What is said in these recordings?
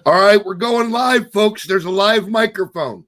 All right, we're going live, folks. There's a live microphone.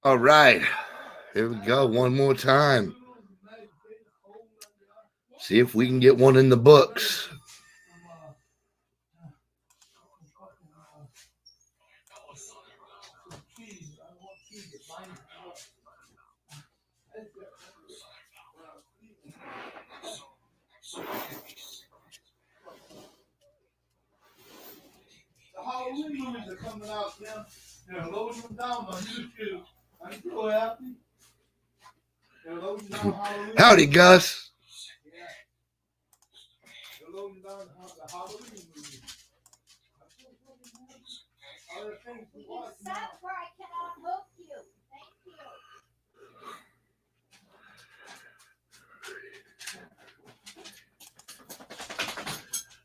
All right, here we go. One more time. See if we can get one in the books. The Halloween movies are coming out, Tim. They're loading them down on YouTube. I'm so happy. They're loading down Halloween. Howdy, Gus. Yeah. They're loading down the Halloween movies. Other things to watch now. Stop where I cannot hook you. Thank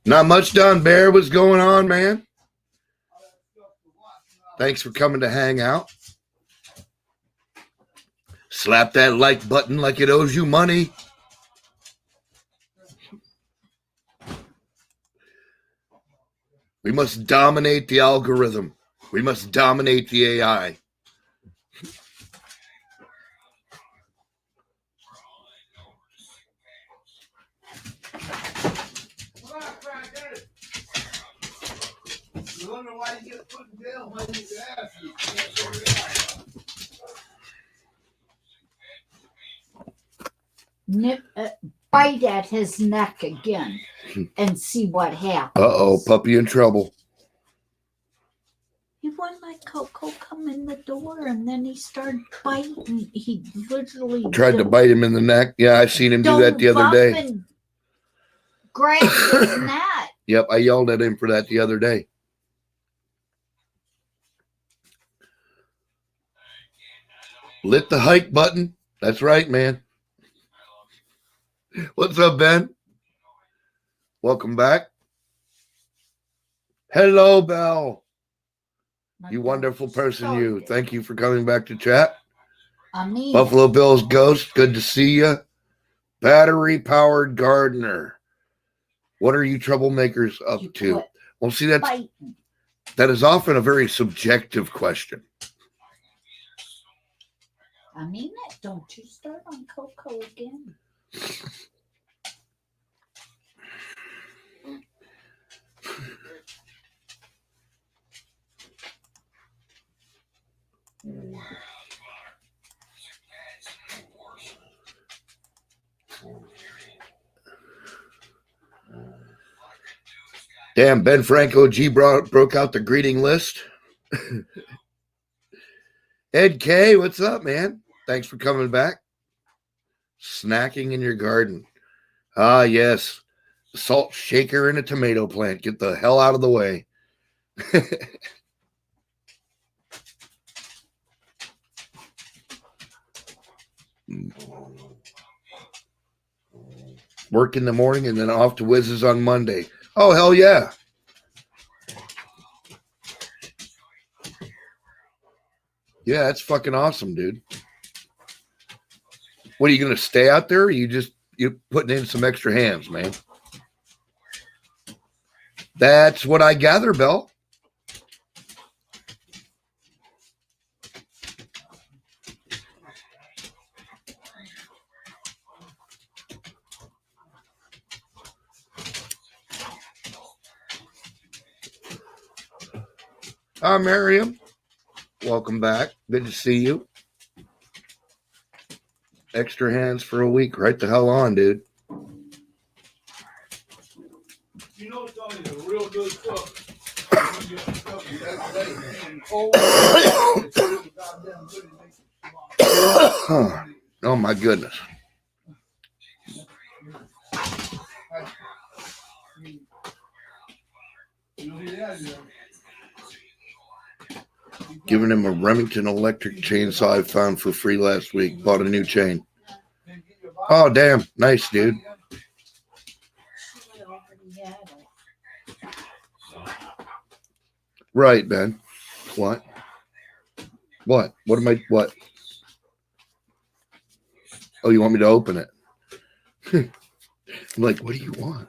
you. Not much done, Bear. What's going on, man? Thanks for coming to hang out. Slap that like button like it owes you money. We must dominate the algorithm. We must dominate the AI. You wonder why you get put in jail when you ask you. Bite at his neck again and see what happens. Uh-oh, puppy in trouble. He wouldn't let Coco come in the door, and then he started biting. He literally Tried to bite him in the neck. Yeah, I seen him do that the other day. And grabbed his neck. Yep, I yelled at him for that the other day. Lit the hike button. That's right, man. What's up, Ben? Welcome back. Hello, Belle. You wonderful person, you. Thank you for coming back to chat. Buffalo Bills Ghost, good to see you. Battery-powered gardener. What are you troublemakers up to? Well, see, that is often a very subjective question. I mean it. Don't you start on Coco again. Damn, Ben Franco G broke out the greeting list. Ed K, what's up, man? Thanks for coming back. Snacking in your garden. Ah, yes. A salt shaker and a tomato plant. Get the hell out of the way. Work in the morning and then off to Whizzes on Monday. Oh, hell yeah. Yeah, that's fucking awesome, dude. What, are you going to stay out there, or you're putting in some extra hands, man? That's what I gather, Belle. Hi, Miriam. Welcome back. Good to see you. Extra hands for a week. Right the hell on, dude. You know, Tony, a real good cook. Oh my goodness. Giving him a Remington electric chainsaw I found for free last week. Bought a new chain. Oh, damn. Nice, dude. Right, Ben. What? What? What am I? What? Oh, you want me to open it? I'm like, what do you want?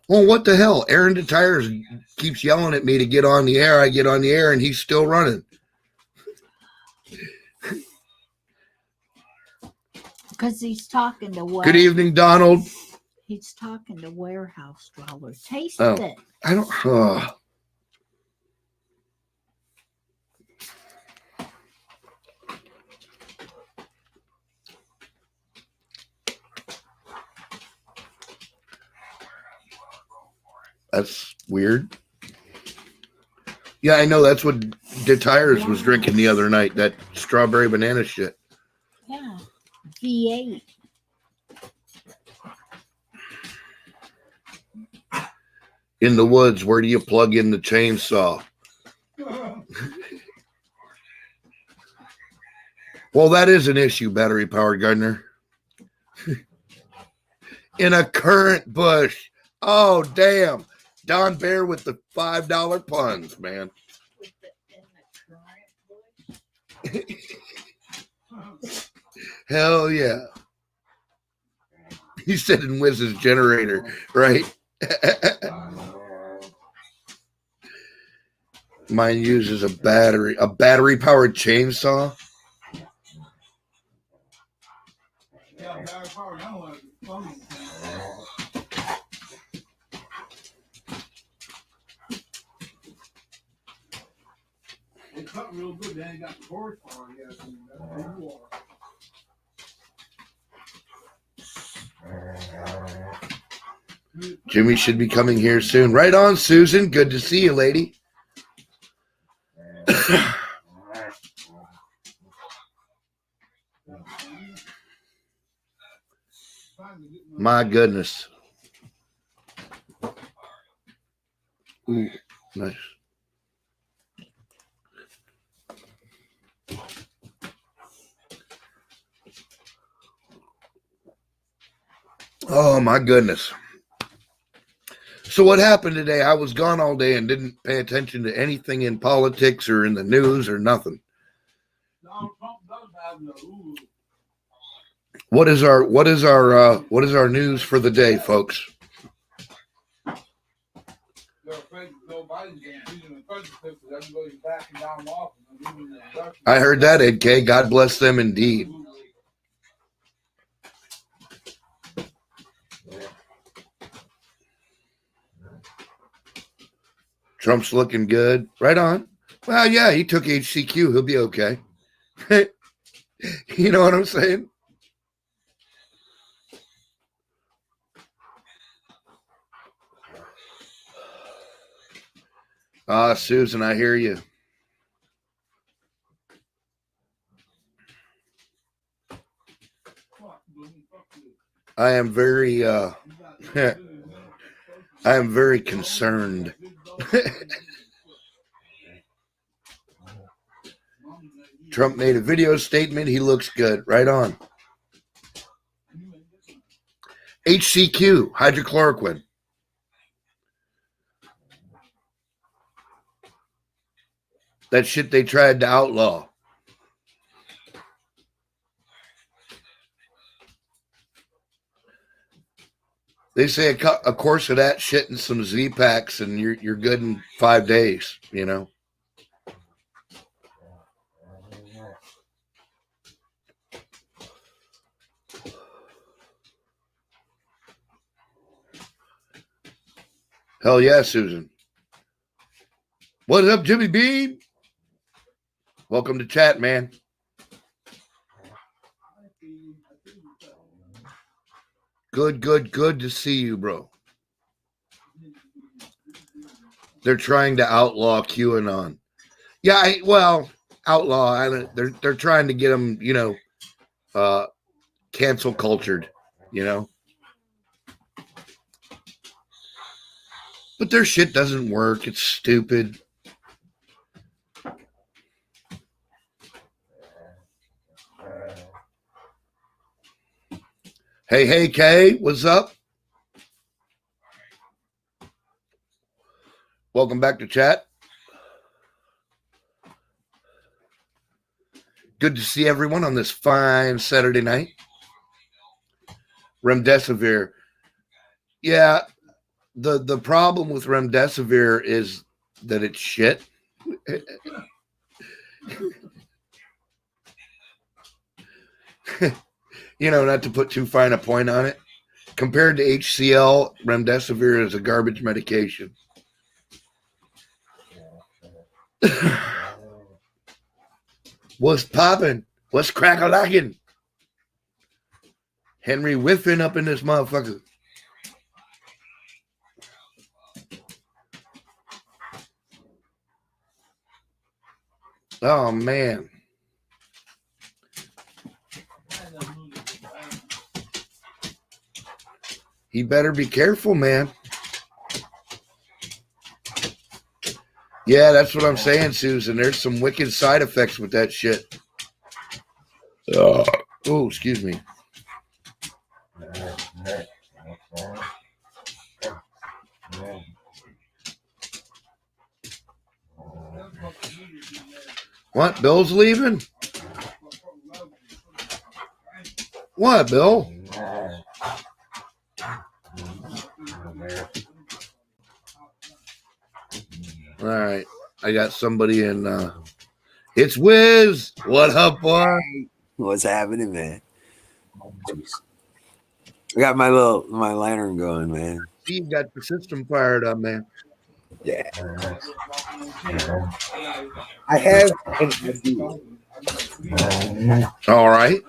Well, what the hell? Aaron DeTires keeps yelling at me to get on the air. I get on the air and he's still running. Because he's talking to what? Good evening, Donald. He's talking to warehouse dweller. Taste Oh, it. I don't. That's weird. Yeah, I know. That's what DeTires was drinking the other night. That strawberry banana shit. Yeah. V8. In the woods, where do you plug in the chainsaw? Well, that is an issue, battery-powered gardener. In a currant bush. Oh, damn. Don Bear with the $5 puns, man. Hell yeah. He said in Wiz's generator, right? Mine uses a battery-powered chainsaw. Yeah, battery powered. I don't want to. They cut real good. They ain't got the horsepower yet. That's where you are. Jimmy should be coming here soon. Right on, Susan. Good to see you, lady. My goodness. Ooh, nice. Oh, my goodness. So what happened today? I was gone all day and didn't pay attention to anything in politics or in the news or nothing. What is our news for the day, folks? I heard that, Ed K. God bless them indeed. Trump's looking good. Right on. Well, yeah, he took HCQ. He'll be okay. You know what I'm saying? Susan, I hear you. I am very I am very concerned. Trump made a video statement. He looks good. Right on. HCQ, hydrochloroquine. That shit they tried to outlaw. They say a course of that shit and some Z-Packs and you're good in 5 days, you know. Hell yeah, Susan. What up, Jimmy Bean? Welcome to chat, man. Good to see you, bro. They're trying to outlaw QAnon. Yeah, outlaw. They're trying to get them, cancel cultured, But their shit doesn't work. It's stupid. Hey, Kay, what's up? Welcome back to chat. Good to see everyone on this fine Saturday night. Remdesivir. Yeah, the problem with Remdesivir is that it's shit. Not to put too fine a point on it. Compared to HCl, Remdesivir is a garbage medication. What's poppin'? What's crack-a-lackin'? Henry Whiffin up in this motherfucker. Oh, man. He better be careful, man. Yeah, that's what I'm saying, Susan. There's some wicked side effects with that shit. Oh, excuse me. What? Bill's leaving? What, Bill? All right. I got somebody in. It's Wiz. What up, boy? What's happening, man? I got my lantern going, man. You got the system fired up, man. Yeah. I have an idea. All right.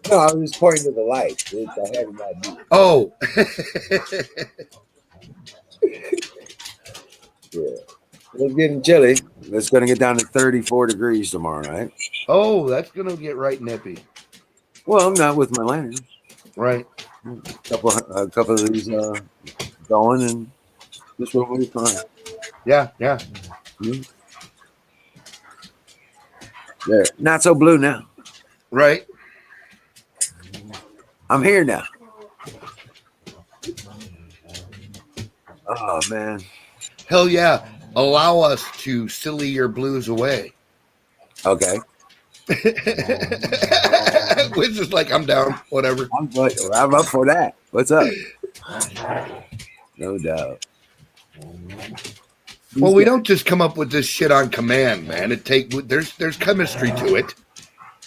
No, I was pointing to the light. I have an idea. Oh. Yeah. It's getting chilly. It's going to get down to 34 degrees tomorrow night. Oh, that's going to get right nippy. Well, I'm not with my lantern. Right. A couple of these going, and this will be fine. Yeah. Mm-hmm. There. Not so blue now. Right. I'm here now. Oh, man. Hell yeah. Allow us to silly your blues away. Okay. Which is like, I'm down. Whatever. I'm up for that. What's up? No doubt. Well, we don't just come up with this shit on command, man. There's chemistry to it.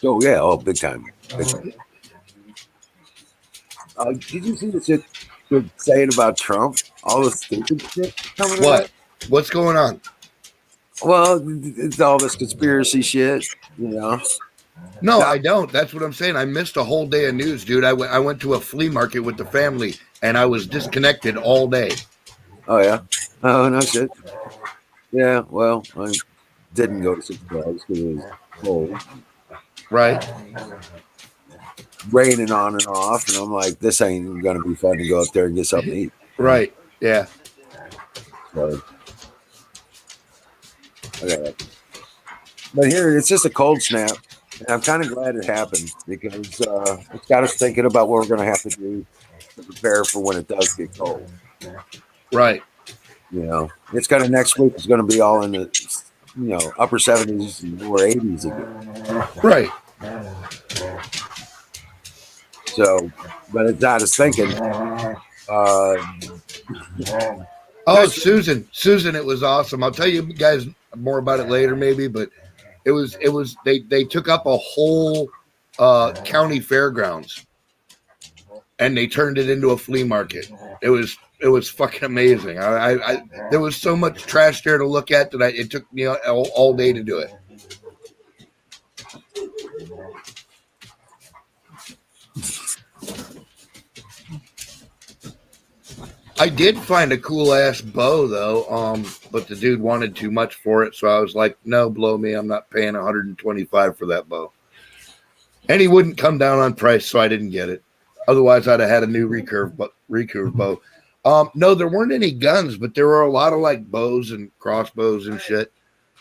Oh, yeah. Oh, big time. Big time. Did you see the shit they're saying about Trump? All the stupid shit coming What? Up? What's going on? Well, it's all this conspiracy shit, No, I don't. That's what I'm saying. I missed a whole day of news, dude. I went to a flea market with the family, and I was disconnected all day. Oh, yeah? Oh, no shit. Yeah, well, I didn't go to Six Flags because it was cold. Right. Raining on and off, and I'm like, this ain't going to be fun to go up there and get something to eat. Right, yeah. So, okay. But here, it's just a cold snap, and I'm kind of glad it happened because it's got us thinking about what we're going to have to do to prepare for when it does get cold. Right. It's going to next week is going to be all in the upper 70s and lower 80s again. Right. So, but it's got us thinking. Susan, it was awesome. I'll tell you guys more about it later, maybe, but it was they took up a whole county fairgrounds and they turned it into a flea market. It was was fucking amazing. There was so much trash there to look at that it took me all day to do it. I did find a cool ass bow though, but the dude wanted too much for it, so I was like, "No, blow me. I'm not paying 125 for that bow." And he wouldn't come down on price, so I didn't get it. Otherwise, I'd have had a new recurve bow. No, there weren't any guns, but there were a lot of like bows and crossbows and shit.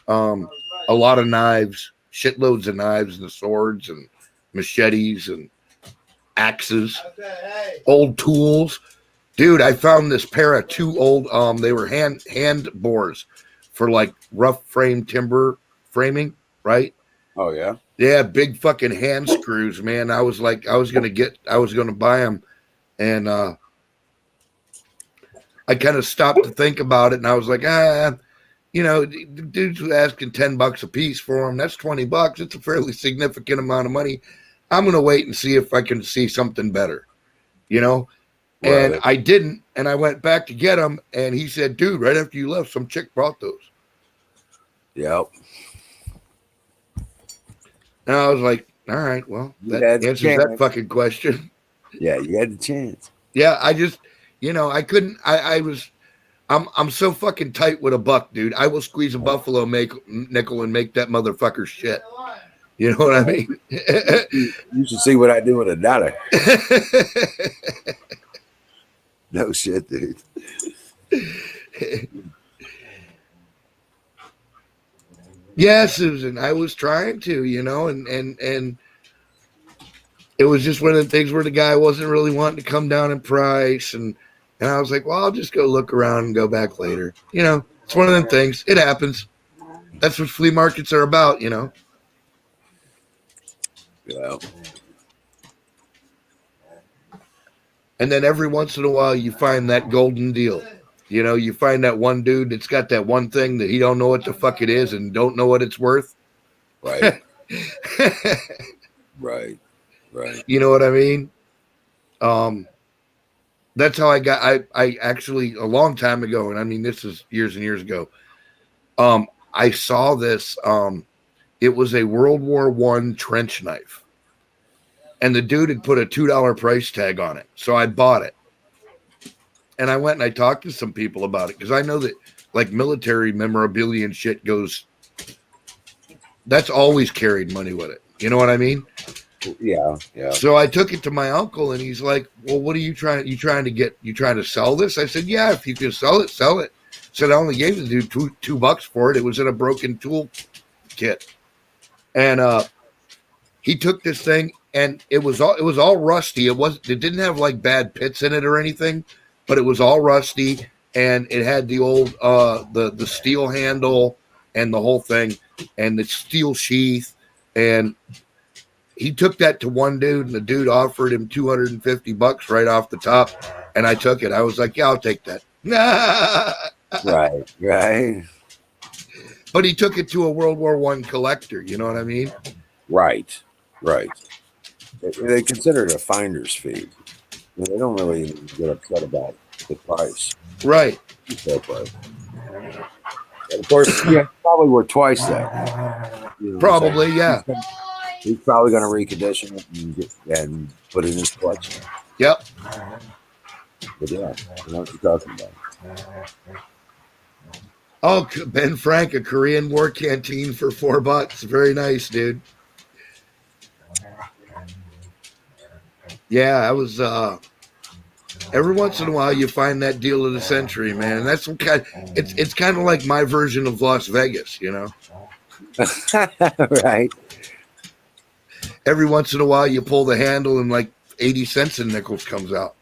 A lot of knives, shitloads of knives and swords and machetes and axes, old tools. Dude, I found this pair of two old, they were hand bores for like rough frame timber framing, right? Oh, yeah? Yeah, big fucking hand screws, man. I was going to buy them. And I kind of stopped to think about it. And I was like, the dude's asking $10 a piece for them. That's $20. It's a fairly significant amount of money. I'm going to wait and see if I can see something better, Right. And I didn't, and I went back to get them, and he said, "Dude, right after you left, some chick brought those." Yep. And I was like, "All right, well, that answers that fucking question." Yeah, you had the chance. Yeah, I just, I couldn't. I'm so fucking tight with a buck, dude. I will squeeze a buffalo nickel and make that motherfucker shit. You know what I mean? You should see what I do with $1. No shit, dude. Yeah, Susan, I was trying to, and it was just one of the things where the guy wasn't really wanting to come down in price, and I was like, well, I'll just go look around and go back later. It's one of them things. It happens. That's what flea markets are about, Yeah. And then every once in a while, you find that golden deal. You find that one dude that's got that one thing that he don't know what the fuck it is and don't know what it's worth. Right. Right. You know what I mean? That's how I actually, a long time ago, and I mean, this is years and years ago, I saw this. It was a World War I trench knife. And the dude had put a $2 price tag on it. So I bought it. And I went and I talked to some people about it because I know that like military memorabilia and shit that's always carried money with it. You know what I mean? Yeah. So I took it to my uncle and he's like, well, what are you trying to sell this? I said, yeah, if you can sell it, sell it. Said I only gave the dude $2 for it. It was in a broken tool kit. And he took this thing and it was all rusty. It didn't have like bad pits in it or anything, but it was all rusty and it had the old the steel handle and the whole thing and the steel sheath. And he took that to one dude and the dude offered him $250 right off the top. And I took it. I was like, yeah, I'll take that. Right. But he took it to a World War I collector. You know what I mean? Right. They consider it a finder's fee. They don't really get upset about the price. Right. And of course, probably worth twice that. Probably, yeah. He's probably going to recondition it and put it in his collection. Yep. But yeah, you know what you're talking about. Oh, Ben Frank, a Korean War canteen for $4. Very nice, dude. Yeah, I was every once in a while you find that deal of the century, man. And that's some kind it's kind of like my version of Las Vegas, Right. Every once in a while you pull the handle and like 80 cents in nickels comes out.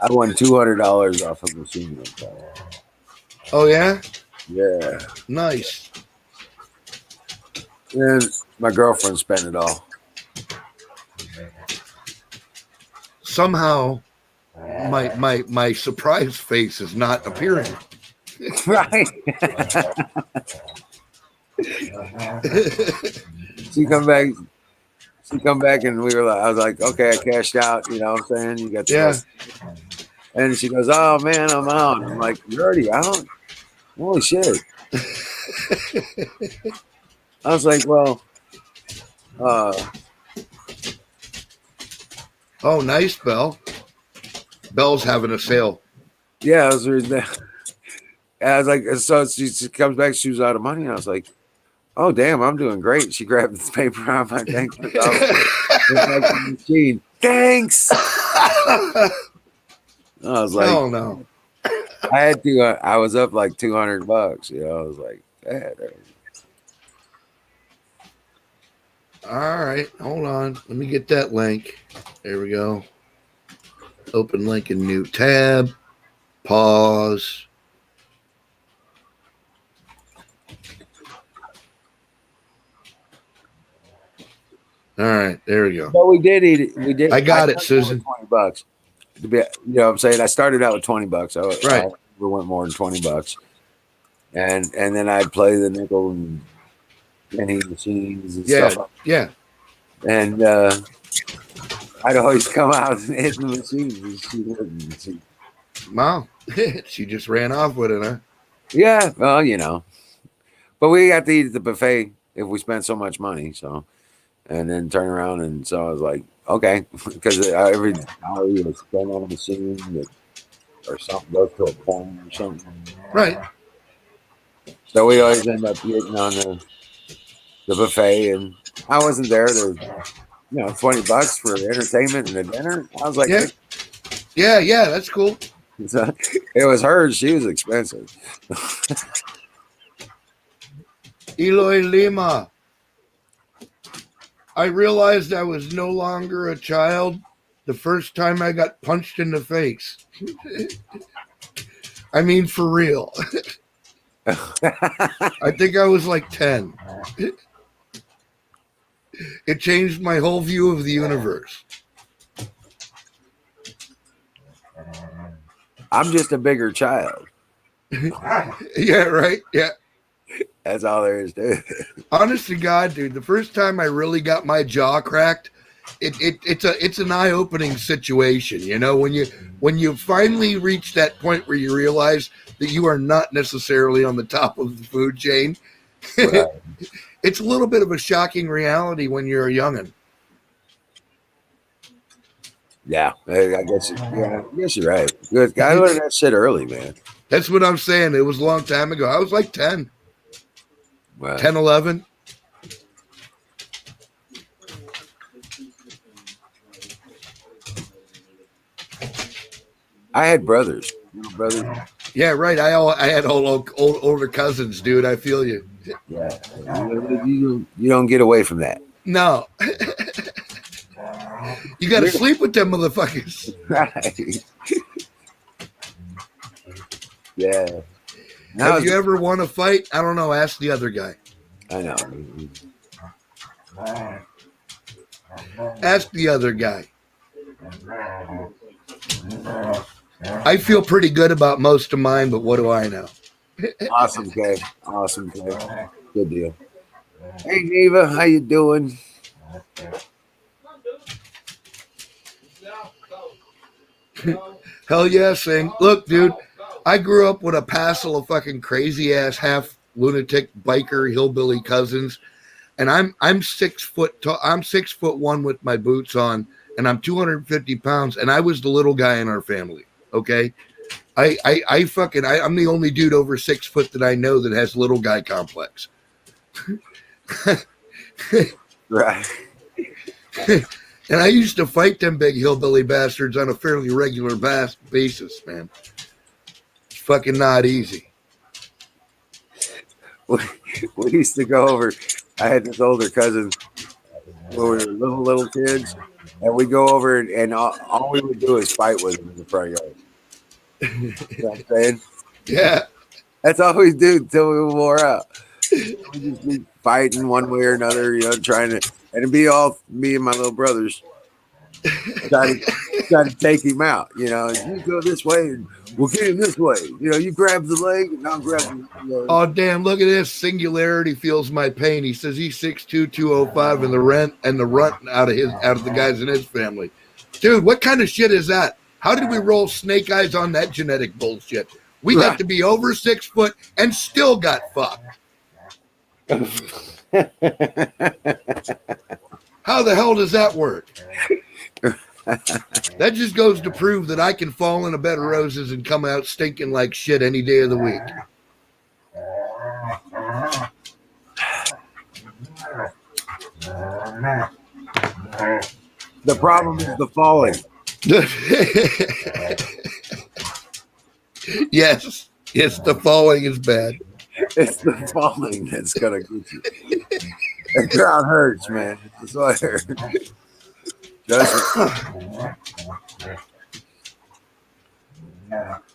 I won $200 off of a machine. Oh yeah? Yeah. Nice. And my girlfriend spent it all. Somehow my surprise face is not appearing. Right. She she come back and we were like, I was like, okay, I cashed out. You know what I'm saying? You got the Yeah. And she goes, oh man, I'm out. I'm like, you're already out? Holy shit. I was like, well, Oh, nice, Bell. Bell's having a sale. yeah, I was like, so she comes back, she was out of money. And I was like, oh damn, I'm doing great. She grabbed the paper out of my bank machine. Thanks. I was like, Hell no. I had to. I was up like $200. You know, I was like, yeah, All right, hold on. Let me get that link. There we go. Open link in new tab. Pause. All right, there we go. But we did eat it. We did. I got it, Susan. $20. To be, you know what I'm saying? I started out with $20. Right. I never went more than $20. And then I'd play the nickel and penny machines and stuff. Yeah. And I'd always come out and hit the machines. And she wouldn't. Wow. She just ran off with it, huh? Yeah, well, you know. But we got to eat at the buffet if we spent so much money. So, and then turn around. And so I was like, okay. Because every hour you spend on a machine or something goes to a phone or something. Right. So we always end up eating on the buffet. And I wasn't there to, $20 for entertainment and a dinner. I was like, yeah, that's cool. So it was hers. She was expensive. Eloy Lima. I realized I was no longer a child the first time I got punched in the face. I mean, for real. I think I was like 10. It changed my whole view of the universe. I'm just a bigger child. Yeah, right? Yeah. That's all there is to it. Honest to God, dude, the first time I really got my jaw cracked, it's an eye-opening situation, you know, when you finally reach that point where you realize that you are not necessarily on the top of the food chain. Right. It's a little bit of a shocking reality when you're a youngin'. Yeah, I guess you're right. Good. I learned that shit early, man. That's what I'm saying. It was a long time ago. I was like 10. Wow. 10, 11. I had brothers. Yeah, right. I had older cousins, dude. I feel you. Yeah, you don't get away from that. No. You got to sleep with them motherfuckers. Right. Yeah. Have you ever won a fight? I don't know. Ask the other guy. I know. Ask the other guy. I feel pretty good about most of mine, but what do I know? Awesome, Kay. Awesome, Kay. Good deal. Hey, Neva, how you doing? Hell yeah, Sing. Look, dude, I grew up with a passel of fucking crazy ass half lunatic biker hillbilly cousins, and I'm 6 foot tall. I'm 6'1" with my boots on, and I'm 250 pounds, and I was the little guy in our family. Okay, I'm the only dude over 6 foot that I know that has little guy complex. Right. And I used to fight them big hillbilly bastards on a fairly regular basis, man. It's fucking not easy. We used to go over. I had this older cousin when we were little kids, and we'd go over and all we would do is fight with him in the front yard. You know what I'm saying? Yeah. That's all we do until we wore out. We just be fighting one way or another, trying to, and it'd be all me and my little brothers trying trying to take him out. You know, you go this way and we'll get him this way. You know, you grab the leg and I'll grab the leg. Oh damn! Look at this. Singularity feels my pain. He says he's 6'2", 205, and the runt out of the guys in his family. Dude, what kind of shit is that? How did we roll snake eyes on that genetic bullshit? We got to be over 6 foot and still got fucked. How the hell does that work? That just goes to prove that I can fall in a bed of roses and come out stinking like shit any day of the week. The problem is the falling. Yes, the falling is bad. It's the falling that's gonna get you. The ground hurts, man. That's what I heard.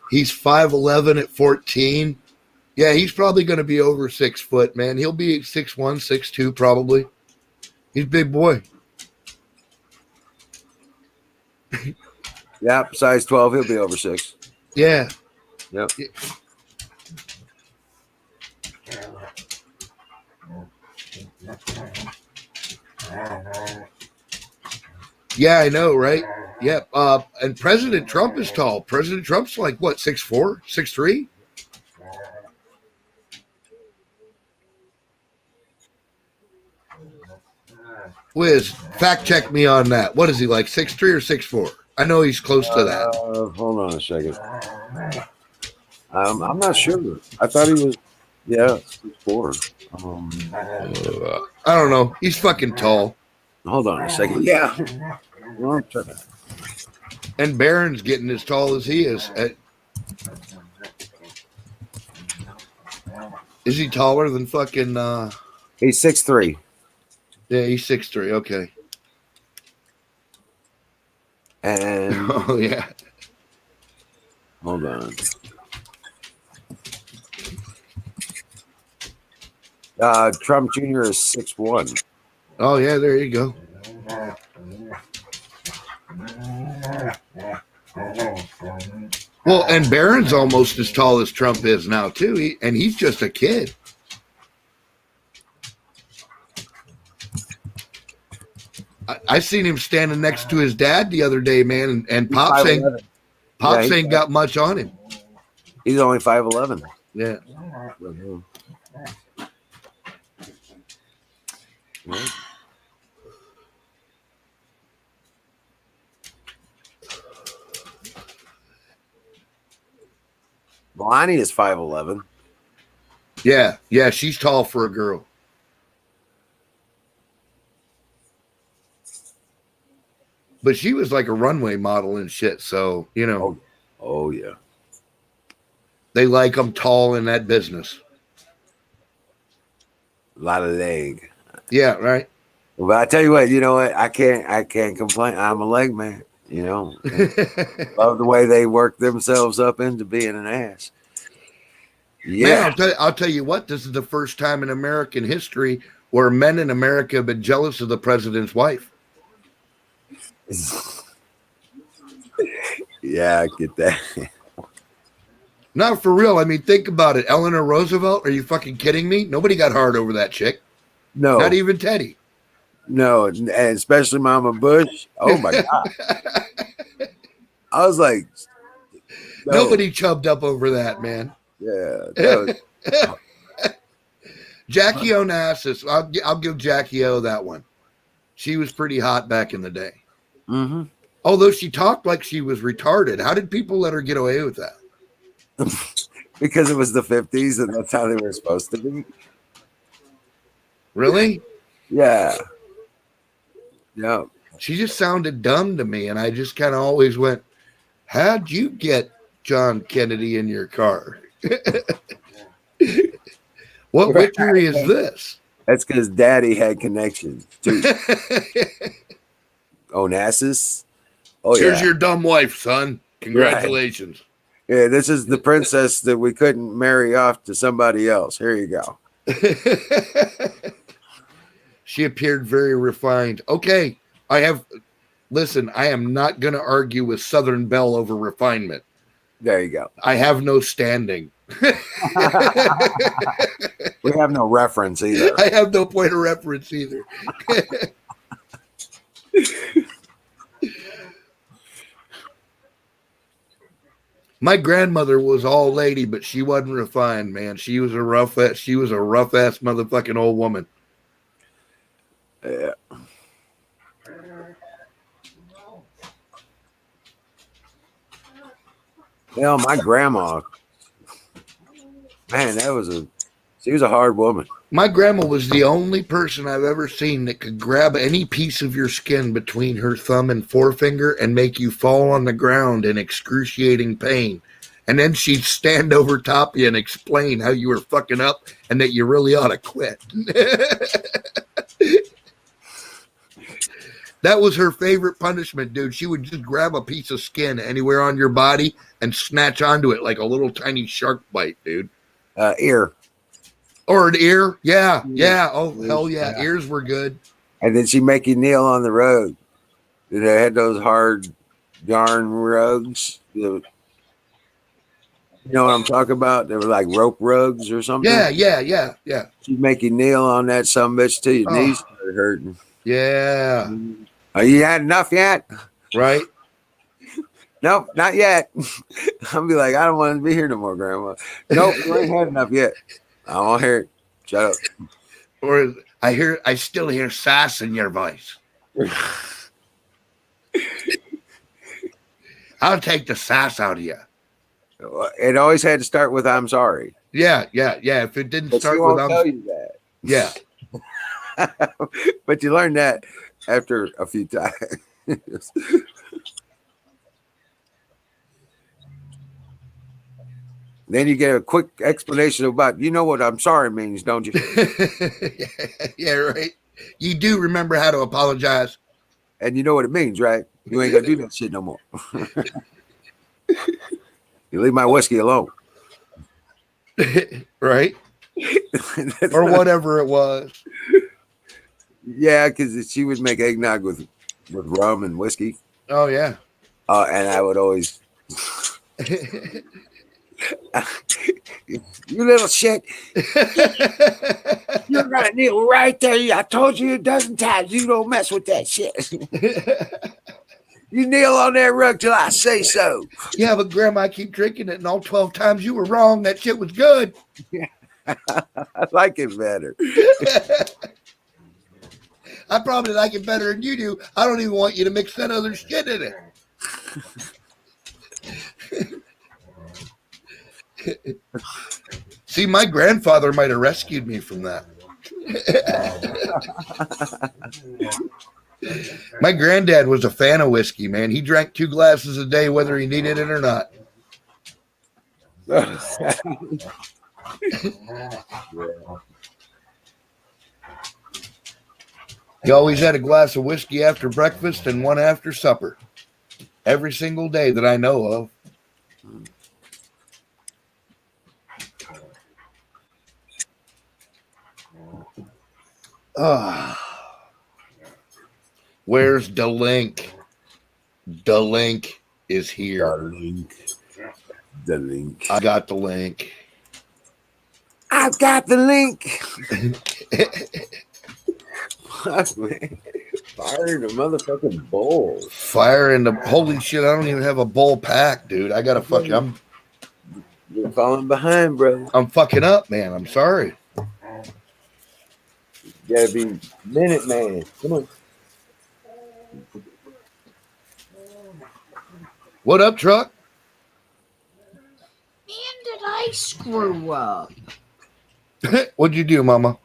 He's 5'11" at 14. Yeah, he's probably going to be over 6 foot, man. He'll be 6'1", 6'2", probably. He's a big boy. Yeah, size 12, he'll be over 6. Yeah. Yep. Yeah, I know, right? Yep. And President Trump is tall. President Trump's like, what, 6'4", 6'3"? Wiz, fact check me on that. What is he, like 6'3" or 6'4"? I know he's close to that. Hold on a second. I'm not sure. I thought he was, 6'4". I don't know. He's fucking tall. Hold on a second. Yeah. And Barron's getting as tall as he is. Is he taller than fucking... He's 6'3". Yeah, he's 6'3". Okay. And... Oh, yeah. Hold on. Trump Jr. is 6'1". Oh, yeah, there you go. Well, and Barron's almost as tall as Trump is now, too. And he's just a kid. I seen him standing next to his dad the other day, man, and Pops ain't got much on him. He's only 5'11". Yeah. Melania is 5'11". Yeah, she's tall for a girl. But she was like a runway model and shit, so, you know. Oh yeah. They like them tall in that business. A lot of leg. Yeah, right. But I tell you what, you know what? I can't complain. I'm a leg man, you know. Love the way they work themselves up into being an ass. Yeah. Man, I'll tell you what, this is the first time in American history where men in America have been jealous of the president's wife. Yeah, I get that. No, for real. I mean, think about it. Eleanor Roosevelt, are you fucking kidding me? Nobody got hard over that chick. No. Not even Teddy. No, and especially Mama Bush. Oh, my God. I was like... No. Nobody chubbed up over that, man. Yeah. Jackie Onassis. I'll give Jackie O that one. She was pretty hot back in the day. Mm-hmm. Although she talked like she was retarded. How did people let her get away with that? Because it was the 50s and that's how they were supposed to be. Really? Yeah. Yeah. She just sounded dumb to me, and I just kind of always went, how'd you get John Kennedy in your car? What victory is this? That's because Daddy had connections too. Onassis. Oh, here's your dumb wife, son. Congratulations. Right. Yeah, this is the princess that we couldn't marry off to somebody else. Here you go. She appeared very refined. Okay, I have Listen, I am not going to argue with Southern Belle over refinement. There you go. I have no standing. We have no reference either. I have no point of reference either. My grandmother was all lady, but she wasn't refined, man. She was a rough ass motherfucking old woman. Yeah. My grandma, man, she was a hard woman. My grandma was the only person I've ever seen that could grab any piece of your skin between her thumb and forefinger and make you fall on the ground in excruciating pain. And then she'd stand over top of you and explain how you were fucking up and that you really ought to quit. That was her favorite punishment, dude. She would just grab a piece of skin anywhere on your body and snatch onto it like a little tiny shark bite, dude. Ear. Or an ear. Yeah. Oh, hell yeah. Ears were good. And then she'd make you kneel on the rug. They had those hard yarn rugs. You know what I'm talking about? They were like rope rugs or something. Yeah. She'd make you kneel on that sumbitch till your knees started hurting. Yeah. Are you had enough yet? Right. Nope, not yet. I'll be like, I don't want to be here no more, Grandma. Nope, you ain't had enough yet. I won't hear it. Shut up. Or I still hear sass in your voice. I'll take the sass out of you. It always had to start with "I'm sorry." Yeah. If it didn't But start she with won't tell you that. Yeah. But you learn that after a few times. Then you get a quick explanation about, you know what I'm sorry means, don't you? Yeah, right. You do remember how to apologize. And you know what it means, right? You ain't gonna do that shit no more. You leave my whiskey alone. Right? Or whatever it was. Yeah, because she would make eggnog with rum and whiskey. Oh, yeah. And I would always... You little shit. You're gonna kneel right there. I told you a dozen times you don't mess with that shit. You kneel on that rug till I say so. Yeah, but Grandma, I keep drinking it, and all 12 times you were wrong. That shit was good. I like it better. I probably like it better than you do. I don't even want you to mix that other shit in it. See, my grandfather might have rescued me from that. My granddad was a fan of whiskey, man. He drank 2 glasses a day, whether he needed it or not. He always had a glass of whiskey after breakfast and one after supper. Every single day that I know of. Where's the link? The link is here. The link. I got the link. I've got the link. Fire in the motherfucking bowl. Fire in the holy shit! I don't even have a bowl pack, dude. I gotta You're falling behind, bro. I'm fucking up, man. I'm sorry. You gotta be minute man. Come on. What up, truck? Man, did I screw up? What'd you do, Mama?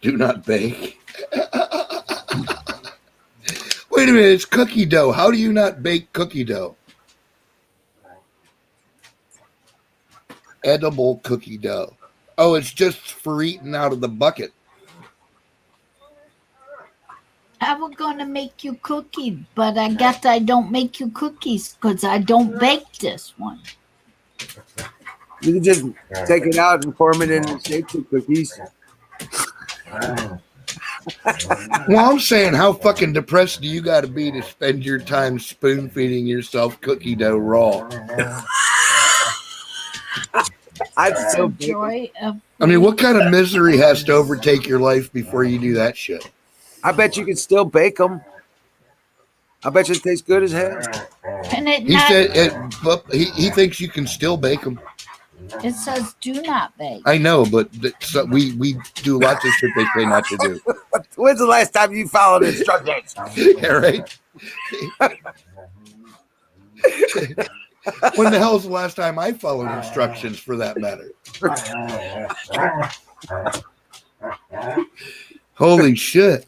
Do not bake. Wait a minute, it's cookie dough. How do you not bake cookie dough? Edible cookie dough. Oh, it's just for eating out of the bucket. I was gonna make you cookies, but I guess I don't make you cookies because I don't bake this one. You can just take it out and form it into shapes of cookies. Well, I'm saying, how fucking depressed do you got to be to spend your time spoon feeding yourself cookie dough raw? I'd still bake 'em. Joy of I mean, what kind of misery has to overtake your life before you do that shit? I bet you could still bake them. I bet you it tastes good as hell. Can it He not? said but he thinks you can still bake them. It says do not bake. I know, but so we do lots of shit they say not to do. When's the last time you followed instructions? Yeah, right? When the hell's the last time I followed instructions, for that matter? Holy shit.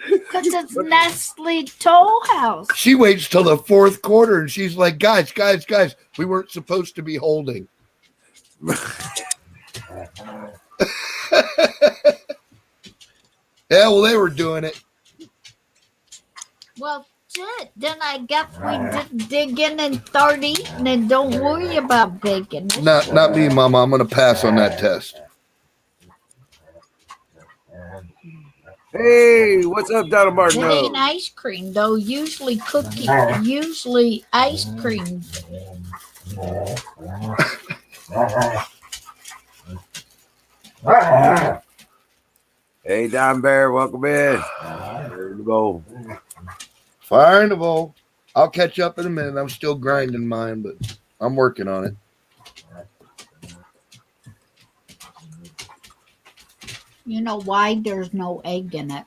Because it's Nestle Toll House. She waits till the fourth quarter and she's like, guys, we weren't supposed to be holding. Yeah, well, they were doing it. Well, shit. Then I guess we just dig in and start eating and don't worry about baking. Not me, Mama. I'm going to pass on that test. Hey, what's up, Donald It Martin? ain't ice cream, though. Usually ice cream. Hey, Don Bear, welcome in. There we go. Fire in the bowl. I'll catch up in a minute. I'm still grinding mine, but I'm working on it. You know why there's no egg in it?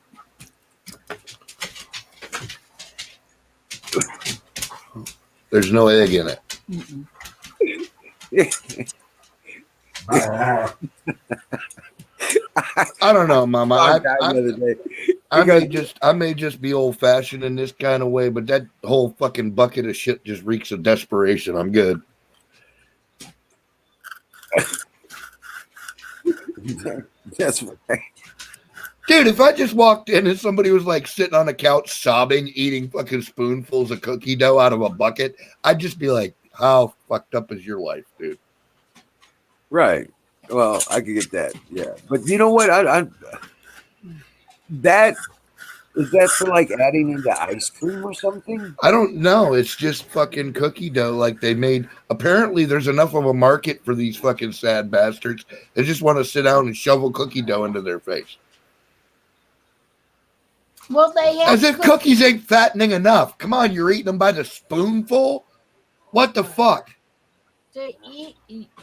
There's no egg in it. I don't know, Mama. I may just be old fashioned in this kind of way, but that whole fucking bucket of shit just reeks of desperation. I'm good. That's right. Dude, if I just walked in and somebody was like sitting on the couch sobbing, eating fucking spoonfuls of cookie dough out of a bucket, I'd just be like, how fucked up is your life, dude? Right. Well, I could get that. Yeah. But you know what? That is that for like adding into ice cream or something? I don't know. It's just fucking cookie dough. Like they made, apparently there's enough of a market for these fucking sad bastards. They just want to sit down and shovel cookie dough into their face. Well, they have As if cookies ain't fattening enough. Come on, you're eating them by the spoonful? What the fuck?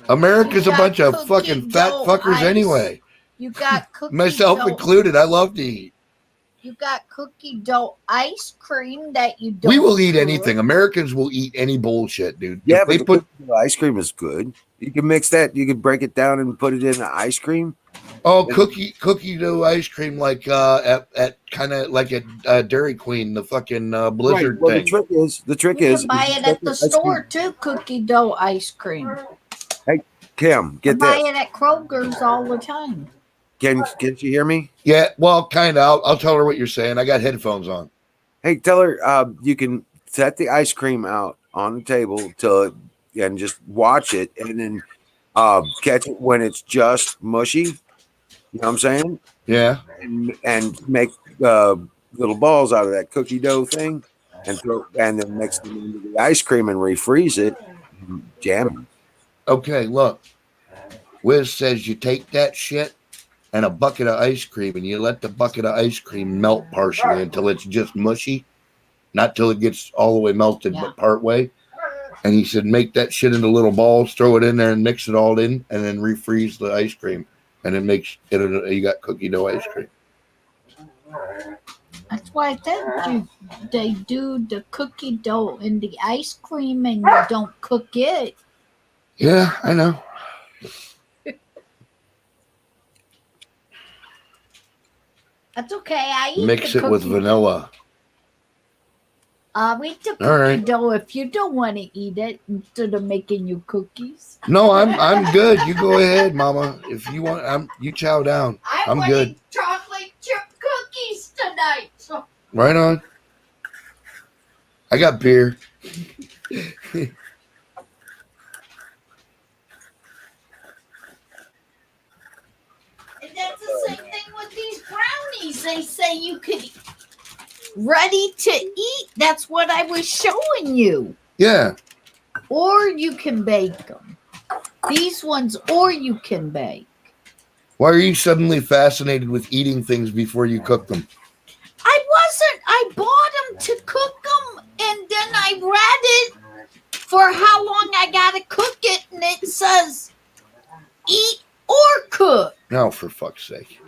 America's a bunch of fucking fat fuckers ice. Anyway. You got cookie Myself dough. included. I love to eat. You got cookie dough ice cream that you don't. We will eat anything. Americans will eat any bullshit, dude. Yeah, If they but put the ice cream is good. You can mix that. You can break it down and put it in the ice cream. cookie dough ice cream like at kind of like at Dairy Queen, the fucking Blizzard Right. Well, thing. the trick You is can buy it at the store too. Cookie dough ice cream. Hey, Kim, get buy this. it at Kroger's all the time. Can you hear me? Yeah, well, kind of. I'll tell her what you're saying. I got headphones on. Hey, tell her you can set the ice cream out on the table and just watch it, and then catch it when it's just mushy. You know what I'm saying? Yeah. And make little balls out of that cookie dough thing, and then mix them into the ice cream and refreeze it. Jam. Okay, look. Wiz says you take that shit and a bucket of ice cream and you let the bucket of ice cream melt partially until it's just mushy. Not till it gets all the way melted, but part way. And he said, make that shit into little balls, throw it in there and mix it all in, and then refreeze the ice cream. And it makes it, you got cookie dough ice cream. That's why I said they do the cookie dough in the ice cream and you don't cook it. Yeah, I know. That's okay. I eat Mix the it with cookie vanilla. I'll eat the cookie right. dough if you don't want to eat it instead of making you cookies. No, I'm good. You go ahead, Mama. If you want, you chow down. I'm good. Chocolate chip cookies tonight. So. Right on. I got beer. brownies, they say you could ready to eat. That's what I was showing you. Yeah. Or you can bake them. These ones, or you can bake. Why are you suddenly fascinated with eating things before you cook them? I wasn't. I bought them to cook them, and then I read it for how long I gotta cook it, and it says eat or cook. No, for fuck's sake.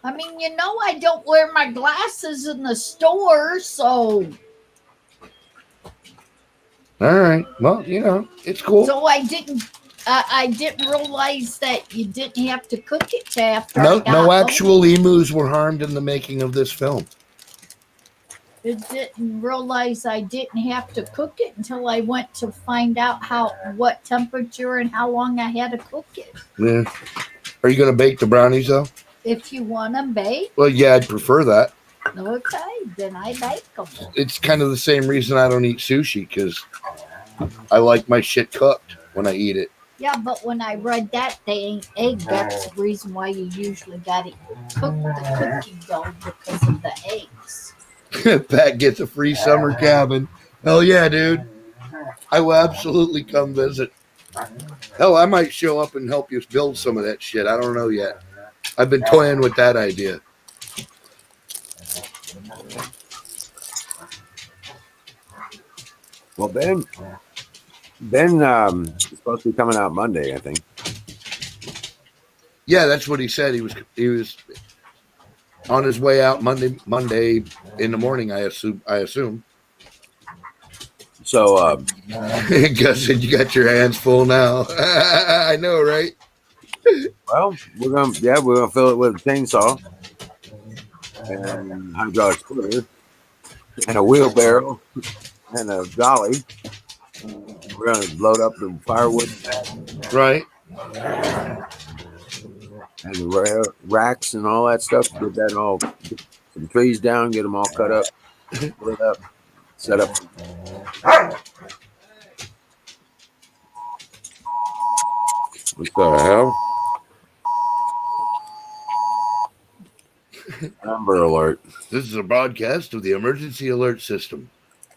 I mean, you know, I don't wear my glasses in the store, so. All right. Well, you know, it's cool. So I didn't realize that you didn't have to cook it till after. No actual emus were harmed in the making of this film. I didn't realize I didn't have to cook it until I went to find out what temperature and how long I had to cook it. Yeah. Are you gonna bake the brownies though? If you want them baked. Well, yeah, I'd prefer that. Okay, then I bake them. It's kind of the same reason I don't eat sushi, because I like my shit cooked when I eat it. Yeah, but when I read that they ain't egg, that's the reason why you usually got to cook the cookie dough because of the eggs. Pat gets a free summer cabin. Hell yeah, dude. I will absolutely come visit. Hell, I might show up and help you build some of that shit. I don't know yet. I've been toying with that idea. Well, Ben is supposed to be coming out Monday, I think. Yeah, that's what he said. He was on his way out Monday in the morning. I assume. So, Gus said, "You got your hands full now." I know, right? well, we're gonna fill it with a chainsaw and hydraulic splitter and a wheelbarrow and a dolly. We're gonna load up the firewood, Right. and the racks and all that stuff. Get that all, get some trees down, get them all cut up, lit up, set up. What the hell? Amber alert. This is a broadcast of the emergency alert system.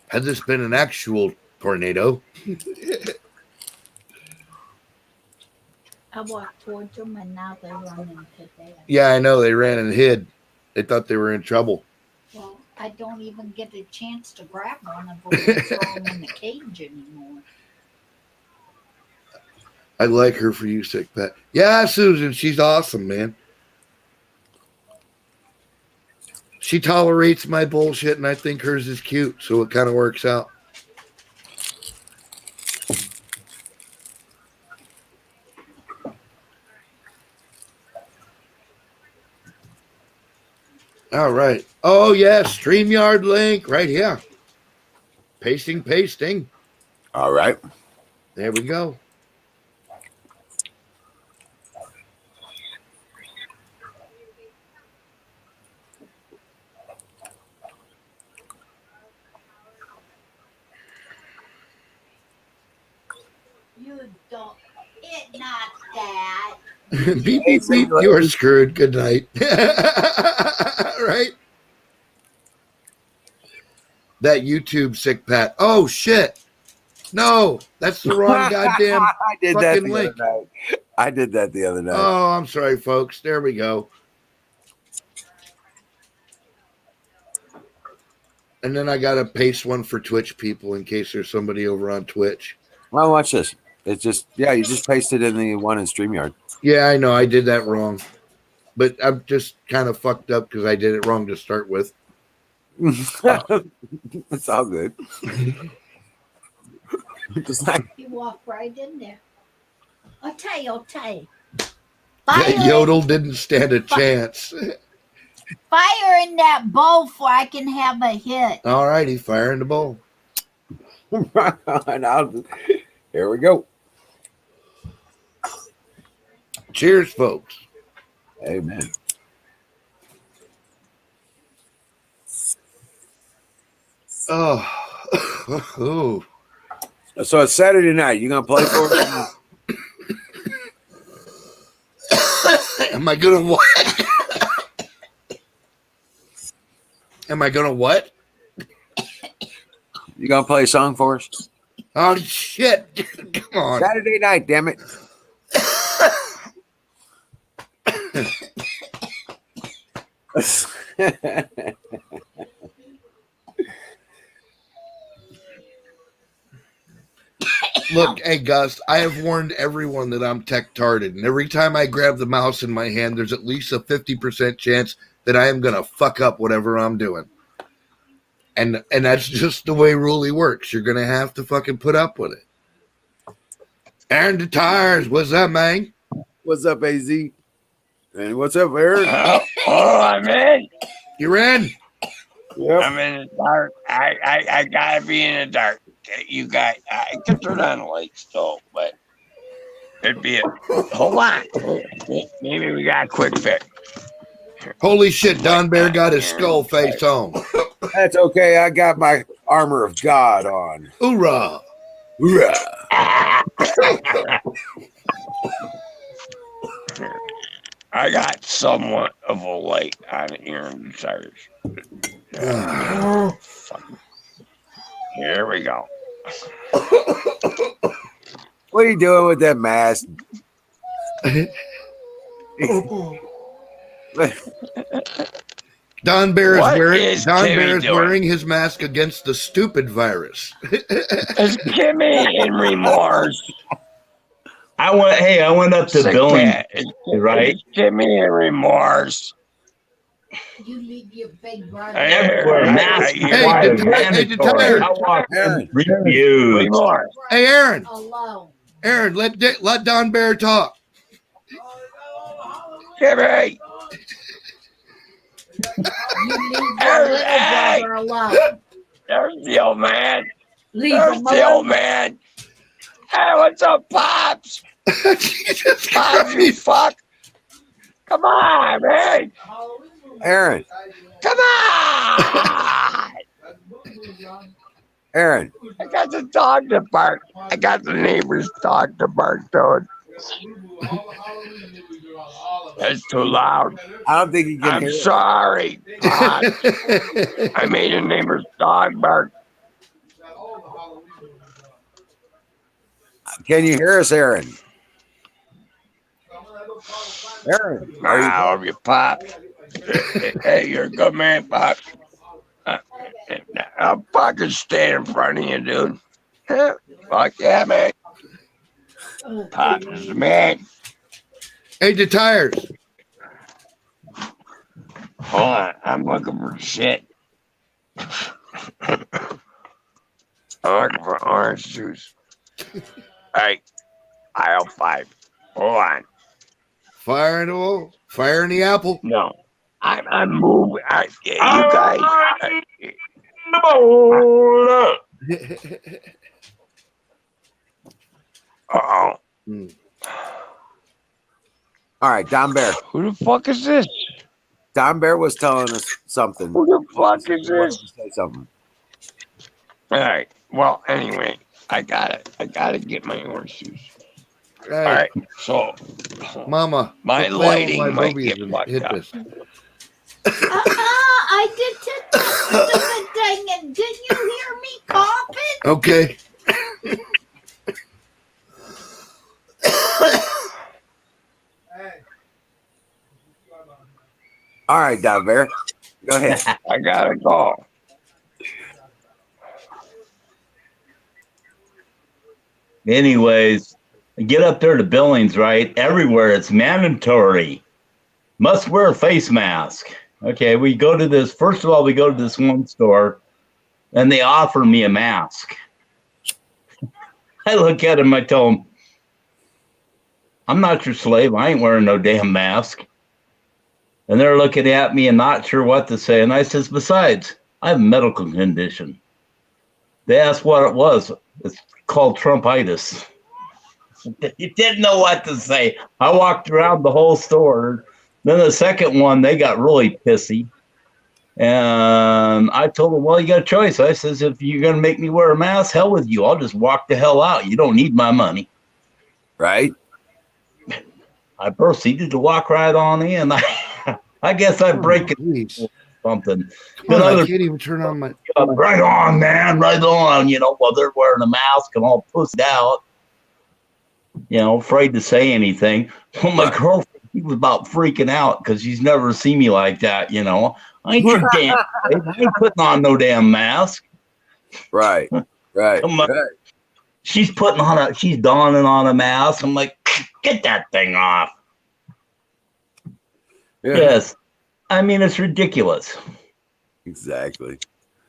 Had this been an actual tornado, I walked towards them and now they're running today. yeah, I know, they ran and hid. They thought they were in trouble. Well, I don't even get a chance to grab one of them and throw them in the cage anymore. I like her for you, sick pet. Yeah, Susan, she's awesome, man. She tolerates my bullshit, and I think hers is cute, so it kind of works out. All right. Oh, yes, StreamYard link right here. Pasting. All right. There we go. You don't. It not that. Beep, beep, beep. You are screwed. Good night. Right? That YouTube sick Pat. Oh, shit. No, that's the wrong goddamn I did that fucking the link. other night. I did that the other night. Oh, I'm sorry, folks. There we go. And then I got to paste one for Twitch people in case there's somebody over on Twitch. Well, watch this. It's just, you just paste it in the one in StreamYard. Yeah, I know. I did that wrong. But I'm just kind of fucked up because I did it wrong to start with. It's all good. Just like, You walk right in there. Okay. Yeah, Yodel didn't stand a chance. Fire in that bowl so I can have a hit. All righty, fire in the bowl. Here we go. Cheers, folks. Amen. Oh. So it's Saturday night. You gonna play for it? Am I gonna what? Am I gonna what? You gonna play a song for us? Oh shit! Come on. Saturday night, damn it. Look, hey Gus, I have warned everyone that I'm tech-tarded, and every time I grab the mouse in my hand, there's at least a 50% chance that I am gonna fuck up whatever I'm doing. And that's just the way Ruley works. You're gonna have to fucking put up with it. Aaron the Tires, what's up, man? What's up, AZ? And what's up, Aaron? I'm in. You're in. Yep. I'm in the dark. I gotta be in the dark. You guys, I could turn on the lights still, but it'd be hold on. Maybe we got a quick fix. Holy shit, Don Bear got his skull face on. That's okay. I got my armor of God on. Hoorah! Hoorah. I got somewhat of a light on here in the tires. Here we go. What are you doing with that mask? Don Bear What is is Timmy doing? wearing his mask against the stupid virus. It's Kimmy in remorse. I went up to Sick Billing, cat. right? It's Kimmy in remorse. You leave your big brother. Everywhere, mask Hey, required, hey, mandatory. I walk in, refused. Remorse. Hey, Aaron. Alone. Aaron, let Don Bear talk. Kimmy. You leave your little Hey. brother alone. There's the old man. Leave There's him the old alone. man. Hey, what's up, Pops? Jesus Pops, you Christ. fuck. Come on, man. Aaron. Come on. Aaron. I got the dog to bark. I got the neighbor's dog to bark, dude. That's too loud. I don't think you can I'm hear it. sorry, Pops. I made a neighbor's dog bark. Can you hear us, Aaron? Aaron. I love you, Pop. Hey, you're a good man, Pop. I'll fucking stand in front of you, dude. Fuck yeah, man. Pop is the man. Hey, the tires. Hold on, I'm looking for shit. I'm looking for orange juice. Hey, aisle 5. Hold on. Fire in the wall. Fire in the apple. No, I'm moving. You guys. Uh-oh. All right, Don Bear. Who the fuck is this? Don Bear was telling us something. Who the fuck is He wants this? to say something. All right. Well, anyway, I got it. I got to get my orange juice. Hey, All right. So, Mama. my quit playing with lighting my might boobies get and fucked hit up. this. I did that stupid thing, and didn't you hear me coughing? Okay. All right, Don Bear. Go ahead. I got to go. Anyways, get up there to Billings, right? Everywhere it's mandatory. Must wear a face mask. Okay, we go to this. First of all, we go to this one store, and they offer me a mask. I look at him. I tell him, "I'm not your slave. I ain't wearing no damn mask." And they're looking at me and not sure what to say. And I says, "Besides, I have a medical condition." They asked what it was. It's called Trumpitis. You didn't know what to say. I walked around the whole store. Then the second one, they got really pissy. And I told them, well, you got a choice. I says, if you're going to make me wear a mask, hell with you. I'll just walk the hell out. You don't need my money. Right? I proceeded to walk right on in. I guess I break it Jeez. something. Come on, I Another can't even turn on my. right on, man, right on. While they're wearing a mask and all pussed out. Afraid to say anything. Well, my girlfriend, she was about freaking out because she's never seen me like that. I ain't your damn. I ain't putting on no damn mask. Right. Come on. Right. She's donning on a mask. I'm like, get that thing off. Yeah. Yes. I mean, it's ridiculous. Exactly.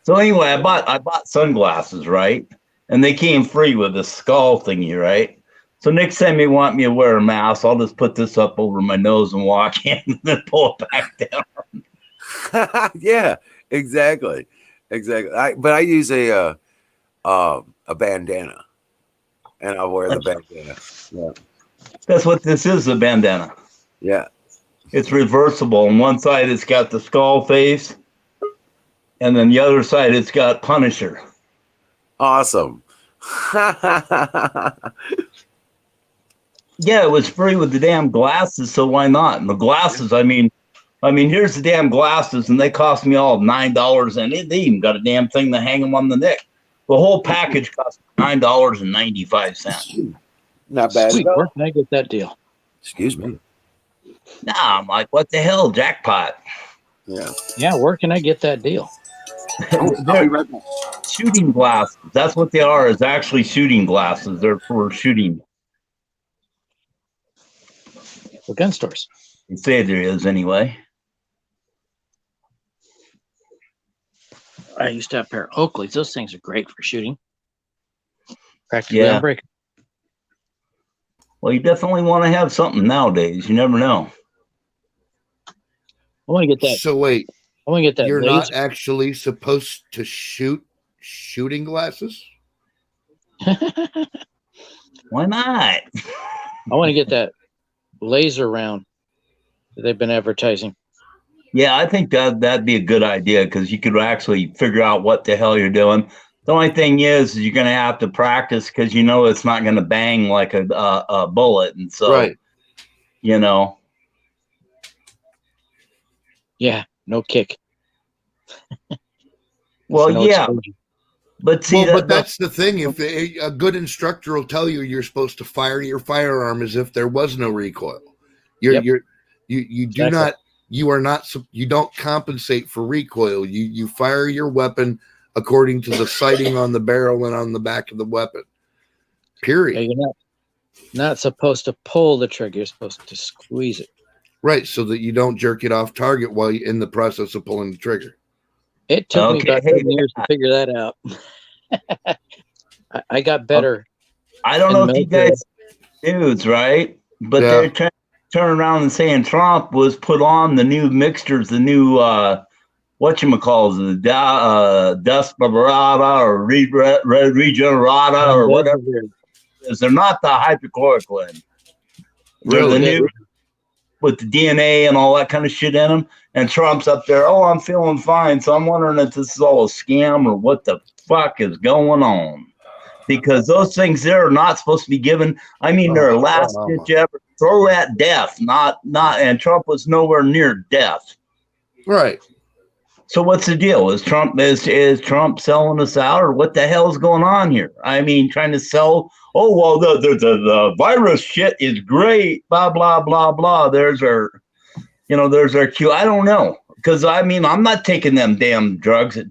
So anyway, I bought sunglasses, right? And they came free with the skull thingy, right? So next time you want me to wear a mask, I'll just put this up over my nose and walk in and then pull it back down. Yeah, exactly. But I use a bandana, and I'll wear the bandana. Yeah. That's what this is, a bandana. Yeah. It's reversible. On one side, it's got the skull face, and then the other side, it's got Punisher. Awesome. Yeah, it was free with the damn glasses, so why not? And the glasses, I mean, here's the damn glasses, and they cost me all $9, and they even got a damn thing to hang them on the neck. The whole package cost $9.95. Not bad. Sweet, where can I get that deal? Excuse me. Nah, I'm like, what the hell, jackpot? Yeah. Yeah, where can I get that deal? I'll be right back. Shooting glasses. That's what they are. Is actually shooting glasses. They're for shooting. For gun stores. They say there is anyway. I used to have a pair of Oakleys. Those things are great for shooting. Practically Yeah. unbreakable. Well, you definitely want to have something nowadays. You never know. I want to get that. So wait, I want to get that. you're laser. not actually supposed to shoot shooting glasses? Why not? I want to get that laser round that they've been advertising. Yeah, I think that'd be a good idea because you could actually figure out what the hell you're doing. The only thing is you're going to have to practice because it's not going to bang like a bullet, and so Right. Yeah, no kick. Well, No yeah, exposure. but see, But that's the thing. If a good instructor will tell you you're supposed to fire your firearm as if there was no recoil. You do Exactly. not. You are not. You don't compensate for recoil. You fire your weapon according to the sighting on the barrel and on the back of the weapon. Period. Yeah, you're not supposed to pull the trigger. You're supposed to squeeze it. Right, so that you don't jerk it off target while you're in the process of pulling the trigger. It took me Okay, about 10 years to figure that out. I got better. I don't in know if you military. guys dudes, right? But Yeah. they're trying to turn around and saying Trump was put on the new mixtures, the new whatchamacalls, the Desperata or Regenerata or whatever. They're not the hypochloroquine. They're the new with the DNA and all that kind of shit in them. And Trump's up there, oh, I'm feeling fine. So I'm wondering if this is all a scam or what the fuck is going on. Because those things there are not supposed to be given. I mean, they're a last ditch effort. Throw at death, and Trump was nowhere near death. Right. So what's the deal? Is Trump selling us out, or what the hell is going on here? I mean, trying to sell. Oh well, the virus shit is great. Blah blah blah blah. There's our cue. I don't know, because I'm not taking them damn drugs that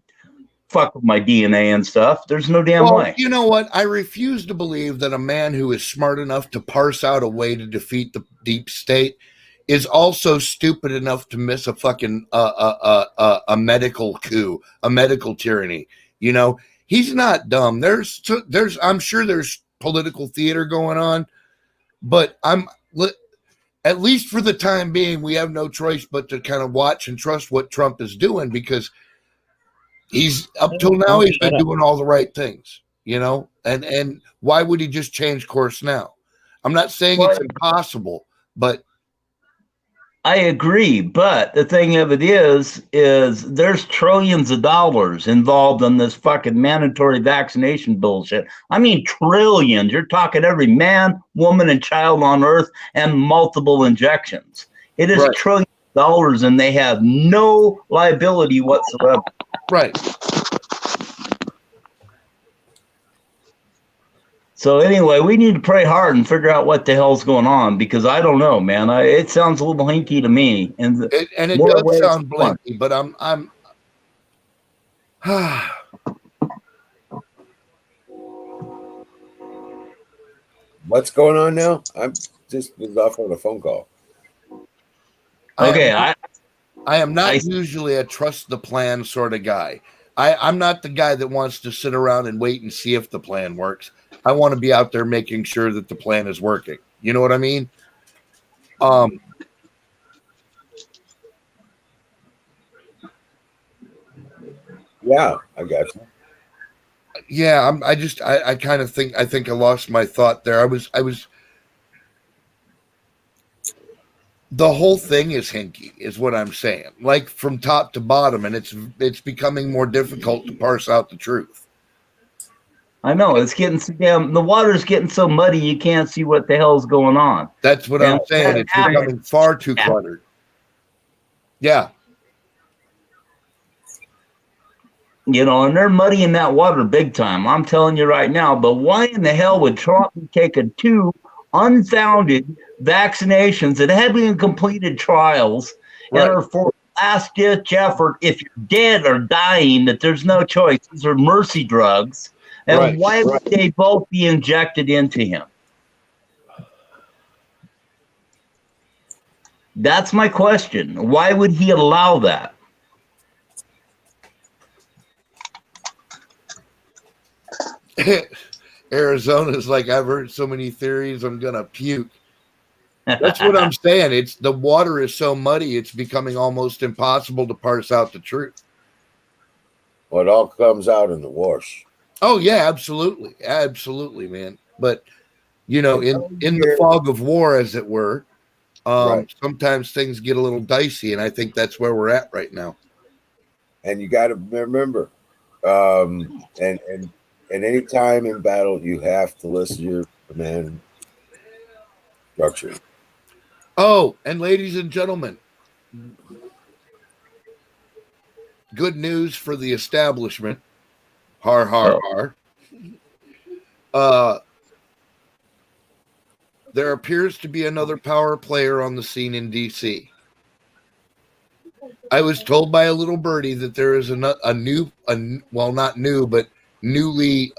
fuck with my DNA and stuff. There's no damn way. You know what? I refuse to believe that a man who is smart enough to parse out a way to defeat the deep state is also stupid enough to miss a fucking a medical coup, a medical tyranny. He's not dumb. There's I'm sure there's political theater going on, but at least for the time being, we have no choice but to kind of watch and trust what Trump is doing, because he's up till now he's been doing all the right things, and why would he just change course now? I'm not saying it's impossible, but I agree, but the thing of it is there's trillions of dollars involved in this fucking mandatory vaccination bullshit. I mean, trillions. You're talking every man, woman, and child on earth and multiple injections. It is trillions of dollars, and they have no liability whatsoever. Right. So anyway, we need to pray hard and figure out what the hell's going on, because I don't know, man. It sounds a little hinky to me, and it does sound blinky, but I'm What's going on now? I'm just was off on a phone call. Okay, I am not usually a trust the plan sort of guy. I'm not the guy that wants to sit around and wait and see if the plan works. I want to be out there making sure that the plan is working. You know what I mean? Yeah, I got you. Yeah, I kind of think I lost my thought there. I was the whole thing is hinky, is what I'm saying. Like from top to bottom, and it's becoming more difficult to parse out the truth. I know it's getting so damn. The water's getting so muddy you can't see what the hell's going on. That's what I'm saying. It's becoming far too cluttered. Yeah. You know, and they're muddying that water big time. I'm telling you right now. But why in the hell would Trump be taking 2 unfounded vaccinations that haven't even completed trials and are for last ditch effort? If you're dead or dying, that there's no choice. These are mercy drugs. And why would they both be injected into him? That's my question. Why would he allow that? Arizona's like, I've heard so many theories, I'm gonna puke. That's what I'm saying. It's the water is so muddy, it's becoming almost impossible to parse out the truth. Well, it all comes out in the wash. Oh yeah, absolutely, man. But you know, in the fog of war, as it were, sometimes things get a little dicey, and I think that's where we're at right now. And you got to remember, and any time in battle, you have to listen to your command structure. Oh, and ladies and gentlemen, good news for the establishment. Har, har, har. There appears to be another power player on the scene in D.C. I was told by a little birdie that there is not new, but newly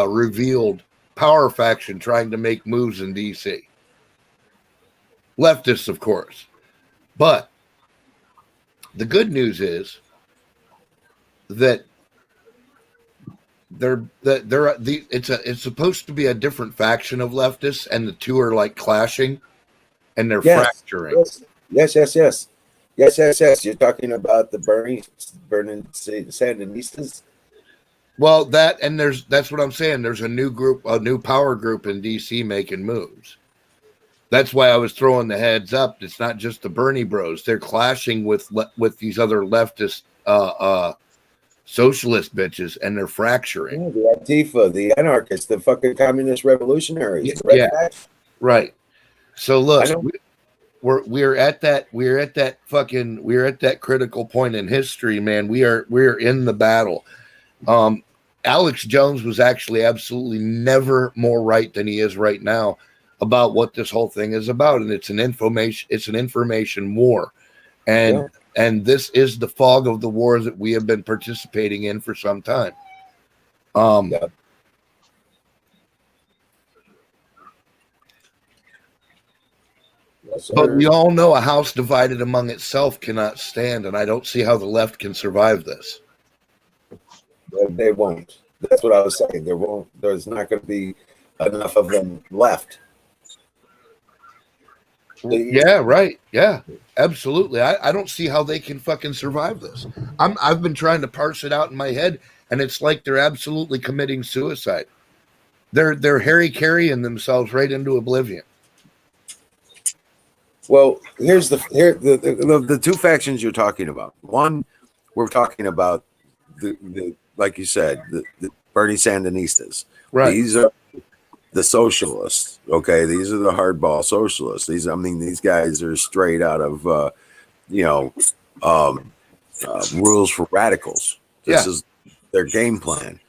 revealed power faction trying to make moves in D.C. Leftists, of course. But the good news is that it's supposed to be a different faction of leftists, and the two are like clashing, and they're fracturing. Yes. You're talking about the burning Sandinistas. Well, that's what I'm saying. There's a new power group in DC making moves. That's why I was throwing the heads up. It's not just the Bernie Bros. They're clashing with these other leftist socialist bitches, and they're fracturing. Yeah, the Antifa, the anarchists, the fucking communist revolutionaries. Right. So look, we're at that critical point in history, man. We're in the battle. Alex Jones was actually absolutely never more right than he is right now about what this whole thing is about, and it's an information war, and this is the fog of the war that we have been participating in for some time. But we all know a house divided among itself cannot stand, and I don't see how the left can survive this. They won't. That's what I was saying. There's not going to be enough of them left. Yeah, right. Yeah, absolutely. I don't see how they can fucking survive this. I've been trying to parse it out in my head, and it's like they're absolutely committing suicide. They're Harry Carrying themselves right into oblivion. Well, here's the two factions you're talking about. One, we're talking about the like you said, the Bernie Sandinistas. Right. These are the socialists. Okay, these are the hardball socialists. These guys are straight out of Rules for Radicals. This is their game plan.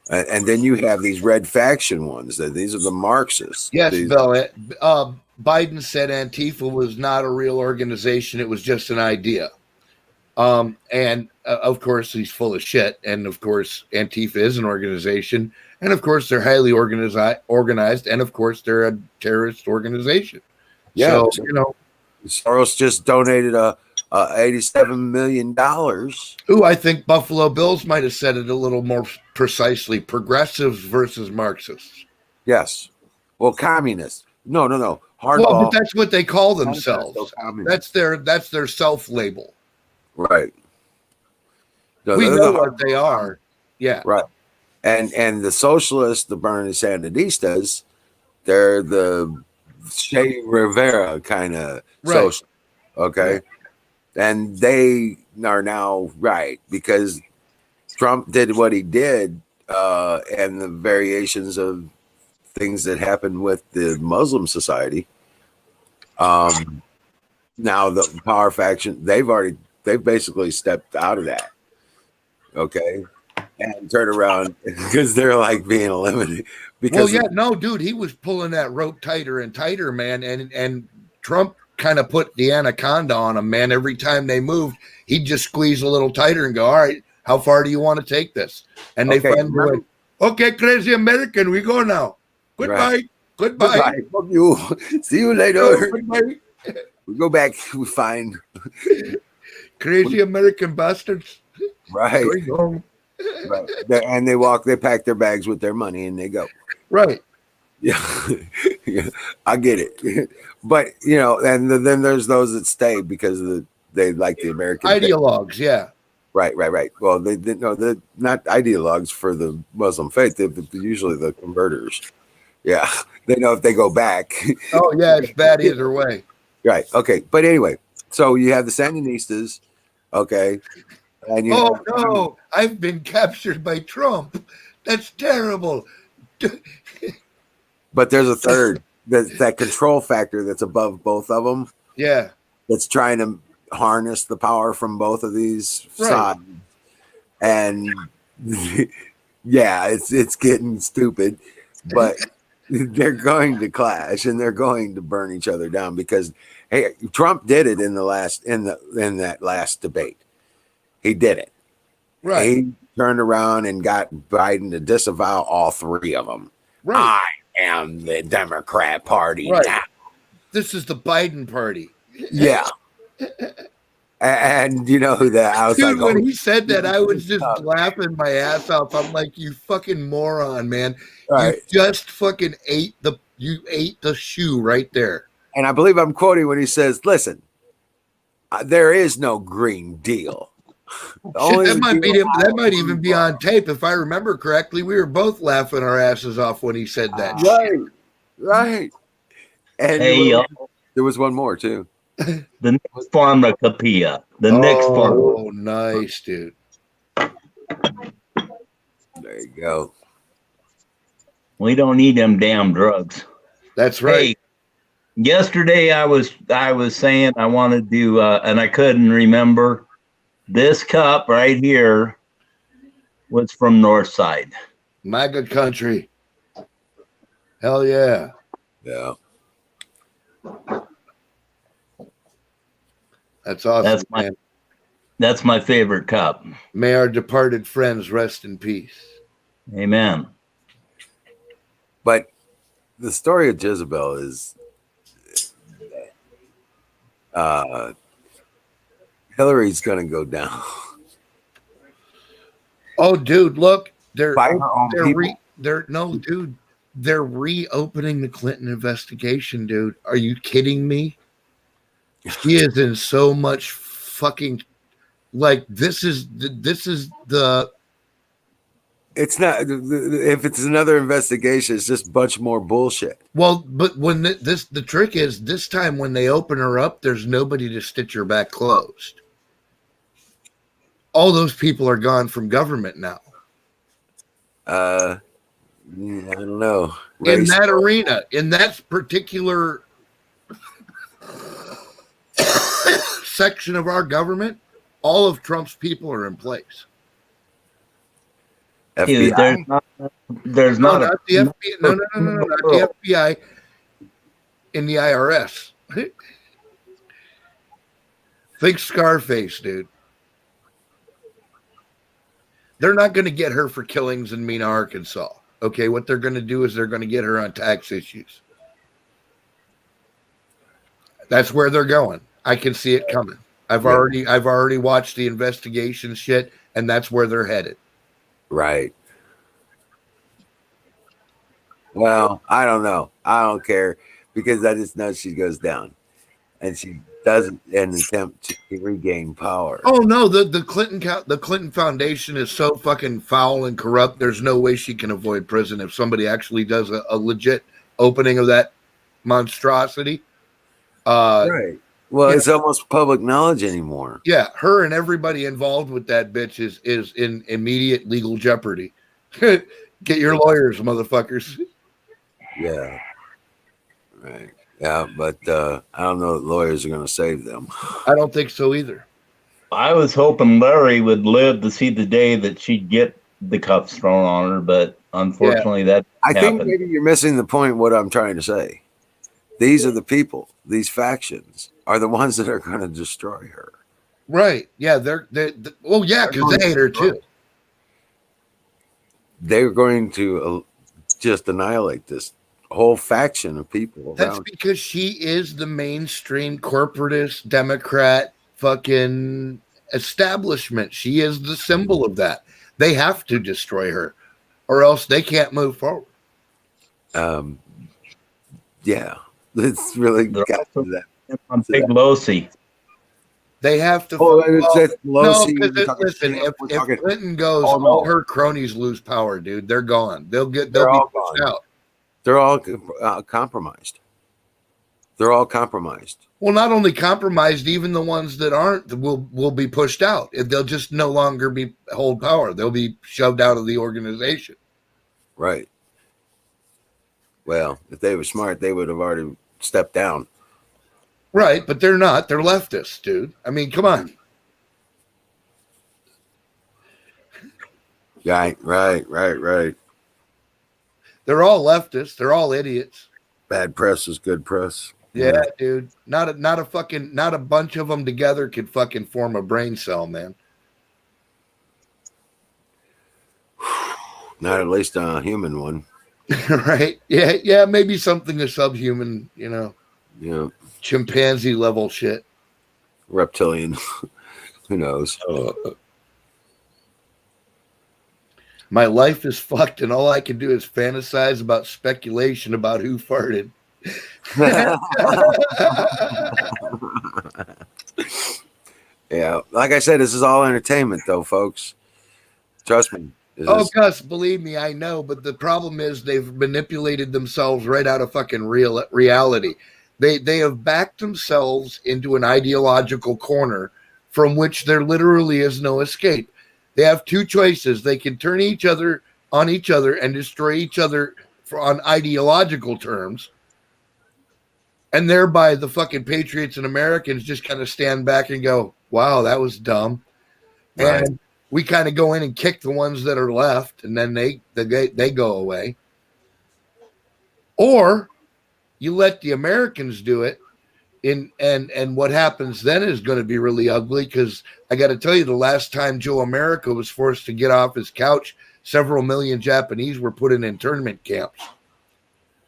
And then you have these red faction ones. These are the Marxists. Yes, Bill. Biden said Antifa was not a real organization. It was just an idea. And of course, he's full of shit. And of course, Antifa is an organization. And of course, they're highly organized. And of course, they're a terrorist organization. Yeah. So, Soros just donated $87 million. Ooh, I think Buffalo Bills might have said it a little more precisely. Progressives versus Marxists. Yes. Well, communists. No. Hardball. Well, but that's what they call themselves. That's their self-label. Right. No, we know what they are. Yeah. Right. And the socialists, the Bernie Sandinistas, they're the Che Rivera kind of social. Okay. Right. And they are now right because Trump did what he did, and the variations of things that happened with the Muslim society. Now the power faction, they've basically stepped out of that. Okay. And turn around because they're like being eliminated. Because dude, he was pulling that rope tighter and tighter, man. And Trump kind of put the anaconda on him, man. Every time they moved, he'd just squeeze a little tighter and go, all right, how far do you want to take this? And they finally went, okay, crazy American, we go now. Goodbye. Right. Goodbye. Fuck you. See you later. Goodbye. We go back, we find crazy American bastards. Right. Right. And they pack their bags with their money and they go. Right. Yeah. I get it. But, and then there's those that stay because they like the American ideologues. Faith. Yeah. Right. Well, they're not ideologues for the Muslim faith. They're usually the converters. Yeah. They know if they go back. Oh, yeah. It's bad either way. Right. Okay. But anyway, so you have the Sandinistas. Okay. And no, I've been captured by Trump. That's terrible. But there's a third, that control factor that's above both of them. Yeah. That's trying to harness the power from both of these sides. And yeah, it's getting stupid, but they're going to clash and they're going to burn each other down because, hey, Trump did it in that last debate. He did it. Right. He turned around and got Biden to disavow all three of them. Right. I am the Democrat Party now. This is the Biden party. Yeah. And you know who that? I was Dude, when he said that, I was just laughing my ass off. I'm like, you fucking moron, man. Right. You just fucking ate the shoe right there. And I believe I'm quoting when he says, listen, there is no Green Deal. That might even be on tape. If I remember correctly, we were both laughing our asses off when he said that. Right. And there was one more too. The next pharmacopoeia. The next pharmacopoeia. Oh, nice, dude. There you go. We don't need them damn drugs. That's right. Hey, yesterday I was saying I wanted to, and I couldn't remember. This cup right here was from Northside. MAGA country. Hell yeah. Yeah. That's awesome. That's my favorite cup. May our departed friends rest in peace. Amen. But the story of Jezebel is Hillary's going to go down. Oh, dude, look, they're reopening the Clinton investigation, dude. Are you kidding me? She is in so much fucking this is the It's not. If it's another investigation, it's just a bunch more bullshit. Well, but when the trick is this time when they open her up, there's nobody to stitch her back closed. All those people are gone from government now. I don't know. In that arena, in that particular section of our government, all of Trump's people are in place. FBI? There's not not the FBI. No, not the FBI. In the IRS. Think Scarface, dude. They're not going to get her for killings in Mena, Arkansas. Okay, what they're going to do is they're going to get her on tax issues. That's where they're going. I can see it coming. I've already watched the investigation shit, and that's where they're headed. Right. Well, I don't know. I don't care because I just know she goes down, and she doesn't an attempt to regain power. Oh no, the Clinton Foundation is so fucking foul and corrupt. There's no way she can avoid prison if somebody actually does a legit opening of that monstrosity. Right. Well, it's almost public knowledge anymore. Yeah, her and everybody involved with that bitch is in immediate legal jeopardy. Get your lawyers, motherfuckers. Yeah. Right. Yeah, but I don't know that lawyers are going to save them. I don't think so either. I was hoping Larry would live to see the day that she'd get the cuffs thrown on her, but unfortunately that happened. Think maybe you're missing the point what I'm trying to say. These are the people, these factions are the ones that are going to destroy her. Right. Yeah, they're well, yeah, because they hate her too. They're going to just annihilate this whole faction of people. That's because she is the mainstream corporatist Democrat fucking establishment. She is the symbol of that. They have to destroy her or else they can't move forward. Yeah, it's really got to that. On Big Losi. They have to. Pelosi. Listen, if Clinton goes, all her cronies lose power, dude. They're gone. They'll be pushed out. They're all compromised. They're all compromised. Well, not only compromised, even the ones that aren't will be pushed out. They'll just no longer hold power. They'll be shoved out of the organization. Right. Well, if they were smart, they would have already stepped down. Right, but they're not. They're leftists, dude. I mean, come on. Right. They're all leftists. They're all idiots. Bad press is good press. Yeah, dude. Not a bunch of them together could fucking form a brain cell, man. Not at least a human one. Right? Yeah, maybe something a subhuman, Yeah. Chimpanzee level shit. Reptilian. Who knows? My life is fucked, and all I can do is fantasize about speculation about who farted. Yeah, like I said, this is all entertainment, though, folks. Trust me. Gus, believe me, I know, but the problem is they've manipulated themselves right out of fucking reality. They have backed themselves into an ideological corner from which there literally is no escape. They have two choices. They can turn on each other and destroy each other on ideological terms. And thereby the fucking patriots and Americans just kind of stand back and go, wow, that was dumb. Right. And we kind of go in and kick the ones that are left, and then they go away. Or you let the Americans do it, and what happens then is going to be really ugly, because I got to tell you, the last time Joe America was forced to get off his couch, several million Japanese were put in internment camps.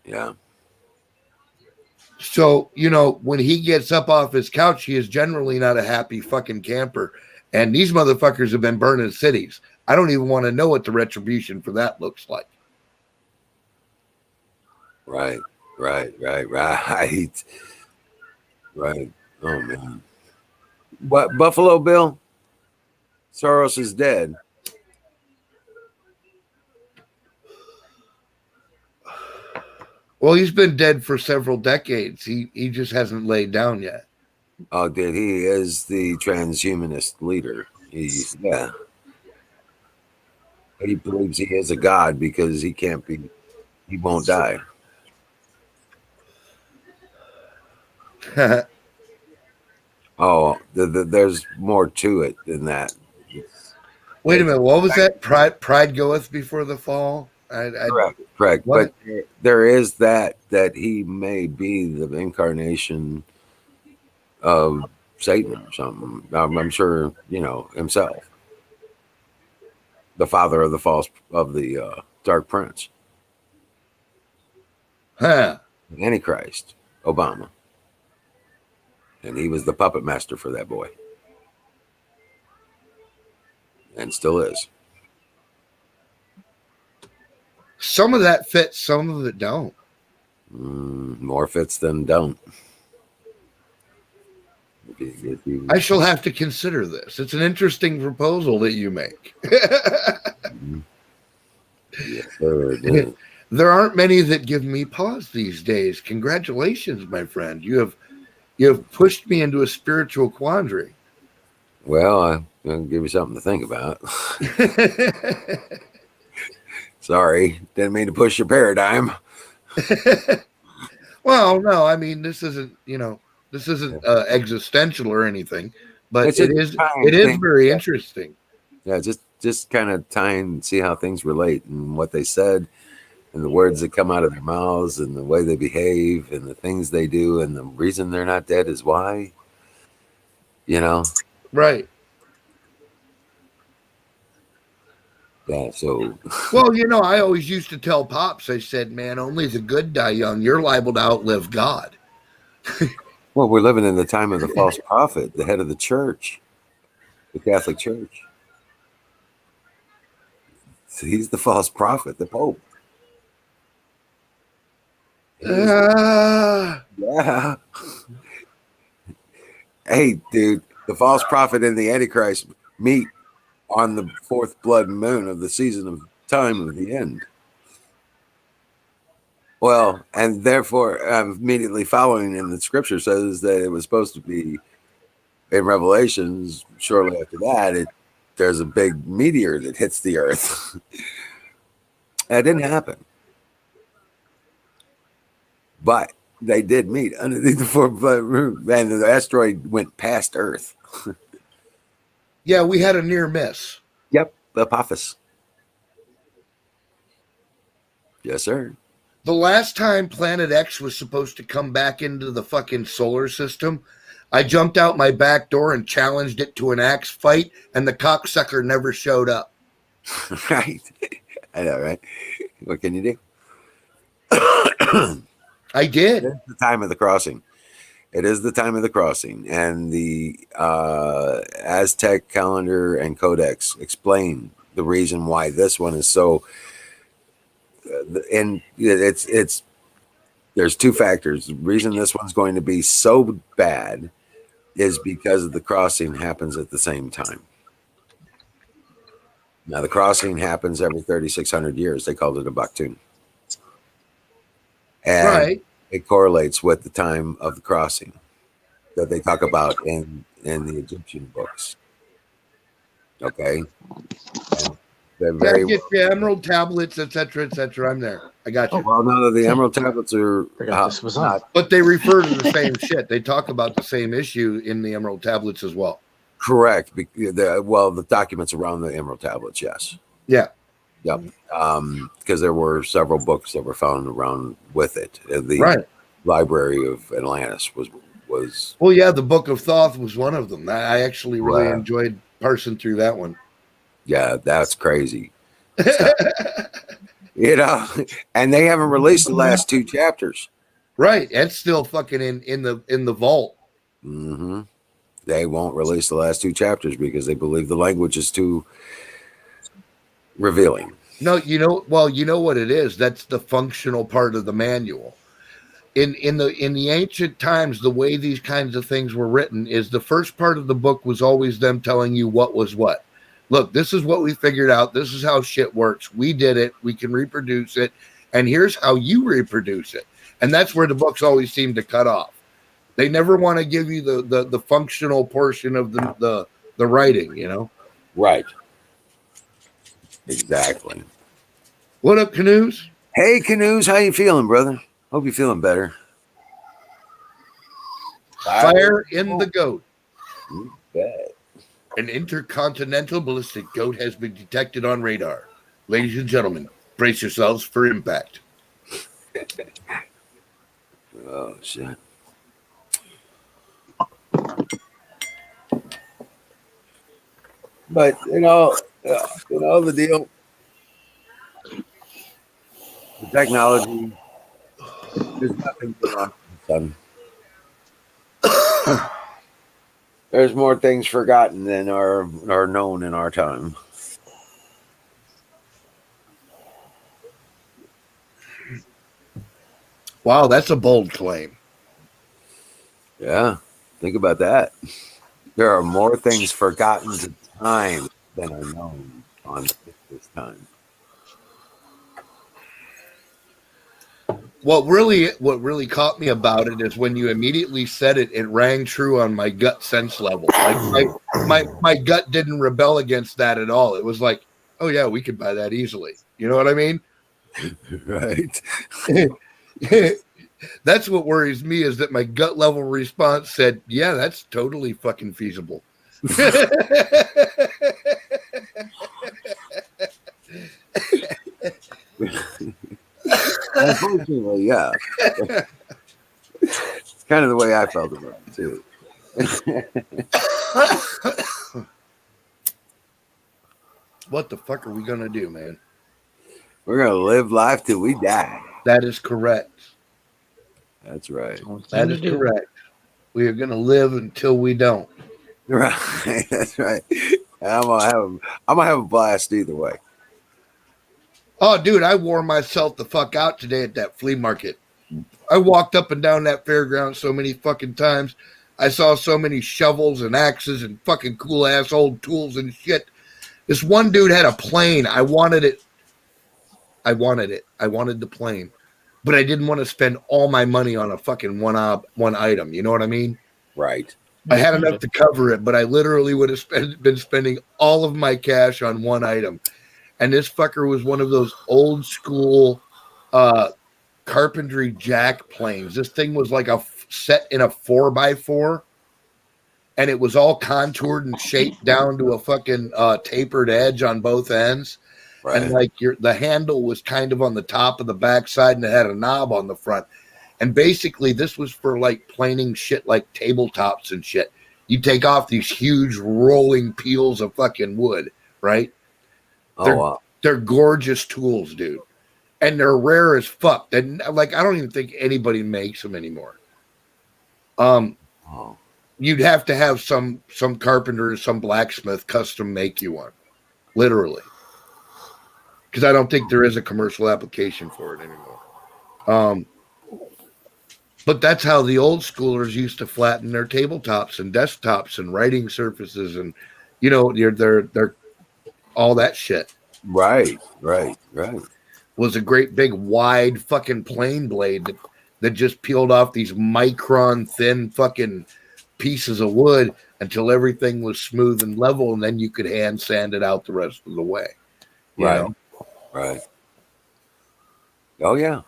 Yeah. So, when he gets up off his couch, he is generally not a happy fucking camper. And these motherfuckers have been burning cities. I don't even want to know what the retribution for that looks like. Right. Oh, man. What, Buffalo Bill? Soros is dead. Well, he's been dead for several decades. He just hasn't laid down yet. Oh, dude, he is the transhumanist leader. Yeah. He believes he is a god because he won't die. Oh, there's more to it than that. Wait a minute. What was that? Pride goeth before the fall. Correct. What? But there is that he may be the incarnation of Satan or something. I'm sure, himself. The father of the Dark Prince. Huh. Antichrist, Obama. And he was the puppet master for that boy. And still is. Some of that fits, some of it don't. More fits than don't. I shall have to consider this. It's an interesting proposal that you make. Yes, sir, it is. There aren't many that give me pause these days. Congratulations, my friend. You have pushed me into a spiritual quandary. Well, I'll give you something to think about. Sorry, didn't mean to push your paradigm. Well, no, I mean this isn't existential or anything, but it is very interesting. Yeah, just kind of tying, see how things relate and what they said and the words that come out of their mouths and the way they behave and the things they do and the reason they're not dead is why. Right. Yeah, so well, I always used to tell Pops, I said, man, only the good die young. You're liable to outlive God. Well, we're living in the time of the false prophet, the head of the church, the Catholic Church. So he's the false prophet, the Pope. Yeah. Hey, dude, the false prophet and the Antichrist meet on the fourth blood moon of the season of time of the end. Well, and therefore, immediately following in the scripture says that it was supposed to be in Revelations. Shortly after that, there's a big meteor that hits the earth. That didn't happen. But they did meet underneath the fourth blood moon, and the asteroid went past Earth. Yeah, we had a near miss. Yep, the Apophis. Yes, sir. The last time Planet X was supposed to come back into the fucking solar system, I jumped out my back door and challenged it to an axe fight, and the cocksucker never showed up. Right. I know, right? What can you do? I did. It's the time of the crossing. It is the time of the crossing. And the Aztec calendar and codex explain the reason why this one is so... and it's there's two factors. The reason this one's going to be so bad is because the crossing happens at the same time. Now, the crossing happens every 3,600 years. They called it a Baktun. And right. It correlates with the time of the crossing that they talk about in the Egyptian books. Okay? And Very get the emerald tablets, etc., etc. I'm there. I got you. Well, no, the emerald tablets are this was on. But they refer to the same shit. They talk about the same issue in the emerald tablets as well. Correct. The documents around the emerald tablets, yes. Yeah. Yep. Because there were several books that were found around with it. The Library of Atlantis was. Well, yeah, the Book of Thoth was one of them. I actually really enjoyed parsing through that one. Yeah, that's crazy. And they haven't released the last two chapters. Right, it's still fucking in the vault. Mm-hmm. They won't release the last two chapters because they believe the language is too revealing. No, you know what it is. That's the functional part of the manual. In the ancient times, the way these kinds of things were written is the first part of the book was always them telling you what was what. Look, this is what we figured out. This is how shit works. We did it. We can reproduce it. and here's how you reproduce it. And that's where the books always seem to cut off. They never want to give you the functional portion of the writing, you know? Right. Exactly. What up, Canoes? Hey, Canoes, how you feeling, brother? Hope you're feeling better. Fire in the goat. You bet. An intercontinental ballistic goat has been detected on radar. Ladies and gentlemen, brace yourselves for impact. Oh, shit. But, the deal, the technology, there's nothing forgotten. There's more things forgotten than are known in our time. Wow, that's a bold claim. Yeah, think about that. There are more things forgotten to time than are known on this time. What really caught me about it is when you immediately said it, it rang true on my gut sense level. Like my gut didn't rebel against that at all. It was like, oh yeah, we could buy that easily. You know what I mean? Right. That's what worries me is that my gut level response said, yeah, that's totally fucking feasible. Unfortunately, yeah. It's kind of the way I felt about it too. What the fuck are we gonna do, man? We're gonna live life till we die. That is correct. That's right. That is correct. We are gonna live until we don't. Right. That's right. And I'm gonna have a blast either way. Oh, dude, I wore myself the fuck out today at that flea market. I walked up and down that fairground so many fucking times. I saw so many shovels and axes and fucking cool ass old tools and shit. This one dude had a plane. I wanted it. I wanted the plane, but I didn't want to spend all my money on a fucking one item. You know what I mean? Right. I had enough to cover it, but I literally would have been spending all of my cash on one item. And this fucker was one of those old school carpentry jack planes. This thing was like set in a 4x4, and it was all contoured and shaped down to a fucking tapered edge on both ends. Right. And like the handle was kind of on the top of the backside, and it had a knob on the front. And basically, this was for like planing shit like tabletops and shit. You take off these huge rolling peels of fucking wood, right? Wow. They're gorgeous tools, dude. And they're rare as fuck. And like, I don't even think anybody makes them anymore. You'd have to have some carpenter or some blacksmith custom make you one. Literally. Because I don't think there is a commercial application for it anymore. But that's how the old schoolers used to flatten their tabletops and desktops and writing surfaces and, you know, they're all that shit. Right. Was a great big wide fucking plane blade that just peeled off these micron thin fucking pieces of wood until everything was smooth and level, and then you could hand sand it out the rest of the way. Right. Oh yeah.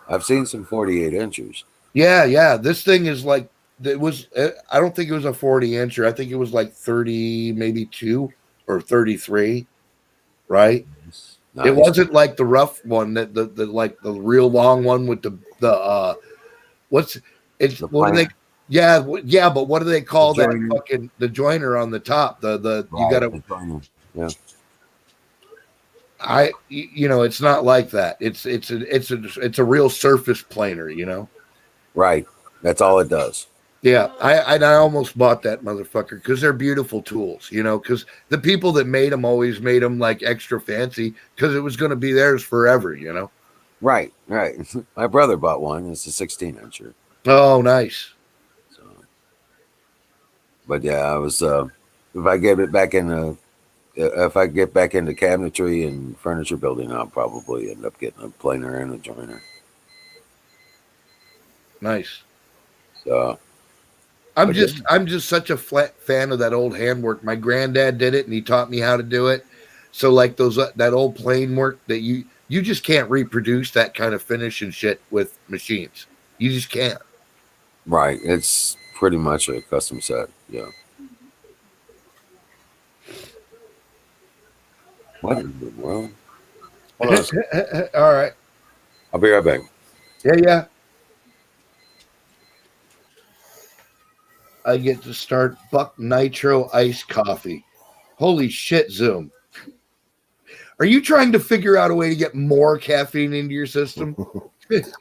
I've seen some 48 inches. Yeah. This thing is like, it was, I don't think it was a 40 incher. I think it was like 30, maybe 2 or 33. Right. Nice. It wasn't like the rough one that the like the real long one with what do they? Yeah. But what do they call that fucking the joiner on the top? You gotta. Yeah. It's not like that. It's a real surface planer, you know. Right. That's all it does. Yeah, I almost bought that motherfucker because they're beautiful tools, you know, because the people that made them always made them like extra fancy because it was going to be theirs forever, you know. Right. My brother bought one. It's a 16 incher. Oh, nice. But yeah, I was if I gave it back in if I get back into cabinetry and furniture building, I'll probably end up getting a planer and a joiner. Nice. So I'm just such a fan of that old handwork. My granddad did it, and he taught me how to do it. So like that old plane work that you just can't reproduce that kind of finish and shit with machines. You just can't. right, it's pretty much a custom set. Yeah. What in the world? Hold on. All right. I'll be right back. Yeah. I get to start Buck Nitro iced coffee. Holy shit, Zoom. Are you trying to figure out a way to get more caffeine into your system?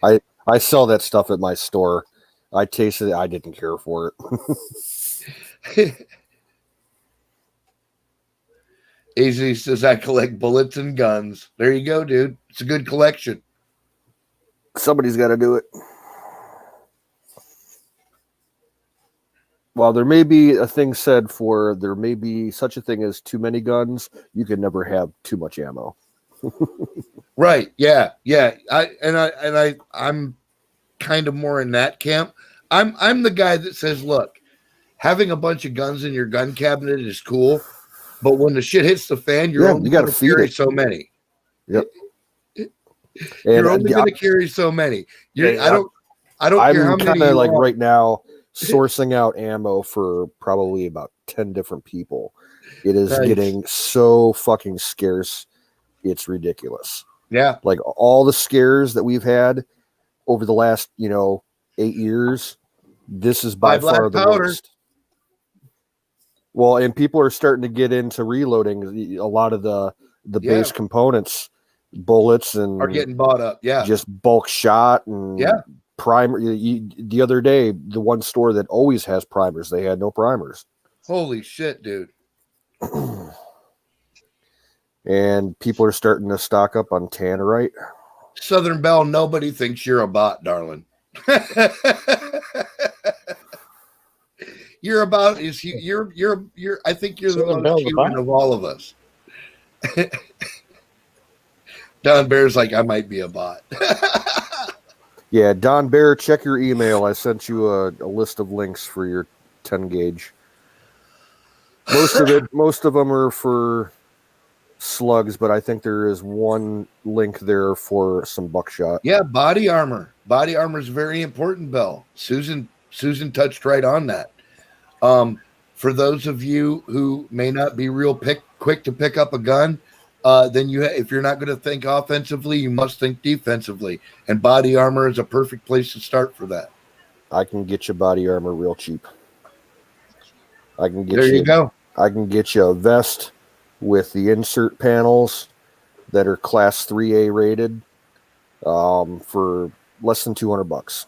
I sell that stuff at my store. I tasted it. I didn't care for it. Easy says, I collect bullets and guns. There you go, dude. It's a good collection. Somebody's got to do it. While there may be a thing said for there may be such a thing as too many guns, you can never have too much ammo. Right. Yeah. I'm kind of more in that camp. I'm the guy that says, look, having a bunch of guns in your gun cabinet is cool, but when the shit hits the fan, you're only going to carry so many. Yep. You're only going to carry so many. I don't care how many. I'm kind of like right now sourcing out ammo for probably about 10 different people. It is getting so fucking scarce. It's ridiculous. Yeah. Like all the scares that we've had over the last, 8 years, this is by far the worst. Well, and people are starting to get into reloading. A lot of the base components, bullets and are getting bought up. Yeah. Just bulk shot and primer. The other day, the one store that always has primers, they had no primers. Holy shit, dude. And people are starting to stock up on tannerite. Southern Belle, nobody thinks you're a bot, darling. You're I think you're the most human of all of us. Don Bear's like, I might be a bot. Yeah, Don Bear, check your email. I sent you a list of links for your 10 gauge. Most of them are for slugs, but I think there is one link there for some buckshot. Yeah, body armor. Body armor is very important, Belle. Susan touched right on that. For those of you who may not be real quick to pick up a gun, then if you're not going to think offensively, you must think defensively. And body armor is a perfect place to start for that. I can get you body armor real cheap. There you go. I can get you a vest with the insert panels that are class 3A rated for less than $200.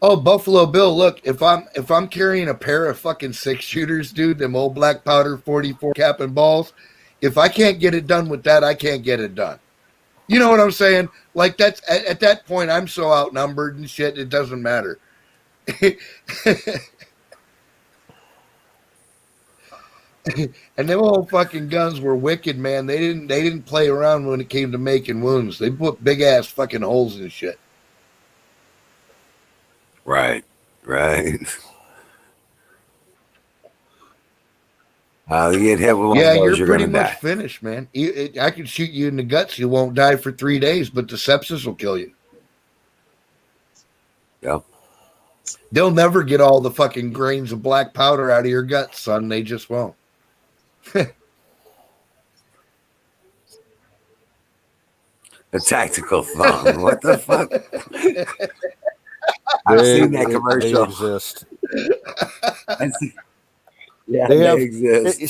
Oh, Buffalo Bill, look, if I'm carrying a pair of fucking 6-shooters, dude, them old black powder 44 cap and balls, if I can't get it done with that, I can't get it done. You know what I'm saying? Like that's at that point, I'm so outnumbered and shit, it doesn't matter. And them old fucking guns were wicked, man. They didn't play around when it came to making wounds. They put big ass fucking holes in shit. Right. You get hit with one of those, you're pretty much die. finished, man. I can shoot you in the guts. You won't die for 3 days, but the sepsis will kill you. Yep. They'll never get all the fucking grains of black powder out of your guts, son. They just won't. A tactical thumb. What the fuck? I've seen that commercial. They exist. Yeah, they exist.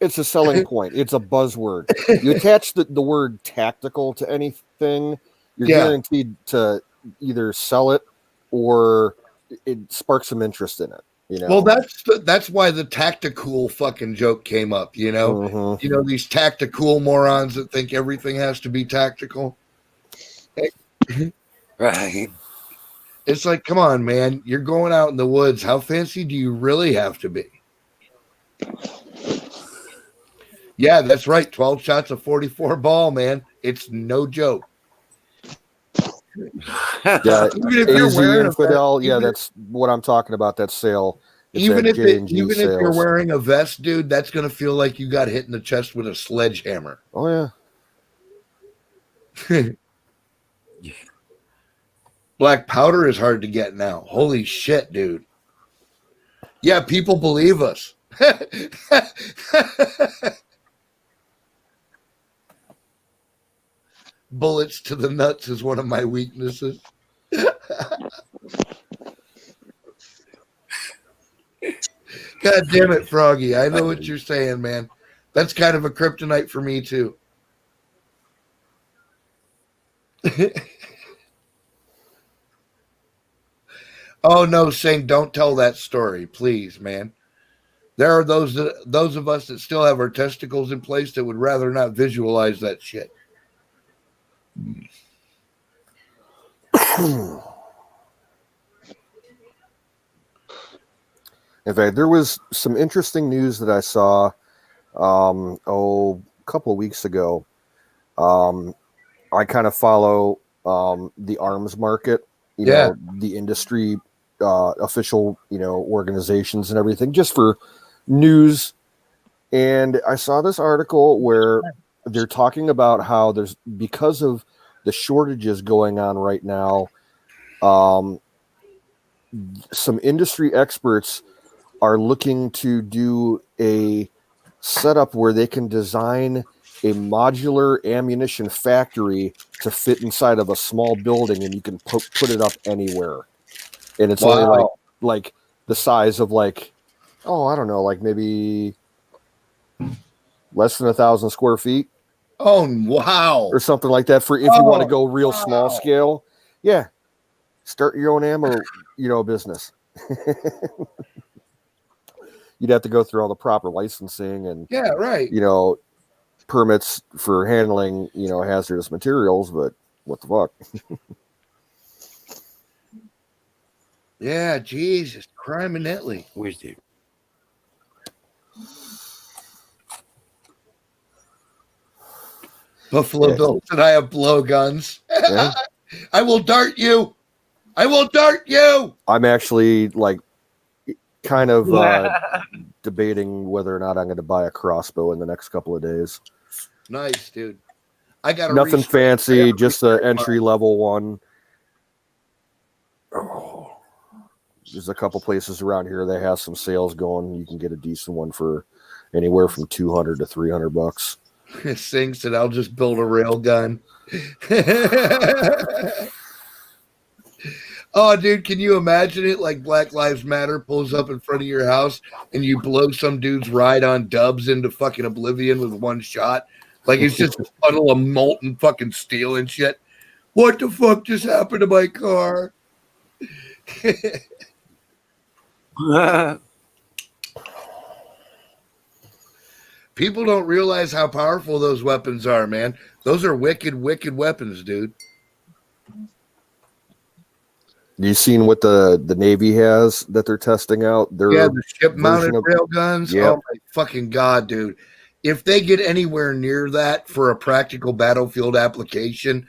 It's a selling point. It's a buzzword. You attach the word tactical to anything, you're guaranteed to either sell it or it sparks some interest in it. Well, that's why the tactical fucking joke came up. Mm-hmm. These tactical morons that think everything has to be tactical. Right. It's like, come on, man. You're going out in the woods. How fancy do you really have to be? Yeah, that's right. 12 shots of 44 ball, man. It's no joke. Yeah, Even if you're AZ wearing Infidel. a Yeah, vest, that's what I'm talking about. That sale. It's even that if J&G even if you're sales. wearing a vest, dude, that's gonna feel like you got hit in the chest with a sledgehammer. Oh yeah. Black powder is hard to get now. Holy shit, dude. Yeah, people believe us. Bullets to the nuts is one of my weaknesses. God damn it, Froggy. I know what you're saying, man. That's kind of a kryptonite for me, too. Oh, no, Sing, don't tell that story, please, man. There are those of us that still have our testicles in place that would rather not visualize that shit. In fact, there was some interesting news that I saw a couple of weeks ago. I kind of follow the arms market, you know, the industry official, you know, organizations and everything, just for news. And I saw this article where they're talking about how there's, because of the shortages going on right now, some industry experts are looking to do a setup where they can design a modular ammunition factory to fit inside of a small building, and you can put it up anywhere. And it's only like the size of like, oh, I don't know, like maybe less than 1,000 square feet. Oh, wow. Or something like that, for if you want to go real small scale. Yeah. Start your own ammo, you know, business. You'd have to go through all the proper licensing and, you know, permits for handling, you know, hazardous materials, but what the fuck? Yeah, Jesus, crime and Italy. Where's the Buffalo Bill said, I have blowguns. Yeah. I will dart you. I will dart you. I'm actually like kind of debating whether or not I'm going to buy a crossbow in the next couple of days. Nice, dude. I got nothing fancy, just an entry level one. Oh, there's a couple places around here that have some sales going. You can get a decent one for anywhere from $200 to $300. Sing said, I'll just build a rail gun. Oh, dude, can you imagine it? Like Black Lives Matter pulls up in front of your house and you blow some dude's ride on dubs into fucking oblivion with one shot. Like it's just a puddle of molten fucking steel and shit. What the fuck just happened to my car? People don't realize how powerful those weapons are, man. Those are wicked, wicked weapons, dude. You seen what the Navy has that they're testing out? The ship-mounted rail guns. Yep. Oh my fucking god, dude! If they get anywhere near that for a practical battlefield application,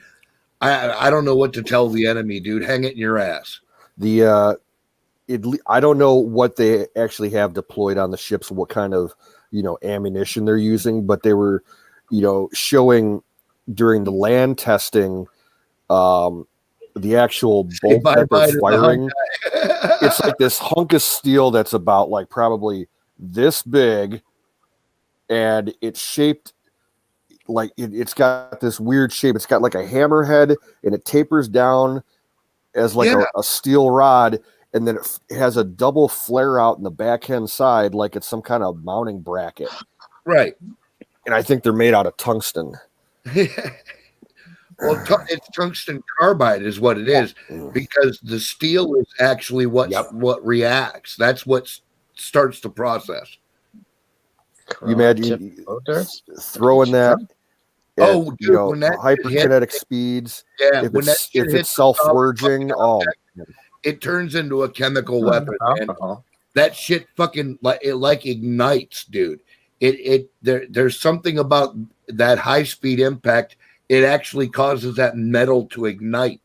I don't know what to tell the enemy, dude. Hang it in your ass. I don't know what they actually have deployed on the ships, what kind of, you know, ammunition they're using, but they were, you know, showing during the land testing, the actual bolt that they're firing. It's like this hunk of steel that's about like probably this big, and it's shaped like it's got this weird shape. It's got like a hammerhead, and it tapers down as like a steel rod, and then it has a double flare out in the backhand side, like it's some kind of mounting bracket. Right. And I think they're made out of tungsten. Well, it's tungsten carbide is what it is, because the steel is actually what reacts. That's what starts the process. You imagine throwing that at, dude, you know, hyperkinetic speeds. Yeah, if it's self-forging, it turns into a chemical weapon. Man. That shit fucking like ignites, dude. there's something about that high speed impact. It actually causes that metal to ignite,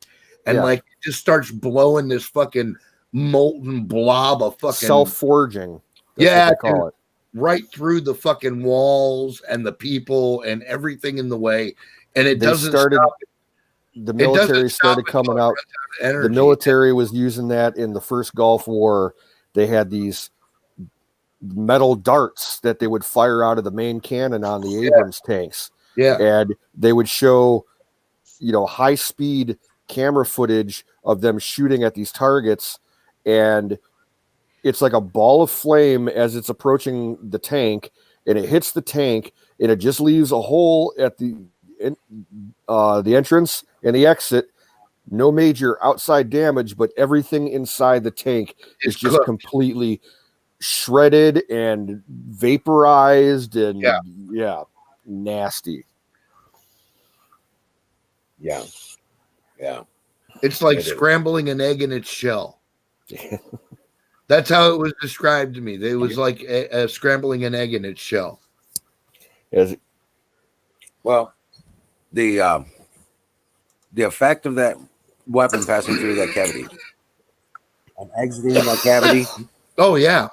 and Yeah. like it just starts blowing this fucking molten blob of fucking Self-forging. That's yeah, what they call it. right through the fucking walls and the people and everything in the way, and it They doesn't started. stop. The It military doesn't stop started until coming it out. runs out of energy. The military was using that in the first Gulf War. They had these metal darts that they would fire out of the main cannon on the Abrams tanks. Yeah, And they would show, high speed camera footage of them shooting at these targets. And it's like a ball of flame as it's approaching the tank, and it hits the tank, and it just leaves a hole at the entrance and the exit. No major outside damage, but everything inside the tank is just cooked. completely shredded and vaporized, and nasty. Yeah. It's like It is. scrambling an egg in its shell. That's how it was described to me. It was like scrambling an egg in its shell. Well, the effect of that weapon passing through that cavity and exiting that cavity. Oh yeah.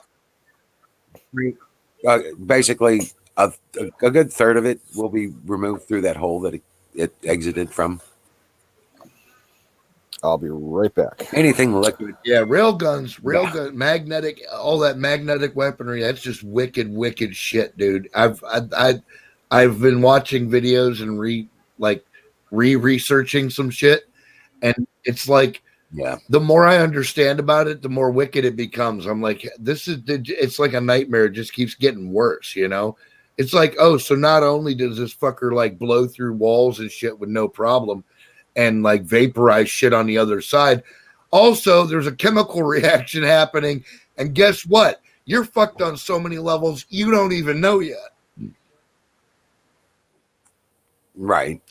Basically, a good third of it will be removed through that hole that it exited from. I'll be right back. Anything liquid. Yeah, railguns, magnetic, all that magnetic weaponry. That's just wicked shit, dude. I've been watching videos and researching some shit, and it's like, the more I understand about it, the more wicked it becomes. I'm like, it's like a nightmare. It just keeps getting worse, It's like, oh, so not only does this fucker like blow through walls and shit with no problem, and like vaporize shit on the other side. Also, there's a chemical reaction happening, and guess what? You're fucked on so many levels you don't even know yet. Right.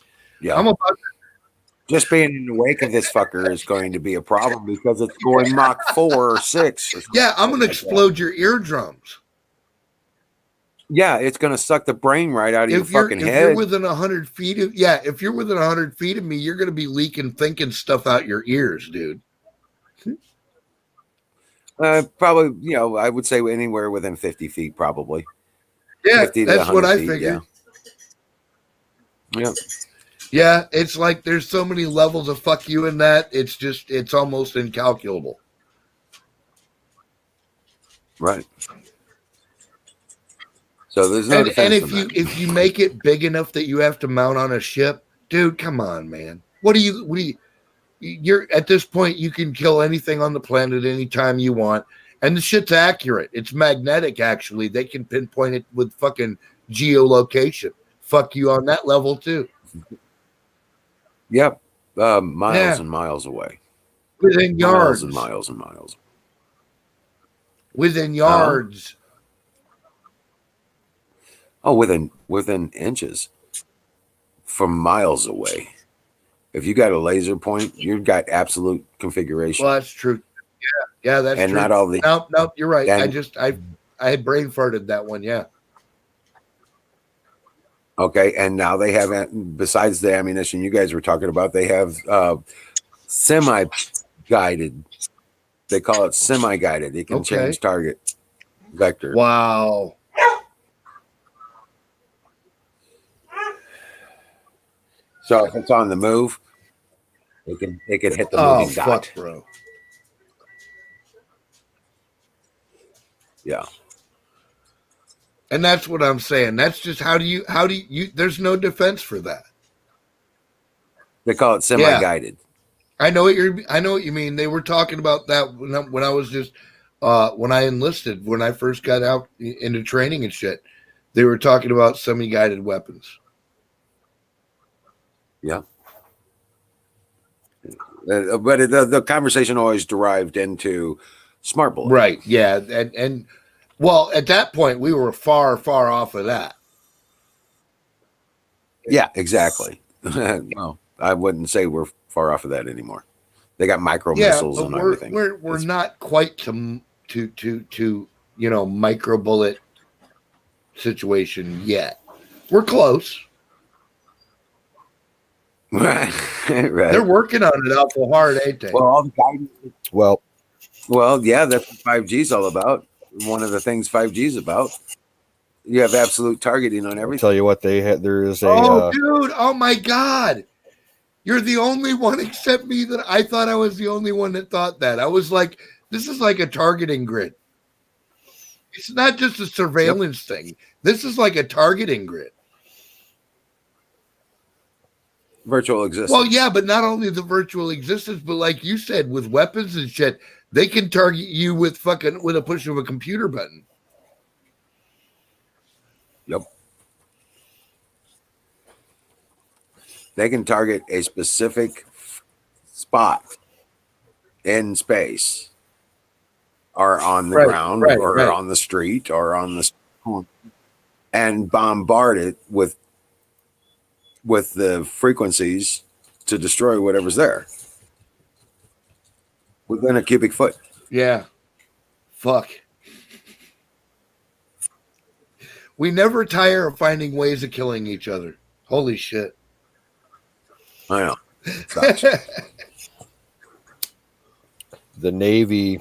Yeah. I'm about just being in the wake of this fucker is going to be a problem because it's going Mach 4 or 6. Yeah, I'm going to explode your eardrums. Yeah, it's going to suck the brain right out of your fucking head. If you're within 100 feet of if you're within 100 feet of me, you're going to be leaking, thinking stuff out your ears, dude. Probably, I would say anywhere within 50 feet, probably. Yeah, that's what I figured. Yeah. Yeah, it's like there's so many levels of fuck you in that. It's almost incalculable. Right. So there's no defense. And if you make it big enough that you have to mount on a ship, dude, come on, man. You're at this point, you can kill anything on the planet anytime you want. And the shit's accurate. It's magnetic, actually. They can pinpoint it with fucking geolocation. Fuck you on that level, too. Yep. Miles and miles away. Within yards. Miles and miles. Within yards. Oh, within inches. From miles away. If you got a laser point, you've got absolute configuration. Well, that's true. Yeah, that's and true. Not all the. Nope, you're right. I had brain farted that one. Yeah. Okay, and now they have, besides the ammunition you guys were talking about, they have semi-guided. They call it semi-guided. It can change target vector. Wow. So if it's on the move, it can hit the moving dot. Fuck, bro. Yeah. And that's what I'm saying. That's just how do you there's no defense for that. They call it semi-guided. Yeah. I know what you mean. They were talking about that when I was just when I enlisted, when I first got out into training and shit. They were talking about semi-guided weapons. Yeah. But the conversation always derived into smart bullet. Right. Yeah. And well, at that point, we were far, far off of that. Yeah, exactly. Well, I wouldn't say we're far off of that anymore. They got micro missiles and everything. We're not quite to micro bullet situation yet. We're close. Right. They're working on it awful hard, ain't they? Well, all the guidance. Well, Yeah, that's what 5G is all about. One of the things 5G is about. You have absolute targeting on I'll everything. tell you what, they had. There is a. Dude! Oh my God! You're the only one except me that I thought I was the only one that thought that. I was like, this is like a targeting grid. It's not just a surveillance thing. This is like a targeting grid. Virtual existence. Well, yeah, but not only the virtual existence, but like you said, with weapons and shit, they can target you with a push of a computer button. Yep. They can target a specific spot in space or on the ground or on the street or on the and bombard it with the frequencies to destroy whatever's there within a cubic foot. Yeah. Fuck. We never tire of finding ways of killing each other. Holy shit. I know. The Navy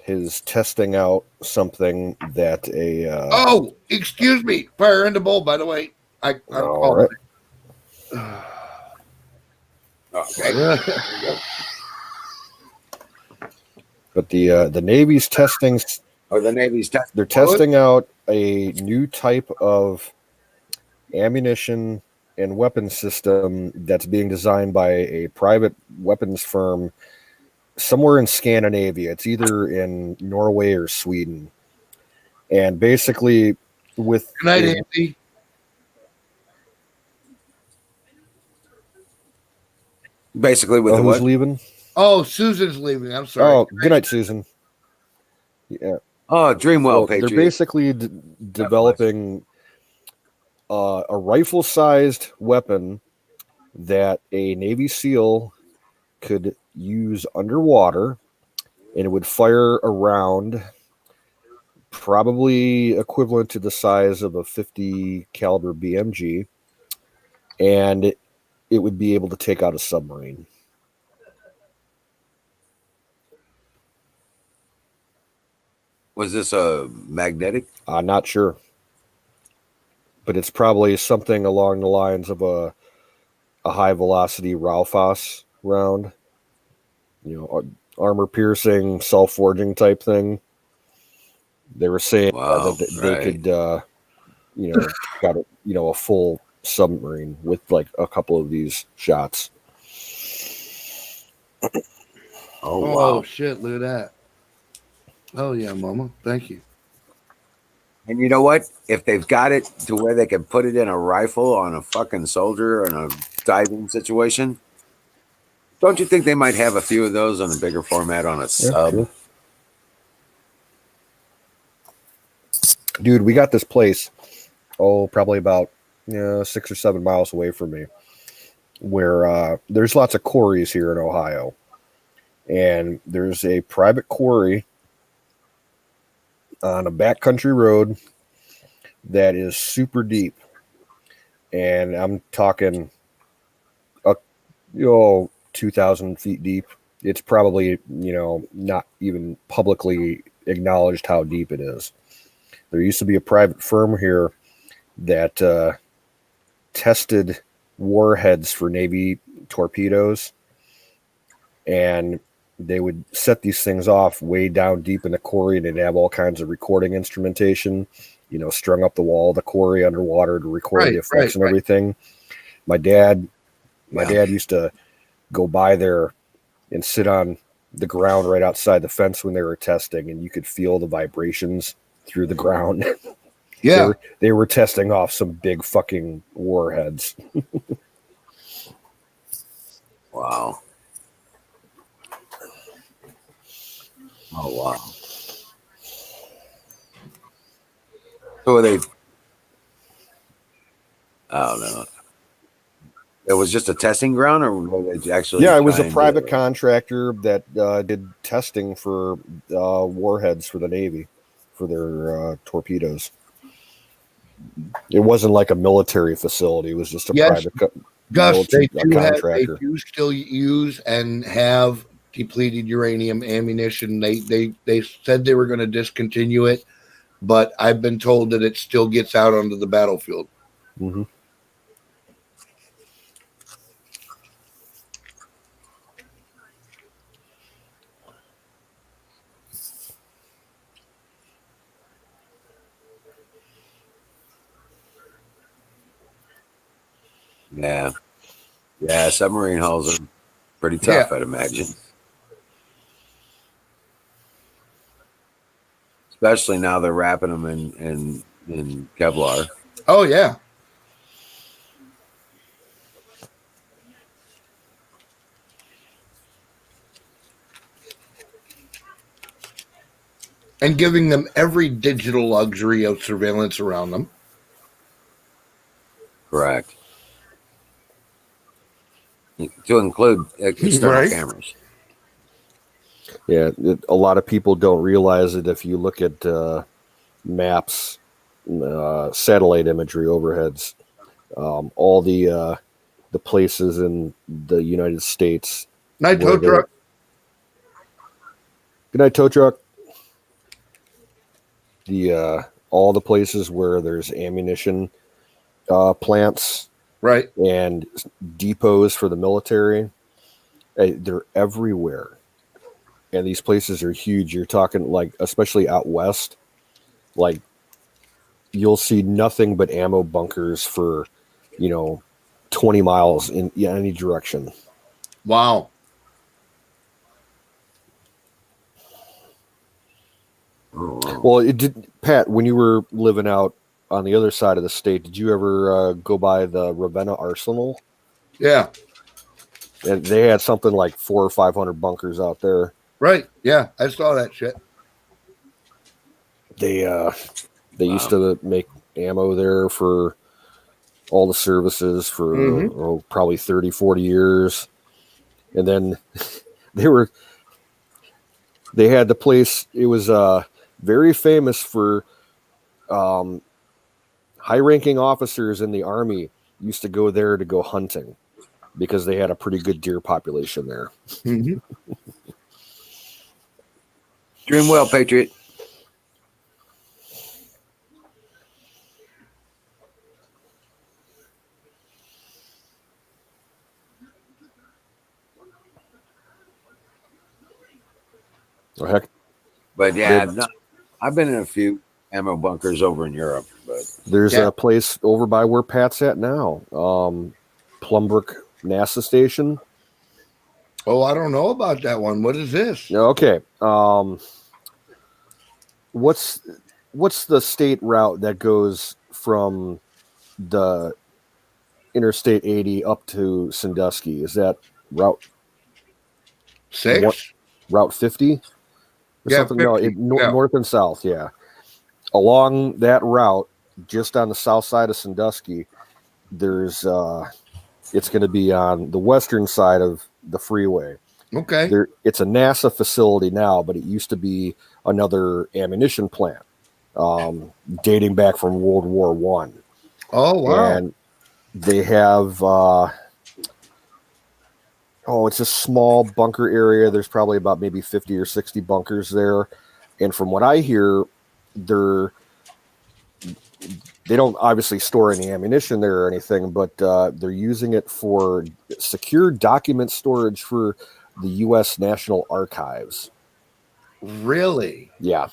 is testing out something that a. Oh, excuse me. Fire in the bowl, by the way. I'm all right. Okay. But the Navy's testing. Or the Navy's testing. They're testing out a new type of ammunition and weapons system that's being designed by a private weapons firm somewhere in Scandinavia. It's either in Norway or Sweden. And basically with Good night, Andy. Basically with who's what? leaving? Oh, Susan's leaving. I'm sorry. Oh, good night, Susan. Yeah. Oh, Dreamwell, They're Patriot. basically developing a rifle-sized weapon that a Navy SEAL could use underwater, and it would fire around probably equivalent to the size of a 50 caliber BMG, and it would be able to take out a submarine. Was this a magnetic? I'm not sure, but it's probably something along the lines of a high velocity Raufoss round, armor piercing, self forging type thing. They were saying that they could, got a full submarine with like a couple of these shots. Oh wow! Shit! Look at that. Oh yeah, Mama. Thank you. And you know what? If they've got it to where they can put it in a rifle on a fucking soldier in a diving situation, don't you think they might have a few of those on a bigger format on a sub? Sure. Dude, we got this place, probably about 6 or 7 miles away from me, where there's lots of quarries here in Ohio. And there's a private quarry on a backcountry road that is super deep. And I'm talking, 2,000 feet deep. It's probably, not even publicly acknowledged how deep it is. There used to be a private firm here that tested warheads for Navy torpedoes, and they would set these things off way down deep in the quarry, and they'd have all kinds of recording instrumentation, strung up the wall of the quarry underwater to record the effects and everything. My dad used to go by there and sit on the ground right outside the fence when they were testing, and you could feel the vibrations through the ground. Yeah. They were testing off some big fucking warheads. Wow. Oh, wow. So were they? I don't know. It was just a testing ground, or were they actually? Yeah, it was a private contractor that did testing for warheads for the Navy, for their torpedoes. It wasn't like a military facility. It was just a Yes, private Gus, they contractor. do still use and have depleted uranium ammunition. They said they were going to discontinue it, but I've been told that it still gets out onto the battlefield. Mm-hmm. Yeah. Yeah, submarine hulls are pretty tough, I'd imagine. Especially now they're wrapping them in Kevlar. Oh, yeah. And giving them every digital luxury of surveillance around them. Correct. To include external cameras. Yeah, a lot of people don't realize it. If you look at maps, satellite imagery overheads, all the places in the United States. Night, tow truck. Good night, tow truck. All the places where there's ammunition plants, right, and depots for the military, they're everywhere. And these places are huge. You're talking like, especially out west, like you'll see nothing but ammo bunkers for, 20 miles in any direction. Wow. Well, it did, Pat, when you were living out on the other side of the state, did you ever go by the Ravenna Arsenal? Yeah. And they had something like 400 or 500 bunkers out there. Right. Yeah, I saw that shit. They used to make ammo there for all the services for probably 30, 40 years. And then they had the place, it was very famous for high-ranking officers in the Army used to go there to go hunting because they had a pretty good deer population there. Mm-hmm. Dream well, Patriot. Oh, heck. But yeah, I've been in a few ammo bunkers over in Europe. But there's a place over by where Pat's at now, Plumbrook NASA Station. Oh, I don't know about that one. What is this? Okay. What's the state route that goes from the Interstate 80 up to Sandusky? Is that Route 6? Route 50? Or something? 50. No, north and south, yeah. Along that route, just on the south side of Sandusky, there's it's going to be on the western side of the freeway. Okay. It's a NASA facility now, but it used to be another ammunition plant, dating back from World War I. Oh, wow. And they have it's a small bunker area. There's probably about maybe 50 or 60 bunkers there. And from what I hear, they don't obviously store any ammunition there or anything, but they're using it for secure document storage for the U.S. National Archives. Really? Yeah.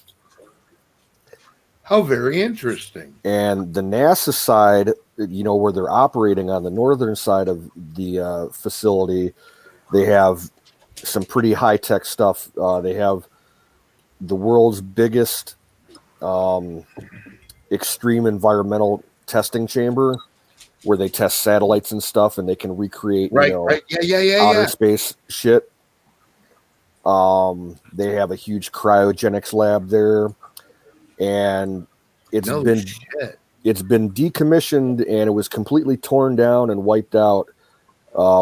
How very interesting. And the NASA side, where they're operating on the northern side of the facility, they have some pretty high-tech stuff. They have the world's biggest extreme environmental testing chamber where they test satellites and stuff, and they can recreate outer space shit. They have a huge cryogenics lab there, and it's been decommissioned, and it was completely torn down and wiped out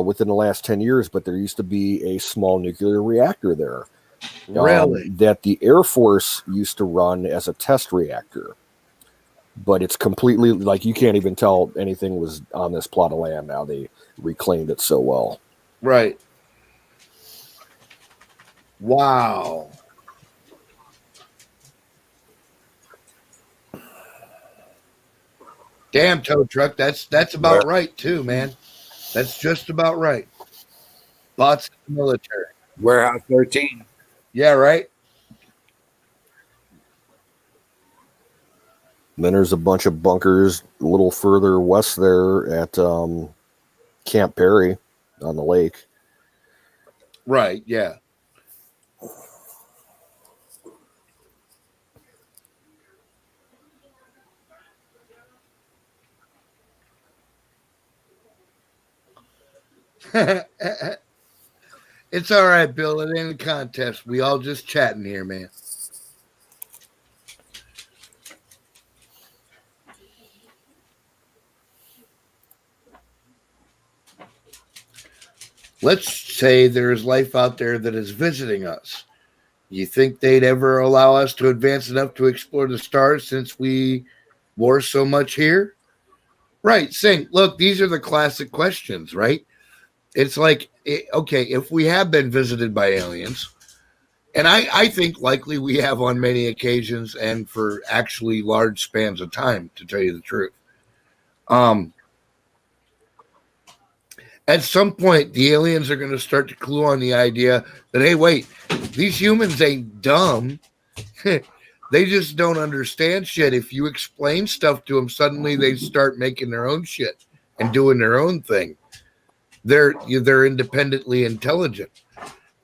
within the last 10 years. But there used to be a small nuclear reactor there, really, that the Air Force used to run as a test reactor. but it's completely like you can't even tell anything was on this plot of land now. They reclaimed it so well. Right. Wow. Damn, tow truck. That's about right too, man. That's just about right. Lots of military. Warehouse 13. Yeah, right. Then there's a bunch of bunkers a little further west there at Camp Perry on the lake. Right. Yeah. It's all right, Bill. It ain't a contest. We all just chatting here, man. Let's say there is life out there that is visiting us. You think they'd ever allow us to advance enough to explore the stars since we wore so much here? Right. Sing. Look, these are the classic questions, right? It's like, okay, if we have been visited by aliens, and I think likely we have on many occasions and for actually large spans of time, to tell you the truth. At some point, the aliens are going to start to clue on the idea that, hey, wait, these humans ain't dumb. They just don't understand shit. If you explain stuff to them, suddenly they start making their own shit and doing their own thing. They're independently intelligent,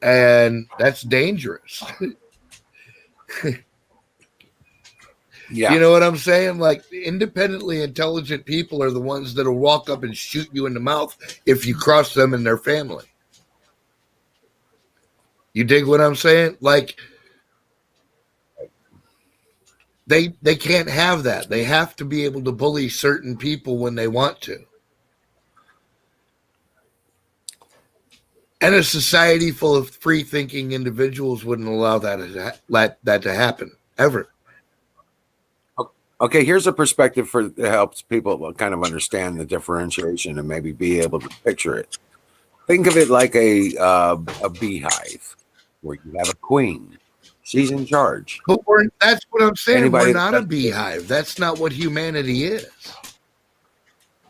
and that's dangerous. Yeah. You know what I'm saying? Like, independently intelligent people are the ones that'll walk up and shoot you in the mouth if you cross them in their family. You dig what I'm saying? Like, they can't have that. They have to be able to bully certain people when they want to. And a society full of free-thinking individuals wouldn't allow that to happen, ever. Okay, here's a perspective that helps people kind of understand the differentiation and maybe be able to picture it. Think of it like a beehive where you have a queen. She's in charge. But that's what I'm saying. Anybody we're not a beehive. That's not what humanity is.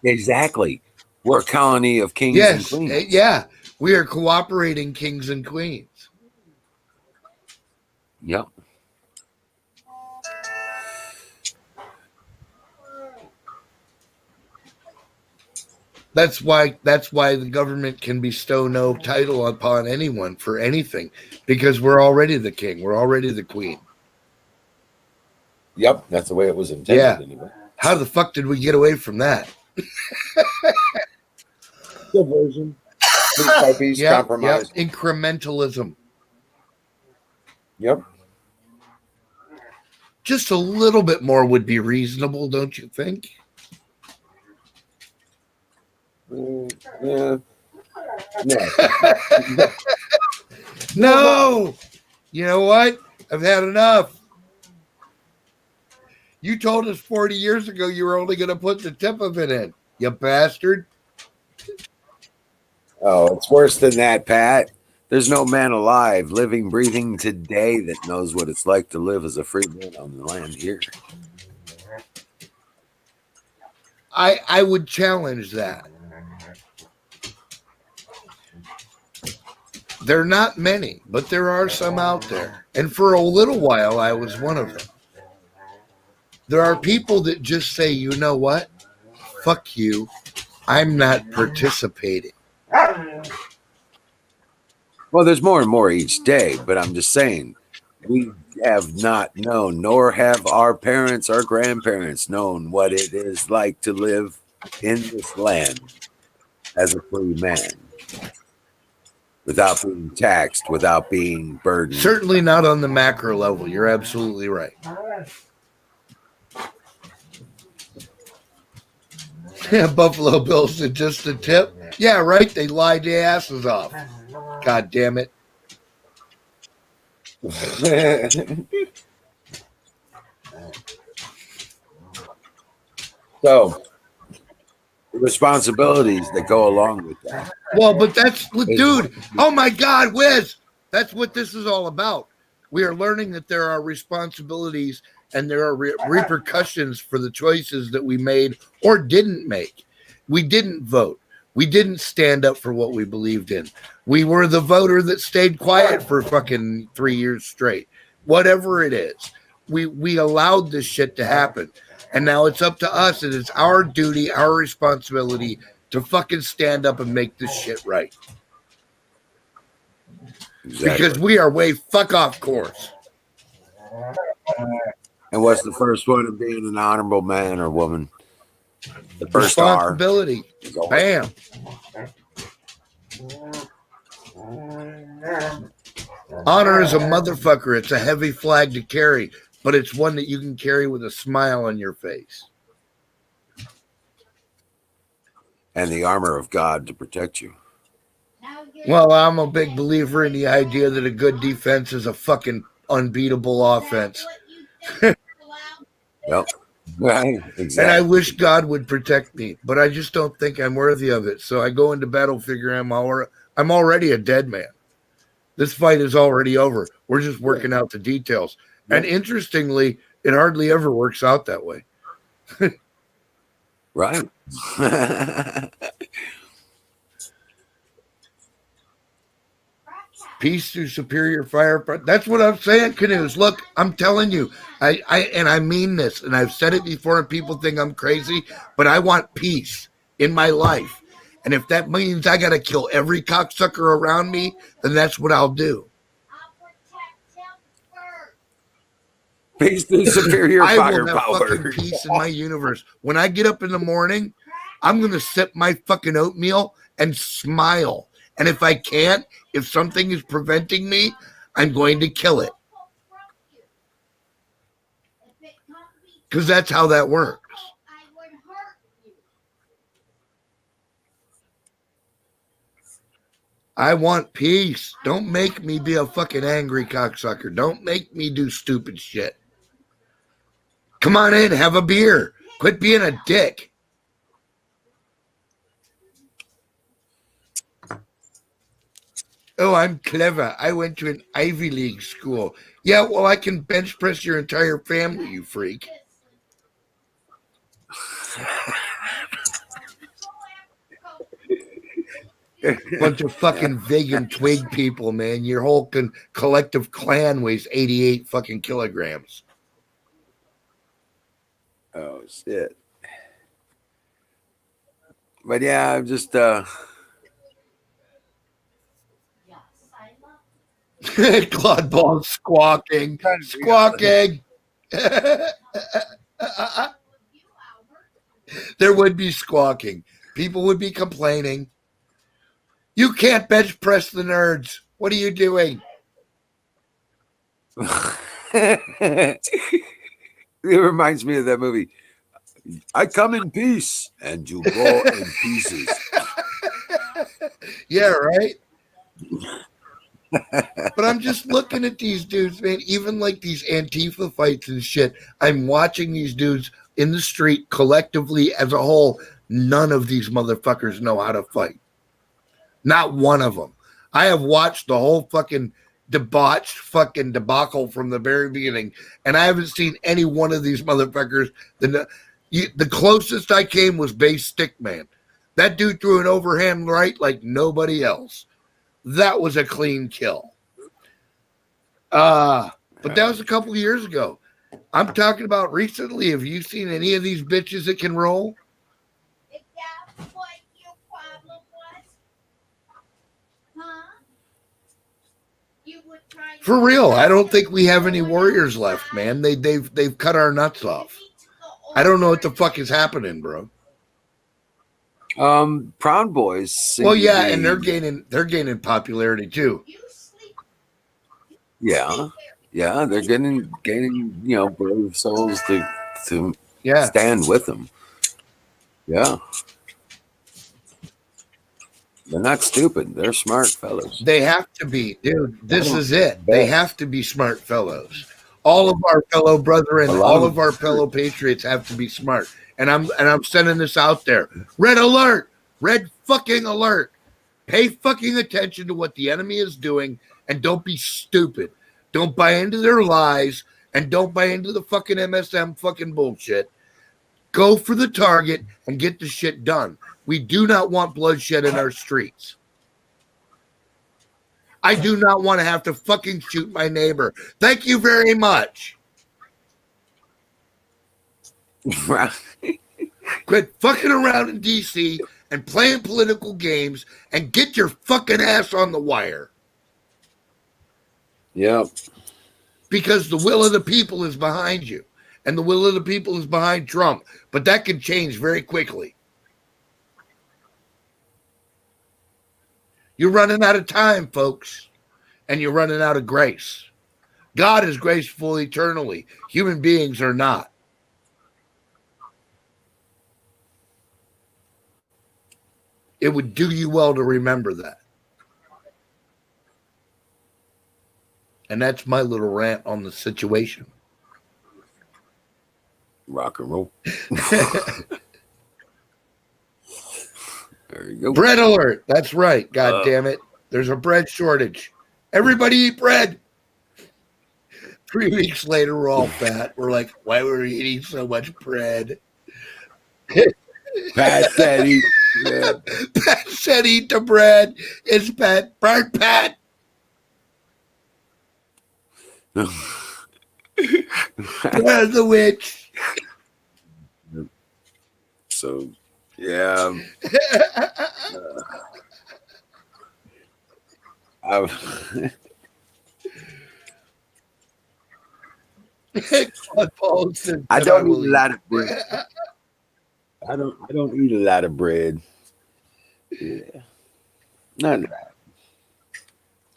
Exactly. We're a colony of kings and queens. Yeah. We are cooperating kings and queens. Yep. That's why the government can bestow no title upon anyone for anything, because we're already the king. We're already the queen. Yep, that's the way it was intended. Yeah. Anyway. How the fuck did we get away from that? Diversion. Compromise. Yep. Incrementalism. Yep. Just a little bit more would be reasonable, don't you think? Yeah. No. You know what? I've had enough. You told us 40 years ago you were only going to put the tip of it in, you bastard. Oh, it's worse than that, Pat. There's no man alive, living, breathing today that knows what it's like to live as a free man on the land here. I would challenge that. There are not many, but there are some out there. And for a little while, I was one of them. There are people that just say, you know what? Fuck you. I'm not participating. Well, there's more and more each day, but I'm just saying, we have not known, nor have our parents, our grandparents known what it is like to live in this land as a free man. Without being taxed, without being burdened. Certainly not on the macro level. You're absolutely right. Buffalo Bill said just a tip. Yeah, right. They lied their asses off. God damn it. So the responsibilities that go along with that. Well, but that's, dude, oh my God, Wiz, that's what this is all about. We are learning that there are responsibilities and there are repercussions for the choices that we made or didn't make. We didn't vote. We didn't stand up for what we believed in. We were the voter that stayed quiet for fucking 3 years straight. Whatever it is, we allowed this shit to happen. And now it's up to us, and it's our duty, our responsibility to fucking stand up and make this shit right. Exactly. Because we are way fuck off course. And what's the first one of being an honorable man or woman? The first responsibility. Bam. Honor is a motherfucker. It's a heavy flag to carry, but it's one that you can carry with a smile on your face. And the armor of God to protect you. Well, I'm a big believer in the idea that a good defense is a fucking unbeatable offense. Yep. Right. Exactly. And I wish God would protect me, but I just don't think I'm worthy of it. So I go into battle figuring I'm already a dead man. This fight is already over. We're just working out the details. And interestingly, it hardly ever works out that way. Right. Peace through superior fire. That's what I'm saying, Canoes. Look, I'm telling you, I mean this, and I've said it before, and people think I'm crazy, but I want peace in my life. And if that means I got to kill every cocksucker around me, then that's what I'll do. Peace through superior I fire will have power. fucking peace in my universe. When I get up in the morning, I'm going to sip my fucking oatmeal and smile. And if I can't, if something is preventing me, I'm going to kill it. Because that's how that works. I want peace. Don't make me be a fucking angry cocksucker. Don't make me do stupid shit. Come on in, have a beer. Quit being a dick. Oh, I'm clever. I went to an Ivy League school. Yeah, well, I can bench press your entire family, you freak. Bunch of fucking vegan twig people, man. Your whole collective clan weighs 88 fucking kilograms. Oh, shit. But yeah, I'm just Claude Ball squawking. There would be squawking. People would be complaining. You can't bench press the nerds. What are you doing? It reminds me of that movie. I come in peace and you go in pieces. Yeah, right? But I'm just looking at these dudes, man. Even like these Antifa fights and shit. I'm watching these dudes in the street collectively as a whole. None of these motherfuckers know how to fight. Not one of them. I have watched the whole fucking debauched fucking debacle from the very beginning, and I haven't seen any one of these motherfuckers. The closest I came was Base Stickman. That dude threw an overhand right like nobody else. That was a clean kill. But that was a couple of years ago. I'm talking about recently. Have you seen any of these bitches that can roll? For real, I don't think we have any warriors left, man. They've cut our nuts off. I don't know what the fuck is happening, bro. Proud Boys. Well, yeah, and they're gaining popularity too. Yeah, they're gaining brave souls to stand with them. Yeah. They're not stupid. They're smart fellows. They have to be, dude. This is it. They have to be smart fellows. All of our fellow brethren, all of our fellow patriots have to be smart. and I'm sending this out there. Red alert, red fucking alert. Pay fucking attention to what the enemy is doing, and don't be stupid. Don't buy into their lies, and don't buy into the fucking MSM fucking bullshit. Go for the target and get the shit done. We do not want bloodshed in our streets. I do not want to have to fucking shoot my neighbor. Thank you very much. Quit fucking around in DC and playing political games and get your fucking ass on the wire. Yep. Because the will of the people is behind you. And the will of the people is behind Trump. But that can change very quickly. You're running out of time, folks. And you're running out of grace. God is graceful eternally. Human beings are not. It would do you well to remember that. And that's my little rant on the situation. Rock and roll. There you go. Bread alert. That's right. God damn it. There's a bread shortage. Everybody eat bread. 3 weeks later, we're all fat. We're like, why were we eating so much bread? Pat said eat. Yeah. Pat said eat the bread. It's Pat. Burn Pat. Where's the witch? So, yeah. I don't eat a lot of bread. I don't eat a lot of bread. Yeah. Not that.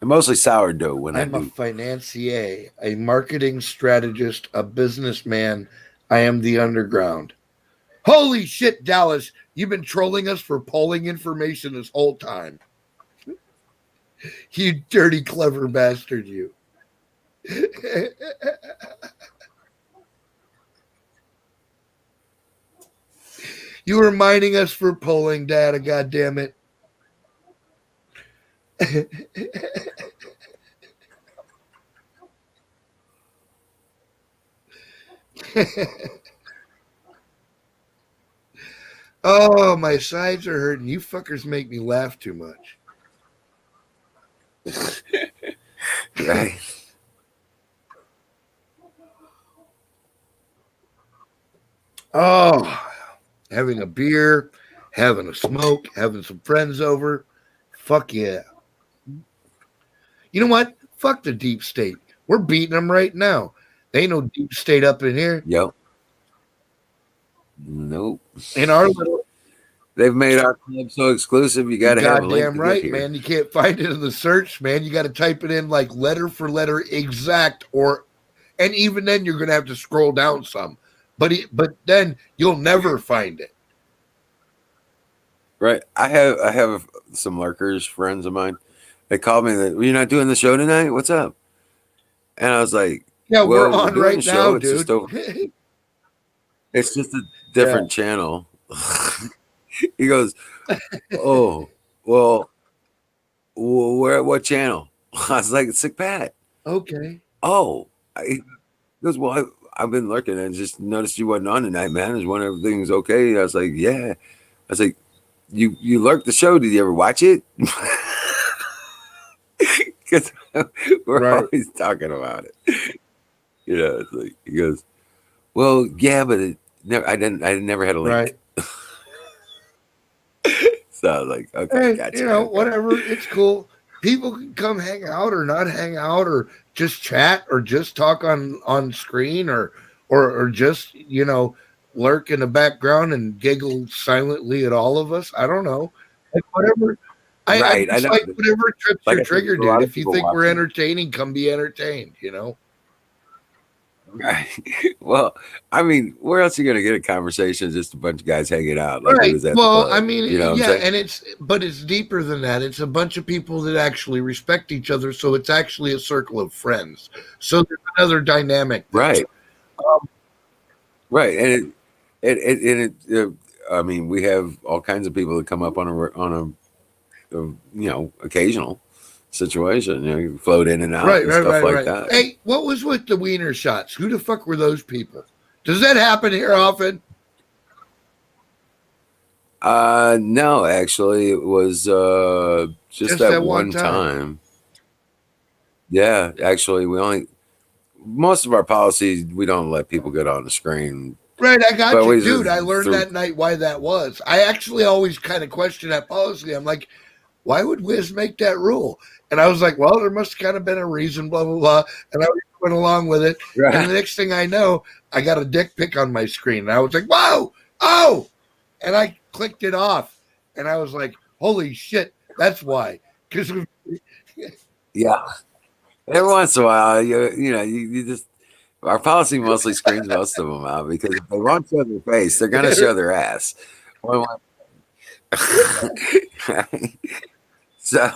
Mostly sourdough when I'm I a do. financier, a marketing strategist, a businessman. I am the underground. Holy shit, Dallas. You've been trolling us for polling information this whole time. You dirty, clever bastard, you. You were mining us for polling data, goddammit. Oh, my sides are hurting. You fuckers make me laugh too much. Right. Oh, having a beer, having a smoke, having some friends over. Fuck yeah. You know what? Fuck the deep state. We're beating them right now. There ain't no deep state up in here. Yep. Nope. In our little, they've made our club so exclusive. You got to have a link. Goddamn right, man. You can't find it in the search, man. You got to type it in like letter for letter exact, and even then you're gonna have to scroll down some. But then you'll never find it. Right. I have some lurkers, friends of mine. They called me that you're not doing the show tonight. What's up? And I was like, yeah, well, we're on doing right the show. now, dude. It's just a different channel. He goes, oh, well, where? What channel? I was like, Sick Pat. Okay. Oh, he goes, well, I've been lurking and just noticed you wasn't on tonight, man. Is when everything's okay? I was like, yeah. I was like, you lurked the show. Did you ever watch it? Because we're always talking about it. You know, it's like he goes, well, yeah, but I never had a link. Right. So I was like, okay, Hey, gotcha. you know, whatever. It's cool. People can come hang out or not hang out or just chat or just talk on screen or just, you know, lurk in the background and giggle silently at all of us. I don't know. Like whatever. Right. I like whatever trips Like your trigger, a lot dude. of If you people think we're watching. entertaining, come be entertained, you know? Right. Well, I mean, where else are you gonna get a conversation? Just a bunch of guys hanging out. Like Right. it was at Well, the club, I mean, you know what I'm yeah, saying? and it's deeper than that. It's a bunch of people that actually respect each other, so it's actually a circle of friends. So there's another dynamic there. Right. Right. And I mean, we have all kinds of people that come up on a occasional situation. You float in and out and stuff like that. Hey, what was with the wiener shots? Who the fuck were those people? Does that happen here often? No, actually, it was just that one time. Yeah, actually, most of our policies, we don't let people get on the screen. Right, I got you, dude. I learned that night why that was. I actually always kind of question that policy. I'm like, why would Wiz make that rule? And I was like, well, there must have kind of been a reason, blah, blah, blah. And I went along with it. Right. And the next thing I know, I got a dick pic on my screen. And I was like, whoa, oh. And I clicked it off. And I was like, holy shit, that's why. Because yeah. Every once in a while, you just, our policy mostly screens most of them out because if they won't show their face, they're going to show their ass. So,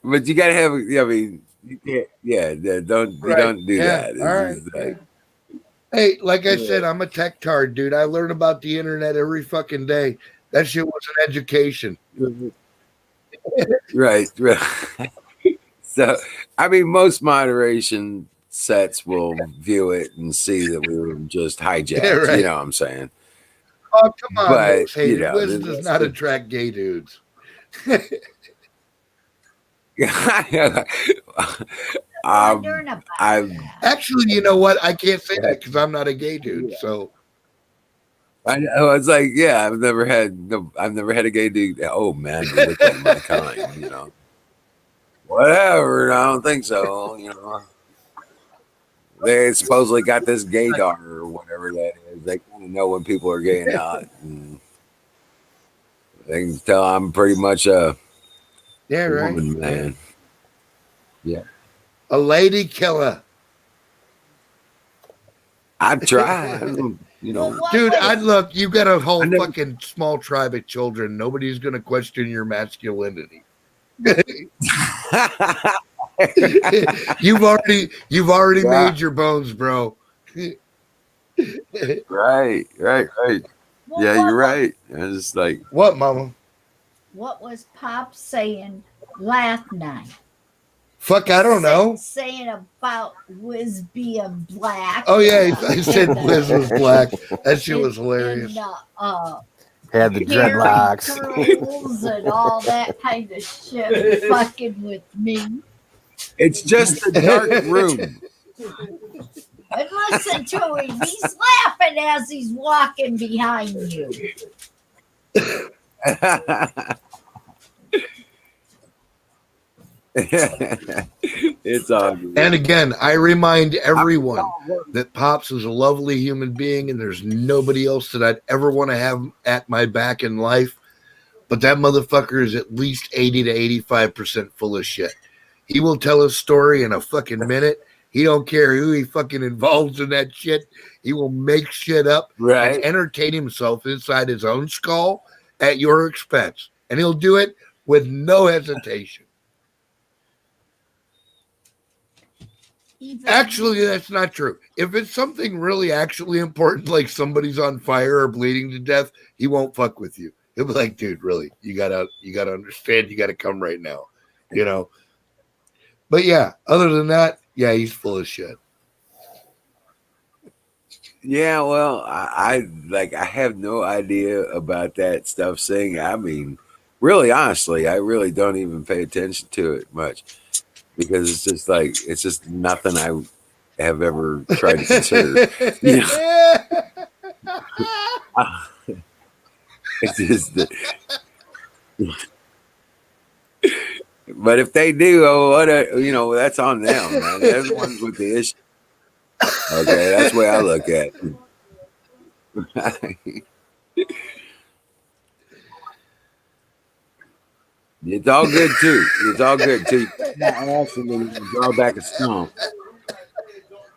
but you got to have, I mean, you can't, don't do that. All right. Hey, like I said, I'm a tech tard, dude. I learn about the internet every fucking day. That shit was an education. Right. So, I mean, most moderation sets will view it and see that we were just hijacked. Yeah, right. You know what I'm saying? Oh, come on. But, Wiz does not attract gay dudes. Actually, you know what? I can't say that because I'm not a gay dude. So I was like, yeah, I've never had a gay dude. Oh man, you look like my kind, Whatever, I don't think so. They supposedly got this gaydar or whatever that is. They kind of know when people are gay and not. And they can tell I'm pretty much a woman, man. Yeah. A lady killer. I've tried. Dude, look, you've got a whole fucking small tribe of children. Nobody's going to question your masculinity. You've already made your bones, bro. Right. Well, yeah, you're right. I just like, what, Mama? What was Pop saying last night? Fuck, I don't know. Saying about Wiz being black. Oh yeah, I said Wiz was black. That shit was hilarious. Had the dreadlocks and all that kind of shit fucking with me. It's just a dark room. And listen to him. He's laughing as he's walking behind you. It's obvious. And again, I remind everyone that Pops is a lovely human being, and there's nobody else that I'd ever want to have at my back in life. But that motherfucker is at least 80 to 85% full of shit. He will tell a story in a fucking minute. He don't care who he fucking involves in that shit. He will make shit up and entertain himself inside his own skull at your expense. And he'll do it with no hesitation. Actually, that's not true. If it's something really actually important, like somebody's on fire or bleeding to death, he won't fuck with you. He'll be like, dude, really, you gotta understand, you gotta come right now, But yeah, other than that, yeah, he's full of shit. Yeah, well, I have no idea about that stuff saying. I mean, really, honestly, I really don't even pay attention to it much. Because it's just nothing I have ever tried to consider. It's just that. But if they do, that's on them, man. They're the ones with the issue. Okay, that's the way I look at it. It's all good too. It's all good too. Awesome when you draw back a stump.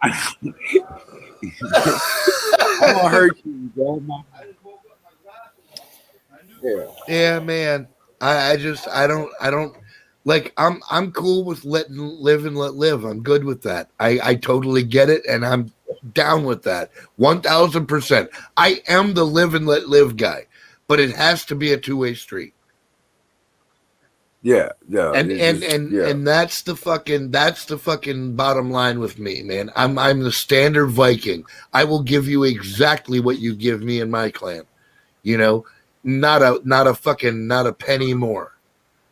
I'm gonna hurt you, bro. Yeah, man. I don't like. I'm cool with letting live and let live. I'm good with that. I totally get it, and I'm down with that. 1000%. I am the live and let live guy, but it has to be a two-way street. Yeah. And that's the fucking bottom line with me, man. I'm the standard Viking. I will give you exactly what you give me in my clan. You know, not a penny more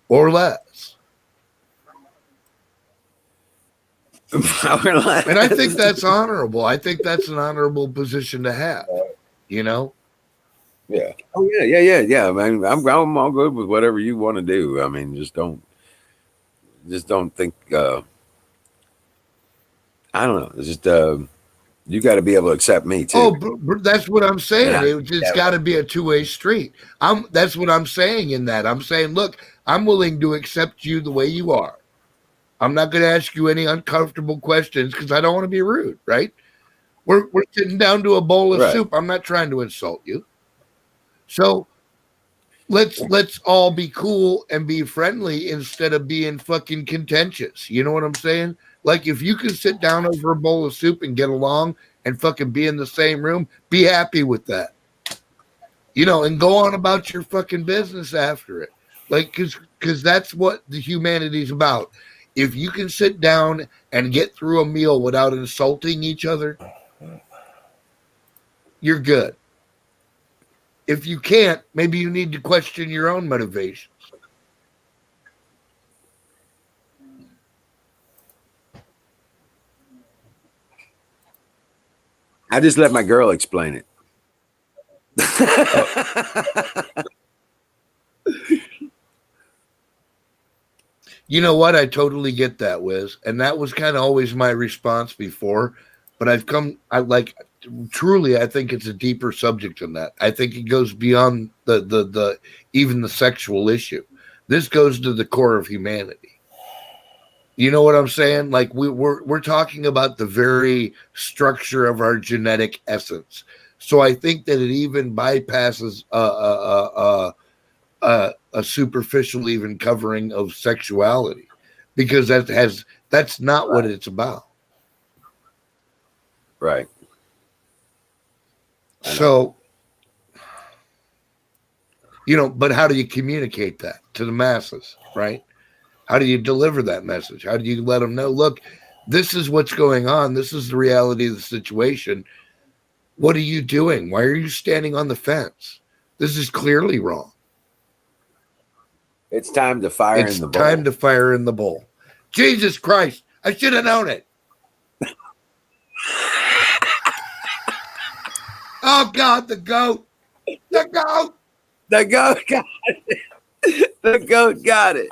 or less. And I think that's honorable. I think that's an honorable position to have. You know? Yeah. Oh yeah. I mean, I'm all good with whatever you want to do. I mean, just don't think. I don't know. It's just you got to be able to accept me too. Oh, but that's what I'm saying. It's got to be a two-way street. That's what I'm saying in that. I'm saying, look, I'm willing to accept you the way you are. I'm not going to ask you any uncomfortable questions because I don't want to be rude, right? We're sitting down to a bowl of soup. I'm not trying to insult you. So let's all be cool and be friendly instead of being fucking contentious. You know what I'm saying? Like if you can sit down over a bowl of soup and get along and fucking be in the same room, be happy with that. You know, and go on about your fucking business after it. Like because that's what the humanity's about. If you can sit down and get through a meal without insulting each other, you're good. If you can't, maybe you need to question your own motivations. I just let my girl explain it. You know what? I totally get that, Wiz. And that was kind of always my response before. But I think it's a deeper subject than that. I think it goes beyond the even the sexual issue. This goes to the core of humanity. You know what I'm saying? Like we're talking about the very structure of our genetic essence. So I think that it even bypasses a superficial even covering of sexuality, because that's not what it's about. Right. So, you know, but how do you communicate that to the masses, right? How do you deliver that message? How do you let them know, look, this is what's going on. This is the reality of the situation. What are you doing? Why are you standing on the fence? This is clearly wrong. It's time to fire in the bowl. It's time to fire in the bowl. Jesus Christ. I should have known it. Oh, God, the goat. The goat. The goat got it. The goat got it.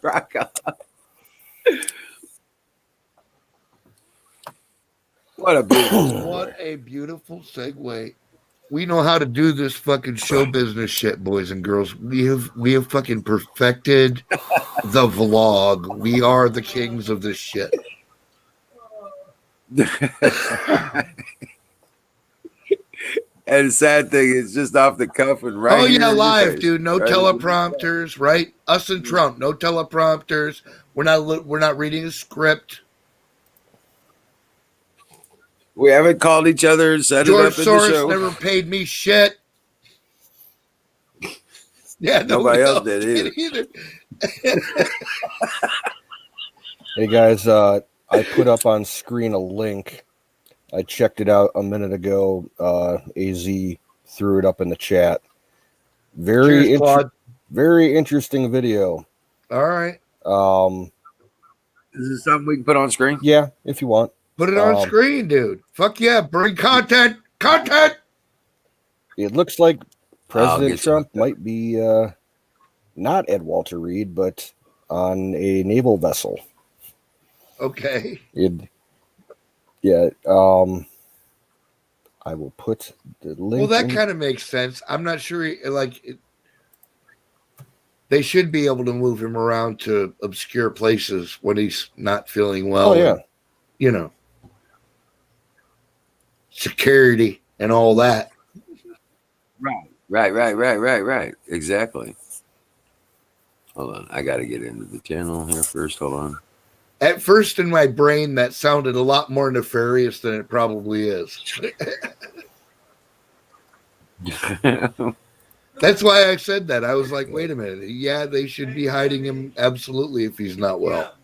Rock on. What a beautiful segue. We know how to do this fucking show business shit, boys and girls. We have fucking perfected the vlog. We are the kings of this shit. And the sad thing is just off the cuff and right. Oh yeah, live, dude. No teleprompters, right? Us and Trump, no teleprompters. We're not reading a script. We haven't called each other and set George it up in the show. Soros never paid me shit. Yeah, nobody else did either. Hey guys, I put up on screen a link. I checked it out a minute ago. AZ threw it up in the chat. Very interesting video. All right. Is this something we can put on screen? Yeah, if you want. Put it on screen, dude. Fuck yeah, bring content. Content. It looks like President Trump might be not at Walter Reed, but on a naval vessel. Okay. I will put the link. Well, that kind of makes sense. I'm not sure. They should be able to move him around to obscure places when he's not feeling well. Oh yeah. And, you know, security and all that. Right. Exactly. Hold on. I got to get into the channel here first. Hold on. At first, in my brain, that sounded a lot more nefarious than it probably is. That's why I said that. I was like, wait a minute. Yeah, they should be hiding him absolutely if he's not well.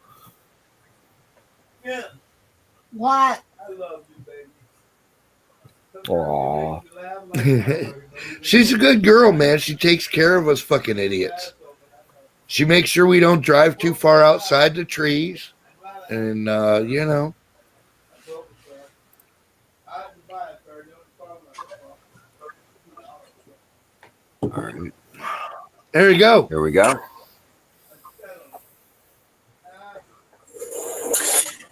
Yeah. What? I love you, baby. Aw. She's a good girl, man. She takes care of us fucking idiots. She makes sure we don't drive too far outside the trees. And, you know. All right. There you go. Here we go.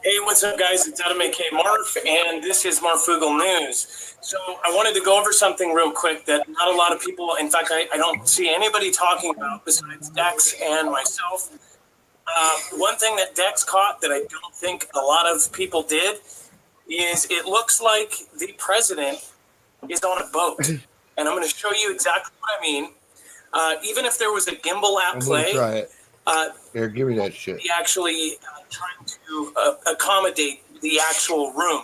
Hey, what's up, guys? It's Adam A.K. Marf, and this is Marfugal News. So I wanted to go over something real quick that not a lot of people, in fact, I don't see anybody talking about besides Dex and myself. One thing that Dex caught that I don't think a lot of people did is it looks like the president is on a boat. And I'm going to show you exactly what I mean. Even if there was a gimbal at I'm play, gonna try it. Here, give me that shit. he actually trying to accommodate the actual room.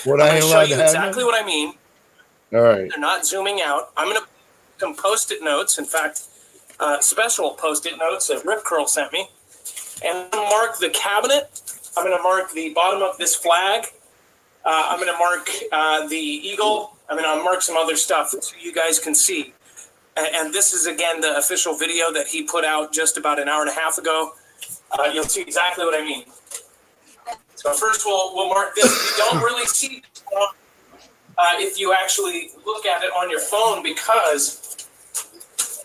What I'm I going to show allowed you to have exactly him? what I mean. All right. They're not zooming out. I'm going to some Post-it notes. In fact, special Post-it notes that Rip Curl sent me. And I'm going to mark the cabinet. I'm going to mark the bottom of this flag. I'm going to mark the eagle. I'm going to mark some other stuff so you guys can see. And this is, again, the official video that he put out just about an hour and a half ago. You'll see exactly what I mean. So first we'll mark this. You don't really see if you actually look at it on your phone because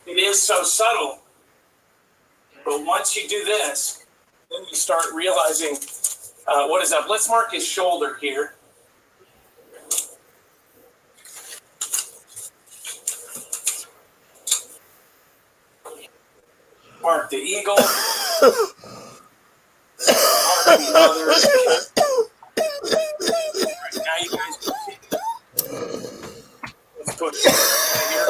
it is so subtle. But once you do this, then you start realizing what is up. Let's mark his shoulder here. Mark the eagle. Mark the other. Right, now you guys can see. Let's put it here.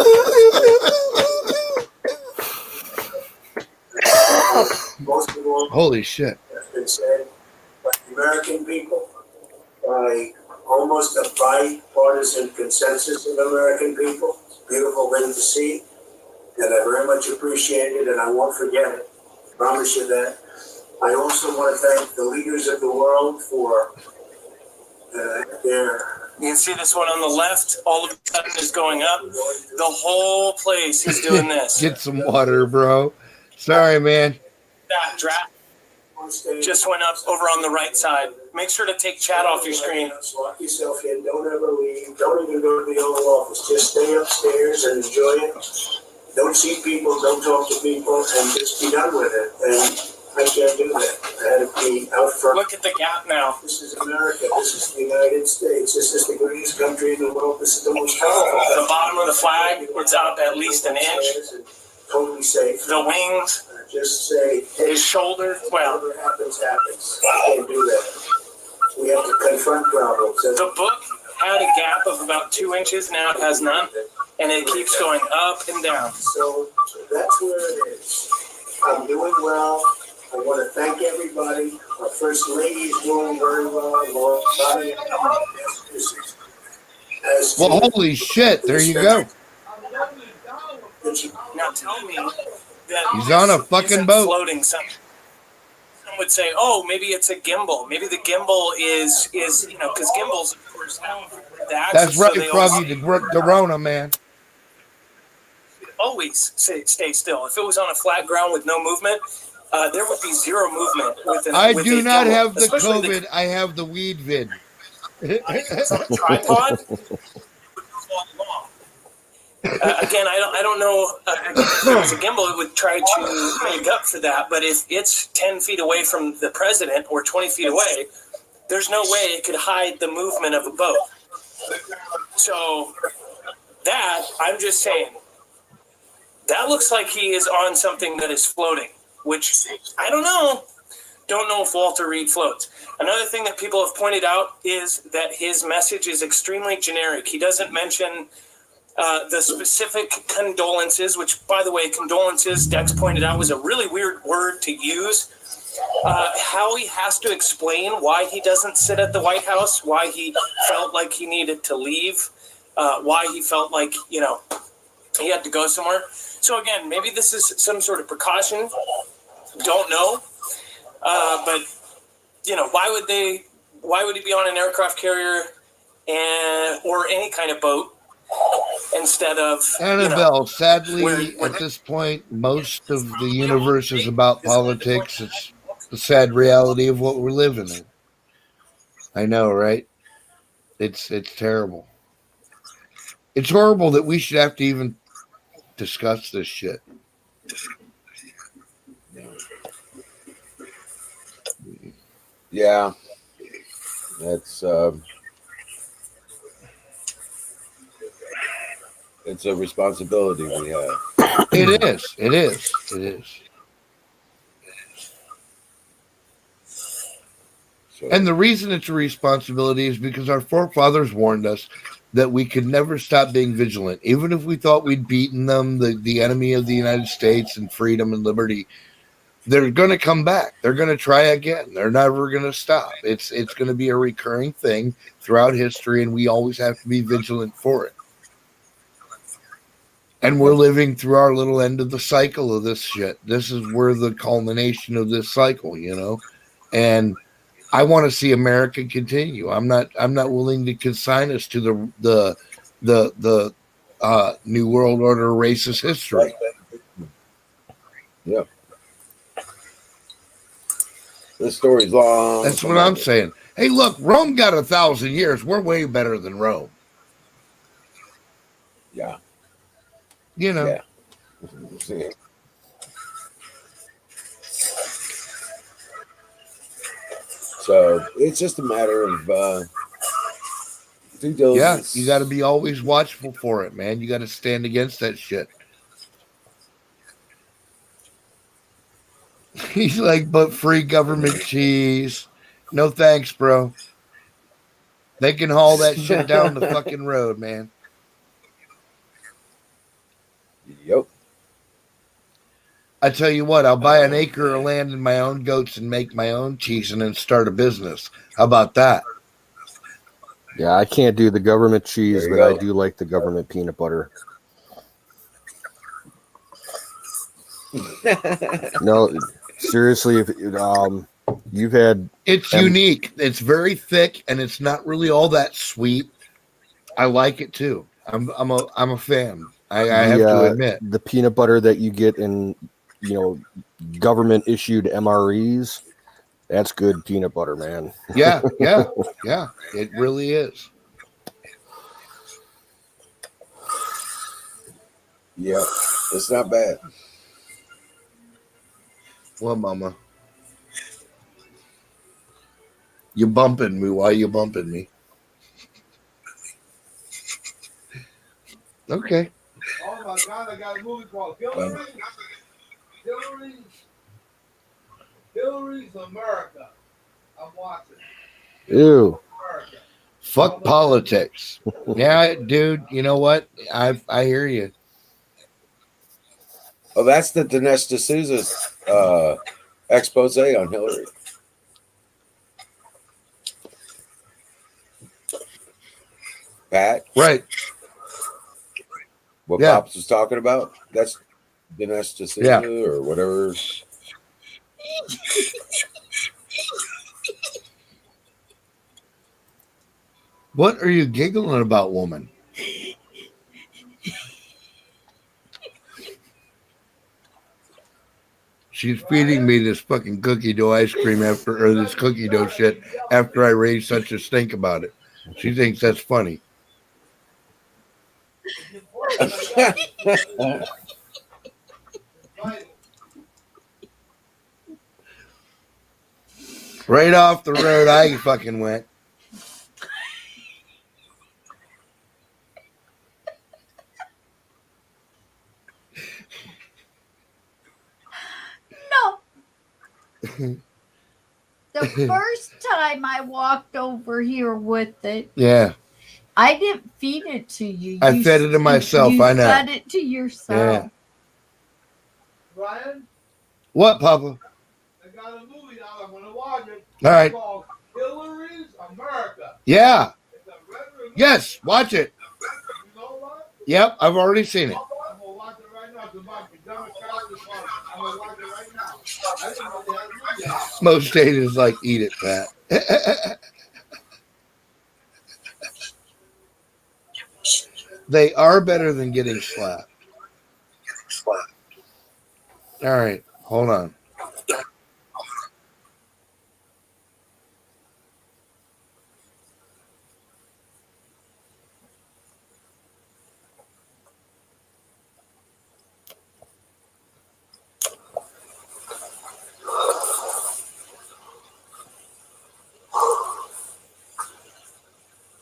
Most of all, Holy shit. has been said by the American people, by almost a bipartisan consensus of American people. It's a beautiful thing to see. And I very much appreciate it, and I won't forget it. I promise you that. I also want to thank the leaders of the world for their... You can see this one on the left, all of a sudden is going up. The whole place is doing this. Get some water, bro. Sorry, man. That draft just went up over on the right side. Make sure to take chat off your screen. Lock yourself in. Don't ever leave. Don't even go to the Oval Office. Just stay upstairs and enjoy it. Don't see people, don't talk to people, and just be done with it. And I can't do that. I had to be out front. Look at the gap now. This is America. This is the United States. This is the greatest country in the world. This is the most powerful. The bottom of the flag, it's up at least an inch. Totally safe. The wings. Just say, hey, his shoulder. Well, whatever happens, happens. I can't do that. We have to confront problems. The book had a gap of about 2 inches. Now it has none. And it keeps going up and down. So that's where it is. I'm doing well. I want to thank everybody. Our First Lady is doing very well. Well, holy shit. There you go. Now tell me that he's on a fucking boat. Floating something. Some would say, oh, maybe it's a gimbal. Maybe the gimbal is you know, because gimbals, of course, have the axis. That's right, so probably the Rona, man. Always stay still. If it was on a flat ground with no movement, there would be zero movement. I do not have the COVID. I have the weed vid. Tripod. Again, I don't know. If it was a gimbal, it would try to make up for that. But if it's 10 feet away from the president or 20 feet away, there's no way it could hide the movement of a boat. So that, I'm just saying, that looks like he is on something that is floating, which I don't know. Don't know if Walter Reed floats. Another thing that people have pointed out is that his message is extremely generic. He doesn't mention the specific condolences, which, by the way, condolences, Dex pointed out, was a really weird word to use. Howie has to explain why he doesn't sit at the White House, why he felt like he needed to leave, why he felt like, you know, he had to go somewhere. So again, maybe this is some sort of precaution. Don't know. But, you know, why would he be on an aircraft carrier or any kind of boat instead of Annabelle, sadly, at this point, most of the universe is about politics. It's the sad reality of what we're living in. I know, right? It's terrible. It's horrible that we should have to even discuss this shit. Yeah, that's it's a responsibility we have. It is. It is. It is. So, And the reason it's a responsibility is because our forefathers warned us that we could never stop being vigilant. Even if we thought we'd beaten them, the enemy of the United States and freedom and liberty, they're going to come back. They're going to try again. They're never going to stop. It's going to be a recurring thing throughout history, and we always have to be vigilant for it. And we're living through our little end of the cycle of this shit. This is where the culmination of this cycle, you know? And I want to see America continue. I'm not willing to consign us to the New World Order racist history. yeah. This story's long. That's what I'm saying. Hey, look, Rome got 1,000 years. We're way better than Rome. Yeah. You know. Yeah. So it's just a matter of due diligence. Yeah, you got to be always watchful for it, man. You got to stand against that shit. He's like, but free government cheese. No thanks, bro. They can haul that shit down the fucking road, man. Yep. I tell you what, I'll buy an acre of land and my own goats and make my own cheese and then start a business. How about that? Yeah, I can't do the government cheese, but I do like the government peanut butter. No, seriously, if you've had, it's unique. It's very thick and it's not really all that sweet. I like it too. I'm a fan. I have to admit, the peanut butter that you get in, government issued MREs, that's good peanut butter, man. Yeah. It really is. Yeah, it's not bad. Well, mama, you bumping me? Why you bumping me? Okay. Oh my God! I got a movie called Hillary's America. I'm watching. Ew. America. Fuck politics. Yeah, dude. You know what? I hear you. Oh, that's the Dinesh D'Souza's expose on Hillary. Pat? Right. What Pops was talking about? That's Dinesh D'Souza or whatever. What are you giggling about, woman? She's feeding me this fucking cookie dough ice cream or this cookie dough shit after I raised such a stink about it. She thinks that's funny. Right off the road I fucking went. No. The first time I walked over here with it, I didn't feed it to you. I fed it to myself. I know. You fed it to yourself. Brian? What, Papa? I got a movie I'm going to watch it. All right. It's called Hillary's America. Yeah. It's a veteran. Yes. Watch it. You know what? Yep. I've already seen it. I'm going to watch it right now. It's about the Democratic Party. I'm going to watch it right now. I didn't know they had a movie out. Most states is like, eat it, Pat. They are better than getting slapped. All right. Hold on.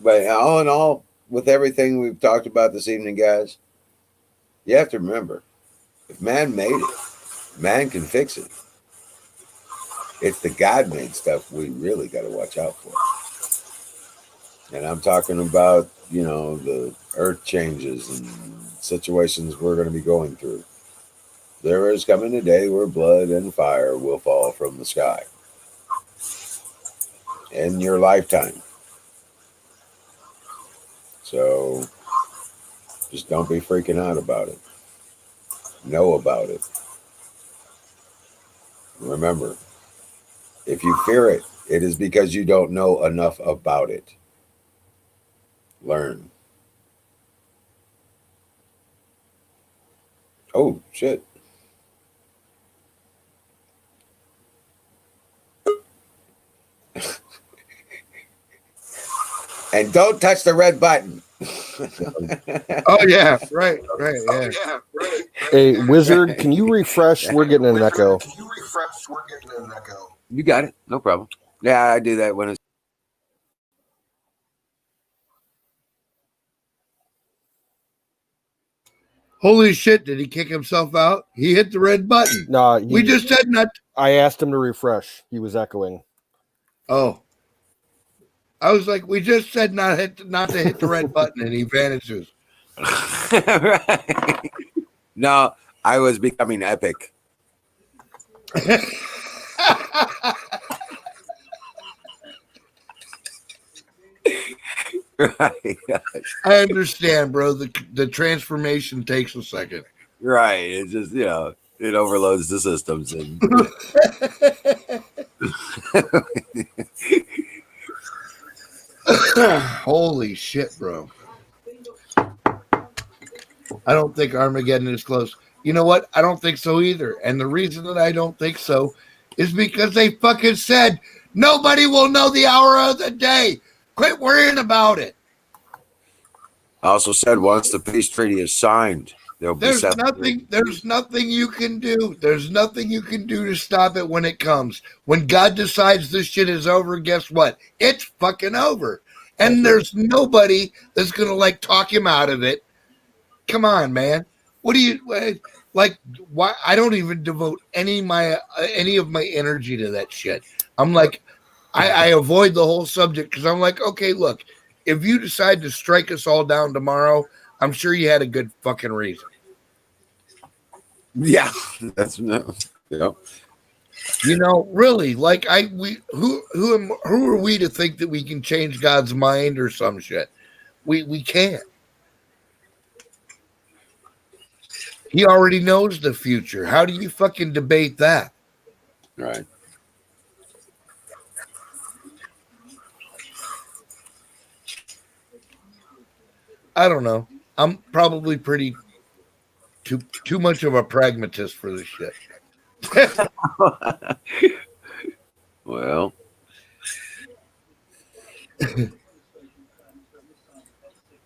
But all in all, with everything we've talked about this evening, guys, you have to remember, if man made it, man can fix it. It's the God-made stuff we really got to watch out for. And I'm talking about, the earth changes and situations we're going to be going through. There is coming a day where blood and fire will fall from the sky in your lifetime. So just don't be freaking out about it. Know about it. Remember, if you fear it, it is because you don't know enough about it. Learn. Oh, shit. And don't touch the red button. Oh, yeah. Right. Yeah. Hey, Wizard, can you refresh? We're getting an echo. You got it. No problem. Yeah, I do that when it's. Holy shit. Did he kick himself out? He hit the red button. No, We just said not. I asked him to refresh. He was echoing. Oh. I was like, we just said not to hit the red button, and he vanishes. Right. No, I was becoming epic. Right. I understand, bro. The transformation takes a second. Right. It just, it overloads the systems. And Holy shit, bro. I don't think Armageddon is close. You know what? I don't think so either. And the reason that I don't think so is because they fucking said nobody will know the hour of the day. Quit worrying about it. I also said once the peace treaty is signed, there'll be There's nothing you can do. There's nothing you can do to stop it when it comes. When God decides this shit is over, guess what? It's fucking over. And there's nobody that's gonna talk him out of it. Come on, man. What do you like? Why? I don't even devote any of my energy to that shit. I'm like, I avoid the whole subject because I'm like, okay, look, if you decide to strike us all down tomorrow, I'm sure you had a good fucking reason. Yeah, that's no. Yeah. Really, who are we to think that we can change God's mind or some shit? We can't. He already knows the future. How do you fucking debate that? Right. I don't know. I'm probably pretty too much of a pragmatist for this shit. Well, it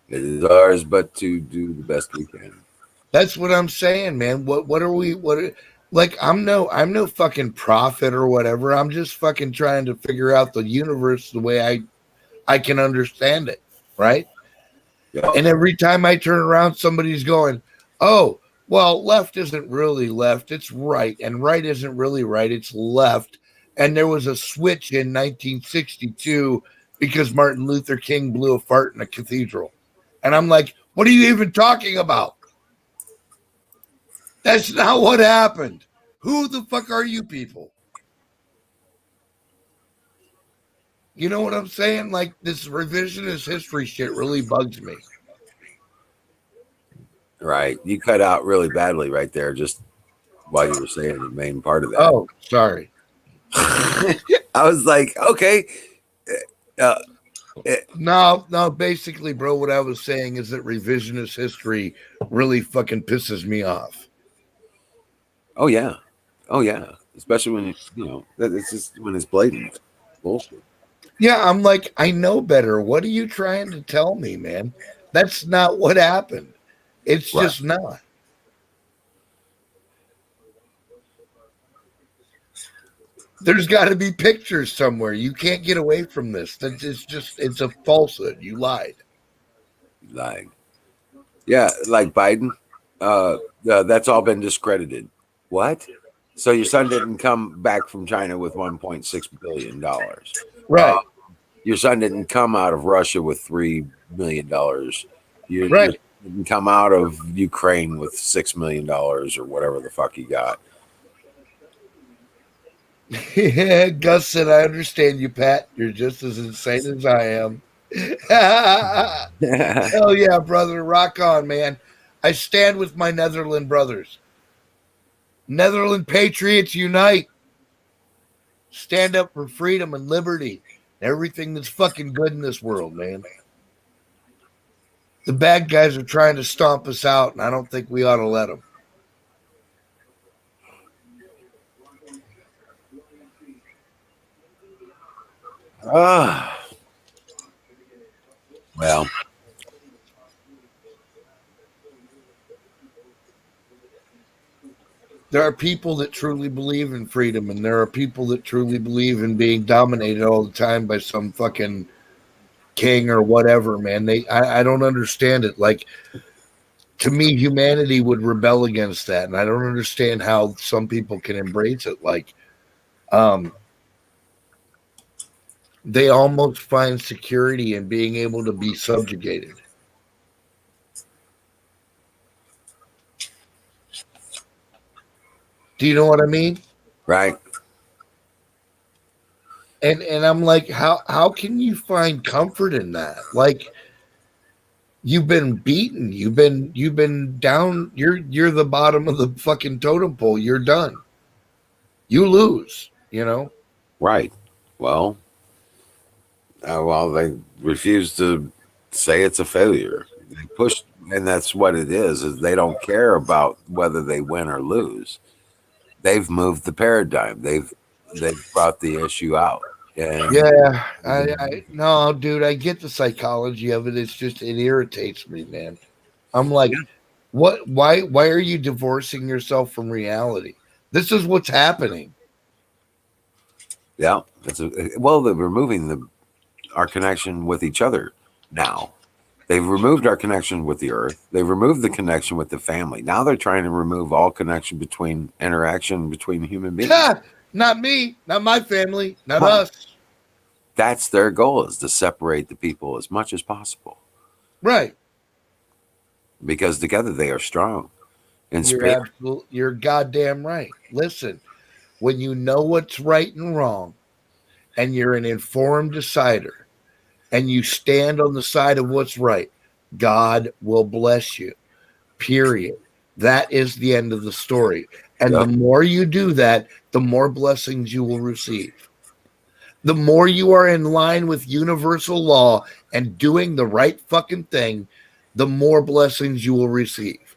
is ours, but to do the best we can. That's what I'm saying, man. I'm no fucking prophet or whatever. I'm just fucking trying to figure out the universe the way I can understand it, right? Yeah. And every time I turn around, somebody's going, "Oh, well, left isn't really left, it's right, and right isn't really right, it's left." And there was a switch in 1962 because Martin Luther King blew a fart in a cathedral. And I'm like, what are you even talking about? That's not what happened. Who the fuck are you people? You know what I'm saying? Like, this revisionist history shit really bugs me. Right. You cut out really badly right there just while you were saying the main part of that. Oh, sorry. I was like, okay. No, basically, bro, what I was saying is that revisionist history really fucking pisses me off. Oh, yeah. Oh, yeah. Especially when, it's just when it's blatant bullshit. Yeah, I'm like, I know better. What are you trying to tell me, man? That's not what happened. It's Right. just not. There's got to be pictures somewhere. You can't get away from this. It's a falsehood. You lied. Like, yeah, like Biden, that's all been discredited. What? So your son didn't come back from China with $1.6 billion. Right. Your son didn't come out of Russia with $3 million. Your Right. son didn't come out of Ukraine with $6 million or whatever the fuck he got. Yeah, Gus said, I understand you, Pat. You're just as insane as I am. Hell yeah, brother. Rock on, man. I stand with my Netherland brothers. Netherland patriots unite. Stand up for freedom and liberty. Everything that's fucking good in this world, man. The bad guys are trying to stomp us out, and I don't think we ought to let them. Well, there are people that truly believe in freedom, and there are people that truly believe in being dominated all the time by some fucking king or whatever, man. I don't understand it. Like, to me, humanity would rebel against that, and I don't understand how some people can embrace it. Like, they almost find security in being able to be subjugated. Do you know what I mean? right. And I'm like, how can you find comfort in that? Like, you've been beaten, you've been down, you're the bottom of the fucking totem pole. You're done. You lose, you know? Right. Well, they refuse to say it's a failure. They push, and that's what it is they don't care about whether they win or lose. They've moved the paradigm. They've brought the issue out. And Yeah, I no, dude, I get the psychology of it. It's just it irritates me, man. I'm like, why are you divorcing yourself from reality? This is what's happening. yeah, they're removing our connection with each other now. They've removed our connection with the earth. They've removed the connection with the family. Now they're trying to remove all connection interaction between human beings. Not me, not my family, not us. That's their goal, is to separate the people as much as possible. Right. Because together they are strong. And You're goddamn right. Listen, when you know what's right and wrong, and you're an informed decider, and you stand on the side of what's right, God will bless you. Period. That is the end of the story. And the more you do that, the more blessings you will receive. The more you are in line with universal law and doing the right fucking thing, the more blessings you will receive.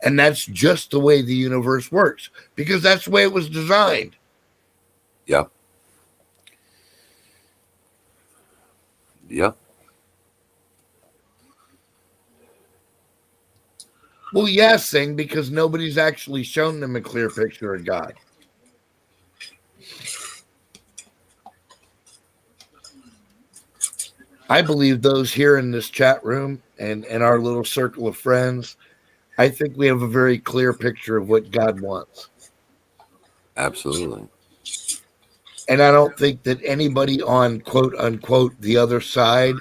And that's just the way the universe works, because that's the way it was designed. Yep. Yep. Well, yes, Sing, because nobody's actually shown them a clear picture of God. I believe those here in this chat room and our little circle of friends, I think we have a very clear picture of what God wants. Absolutely. And I don't think that anybody on quote unquote the other side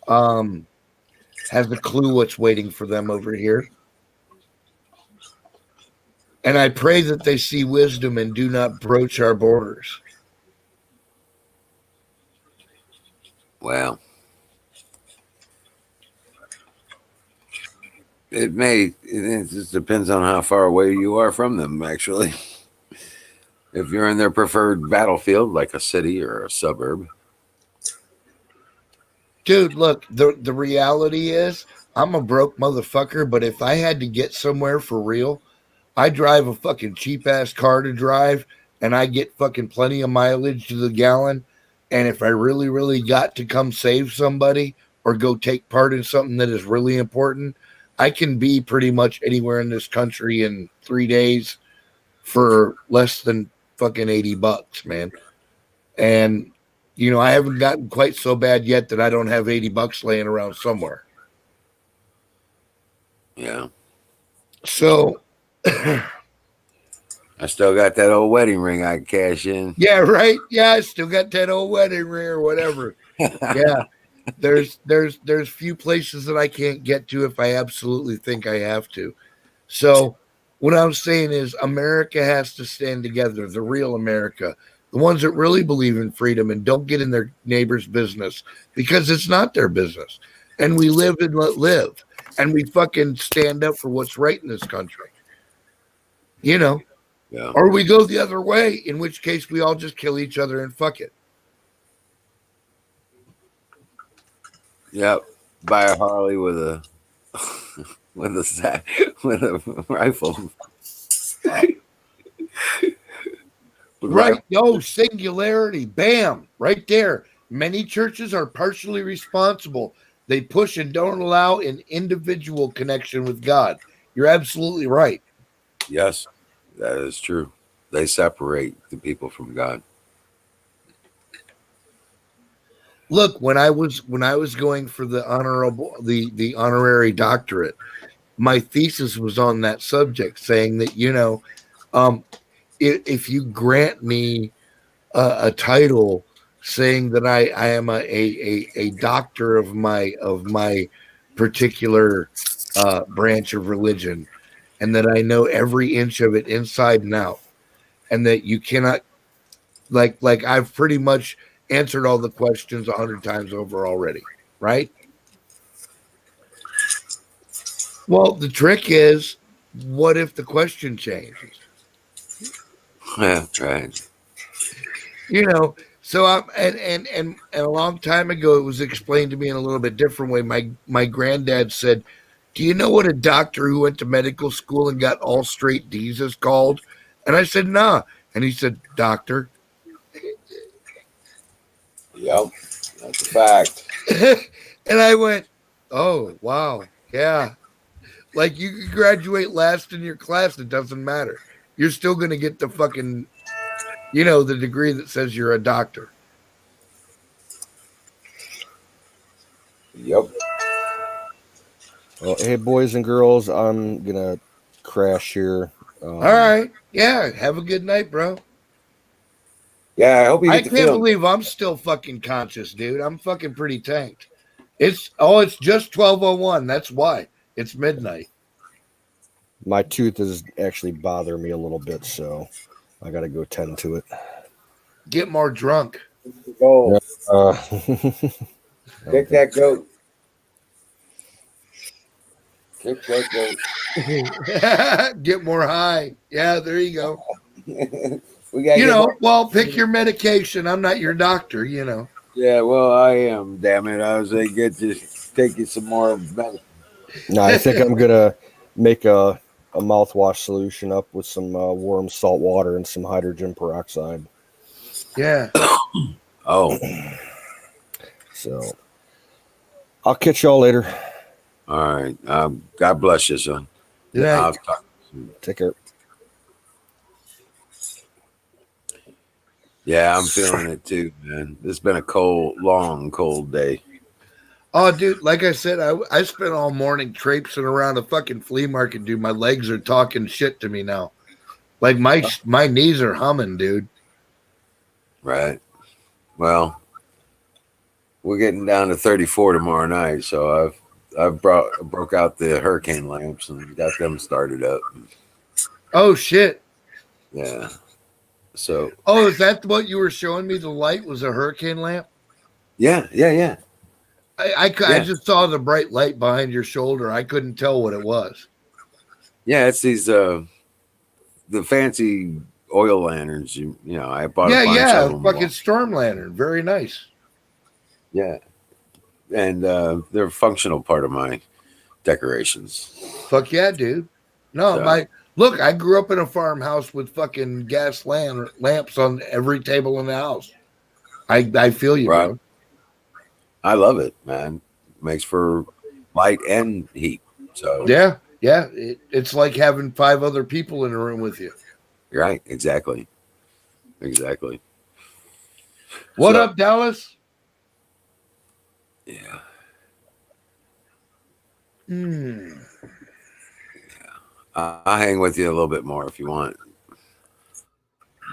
has a clue what's waiting for them over here. And I pray that they see wisdom and do not broach our borders. Well, it just depends on how far away you are from them, actually. If you're in their preferred battlefield, like a city or a suburb. Dude, look, the reality is I'm a broke motherfucker, but if I had to get somewhere for real, I drive a fucking cheap ass car to drive and I get fucking plenty of mileage to the gallon. And if I really, really got to come save somebody or go take part in something that is really important, I can be pretty much anywhere in this country in 3 days for less than fucking $80, man. And you know, I haven't gotten quite so bad yet that I don't have $80 laying around somewhere. Yeah. So I still got that old wedding ring I can cash in. yeah, right. Yeah, I still got that old wedding ring or whatever. Yeah. There's few places that I can't get to if I absolutely think I have to. So what I'm saying is America has to stand together, the real America, the ones that really believe in freedom and don't get in their neighbor's business because it's not their business. And we live and let live. And we fucking stand up for what's right in this country. You know? Yeah. Or we go the other way, in which case we all just kill each other and fuck it. Yep. Buy a Harley with a with a rifle. Right. Yo, singularity. Bam. Right there. Many churches are partially responsible. They push and don't allow an individual connection with God. You're absolutely right. Yes, that is true. They separate the people from God. Look, when I was going for the honorary doctorate, my thesis was on that subject, saying that, you know, if you grant me a title saying that I am a doctor of my particular branch of religion, and that I know every inch of it inside and out, and that you cannot like I've pretty much answered all the questions 100 times over already, right? Well, the trick is, what if the question changes? Yeah, right. You know, so and a long time ago it was explained to me in a little bit different way. My granddad said, "Do you know what a doctor who went to medical school and got all straight D's is called?" And I said, "Nah." And he said, "Doctor." Yep, that's a fact. And I went, "Oh, wow. Yeah. Like you could graduate last in your class, it doesn't matter. You're still going to get the fucking, you know, the degree that says you're a doctor." Yep. Well, hey, boys and girls, I'm gonna crash here. All right. Yeah. Have a good night, bro. Yeah, I hope you I get the can't film. believe I'm still fucking conscious, dude. I'm fucking pretty tanked. It's just 12:01. That's why. It's midnight. My tooth is actually bothering me a little bit, so I got to go tend to it. Get more drunk. Go. Kick that goat. Kick that goat. Get more high. Yeah, there you go. We got. You know, well, pick your medication. I'm not your doctor, you know. Yeah, well, I am. Damn it! I was gonna take you some more medicine. No, I think I'm gonna make a mouthwash solution up with some warm salt water and some hydrogen peroxide. Yeah. Oh. So I'll catch y'all later. All right. God bless you, son. Yeah. Take care. Yeah, I'm feeling it too, man. It's been a long, cold day. Oh, dude, like I said, I spent all morning traipsing around a fucking flea market, dude. My legs are talking shit to me now. Like my knees are humming, dude. Right. Well, we're getting down to 34 tomorrow night, so I've broke out the hurricane lamps and got them started up. Oh shit. Yeah. So. Oh, is that what you were showing me? The light was a hurricane lamp? Yeah. I just saw the bright light behind your shoulder. I couldn't tell what it was. Yeah, it's these the fancy oil lanterns. You know, I bought a bunch of them. Fucking storm lantern. Very nice. Yeah, and they're a functional part of my decorations. Fuck yeah, dude. No, So, look, I grew up in a farmhouse with fucking gas lamps on every table in the house. I feel you, right. bro. I love it, man. Makes for light and heat. So Yeah. It's like having 5 other people in a room with you. right, exactly. What up, Dallas? Yeah. I'll hang with you a little bit more if you want.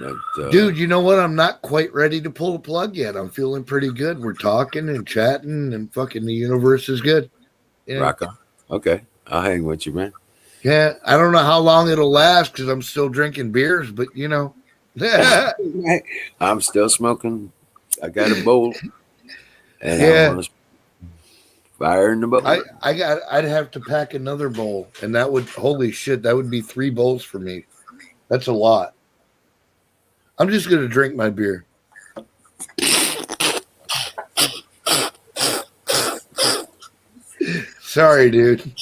But, dude, you know what? I'm not quite ready to pull the plug yet. I'm feeling pretty good. We're talking and chatting, and fucking the universe is good. Yeah. Rock on. Okay, I'll hang with you, man. Yeah, I don't know how long it'll last because I'm still drinking beers, but you know. I'm still smoking. I got a bowl. And yeah. I want to fire in the bowl. I'd have to pack another bowl, and that would, holy shit, that would be 3 bowls for me. That's a lot. I'm just gonna drink my beer. Sorry, dude.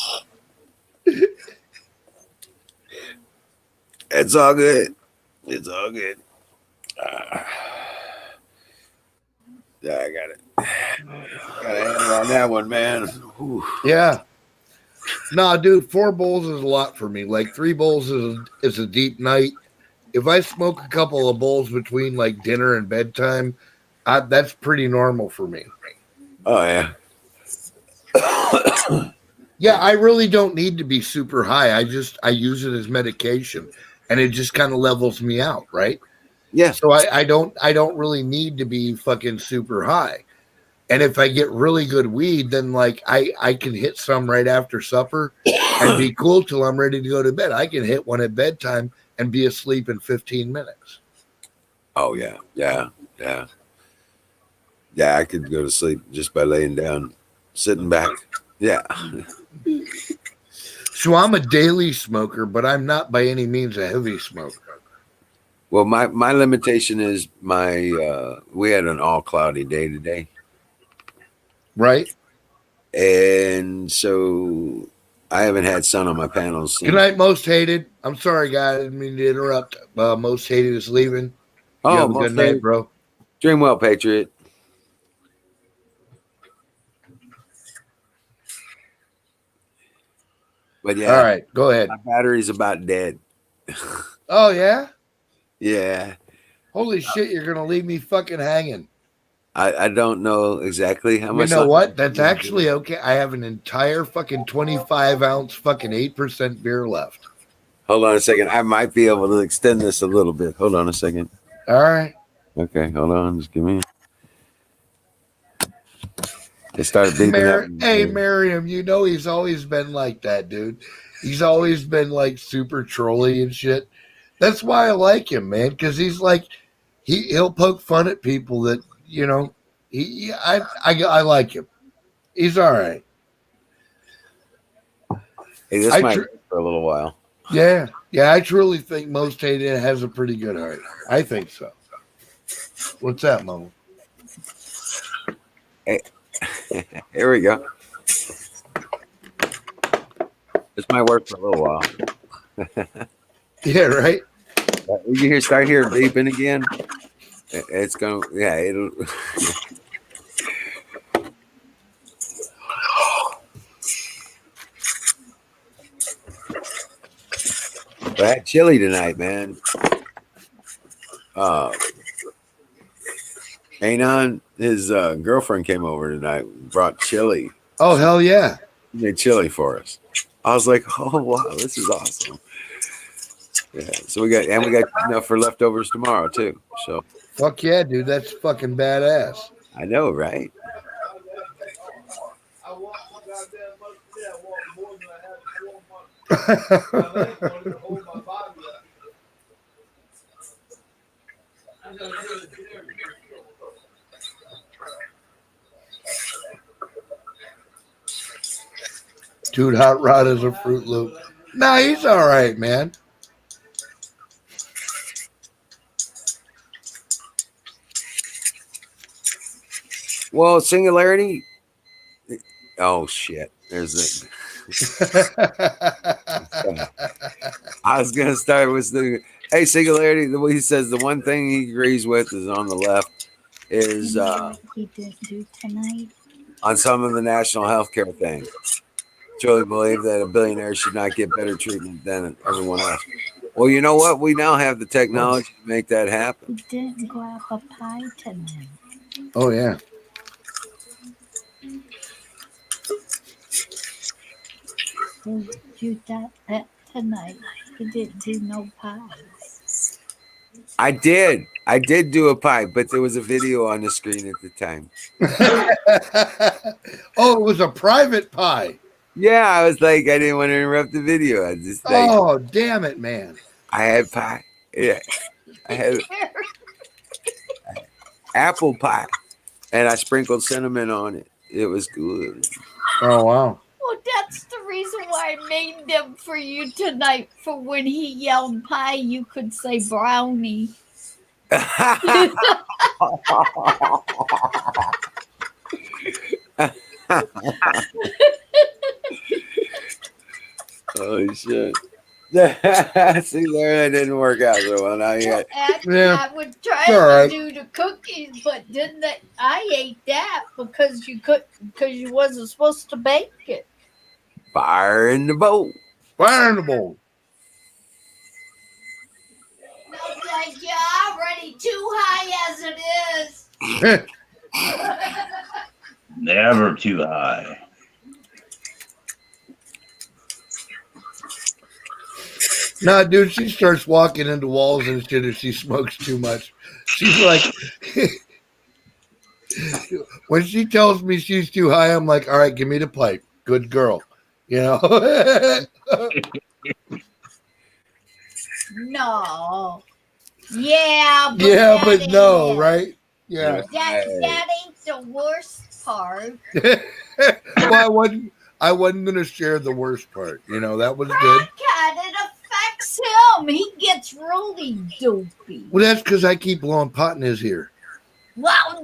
It's all good. Yeah, I got it. Got a handle on that one, man. Whew. Yeah. No, dude, 4 bowls is a lot for me. Like 3 bowls is a deep night. If I smoke a couple of bowls between like dinner and bedtime, that's pretty normal for me. Oh yeah. Yeah, I really don't need to be super high. I use it as medication, and it just kind of levels me out, right? Yeah. So I don't really need to be fucking super high. And if I get really good weed, then like I can hit some right after supper and be cool till I'm ready to go to bed. I can hit one at bedtime and be asleep in 15 minutes. Oh yeah. I could go to sleep just by laying down, sitting back. Yeah. So I'm a daily smoker, but I'm not by any means a heavy smoker. Well, my limitation is we had an all cloudy day today. Right. And so I haven't had sun on my panels since. Good night, Most Hated. I'm sorry, guys. I didn't mean to interrupt. Most Hated is leaving. Oh, you have a good night, bro. Dream well, Patriot. But yeah. All right, go ahead. My battery's about dead. Oh, yeah? Yeah. Holy shit, you're going to leave me fucking hanging. I don't know exactly how much. You know what? That's actually okay. I have an entire fucking 25-ounce fucking 8% beer left. Hold on a second. I might be able to extend this a little bit. Hold on a second. All right. Okay, hold on. Just give me. They started beeping. Hey, Miriam, you know he's always been like that, dude. He's always been like super trolly and shit. That's why I like him, man, because he's like, he'll poke fun at people that, you know, I like him. He's all right. Hey, this might work for a little while. Yeah, I truly think Most Hated has a pretty good heart. I think so. What's that, Mama? Hey, here we go. This might work for a little while. Yeah, right. You start hearing beeping again. It's gonna, yeah, it'll. I had chili tonight, man. Anon, his girlfriend came over tonight, brought chili. Oh, hell yeah. He made chili for us. I was like, oh, wow, this is awesome. Yeah, so we got enough for leftovers tomorrow, too. So, fuck yeah, dude. That's fucking badass. I know, right? Dude, Hot Rod is a Fruit Loop. Nah, he's all right, man. Well, Singularity. Oh shit! There's it. I was gonna start with the hey Singularity. The way he says the one thing he agrees with is on the left is he didn't do tonight. on some of the national health care thing. Truly believe that a billionaire should not get better treatment than everyone else. Well, you know what? We now have the technology to make that happen. He didn't grab a pie tonight. Oh, yeah. You got that tonight. He didn't do no pies. I did do a pie, but there was a video on the screen at the time. Oh, it was a private pie. Yeah, I was like, I didn't want to interrupt the video. I just like, oh, damn it, man. I had pie. Yeah, I had apple pie, and I sprinkled cinnamon on it. It was good. Oh, wow. Well, that's the reason why I made them for you tonight. For when he yelled pie, you could say brownie. Oh shit! See, there that didn't work out so well. Now yet. I was trying to do the cookies, but didn't they? I ate that because you wasn't supposed to bake it. Fire in the bowl. Fire in the bowl. No, thank you. I'm already too high as it is. Never too high. Nah, dude, she starts walking into walls and shit if she smokes too much. She's like, when she tells me she's too high, I'm like, all right, give me the pipe. Good girl. You know? No. Yeah, but yeah, but no, right? Yeah. That ain't the worst part. Well, I wasn't gonna share the worst part. You know, that was good. God, it affects him. He gets really dopey. Well, that's because I keep blowing pot in his ear. Well,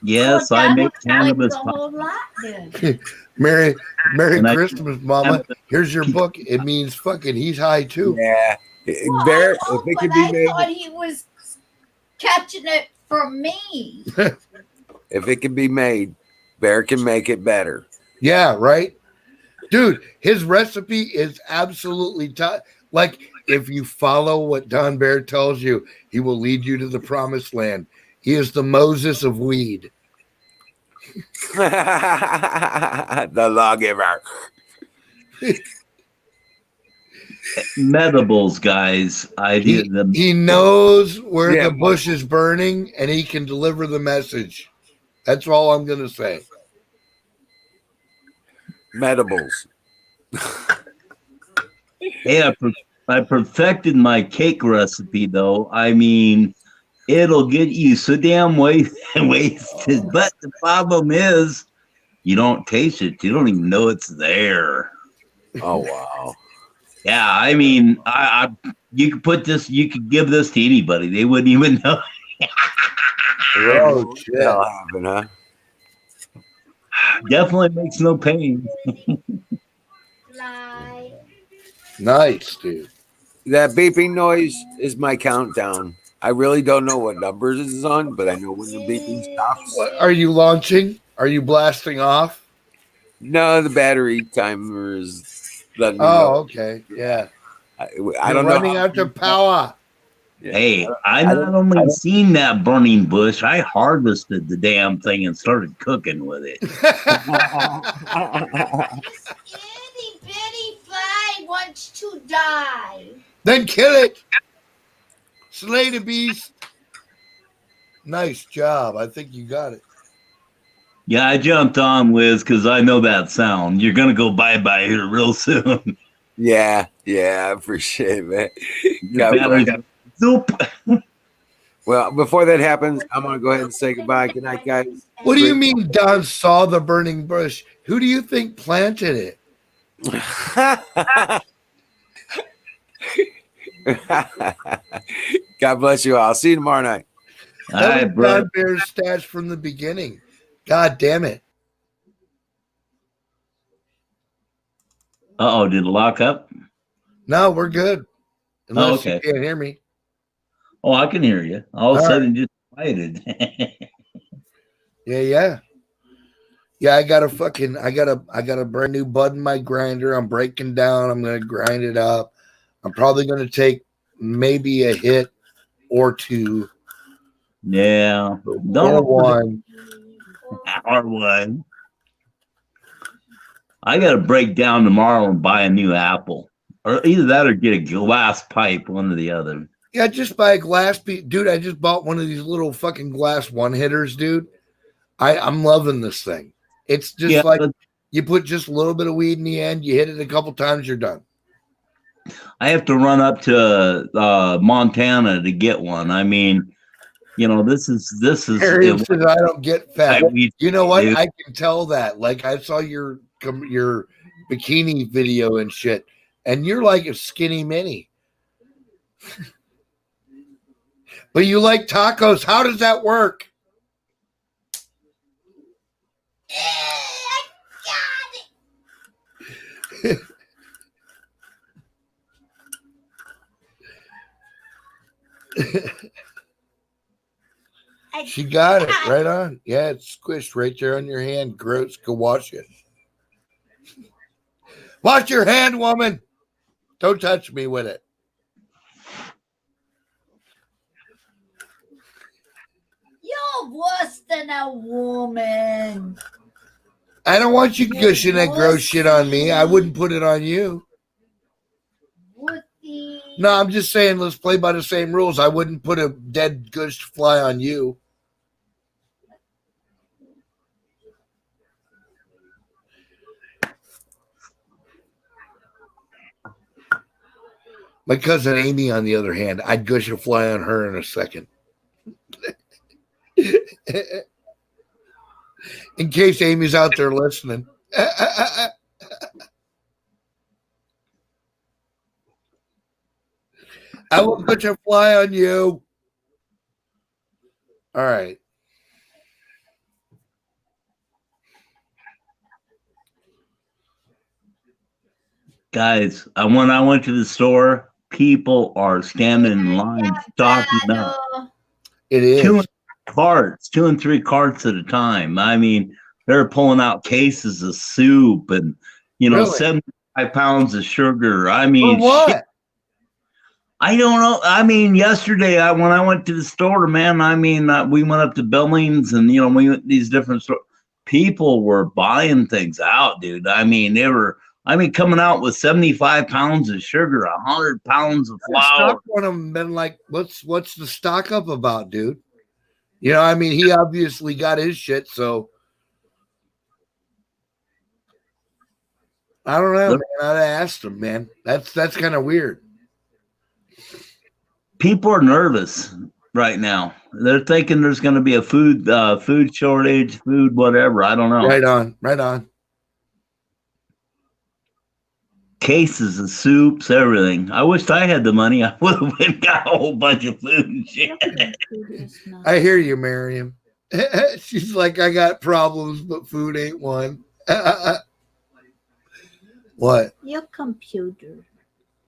yes, well, I make that cannabis a pot. whole lot then. Merry And Christmas, Mama. Here's your book. It means fucking he's high too. Yeah. Well, Bear, I know, if it but could be I made, thought he was catching it from me. if it can be made, Bear can make it better. Yeah, right? Dude, his recipe is absolutely like if you follow what Don Bear tells you, he will lead you to the promised land. He is the Moses of weed. The lawgiver. Medibles, guys. I did them. He knows where Yeah, the bush is burning and he can deliver the message. That's all I'm going to say. Medibles. Hey, I perfected my cake recipe, though. I mean, it'll get you so damn wasted. But the problem is, you don't taste it. You don't even know it's there. Oh wow. Yeah, I mean, you could put this. You could give this to anybody. They wouldn't even know. Oh shit! That'll happen, huh? Definitely makes no pain. Nice, dude. That beeping noise is my countdown. I really don't know what numbers this is on, but I know when the beeping stops. What, are you launching? Are you blasting off? No, the battery timer is letting me Oh, know. okay. Yeah. I You're don't know. running out of power. Yeah. Hey, I not only seen that burning bush, I harvested the damn thing and started cooking with it. Itty bitty fly wants to die. Then kill it. Slay the beast. Nice job. I think you got it. Yeah, I jumped on, Wiz, because I know that sound. You're going to go bye-bye here real soon. Yeah, I appreciate it, man. Your battery's zoop. Well, before that happens, I'm gonna go ahead and say goodbye. Good night, guys. What do you mean Don saw the burning bush? Who do you think planted it? God bless you all. I'll see you tomorrow night. All That right, was bro. Don Bear's stats from the beginning. God damn it. Uh-oh, did it lock up? No, we're good. Unless okay. you can't hear me. Oh, I can hear you. All of a All sudden, just quieted. Yeah. Yeah, I got a brand new bud in my grinder. I'm breaking down. I'm gonna grind it up. I'm probably gonna take maybe a hit or two. Yeah. Or Don't one. or one. I got to break down tomorrow and buy a new apple, or either that or get a glass pipe, one or the other. Yeah, just buy a glass piece. Dude, I just bought one of these little fucking glass one hitters, dude. I'm loving this thing. It's just like you put just a little bit of weed in the end, you hit it a couple times, you're done. I have to run up to Montana to get one. I mean, you know, this is Harry says I don't get fat. You know what? Dude. I can tell that. Like I saw your bikini video and shit, and you're like a skinny mini. But you like tacos. How does that work? She got it right on. Yeah, it's squished right there on your hand. Gross. Go wash it. Wash your hand, woman. Don't touch me with it. You're worse than a woman. I don't want you gushing that gross shit on me. I wouldn't put it on you. No, I'm just saying let's play by the same rules. I wouldn't put a dead gushed fly on you. My cousin Amy, on the other hand, I'd gush a fly on her in a second. In case Amy's out there listening. I will gush a fly on you. All right. Guys, when I went to the store, people are standing in line stocking up. It is. 2 and 3 carts at a time. I mean, they're pulling out cases of soup and, you know, Really? 75 pounds of sugar. I mean, For what? shit. I don't know. I mean, yesterday when I went to the store, man, I mean, we went up to Billings and, you know, we went to these different stores. People were buying things out, dude. I mean, coming out with 75 pounds of sugar, 100 pounds of flour. Stock one of them been like, what's the stock up about, dude? You know, I mean, he obviously got his shit, so I don't know, man. I'd have asked him, man. That's kind of weird. People are nervous right now. They're thinking there's going to be a food shortage, food whatever. I don't know. Right on. Cases of soups, everything. I wished I had the money. I would have went and got a whole bunch of food and shit. I hear you, Miriam. She's like, I got problems, but food ain't one. What? Your computer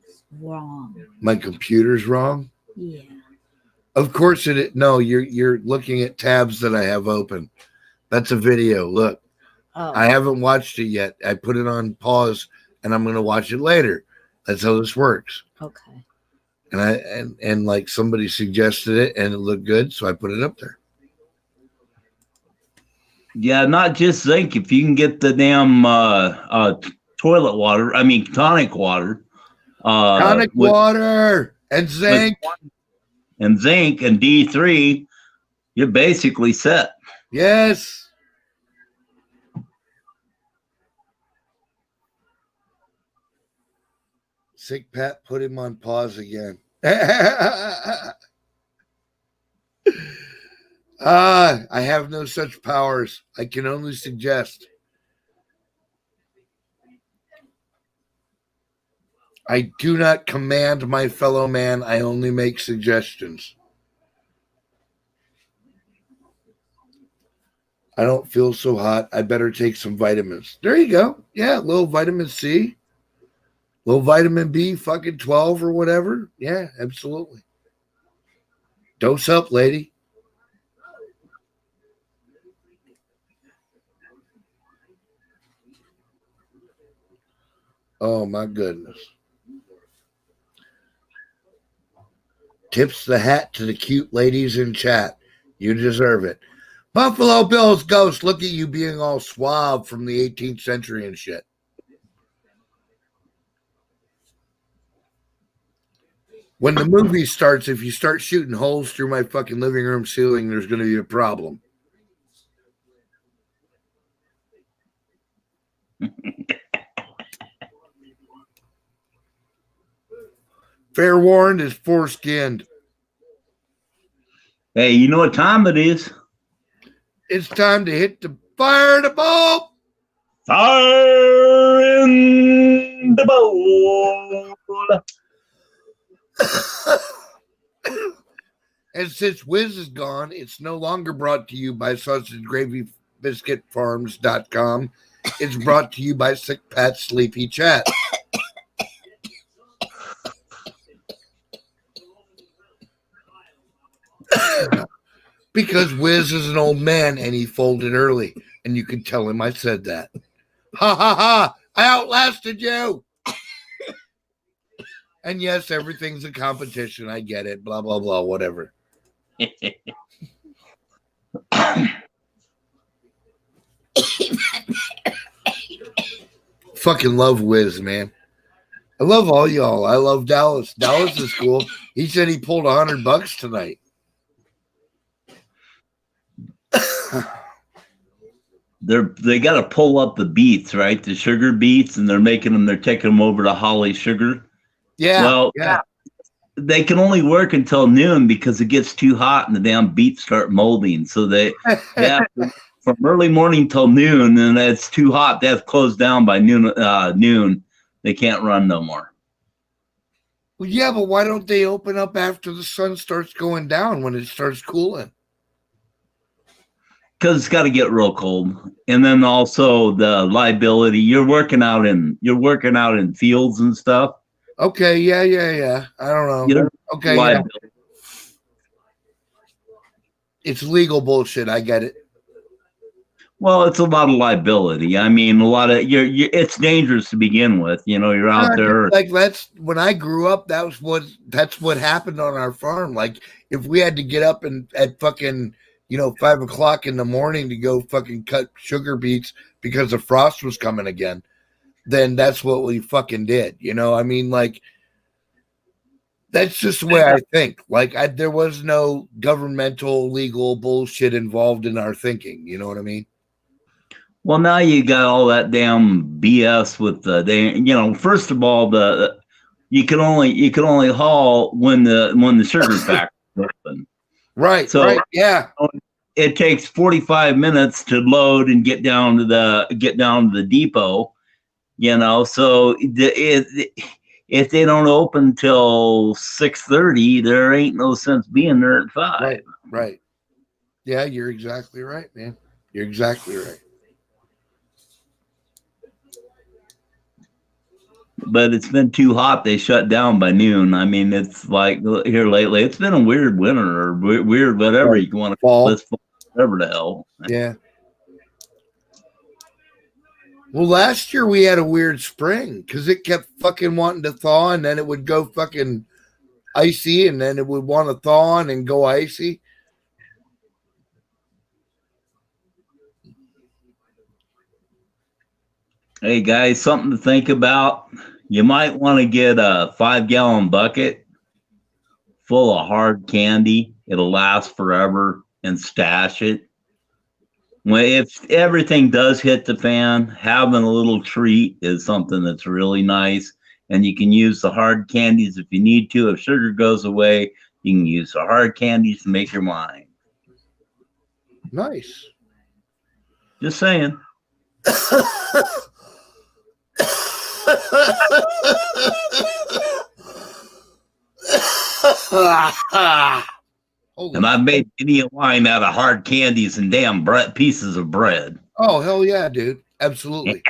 is wrong. My computer's wrong? Yeah. Of course it is. No, you're looking at tabs that I have open. That's a video. Look. Oh. I haven't watched it yet. I put it on pause and I'm going to watch it later. That's how this works. Okay. And like somebody suggested it and it looked good, so I put it up there. Yeah, not just zinc. If you can get the damn toilet water, tonic water. Tonic water and zinc. And zinc and D3, you're basically set. Yes. Sick Pat put him on pause again. I have no such powers. I can only suggest. I do not command my fellow man. I only make suggestions. I don't feel so hot. I better take some vitamins. There you go. Yeah, a little vitamin C, a little vitamin B, fucking 12 or whatever. Yeah, absolutely. Dose up, lady. Oh, my goodness. Tips the hat to the cute ladies in chat. You deserve it. Buffalo Bill's ghost, look at you being all suave from the 18th century and shit. When the movie starts, if you start shooting holes through my fucking living room ceiling, there's going to be a problem. Fair warned is foreskinned. Hey, you know what time it is? It's time to hit the fire in the bowl. Fire in the bowl. And since Wiz is gone, it's no longer brought to you by sausagegravybiscuitfarms.com. It's brought to you by Sick Pat Sleepy Chat. Because Wiz is an old man and he folded early, and you can tell him I said that. Ha ha ha! I outlasted you! And yes, everything's a competition. I get it. Blah, blah, blah, whatever. Fucking love Wiz, man. I love all y'all. I love Dallas. Dallas is cool. He said he pulled $100 tonight. They got to pull up the beets, right? The sugar beets, and they're taking them over to Holly Sugar. Yeah. Well, yeah. They can only work until noon because it gets too hot and the damn beets start molding. So they have to, from early morning till noon, and it's too hot. They have to close down by noon. They can't run no more. Well, yeah, but why don't they open up after the sun starts going down when it starts cooling? Because it's got to get real cold, and then also the liability. You're working out in fields and stuff. Okay, yeah. I don't know. Okay, yeah. It's legal bullshit. I get it. Well, it's a lot of liability. I mean, a lot of it's dangerous to begin with. You're out there. Like that's when I grew up. That's what happened on our farm. Like if we had to get up at fucking 5 o'clock in the morning to go fucking cut sugar beets because the frost was coming again, then that's what we fucking did. I mean, like that's just the way I think. Like there was no governmental legal bullshit involved in our thinking. You know what I mean? Well, now you got all that damn BS with first of all, you can only haul when the sugar factory is open. Right. So right, yeah. It takes 45 minutes to load and get down to the depot, so if they don't open till 6:30, there ain't no sense being there at 5. Right. Yeah, you're exactly right, man. You're exactly right. But it's been too hot. They shut down by noon. I mean, it's like here lately, it's been a weird winter or weird whatever right. you want to call this fall, whatever the hell. Yeah. Well, last year we had a weird spring because it kept fucking wanting to thaw and then it would go fucking icy and then it would want to thaw and go icy. Hey guys, something to think about. You might want to get a 5-gallon bucket full of hard candy. It'll last forever, and stash it. If everything does hit the fan, having a little treat is something that's really nice. And you can use the hard candies if you need to. If sugar goes away, You can use the hard candies to make your wine. Nice. Just saying. And I've made plenty of wine out of hard candies and damn pieces of bread. Oh, hell yeah, dude. Absolutely.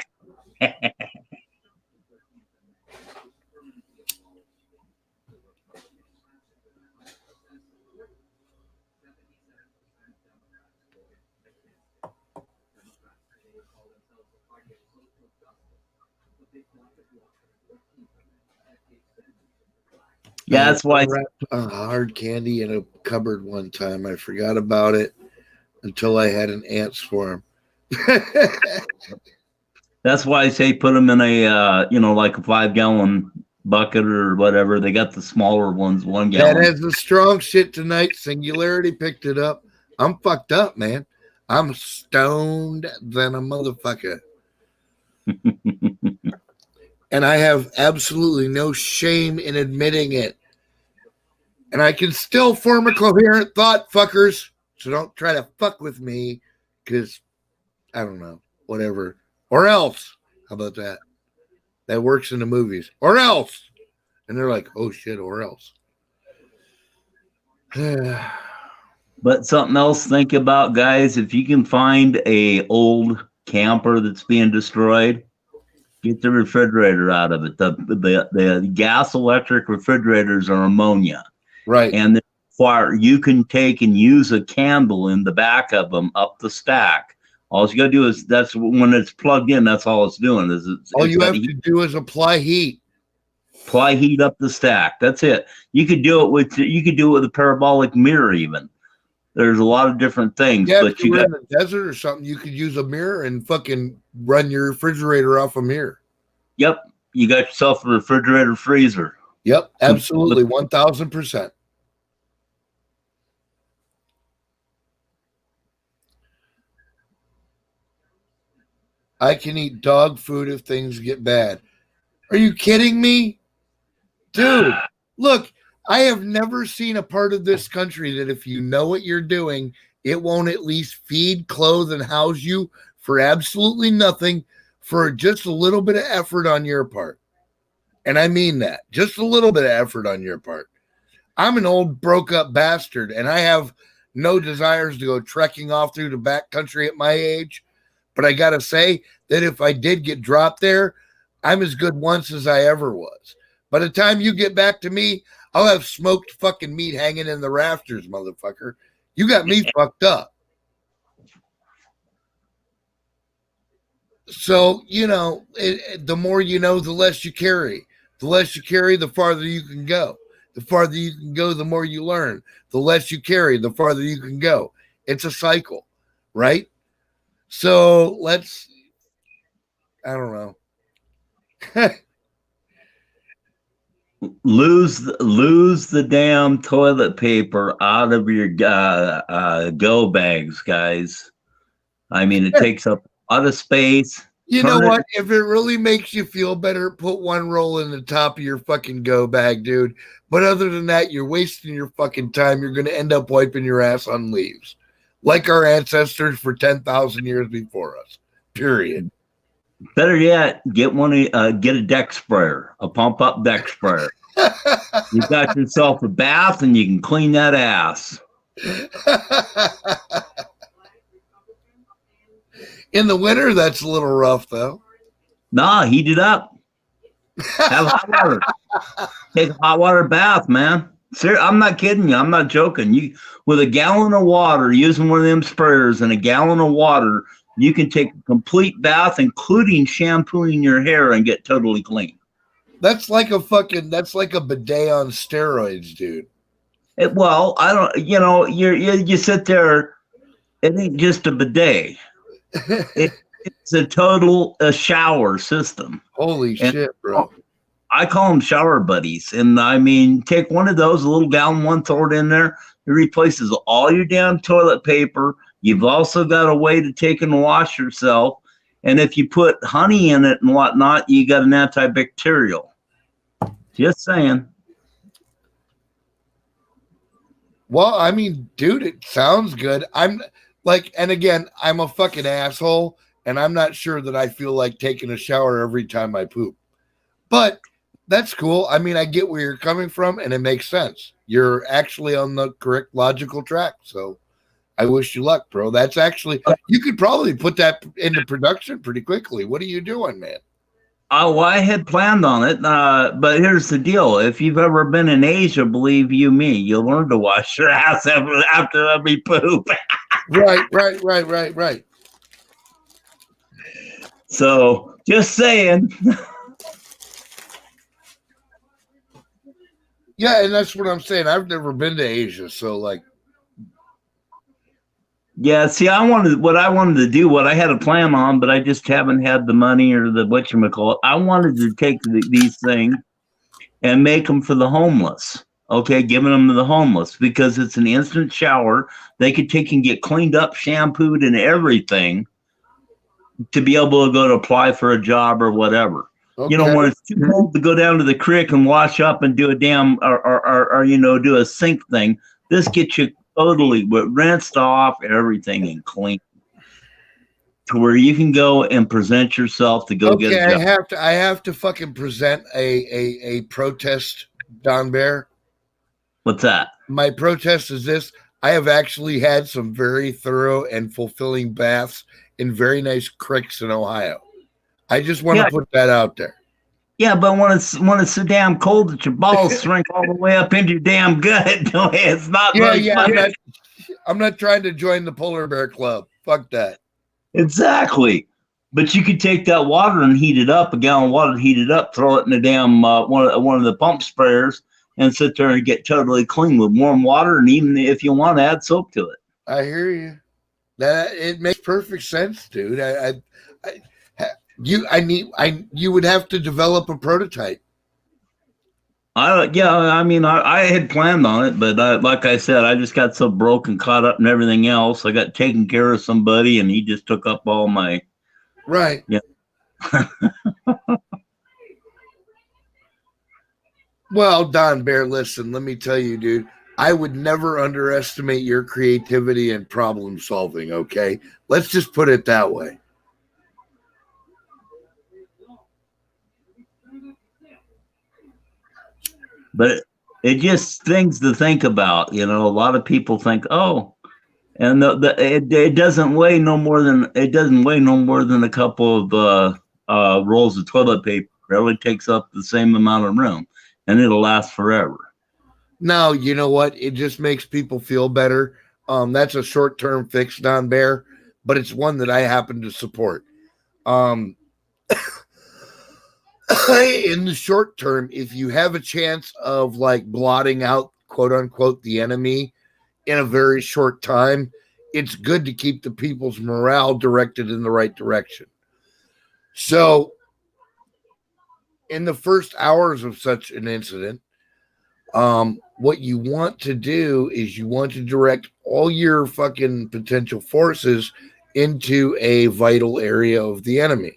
Yeah, that's why. I wrapped hard candy in a cupboard one time. I forgot about it until I had an ants for him. That's why I say put them in a, like a 5-gallon bucket or whatever. They got the smaller ones, 1 gallon. That has the strong shit tonight. Singularity picked it up. I'm fucked up, man. I'm stoned than a motherfucker. And I have absolutely no shame in admitting it. And I can still form a coherent thought, fuckers. So don't try to fuck with me because, I don't know, whatever. Or else. How about that? That works in the movies. Or else. And they're like, oh shit, or else. But something else to think about, guys. If you can find a old camper that's being destroyed, get the refrigerator out of it. The gas electric refrigerators are ammonia. Right. And you can take and use a candle in the back of them up the stack. All you got to do is, that's when it's plugged in, that's all it's doing. All you have to do is apply heat. Apply heat up the stack. That's it. You could do it with a parabolic mirror even. There's a lot of different things. Yeah, but if you're in the desert or something, you could use a mirror and fucking run your refrigerator off a mirror. Yep. You got yourself a refrigerator freezer. Yep, absolutely. 1,000%. I can eat dog food if things get bad. Are you kidding me? Dude, look, I have never seen a part of this country that if you know what you're doing, it won't at least feed, clothe, and house you for absolutely nothing for just a little bit of effort on your part. And I mean that. Just a little bit of effort on your part. I'm an old broke up bastard, and I have no desires to go trekking off through the back country at my age. But I got to say that if I did get dropped there, I'm as good once as I ever was. By the time you get back to me, I'll have smoked fucking meat hanging in the rafters, motherfucker. You got me fucked up. So, the more you know, the less you carry. The less you carry, the farther you can go. The farther you can go, the more you learn. The less you carry, the farther you can go. It's a cycle, right? So I don't know. Lose the damn toilet paper out of your go bags, guys. I mean, it takes up a lot of space. You know what? If it really makes you feel better, put one roll in the top of your fucking go bag, dude. But other than that, you're wasting your fucking time. You're going to end up wiping your ass on leaves. Like our ancestors for 10,000 years before us. Period. Better yet, get a deck sprayer, a pump up deck sprayer. You got yourself a bath and you can clean that ass. In the winter, that's a little rough, though. Nah, heat it up. Have hot water. Take a hot water bath, man. I'm not kidding you. I'm not joking. With a gallon of water, using one of them sprayers and a gallon of water, you can take a complete bath, including shampooing your hair, and get totally clean. That's like a bidet on steroids, dude. I don't. You sit there. It ain't just a bidet. It's a total shower system. Holy shit, bro. I call them shower buddies. And I mean, take one of those, a little gallon one, throw it in there. It replaces all your damn toilet paper. You've also got a way to take and wash yourself. And if you put honey in it and whatnot, you got an antibacterial. Just saying. Well, I mean, dude, it sounds good. I'm like, and again, I'm a fucking asshole, and I'm not sure that I feel like taking a shower every time I poop. But that's cool. I mean, I get where you're coming from, and it makes sense. You're actually on the correct logical track. So I wish you luck, bro. That's actually, you could probably put that into production pretty quickly. What are you doing, man? Oh, I had planned on it, but here's the deal. If you've ever been in Asia, believe you me, you'll learn to wash your ass after every poop. Right. So, just saying. Yeah, and that's what I'm saying. I've never been to Asia, so like, Yeah, see, what I wanted to do, what I had a plan on, but I just haven't had the money or the whatchamacallit. I wanted to take these things and make them for the homeless. Okay, giving them to the homeless because it's an instant shower. They could take and get cleaned up, shampooed, and everything to be able to go to apply for a job or whatever. okay. You know, when it's too cold to go down to the creek and wash up and do a damn or you know, do a sink thing, this gets you totally rinsed off everything and clean to where you can go and present yourself to go get a job. I have to fucking present a protest, Don Bear. What's that? My protest is this. I have actually had some very thorough and fulfilling baths in very nice creeks in Ohio. I just want to put that out there. Yeah, but when it's so damn cold that your balls shrink all the way up into your damn gut, it's not much fun. I'm not trying to join the polar bear club. Fuck that. Exactly. But you could take that water and heat it up, a gallon of water, heat it up, throw it in the damn one of the pump sprayers, and sit there and get totally clean with warm water, and even if you want to add soap to it. I hear you. That it makes perfect sense, dude. You would have to develop a prototype. I had planned on it, but like I said, I just got so broke and caught up in everything else. I got taken care of somebody, and he just took up all my right. Yeah. Well, Don Bear, listen, let me tell you, dude, I would never underestimate your creativity and problem solving, okay? Let's just put it that way. But it just things to think about. You know, a lot of people think, oh, and it doesn't weigh no more than a couple of rolls of toilet paper. It only takes up the same amount of room, and it'll last forever. No, you know what? It just makes people feel better. That's a short-term fix, Don Bear, but it's one that I happen to support. In the short term, if you have a chance of like blotting out, quote unquote, the enemy in a very short time, it's good to keep the people's morale directed in the right direction. So in the first hours of such an incident, what you want to do is you want to direct all your fucking potential forces into a vital area of the enemy.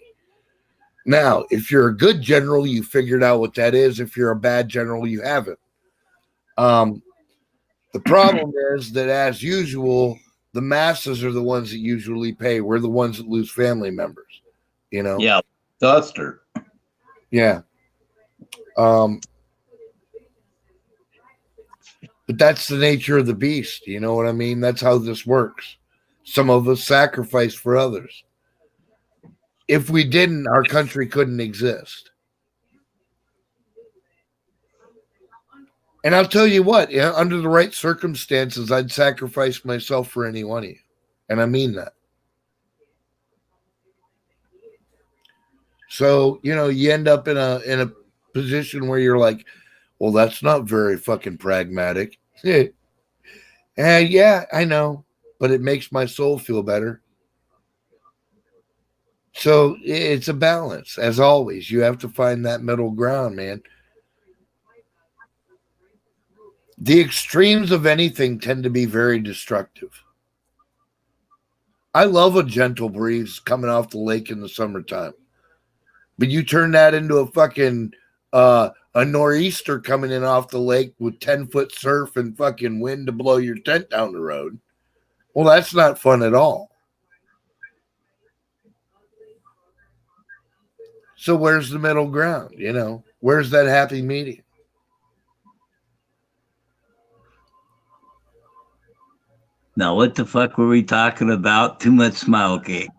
Now, if you're a good general, you figured out what that is. If you're a bad general, you haven't. The problem is that, as usual, the masses are the ones that usually pay. We're the ones that lose family members, you know? Yeah, Duster. Yeah. But that's the nature of the beast. You know what I mean? That's how this works. Some of us sacrifice for others. If we didn't, our country couldn't exist. And I'll tell you what, under the right circumstances, I'd sacrifice myself for any one of you. And I mean that. So, you know, you end up in a position where you're like, well, that's not very fucking pragmatic. Yeah, I know, but it makes my soul feel better. So it's a balance. As always, you have to find that middle ground, man. The extremes of anything tend to be very destructive. I love a gentle breeze coming off the lake in the summertime. But you turn that into a fucking a nor'easter coming in off the lake with 10-foot surf and fucking wind to blow your tent down the road. Well, that's not fun at all. So where's the middle ground? You know, where's that happy medium? Now, what the fuck were we talking about? Too much smile cake.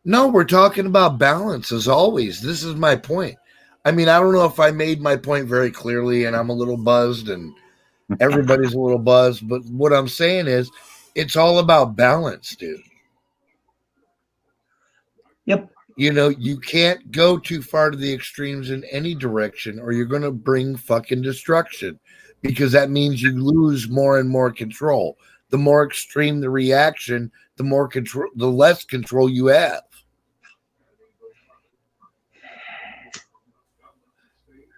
No, we're talking about balance as always. This is my point. I mean, I don't know if I made my point very clearly, and I'm a little buzzed and everybody's a little buzzed, but what I'm saying is it's all about balance, dude. Yep. You know, you can't go too far to the extremes in any direction or you're going to bring fucking destruction, because that means you lose more and more control. The more extreme the reaction, the more control, the less control you have.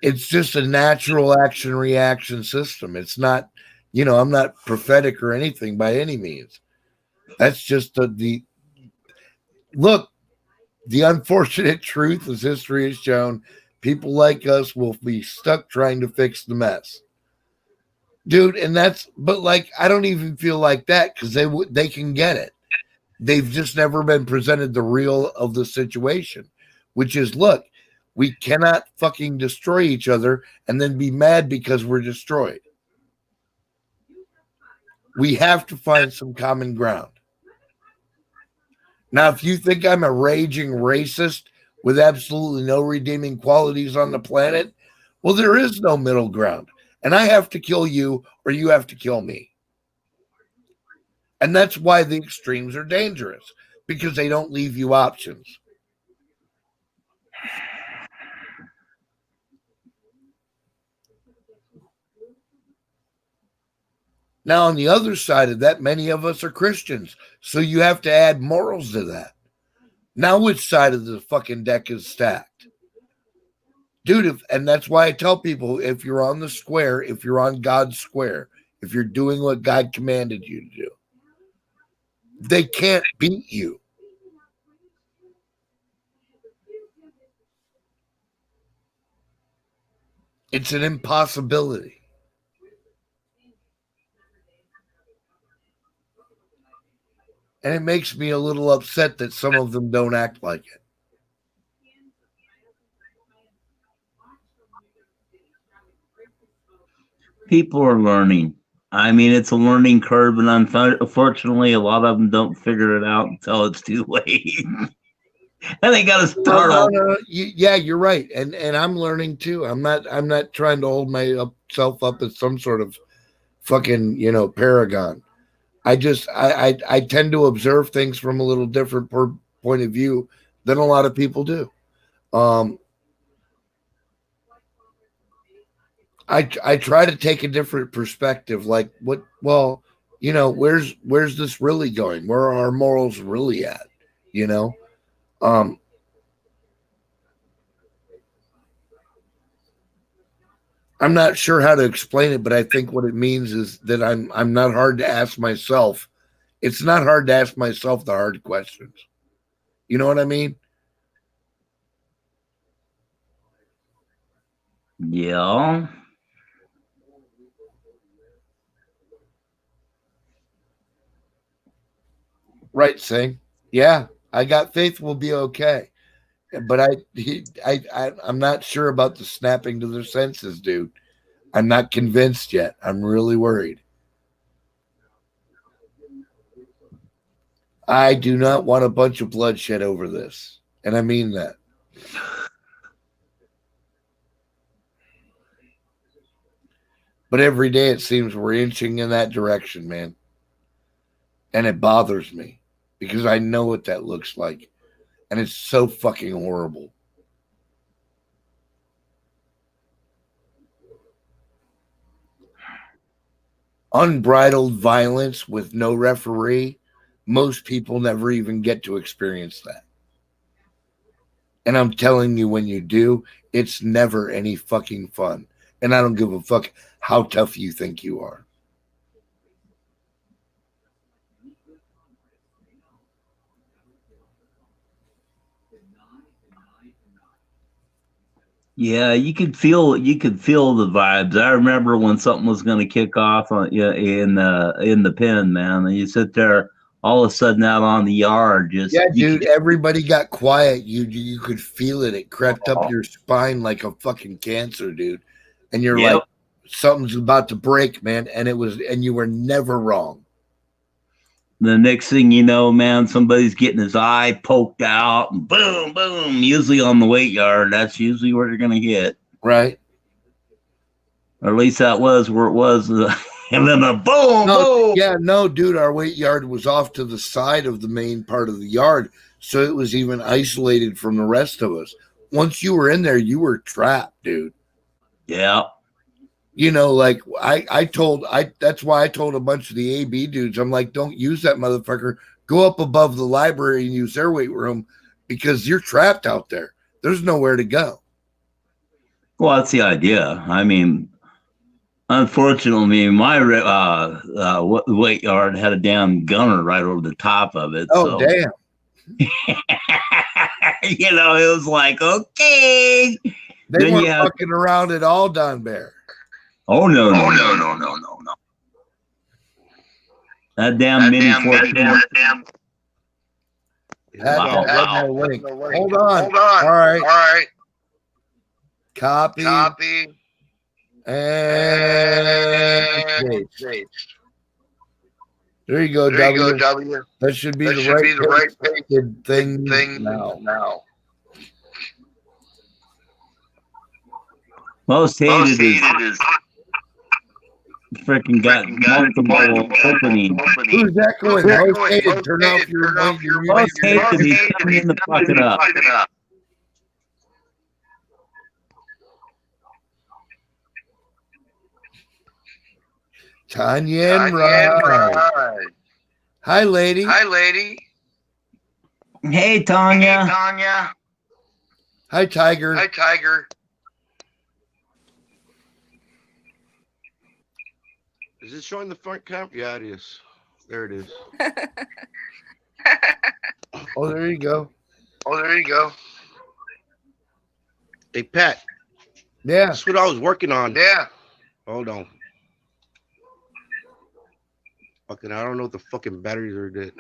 It's just a natural action reaction system. It's not, you know, I'm not prophetic or anything by any means. That's just the look. The unfortunate truth, as history has shown, people like us will be stuck trying to fix the mess, dude. And that's, but like, I don't even feel like that, because they can get it. They've just never been presented the real of the situation, which is, look, we cannot fucking destroy each other and then be mad because we're destroyed. We have to find some common ground. Now, if you think I'm a raging racist with absolutely no redeeming qualities on the planet, well, there is no middle ground. And I have to kill you or you have to kill me. And that's why the extremes are dangerous, because they don't leave you options. Now, on the other side of that, many of us are Christians. So you have to add morals to that. Now, which side of the fucking deck is stacked? Dude, and that's why I tell people, if you're on the square, if you're on God's square, if you're doing what God commanded you to do, they can't beat you. It's an impossibility. And it makes me a little upset that some of them don't act like it. People are learning. I mean, it's a learning curve, and unfortunately, a lot of them don't figure it out until it's too late. And they got to start over. No. Yeah, you're right, and I'm learning too. I'm not trying to hold myself up as some sort of fucking, you know, paragon. I just I tend to observe things from a little different point of view than a lot of people do. I try to take a different perspective. Like, what? Well, you know, where's this really going? Where are our morals really at? You know, I'm not sure how to explain it, but I think what it means is that I'm not hard to ask myself. It's not hard to ask myself the hard questions. You know what I mean? Yeah. Right, Sing. Yeah, I got faith we'll be okay. But I'm not sure about the snapping to their senses, dude. I'm not convinced yet. I'm really worried. I do not want a bunch of bloodshed over this. And I mean that. But every day it seems we're inching in that direction, man. And it bothers me because I know what that looks like. And it's so fucking horrible. Unbridled violence with no referee. Most people never even get to experience that. And I'm telling you, when you do, it's never any fucking fun. And I don't give a fuck how tough you think you are. Yeah, you could feel the vibes. I remember when something was going to kick off on yeah, in the pen, man. And you sit there all of a sudden out on the yard, just Yeah, you dude, everybody got quiet. You could feel it. It crept up your spine like a fucking cancer, dude. And you're Yep. like, something's about to break, man. And you were never wrong. The next thing you know, man, somebody's getting his eye poked out, and boom, boom. Usually on the weight yard, that's usually where they're going to hit. Right. Or at least that was where it was. And then a boom, boom. Yeah, no, dude, our weight yard was off to the side of the main part of the yard. So it was even isolated from the rest of us. Once you were in there, you were trapped, dude. Yeah. You know, like that's why I told a bunch of the AB dudes, I'm like, don't use that motherfucker. Go up above the library and use their weight room because you're trapped out there. There's nowhere to go. Well, that's the idea. I mean, unfortunately, my weight yard had a damn gunner right over the top of it. Oh, so. damn. You know, it was like, okay. They weren't fucking around at all, Don Bear. Oh, no. That damn Mini 14. Wow. Hold on. All right. Copy. And there you go, W. That should be the right thing now. Most hated is freaking got multiple openings. Who's that going? Most hated. Turn off your Most hated is coming in the fucking up. Tanya and Ryan. Hi, lady. Hey, Tanya. Hi, Tiger. Is this showing the front camera? Yeah, it is. There it is. Oh, there you go. Hey, Pat. Yeah. That's what I was working on. Yeah. Hold on. Fucking, I don't know what the fucking batteries are dead.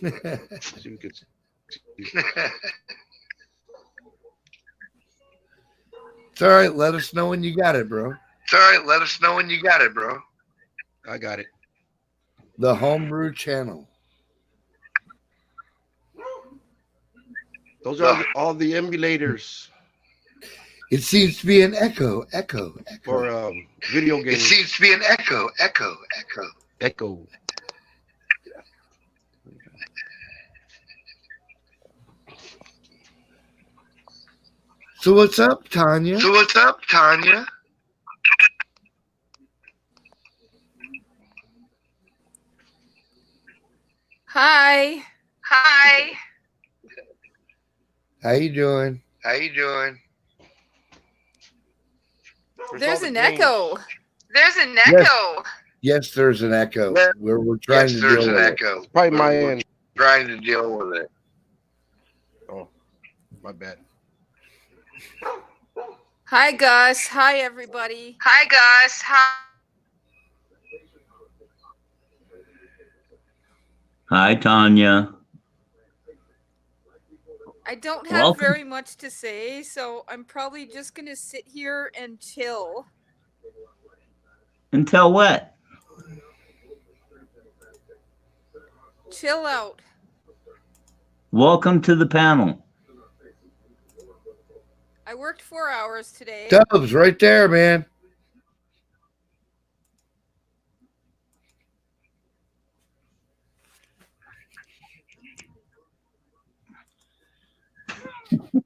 See if we could see. It's all right. Let us know when you got it, bro. I got it. The Homebrew Channel. Those are all the emulators It seems to be an echo. for video games. Echo. So what's up, Tanya? Hi. How you doing? There's an echo. Yes, there's an echo. We're trying to deal with it. It's probably my end. Oh, my bad. Hi, Gus. Hi, everybody. Hi, Tanya. I don't have Welcome. very much to say, so I'm probably just going to sit here and chill. Until what? Chill out. Welcome to the panel. I worked 4 hours today. Dubs, right there, man.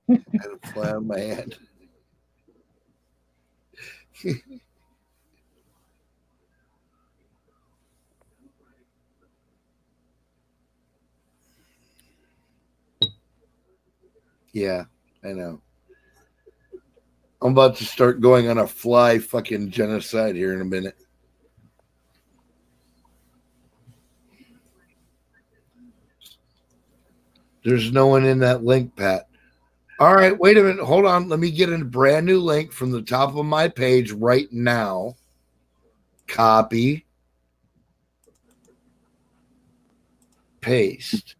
I had a fly on my hand. Yeah, I know. I'm about to start going on a fly fucking genocide here in a minute. There's no one in that link, Pat. All right, wait a minute. Hold on. Let me get a brand new link from the top of my page right now. Copy. Paste.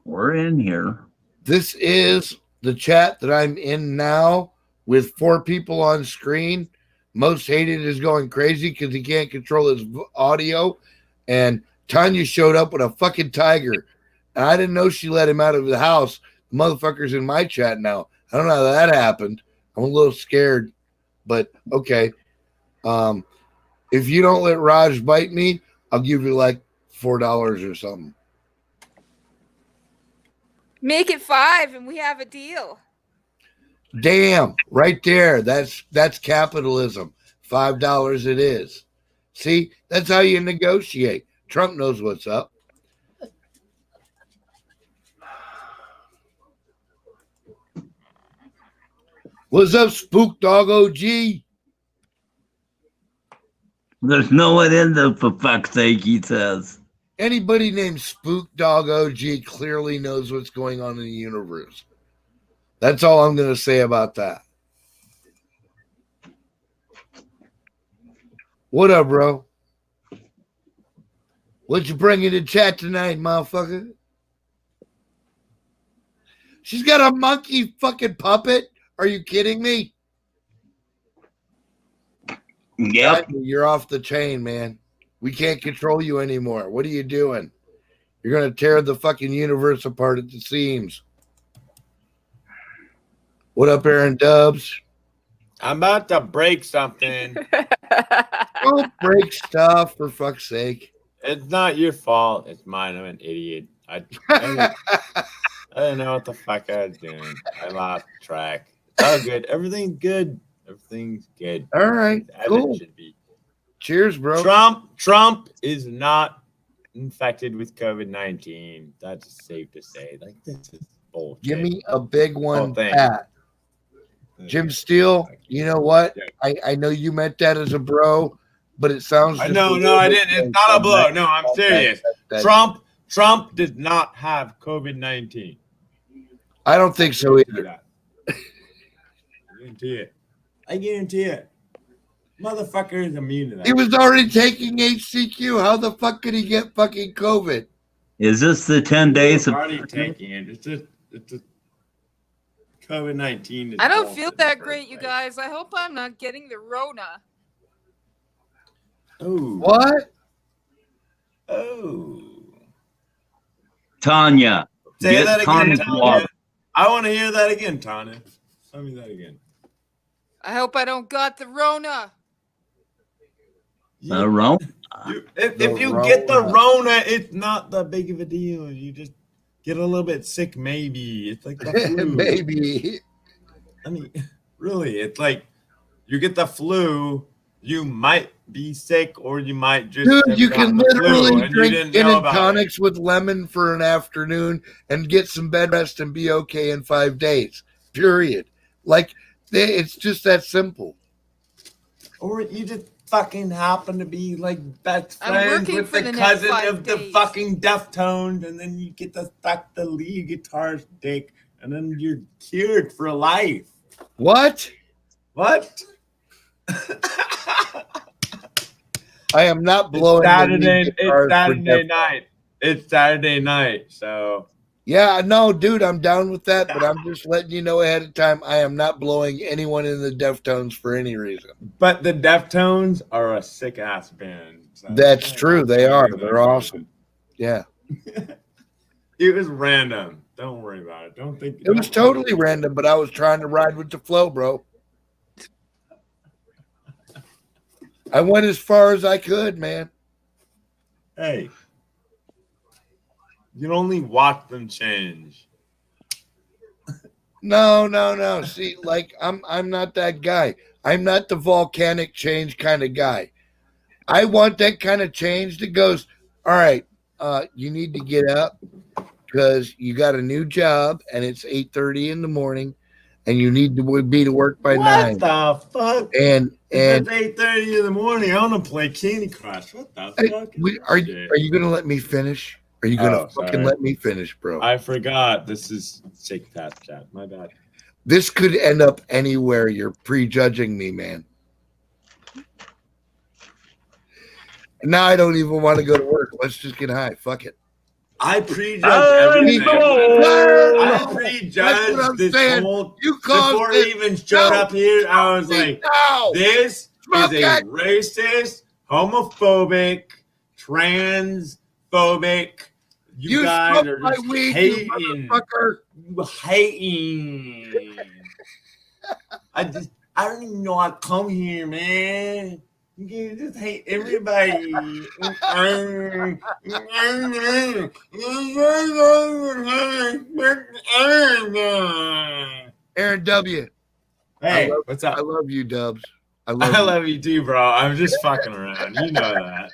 We're in here. This is the chat that I'm in now with 4 people on screen. Most Hated is going crazy because he can't control his audio. And Tanya showed up with a fucking tiger. And I didn't know she let him out of the house. The motherfucker's in my chat now. I don't know how that happened. I'm a little scared, but okay. If you don't let Raj bite me, I'll give you like $4 or something. Make it 5 and we have a deal. Damn, right there. That's capitalism. $5 it is. See, that's how you negotiate. Trump knows what's up. What's up, Spook Dog OG? There's no one in there, for fuck's sake, he says. Anybody named Spook Dog OG clearly knows what's going on in the universe. That's all I'm going to say about that. What up, bro? What you bringing to chat tonight, motherfucker? She's got a monkey fucking puppet. Are you kidding me? Yep. You're off the chain, man. We can't control you anymore. What are you doing? You're going to tear the fucking universe apart at the seams. What up, Aaron Dubs? I'm about to break something. Don't break stuff, for fuck's sake. It's not your fault. It's mine. I'm an idiot. I didn't know what the fuck I was doing. I lost track. It's all good. Everything's good. Everything's good. All right, As cool. it should be. Cheers, bro. Trump is not infected with COVID-19. That's safe to say. Like, this is bullshit. Give me a big one, thank Pat. Jim Steele, you know what? I know you meant that as a bro, but it sounds. No, I didn't. It's not a blow. No, I'm serious. Trump does not have COVID-19. I don't think so either. I guarantee it. Motherfucker is immune to that. He was already taking HCQ. How the fuck could he get fucking COVID? Is this the 10 days of already taking it? It's a COVID-19. I don't feel that great, you guys. I hope I'm not getting the Rona. Oh. What? Oh. Tanya? Say that again, Tanya. Tanya. I want to hear that again, Tanya. Tell me that again. I hope I don't got the Rona. The Rona? If you get the Rona, it's not that big of a deal. You just get a little bit sick, maybe. It's like the flu. Maybe. I mean, really, it's like you get the flu, you might be sick, or you might just. Dude, you can literally drink gin and about tonics with lemon for an afternoon and get some bed rest and be okay in 5 days. Period. Like, it's just that simple. Or you just fucking happen to be like best I'm friends working with for the the next cousin 5 of the days. fucking Deftones, and then you get to suck the lead guitar's dick, and then you're cured for life. What? What? I am not blowing. It's Saturday night, so. Yeah, no, dude, I'm down with that, but I'm just letting you know ahead of time. I am not blowing anyone in the Deftones for any reason. But the Deftones are a sick ass band. So That's true. They are. They're awesome. Yeah. It was random. Don't worry about it. Don't think it was totally random, but I was trying to ride with the flow, bro. I went as far as I could, man. Hey. You can only watch them change. No. See, like I'm not that guy. I'm not the volcanic change kind of guy. I want that kind of change that goes, all right, you need to get up because you got a new job and it's 8:30 in the morning and you need to be to work by 9. What the fuck? And it's 8:30 in the morning. I want to play Candy Crush. What the fuck? Are you gonna let me finish? Are you gonna fucking let me finish, bro? I forgot. This is Shake Fast Chat. My bad. This could end up anywhere. You're prejudging me, man. Now I don't even want to go to work. Let's just get high. Fuck it. I prejudge everything. I That's what prejudged I'm this saying. whole You caused before it. he even showed No. up here. I was like, No. this Smoke is a it. racist, homophobic, transphobic. You guys smoke are my just weed, hating. you motherfucker. Hating. I don't even know how to come here, man. You can just hate everybody. Aaron W. Hey, what's up? I love you, Dubs. I I you. love you too, bro. I'm just fucking around. You know that.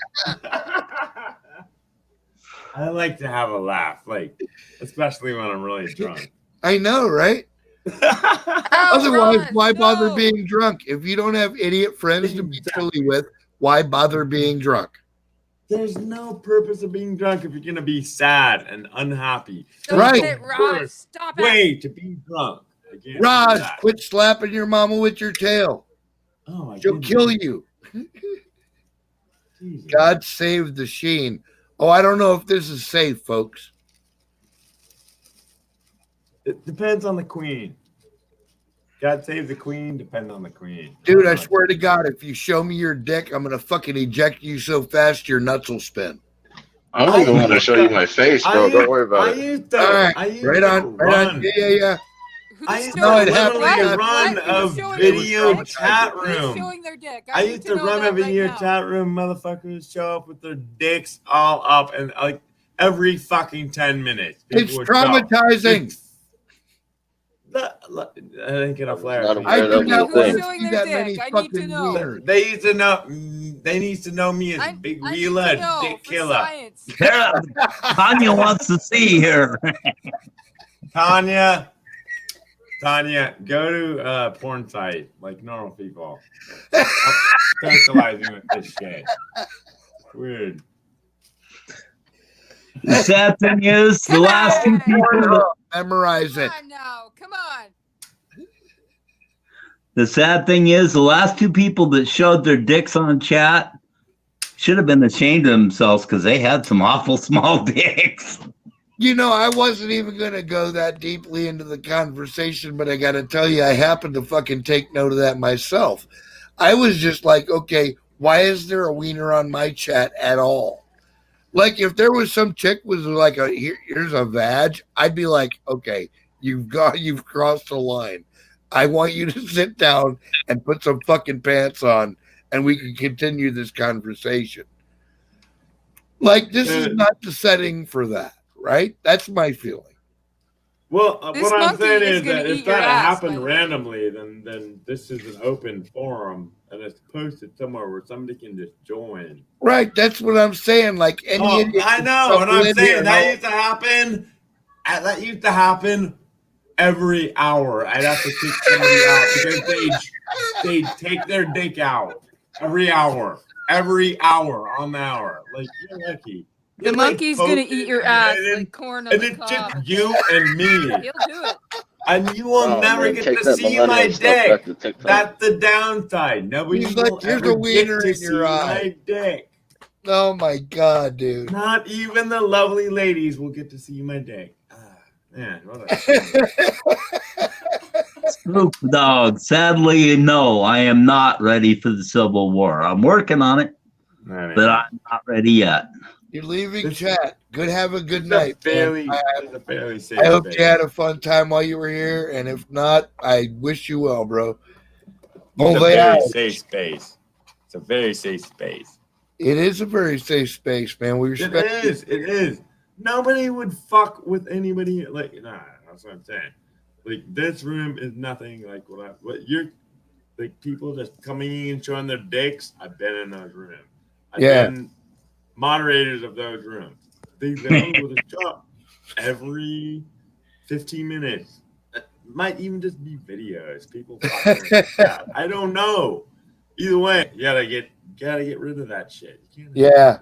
I like to have a laugh, like, especially when I'm really drunk. I know, right? Otherwise, why bother being drunk? If you don't have idiot friends to be silly with, why bother being drunk? There's no purpose of being drunk if you're gonna be sad and unhappy. Right. Ross, stop it. Way to be drunk. Raj, quit slapping your mama with your tail. Oh my She'll kill you. God save the Sheen. Oh, I don't know if this is safe, folks. It depends on the queen. God save the queen, depends on the queen. Dude, I swear to God, if you show me your dick, I'm going to fucking eject you so fast your nuts will spin. I don't even want to show you my face, bro. Don't worry about it. All right. Right on. Yeah. I used to No, it happened. literally run a video chat Who's room. showing their dick? I used to run a video chat room. Motherfuckers show up with their dicks all up, and like every fucking 10 minutes. It's traumatizing. I didn't get a flare. I do not want to see that many fucking wieners. They used to know. They need to know me as Big Wheeler, Dick Killer. Tanya wants to see here. Tanya, go to porn site like normal people. Socializing with this shit. Weird. The sad thing is, the last two people. Memorize it. Come on. The sad thing is, the last two people that showed their dicks on chat should have been ashamed of themselves because they had some awful small dicks. You know, I wasn't even going to go that deeply into the conversation, but I got to tell you, I happened to fucking take note of that myself. I was just like, okay, why is there a wiener on my chat at all? Like, if there was some chick was like, here's a vag, I'd be like, okay, you've crossed the line. I want you to sit down and put some fucking pants on, and we can continue this conversation. Like, this is not the setting for that. Right? That's my feeling. Well, what I'm saying is that if that happened randomly, then this is an open forum and it's posted somewhere where somebody can just join. Right. That's what I'm saying. Like any idiot. I know. And I'm saying that used to happen. That used to happen every hour. I'd have to kick somebody out because they'd take their dick out every hour on the hour. Like, you're lucky. The monkey's gonna eat your ass like corn on and the it's cob. just you and me. He'll do it. And you will never get to see my dick. That's the downside. Nobody will ever get to see my dick. Oh my God, dude. Not even the lovely ladies will get to see my dick. Man, what a Snoop Dogg, sadly, no, I am not ready for the Civil War. I'm working on it, but I'm not ready yet. You're leaving chat. Have a good night. I hope you had a fun time while you were here, and if not, I wish you well, bro. It's a very safe space. It's a very safe space. It is a very safe space, man. We respect it. It is. Nobody would fuck with anybody like that's what I'm saying. Like, this room is nothing like what you're like, people just coming in and showing their dicks. I've been in those rooms. I've been moderators of those rooms. They go to shop every 15 minutes. It might even just be videos. People I don't know. Either way, you gotta get rid of that shit. Yeah.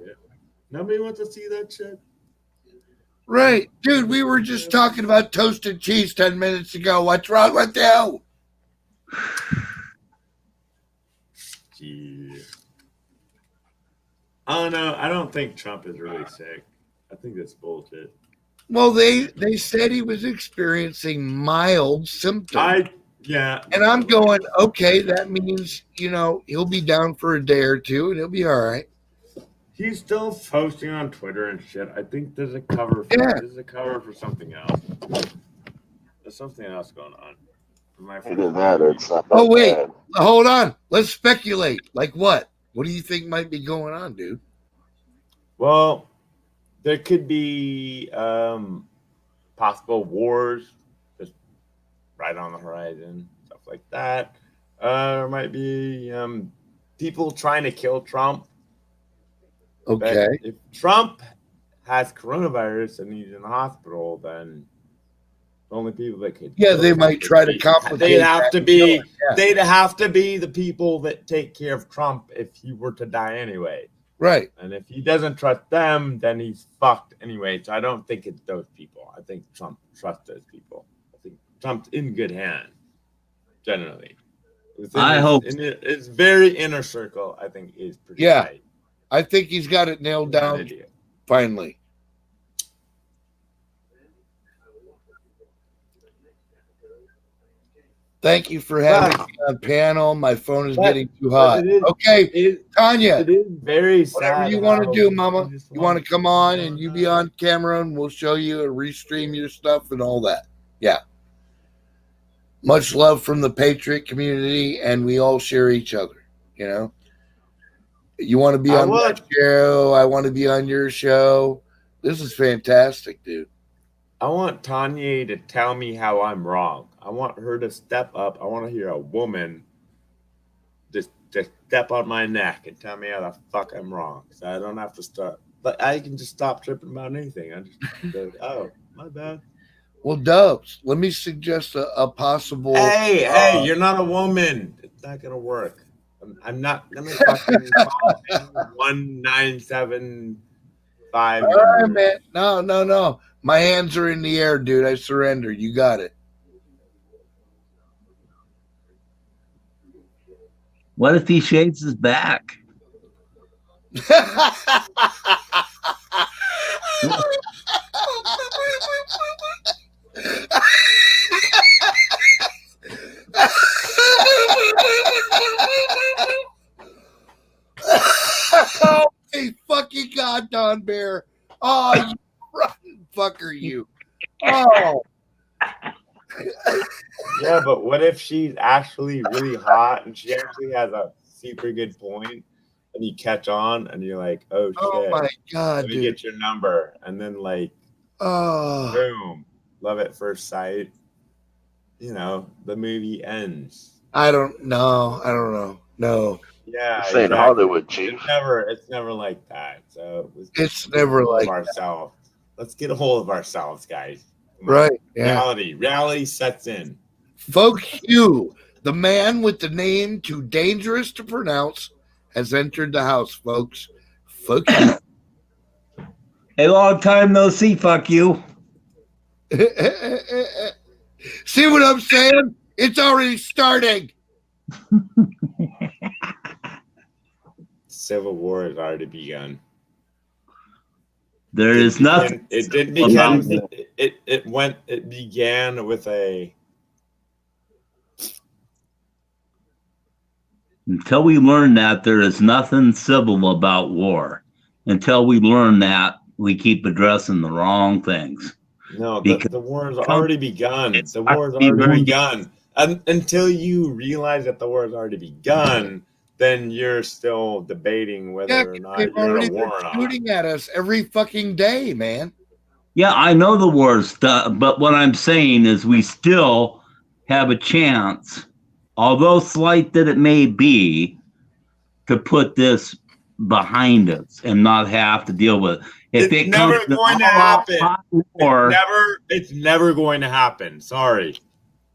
Nobody wants to see that shit. Right. Dude, we were just talking about toasted cheese 10 minutes ago. What's wrong with you? Gee. I don't know. I don't think Trump is really sick. I think that's bullshit. Well, they said he was experiencing mild symptoms. And I'm going, okay, that means, he'll be down for a day or two and he'll be all right. He's still posting on Twitter and shit. I think there's a cover for something else. There's something else going on. Either that or it's not that Oh, wait. bad. Hold on. Let's speculate. Like what? What do you think might be going on, dude? Well, there could be possible wars just right on the horizon, stuff like that. There might be people trying to kill Trump. Okay. But if Trump has coronavirus and he's in the hospital, then the only people that could they might try to complicate. They'd have to be. Yeah. They'd have to be the people that take care of Trump if he were to die anyway. Right. And if he doesn't trust them, then he's fucked anyway. So I don't think it's those people. I think Trump trusts those people. I think Trump's in good hands, generally. It's very inner circle. I think is pretty tight. I think he's got it nailed down finally. Thank you for having me on panel. My phone is getting too hot. Tanya. It is very sad. Whatever you want to do, Mama. You want to come on and you be on camera and we'll show you and restream your stuff and all that. Yeah. Much love from the Patriot community, and we all share each other, You want to be on my show? I want to be on your show. This is fantastic, dude. I want Tanya to tell me how I'm wrong. I want her to step up. I want to hear a woman just step on my neck and tell me how the fuck I'm wrong. So I don't have to start. But I can just stop tripping about anything. I just go, oh, my bad. Well, Dubs, let me suggest a possible. Hey, you're not a woman. It's not gonna work. I'm not gonna fucking call 1975. All right, man. No. My hands are in the air, dude. I surrender. You got it. What if he shaves his back? Oh, hey, fucking God, Don Bear. Oh, you rotten fucker, you. Oh. Yeah, but what if she's actually really hot and she actually has a super good point and you catch on and you're like, oh, shit. Oh, my God, Let me dude. get your number. And then, boom, love at first sight. The movie ends. I don't know. No. Yeah, Saying exactly. Hollywood, Chief. It's never like that. So it's never like ourselves. Let's get a hold of ourselves, guys. Right. Yeah. Reality sets in. Folk Hugh, the man with the name too dangerous to pronounce, has entered the house, folks. Folk Hugh. A long time no see, fuck you. See what I'm saying? It's already starting. Civil War has already begun. There is nothing. It did begin. It began with a. Until we learn that, there is nothing civil about war. Until we learn that, we keep addressing the wrong things. No, the war has already begun. The war has already begun. Until you realize that the war has already begun, then you're still debating whether or not you're in a war or not. Shooting at us every fucking day, man. Yeah, I know the war's done, but what I'm saying is we still have a chance, although slight that it may be, to put this behind us and not have to deal with it. If It's never going to happen. It's never going to happen. Sorry.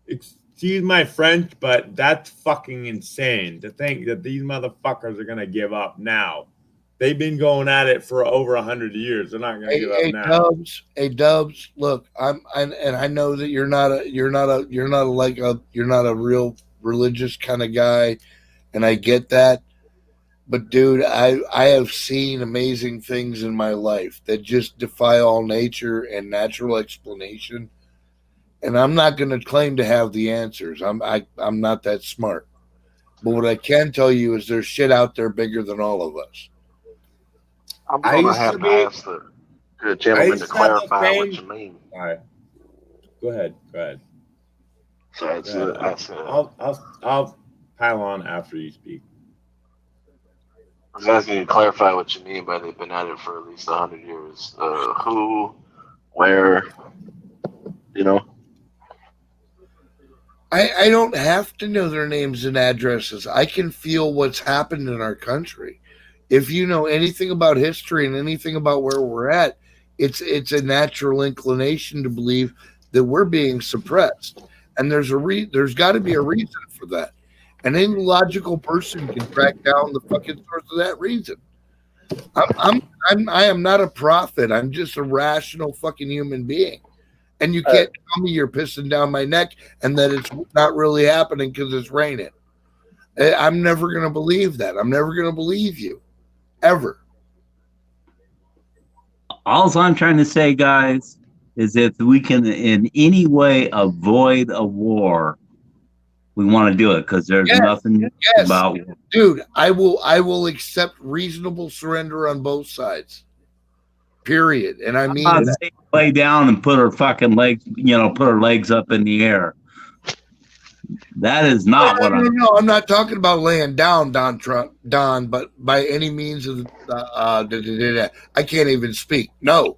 Excuse my French, but that's fucking insane to think that these motherfuckers are going to give up now. they've been going at it for over 100 years. They're not going to give up now. Dubs, look, and I know that you're not a real religious kind of guy, and I get that. But dude, I have seen amazing things in my life that just defy all nature and natural explanation. And I'm not going to claim to have the answers. I'm not that smart. But what I can tell you is there's shit out there bigger than all of us. I'm gonna have to ask the good gentleman to clarify what you mean. All right. Go ahead. So I'll pile on after you speak. I was asking you to clarify what you mean by they've been at it for at least 100 years. Who, where, you know? I don't have to know their names and addresses. I can feel what's happened in our country. If you know anything about history and anything about where we're at, it's a natural inclination to believe that we're being suppressed. And there's got to be a reason for that. And any logical person can track down the fucking source of that reason. I am not a prophet. I'm just a rational fucking human being. And you can't tell me you're pissing down my neck and that it's not really happening because it's raining. I'm never going to believe that. I'm never going to believe you. Ever. All I'm trying to say, guys, is if we can in any way avoid a war, we want to do it because there's nothing about war. Dude, I will accept reasonable surrender on both sides. Period. And I mean that. Lay down and put her fucking legs, put her legs up in the air. That is not what I'm. No, I'm not talking about laying down, Don, but by any means of I can't even speak. No.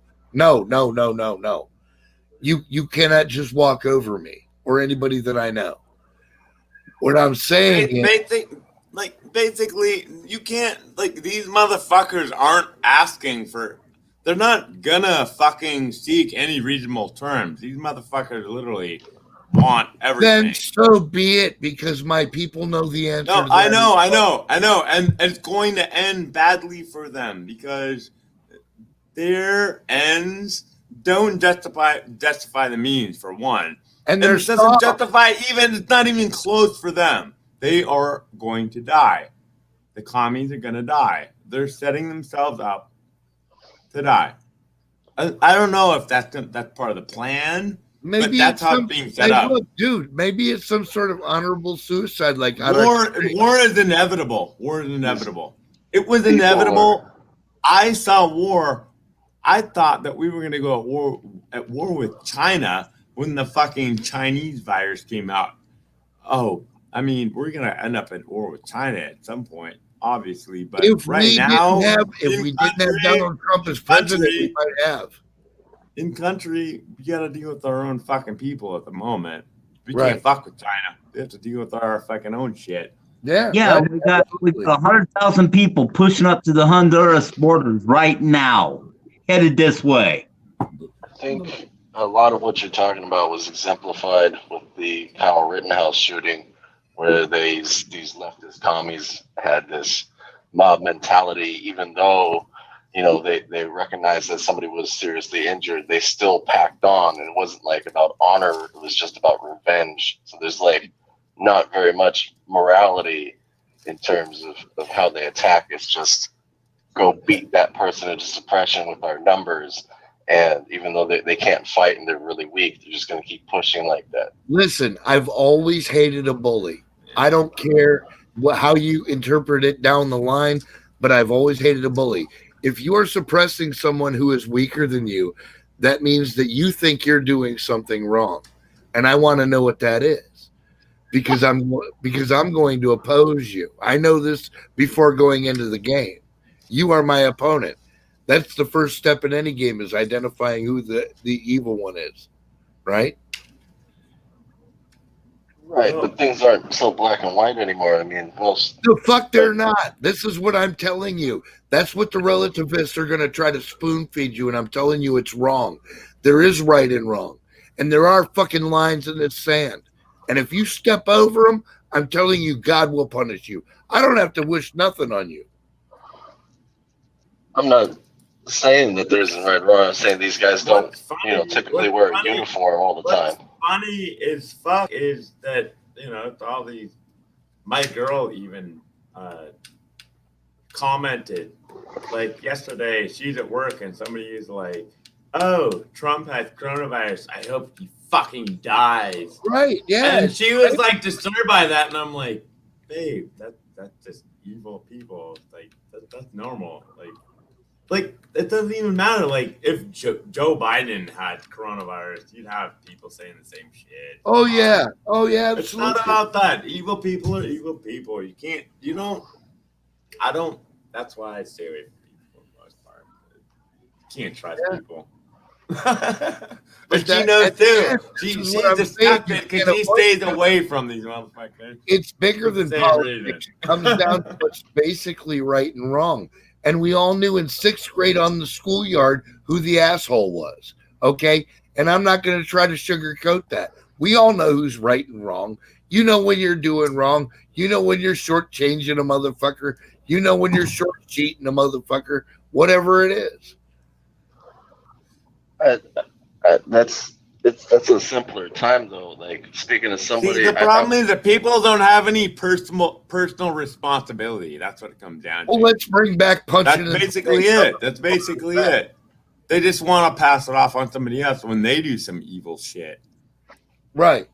You cannot just walk over me or anybody that I know. What I'm saying is, basically, you can't, these motherfuckers aren't asking for, they're not gonna fucking seek any reasonable terms. These motherfuckers literally want everything. Then so be it, because my people know the answer. No, I know. And it's going to end badly for them because their ends don't justify the means, for one. And it doesn't justify it's not even close for them. They are going to die. The commies are going to die. They're setting themselves up to die. I don't know if that's part of the plan. Maybe that's how it's being set up. Look, dude, maybe it's some sort of honorable suicide. War is inevitable. It was inevitable. I saw war. I thought that we were going to go at war with China when the fucking Chinese virus came out. Oh, I mean, we're going to end up at war with China at some point, obviously. But if we didn't have Donald Trump as president, we might have. In country, we got to deal with our own fucking people at the moment. We can't fuck with China. We have to deal with our fucking own shit. Yeah. We got 100,000 people pushing up to the Honduras borders right now, headed this way. I think a lot of what you're talking about was exemplified with the Kyle Rittenhouse shooting, where these leftist commies had this mob mentality, even though they recognized that somebody was seriously injured, they still packed on, and it wasn't about honor, it was just about revenge. So there's not very much morality in terms of how they attack. It's just go beat that person into suppression with our numbers, and even though they can't fight and they're really weak, they're just going to keep pushing like that. Listen, I've always hated a bully. I don't care how you interpret it down the line, but I've always hated a bully. If you are suppressing someone who is weaker than you, that means that you think you're doing something wrong. And I want to know what that is, because I'm going to oppose you. I know this before going into the game. You are my opponent. That's the first step in any game, is identifying who the evil one is, right? Right, but things aren't so black and white anymore. I mean, the fuck they're not. This is what I'm telling you. That's what the relativists are going to try to spoon feed you, and I'm telling you it's wrong. There is right and wrong, and there are fucking lines in the sand. And if you step over them, I'm telling you, God will punish you. I don't have to wish nothing on you. I'm not saying that there's a right or wrong. I'm saying these guys don't, typically wear a uniform all the time. Funny as fuck is that all these. My girl even commented like yesterday. She's at work and somebody is like, "Oh, Trump has coronavirus. I hope he fucking dies." Right? Yeah. And she was like disturbed by that, and I'm like, "Babe, that's just evil people. Like that's normal. Like it doesn't even matter. Like if Joe Biden had coronavirus, you'd have people saying the same shit. Oh yeah. Oh yeah. It's not about that. Evil people are evil people. I don't. That's why I stay away from people for the most part. You can't trust people. But she knows too. She's distracted because she stays away from these motherfuckers. It's bigger than politics. It comes down to what's basically right and wrong. And we all knew in 6th grade on the schoolyard who the asshole was. Okay? And I'm not going to try to sugarcoat that. We all know who's right and wrong. You know when you're doing wrong. You know when you're shortchanging a motherfucker. You know when you're short cheating a motherfucker. Whatever it is. That's a simpler time though. Like speaking of somebody, see, the problem is that people don't have any personal responsibility. That's what it comes down to. Well, let's bring back punching. That's basically it. That's basically it. They just want to pass it off on somebody else when they do some evil shit. Right.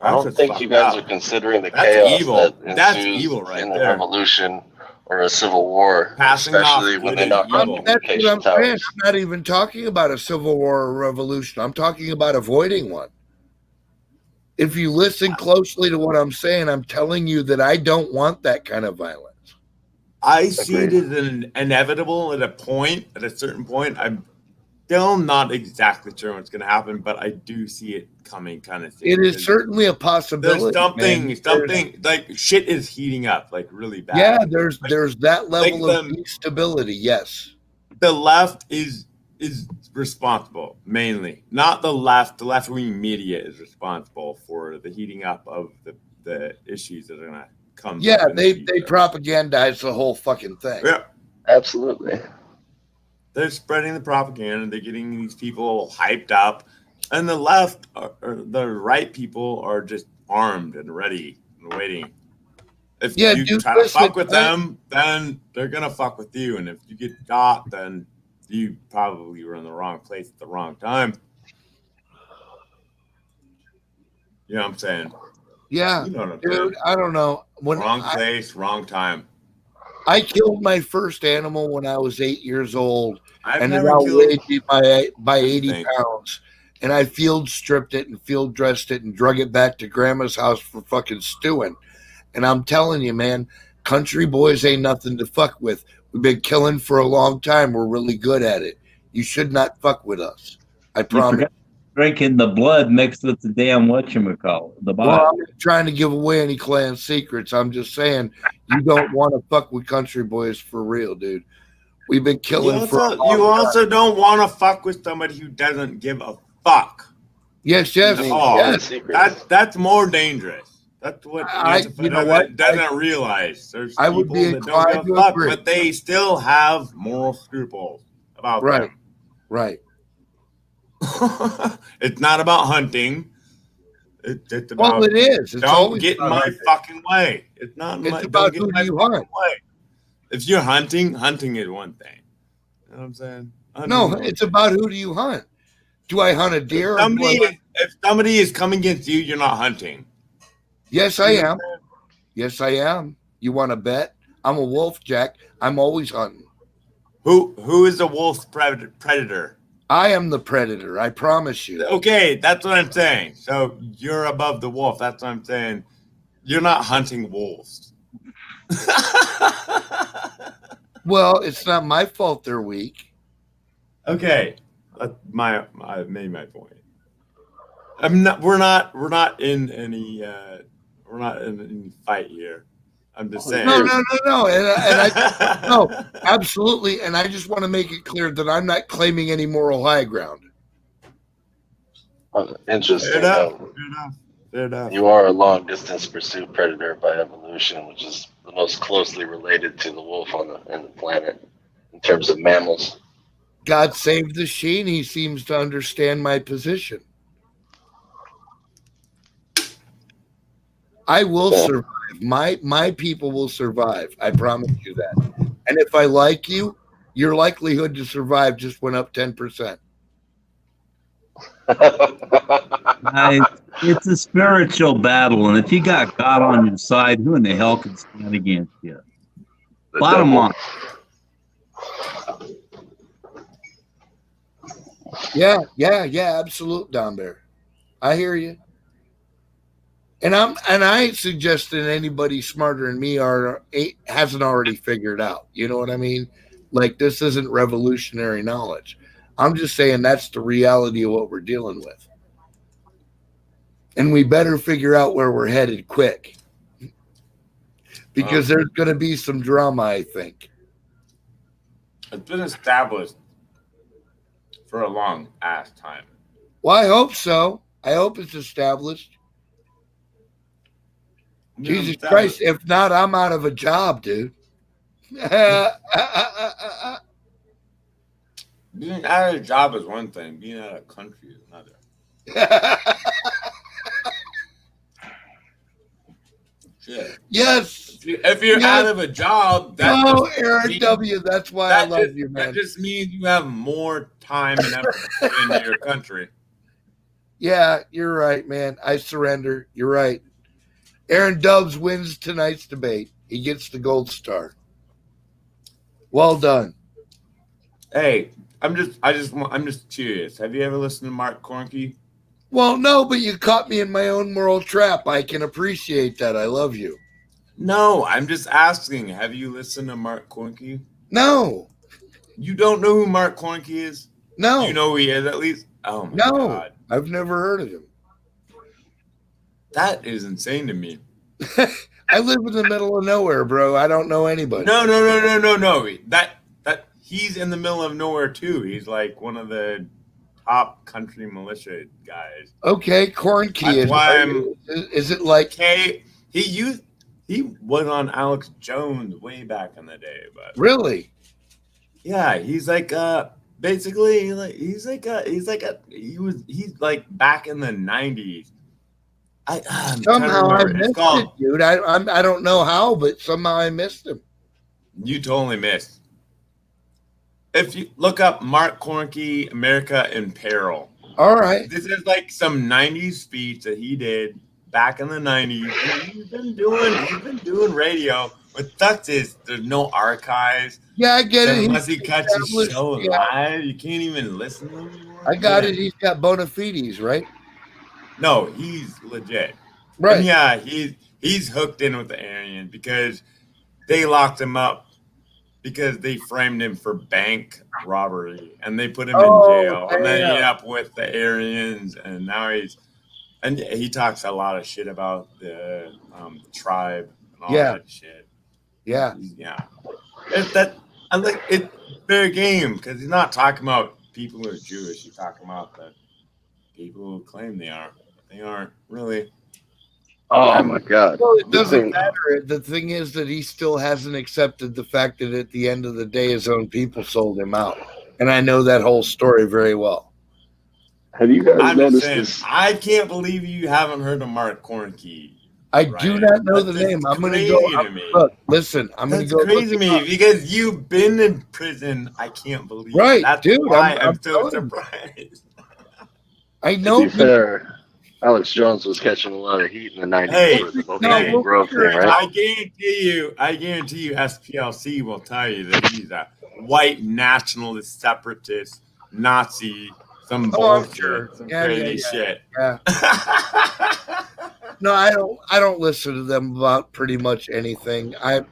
I don't think you guys are considering the chaos that ensues in a revolution or a civil war, especially when they knock out communication towers. I'm not even talking about a civil war or a revolution. I'm talking about avoiding one. If you listen closely to what I'm saying, I'm telling you that I don't want that kind of violence. I see it as inevitable at a certain point. I'm still not exactly sure what's going to happen, but I do see it coming kind of thing. It is certainly a possibility. There's something like shit is heating up like really bad. Yeah, there's that level of instability. Yes. The left is responsible mainly. Not the left. The left-wing media is responsible for the heating up of the issues that are going to come. Yeah, they propagandize the whole fucking thing. Yeah. Absolutely. They're spreading the propaganda. They're getting these people hyped up. And the left, or the right people are just armed and ready and waiting. If you try to fuck with them, then they're going to fuck with you. And if you get got, then you probably were in the wrong place at the wrong time. You know what I'm saying? Yeah. You know what I'm dude, saying. I don't know. Wrong place, wrong time. I killed my first animal when I was 8 years old. And it outweighed me by 80 pounds. And I field stripped it and field dressed it and drug it back to grandma's house for fucking stewing. And I'm telling you, man, country boys ain't nothing to fuck with. We've been killing for a long time. We're really good at it. You should not fuck with us. I promise. Drinking the blood mixed with the damn whatchamacallit, the body. Well, I'm not trying to give away any clan secrets. I'm just saying you don't want to fuck with country boys for real, dude. We've been killing you also don't want to fuck with somebody who doesn't give a fuck. Yes. That's more dangerous. That's what doesn't realize. There's people that don't give a fuck, but they still have moral scruples about them. Right. It's not about hunting. It's about it is. It's don't get in my fucking way. It's not. It's about who you hunt. Way. If you're hunting is one thing. You know what I'm saying? No, it's about who do you hunt. Do I hunt a deer? If somebody is coming against you, you're not hunting. Yes, I am. Yes, I am. You want to bet? I'm a wolf, Jack. I'm always hunting. Who is the wolf predator? I am the predator. I promise you. Okay, that's what I'm saying. So you're above the wolf. That's what I'm saying. You're not hunting wolves. Well, it's not my fault they're weak. Okay, I made my point. We're not in any fight here. I'm just saying. No. No, absolutely. And I just want to make it clear that I'm not claiming any moral high ground. Interesting. Fair enough. You are a long distance pursuit predator by evolution, which is the most closely related to the wolf in the planet. terms of mammals. God save the Sheen. He seems to understand my position. I will survive. My people will survive. I promise you that. And if I like you, your likelihood to survive just went up 10%. It's a spiritual battle, and if you got God on your side, who in the hell can stand against you? Bottom line. Yeah, absolute, Don Bear. I hear you. And I ain't suggesting anybody smarter than me hasn't already figured out. You know what I mean? Like, this isn't revolutionary knowledge. I'm just saying that's the reality of what we're dealing with. And we better figure out where we're headed quick. Because there's going to be some drama, I think. It's been established for a long ass time. Well, I hope so. I hope it's established. Jesus Christ, if not, I'm out of a job, dude. Being out of a job is one thing. Being out of country is another. Shit. Yes. If you're out of a job, Aaron W. That's why I love you, man. That just means you have more time and effort into your country. Yeah, you're right, man. I surrender. You're right. Aaron Dubs wins tonight's debate. He gets the gold star. Well done. Hey, I'm just curious. Have you ever listened to Mark Cornke? Well, no, but you caught me in my own moral trap. I can appreciate that. I love you. No, I'm just asking. Have you listened to Mark Cornke? No. You don't know who Mark Cornke is? No. You know who he is at least? Oh my God. I've never heard of him. That is insane to me. I live in the middle of nowhere, bro. I don't know anybody. No. That he's in the middle of nowhere too. He's like one of the top country militia guys. Okay, Cornke. Is it like he was on Alex Jones way back in the day, but really? Yeah, he's like basically like he's like back in the 90s. Somehow I missed it, dude. I don't know how, but somehow I missed him. You totally missed. If you look up Mark Cornke, America in Peril. All right. This is like some 90s speech that he did back in the 90s. And he's been doing radio. What sucks is there's no archives. Yeah, I get it. Unless he cuts his show live, you can't even listen to him anymore. I got it. He's got bona fides, right? No, he's legit. Right. And yeah, he's hooked in with the Aryans because they locked him up because they framed him for bank robbery and they put him in jail. And then he ended up with the Aryans, and now he talks a lot of shit about the tribe and all that shit. Yeah. I like it. Fair game, because he's not talking about people who are Jewish. He's talking about the people who claim they are. They aren't really. Oh my God! Well, it doesn't matter. The thing is that he still hasn't accepted the fact that at the end of the day, his own people sold him out, and I know that whole story very well. Have you guys noticed this? I can't believe you haven't heard of Mark Cornke. I do not know the name. I'm going to go. Look, listen. I'm going to go. That's crazy to me because you've been in prison. I can't believe. Right, That's dude. why I'm so surprised. I know. To be fair, Alex Jones was catching a lot of heat in the 90s. Hey, with the Bohemian Grove thing, right? I guarantee you, SPLC will tell you that he's a white nationalist, separatist, Nazi, some bullshit, some crazy shit. Yeah. No, I don't listen to them about pretty much anything. I'm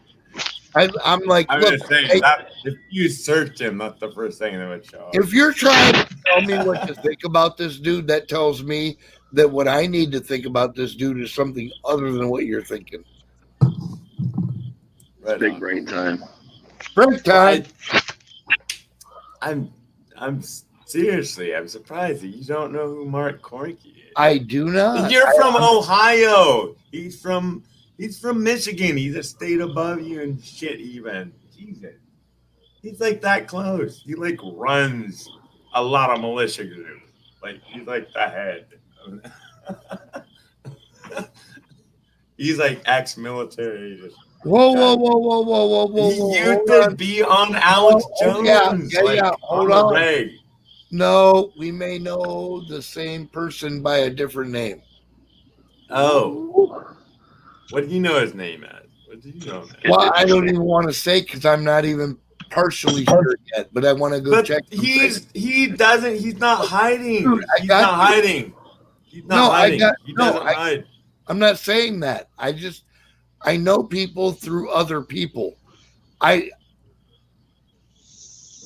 like, I'm look, just saying that if you search him, that's the first thing that would show up. If you're trying to tell me what to think about this dude, that tells me that what I need to think about this dude is something other than what you're thinking. Right, big brain time. Break time. I'm seriously, I'm surprised that you don't know who Mark Cornke is. I do not. You're from Ohio. He's from Michigan. He's a state above you and shit. Even Jesus. He's like that close. He like runs a lot of militia groups. Like he's like the head. He's like ex-military. Whoa. He used to be on Alex Jones. Yeah. Hold on. Ray. No, we may know the same person by a different name. Oh. What do you know his name as? What do you know him as? Well, I don't even want to say because I'm not even partially sure yet, but I want to go check. He's not hiding. Dude, He's not hiding. He's not hiding. He doesn't hide. I'm not saying that. I know people through other people. Let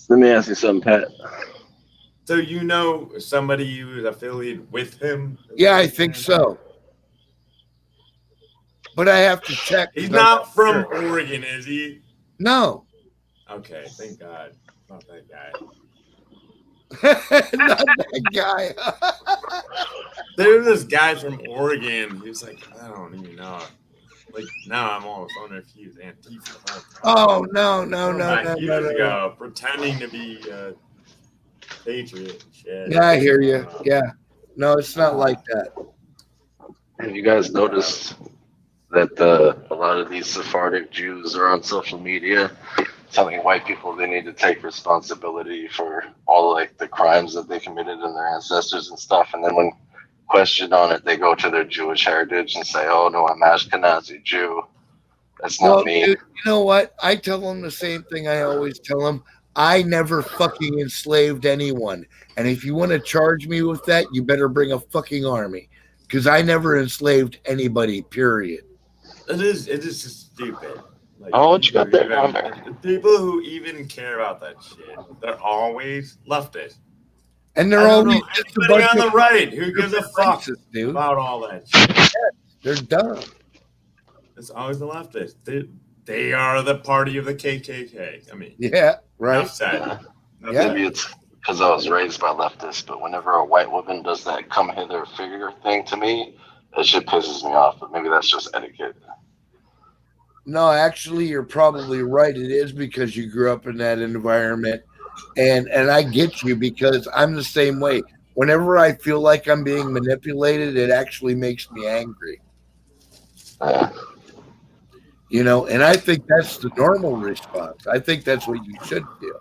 me ask you something, Pat. So you know somebody who's affiliated with him? Yeah, I think so. But I have to check. He's not from Oregon, is he? No. Okay, thank God. Not that guy. Not that guy. There's this guy from Oregon. He was like, I don't even know. Like now I'm almost wondering if he was Antifa. Oh no. Years ago, pretending to be a patriot and shit. Yeah, I hear you. Yeah. No, it's not like that. Have you guys noticed that a lot of these Sephardic Jews are on social media telling white people they need to take responsibility for all like the crimes that they committed and their ancestors and stuff, and then when questioned on it, they go to their Jewish heritage and say, "Oh no, I'm Ashkenazi Jew. That's not me." Dude, you know what? I tell them the same thing I always tell them. I never fucking enslaved anyone, and if you want to charge me with that, you better bring a fucking army, because I never enslaved anybody. Period. It is just stupid. Like, oh, what you got there down there? The people who even care about that shit, they're always leftist. And they're always anybody on the right who gives a fuck dude. About all that shit. They're dumb. It's always the leftist. They are the party of the KKK. I mean, yeah, right. Maybe it's because I was raised by leftists, but whenever a white woman does that come hither figure thing to me, that shit pisses me off. But maybe that's just etiquette. No, actually, you're probably right. It is because you grew up in that environment. And I get you because I'm the same way. Whenever I feel like I'm being manipulated, it actually makes me angry. You know, and I think that's the normal response. I think that's what you should feel.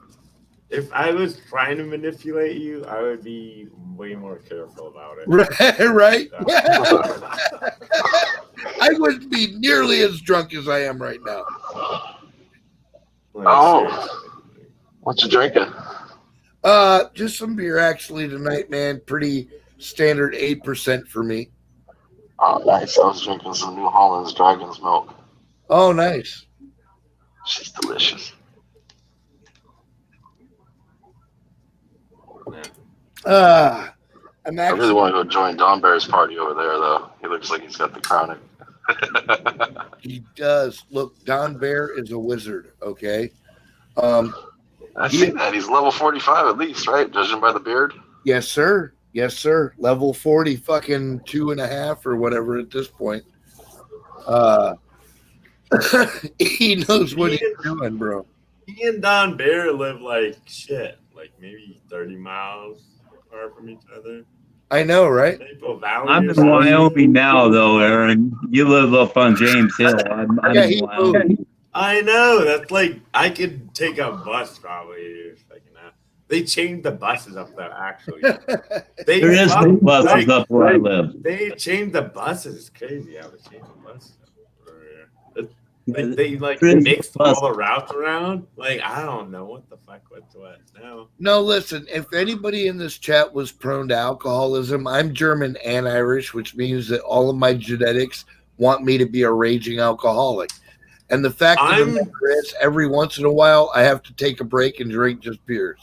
If I was trying to manipulate you, I would be way more careful about it. Right? I wouldn't be nearly as drunk as I am right now. What you drinking? Just some beer actually tonight, man. Pretty standard 8% for me. Oh, nice. I was drinking some New Holland's Dragon's Milk. Oh, nice. She's delicious. I really want to go join Don Bear's party over there, though. He looks like he's got the crowning. He does. Look, Don Bear is a wizard, okay? I see that. He's level 45 at least, right? Judging by the beard? Yes, sir. Yes, sir. Level 40, fucking 2.5 or whatever at this point. He knows what he's doing, bro. He and Don Bear live like shit. Like maybe 30 miles apart from each other. I know, right? I'm in Wyoming now, though, Aaron. You live up on James Hill. I'm in Wyoming. I know. That's like I could take a bus probably. They changed the buses up there. Actually, there is no buses up where I live. They changed the buses. It's crazy how they changed the buses. They like mixed all the routes around. Like I don't know what the fuck what's what now. No, listen. If anybody in this chat was prone to alcoholism, I'm German and Irish, which means that all of my genetics want me to be a raging alcoholic. And the fact of the matter is, every once in a while, I have to take a break and drink just beers.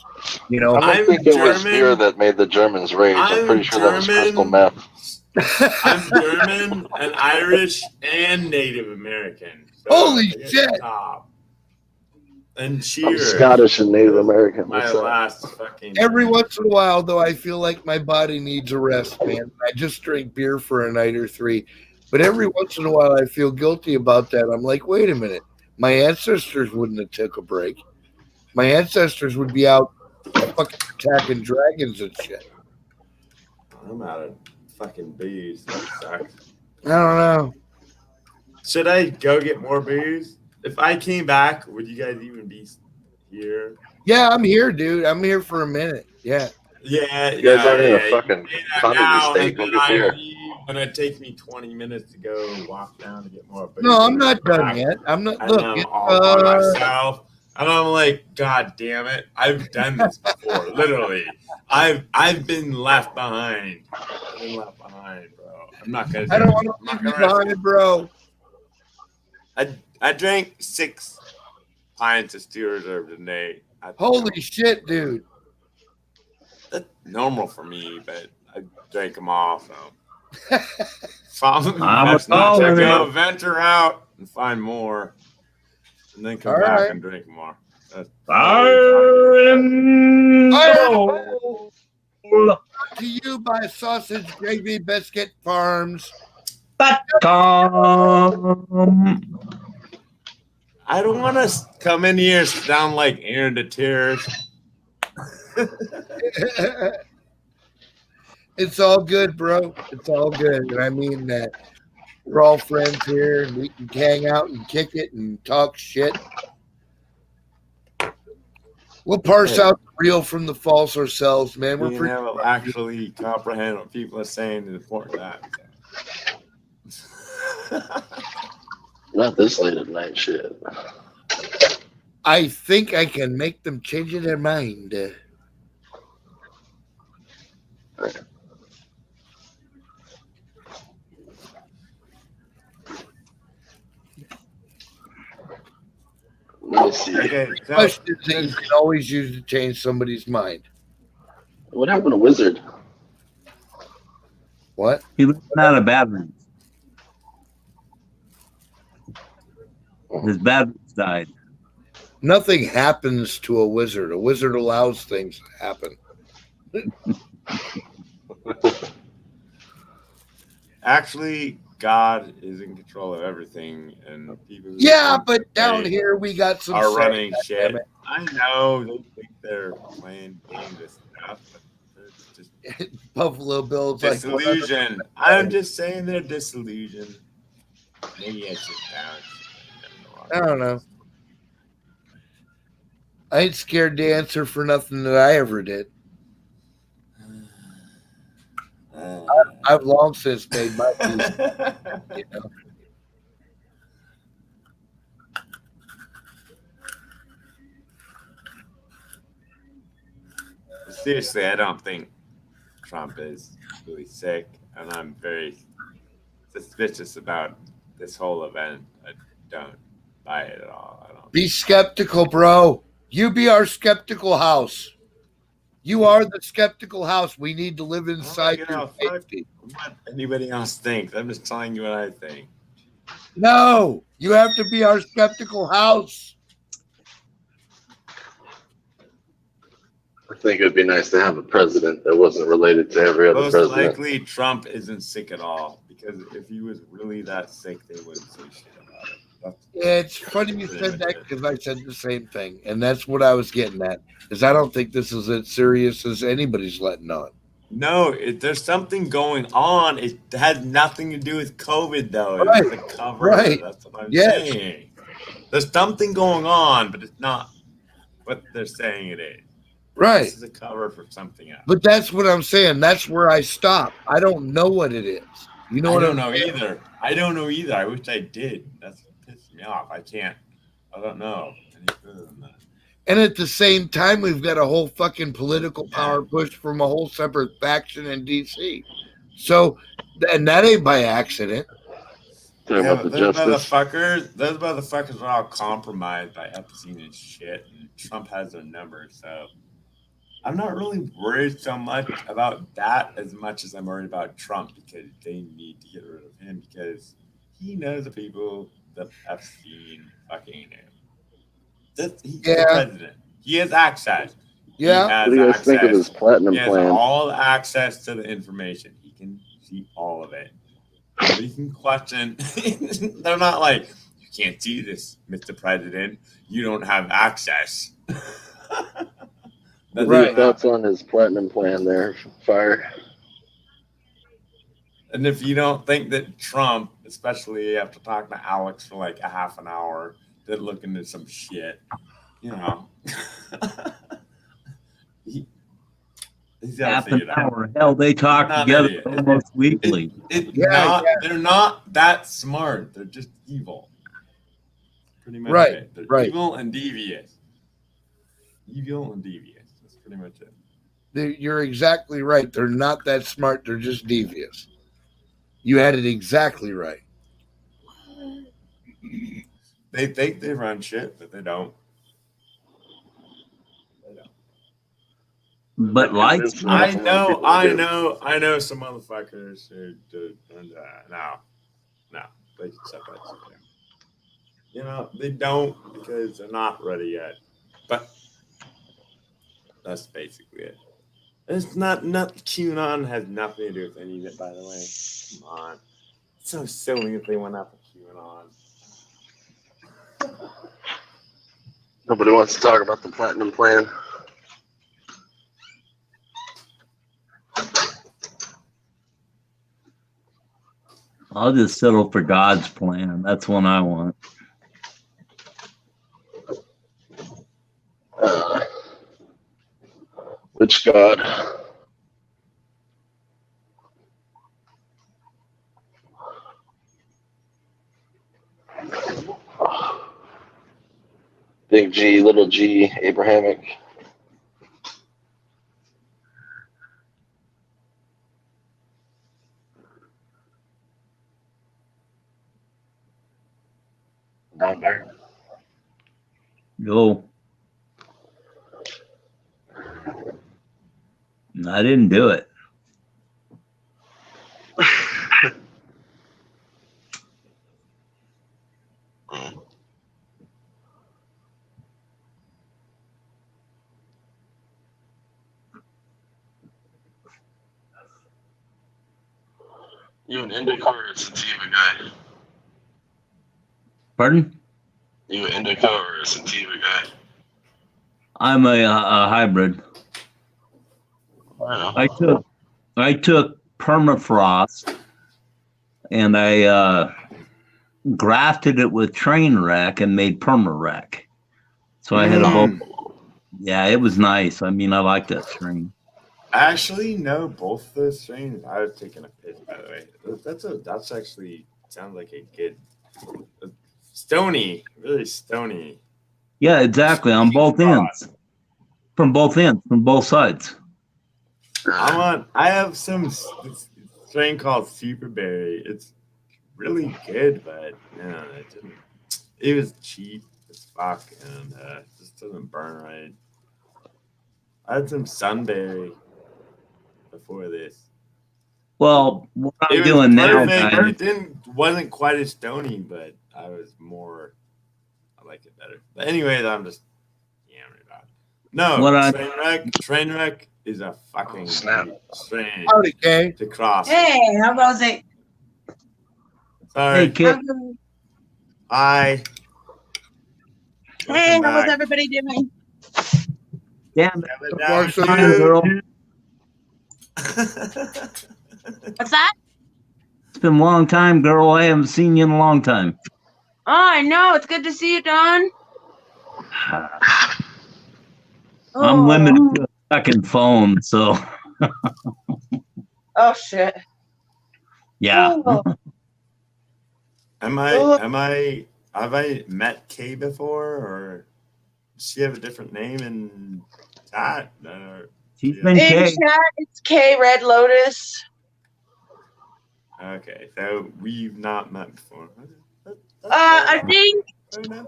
You know, I don't think it was beer that made the Germans rage. I'm pretty sure that was crystal meth. I'm German and Irish and Native American. So holy shit! And cheer. I'm Scottish and Native American. My last fucking. Every once in a while, though, I feel like my body needs a rest, man. I just drink beer for a night or three. But every once in a while, I feel guilty about that. I'm like, wait a minute. My ancestors wouldn't have took a break. My ancestors would be out fucking attacking dragons and shit. I'm out of fucking bees. That sucks. I don't know. Should I go get more booze? If I came back, would you guys even be here? Yeah, I'm here, dude. I'm here for a minute. Yeah. Yeah, You guys aren't in a yeah. fucking communist Now, state. Don't get here. and it takes me 20 minutes to go walk down to get more booze. No, I'm not done yet. I'm not. And Look, I'm all by myself. And I'm like, God damn it. I've done this before. Literally. I've been left behind. I've been left behind, bro. I'm not gonna I don't want to leave you behind, bro. I drank 6 pints of Steel Reserve today. Holy shit, dude. That's normal for me, but I drank them all, so. Probably best not to go venture out and find more, and then come back and drink more. To you by Sausage Gravy Biscuit Farms. I don't want to come in here sound like Aaron to tears. It's all good, bro. It's all good. And I mean that we're all friends here and we can hang out and kick it and talk shit. We'll parse out the real from the false ourselves, man. We're pretty never actually comprehend what people are saying in important times. Not this late at night shit. I think I can make them change their mind. Let me see. Questions that you can always use to change somebody's mind. What happened to Wizard? What? He ran out of batteries. His batteries died. Nothing happens to a wizard. A wizard allows things to happen. Actually, God is in control of everything, and people. But down here we got some are running shit. I know they think they're playing games and stuff, but it's just Buffalo Bills disillusion. Like, I'm just saying they're disillusioned. Maybe I should down. I don't know. I ain't scared to answer for nothing that I ever did. I've long since made my peace. You know? Seriously, I don't think Trump is really sick, and I'm very suspicious about this whole event. I don't buy it at all. I don't. Be skeptical, bro. You be our skeptical house. You are the skeptical house. We need to live inside your safety. What anybody else thinks. I'm just telling you what I think. No, you have to be our skeptical house. I think it would be nice to have a president that wasn't related to every other Most president. likely, Trump isn't sick at all, because if he was really that sick, they wouldn't say shit about it. It's funny you said that because I said the same thing, and that's what I was getting at. Is I don't think this is as serious as anybody's letting on. No, there's something going on. It has nothing to do with COVID, though. Right. It's a cover. Right. That's what I'm Yes. saying. There's something going on, but it's not what they're saying it is. Right. This is a cover for something else. But that's what I'm saying. That's where I stop. I don't know what it is. You know I what don't I'm know saying? either. I don't know either. I wish I did. That's what pissed me off. I don't know any further than that. And at the same time, we've got a whole fucking political power push from a whole separate faction in DC. So, and that ain't by accident. Yeah, but those motherfuckers are all compromised by Epstein and shit, and Trump has their number. So I'm not really worried so much about that as much as I'm worried about Trump, because they need to get rid of him because he knows the people that Epstein fucking knew. He's the president. He has access. Yeah. What do you guys think of his platinum He has plan? all the access to the information. He can see all of it. But he can question. They're not like, you can't see this, Mr. President. You don't have access. What are your thoughts on his platinum plan there, Fire? And if you don't think that Trump, especially after talking to Alex for like a half an hour, did look into some shit, you know. He's Half an hour. Hell, they talk together almost weekly. They're not that smart. They're just evil. Pretty much it. They're evil and devious. Evil and devious. That's pretty much it. You're exactly right. They're not that smart. They're just devious. You had it exactly right. They think they run shit, but they don't. But like, I know some motherfuckers who do. No, they can shut that shit down. You know, they don't because they're not ready yet. But that's basically it. It's not QAnon has nothing to do with any of it, by the way. Come on. It's so silly if they went after QAnon. Nobody wants to talk about the platinum plan. I'll just settle for God's plan. That's one I want. Which God? Big G, little G, Abrahamic. Down there. Go. I didn't do it. You an indica or a sativa guy? Pardon? You an indica or a sativa guy? I'm a hybrid. I took permafrost and I grafted it with train wreck and made perma-wreck. So I had a whole. Yeah, it was nice. I mean, I like that strain. Actually, no, both those strains. I was taking a piss, by the way. That's actually sounds like a good stony, really stony. Yeah, exactly. On both ends. From both ends, from both sides. I have some strain called Superberry. It's really good, but no, it was cheap as fuck and just doesn't burn right. I had some Sunberry before this. Well, what I'm doing now, guys, it wasn't quite as stony, but I like it better. But anyways, I'm just yammering about it. No, Trainwreck is a fucking strain to cross. Hey, how was it? Sorry. Hey, kid. Hi. Hey, how was everybody doing? Damn it. Girl. What's that? It's been a long time, girl. I haven't seen you in a long time. Oh, I know. It's good to see you, Don. I'm limited to a second phone, so. Oh, shit. Yeah. Oh. Have I met Kay before, or does she have a different name in chat? She's been in Kay. chat, it's K Red Lotus. Okay, so we've not met before. I think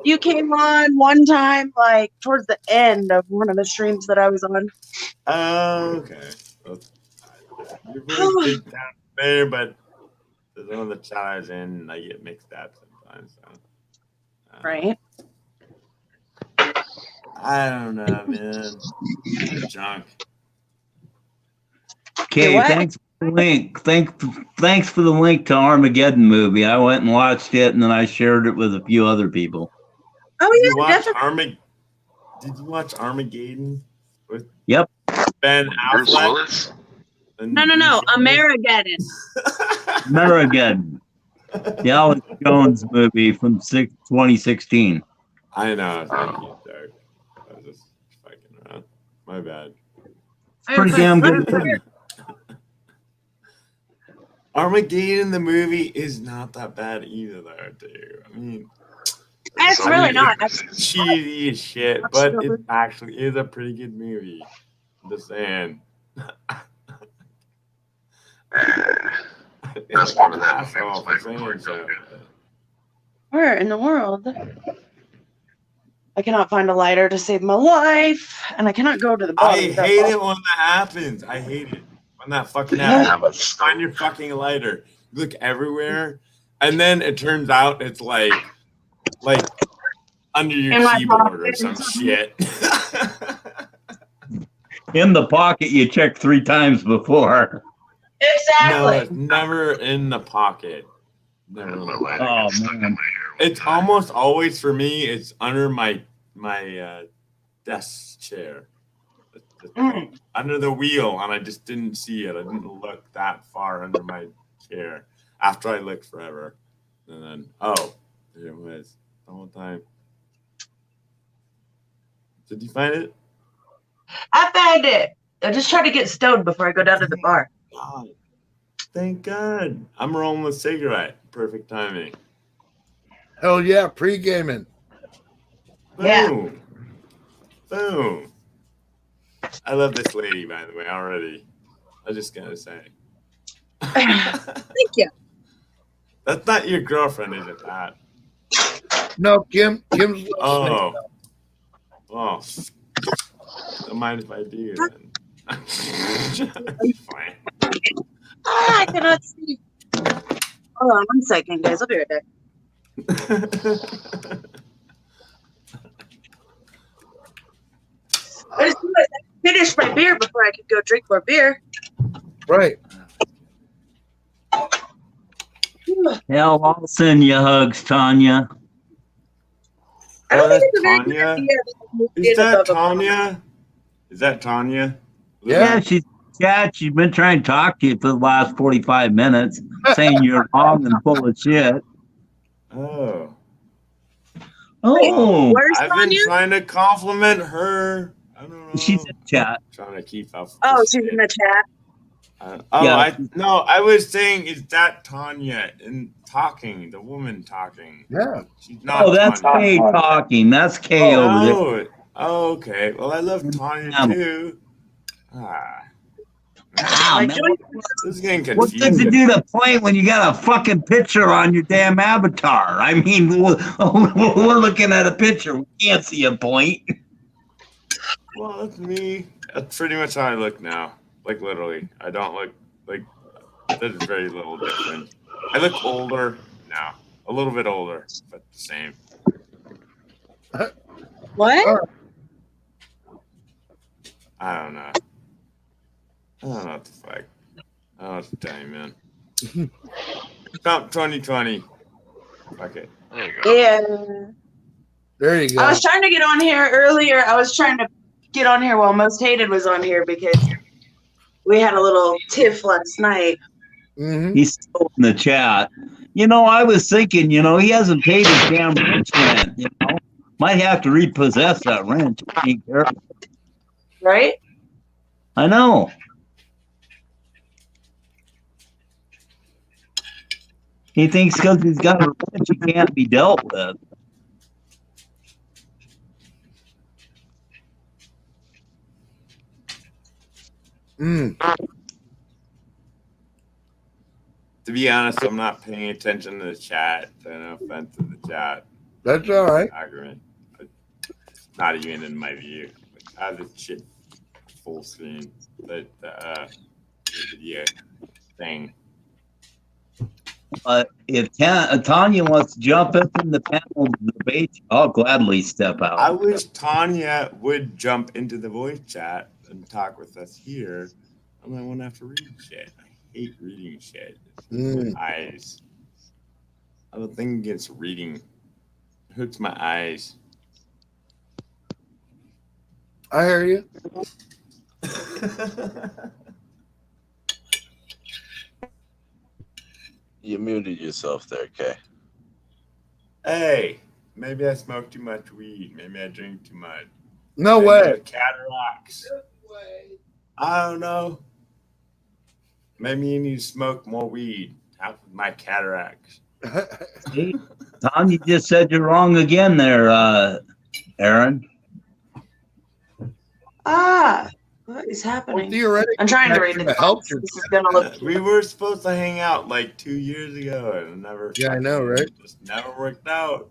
you came on one time, like towards the end of one of the streams that I was on. Okay. You're really big down there, but there's one of the chat I was in, and I get mixed up sometimes. So. Right. I don't know, man. Junk. Okay, link. Thanks for the link to Armageddon movie. I went and watched it, and then I shared it with a few other people. Oh Did you watch definitely. Did you watch Armageddon with Yep. Ben Bruce Affleck? Willis? And No, Amerigeddon. Amerigeddon. The Alex Jones movie from 2016. I know. Thank you, Doug. I was just fucking around. My bad. It's pretty damn good. Armageddon, the movie, is not that bad either, though, dude. I mean, It's really not. It's cheesy as shit, but it actually is a pretty good movie. I'm just saying. Best part of that Asshole for saying so. Where in the world? I cannot find a lighter to save my life, and I cannot go to the bottom. I hate it when that happens. I hate it when that fucking happens. Find your fucking lighter. You look everywhere, and then it turns out it's like under your keyboard or some shit. In the pocket you checked 3 times before. Exactly. No, it's never in the pocket. Never. Oh man. It's almost always for me. It's under my desk chair, under the wheel, and I just didn't see it. I didn't look that far under my chair after I looked forever, and then there it was the whole time. Did you find it? I found it. I just tried to get stoned before I go down to the bar. God. Thank God. I'm rolling a cigarette. Perfect timing. Hell yeah, pre-gaming. Boom. Yeah. Boom. I love this lady, by the way, already. I just gotta say. Thank you. That's not your girlfriend, is it, Pat? No, Kim's Oh. Oh. Don't mind if I do then. Fine. I cannot see. Hold on 1 second, guys. I'll be right back. I just realized I finished my beer before I could go drink more beer. Right. Hell, I'll send you hugs, Tanya. Oh, that's Tanya? Is that Tanya? Is that Tanya? Yeah, she's been trying to talk to you for the last 45 minutes, saying you're wrong and full of shit. Oh. Oh. I've been trying to compliment her. I don't know. She's in chat. Trying to keep up. Oh, she's in the chat. I was saying, is that Tanya and talking, the woman talking? Yeah. She's not. Oh, that's Tanya. Kay talking. That's Kay over there. Oh, okay. Well, I love Tanya too. Wow, man. This is getting What's confusing. good to do to play when you got a fucking picture on your damn avatar? I mean, we're looking at a picture. We can't see a point. Well, that's me. That's pretty much how I look now. Like, literally. I don't look like... There's very little difference. I look older now. A little bit older, but the same. What? I don't know. I don't know what the fuck. I don't know what to tell you, man. Trump 2020. Fuck it. There you go. Yeah. There you go. I was trying to get on here earlier. I was trying to get on here while Most Hated was on here because we had a little tiff last night. Mm-hmm. He's still in the chat. You know, I was thinking, you know, he hasn't paid his damn rent, you know. Might have to repossess that rent. Be careful. Right? I know. He thinks because he's got a rent, he can't be dealt with. To be honest, I'm not paying attention to the chat. So no offense to the chat. That's all right. Argument. Not even in my view. I have this shit full screen. But the video thing. If Tanya wants to jump up in the panel debate, I'll gladly step out. I wish Tanya would jump into the voice chat and talk with us here. And I won't have to read shit. I hate reading shit. It's my eyes. I have a thing against reading. It hurts my eyes. I hear you. You muted yourself there, Kay. Hey, maybe I smoke too much weed. Maybe I drink too much. No Maybe way. I have cataracts. I don't know. Maybe you need to smoke more weed. Half of my cataracts. Hey, Tom, you just said you're wrong again there, Aaron. What is happening? Theoretically, I'm trying to read the comments. This is gonna look. We were supposed to hang out like 2 years ago, and it never. Yeah, I know, right? Just never worked out.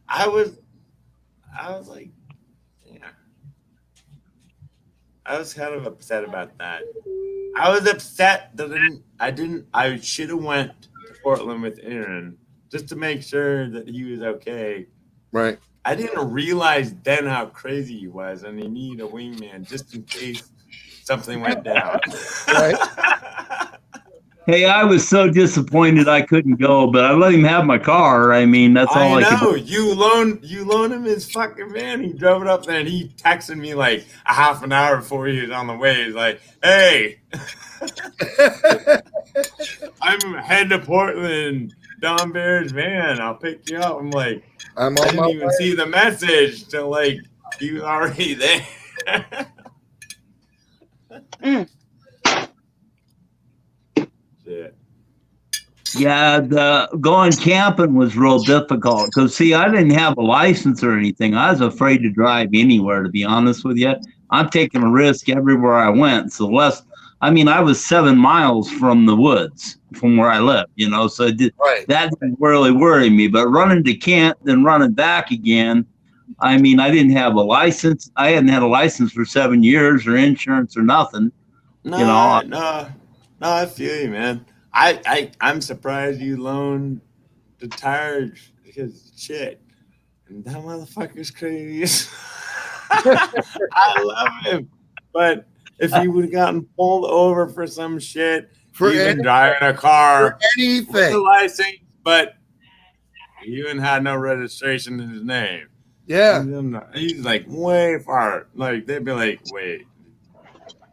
I was like, yeah. I was kind of upset about that. I was upset that I should have went to Portland with Aaron just to make sure that he was okay. Right. I didn't realize then how crazy he was, and he needed a wingman just in case something went down. Right. Hey, I was so disappointed I couldn't go, but I let him have my car. I mean, that's all I could know. do. You loaned him his fucking van. He drove it up there, and he texted me like a half an hour before he was on the way. He's like, "Hey, I'm heading to Portland. Don Bear's van. I'll pick you up." I'm like, I didn't even see the message till like he was already there. Shit. Yeah, the going camping was real difficult because, see, I didn't have a license or anything. I was afraid to drive anywhere, to be honest with you. I'm taking a risk everywhere I went. So I was 7 miles from the woods from where I live, so that didn't really worry me. But running to Kent, then running back again, I didn't have a license. I hadn't had a license for 7 years or insurance or nothing. No, I feel you, man. I'm surprised you loaned the tires because shit. And that motherfucker's crazy. I love him. But if he would have gotten pulled over for some shit, even driving a car, anything, with a license, but he even had no registration in his name. Yeah. He's like way far. Like they'd be like, wait.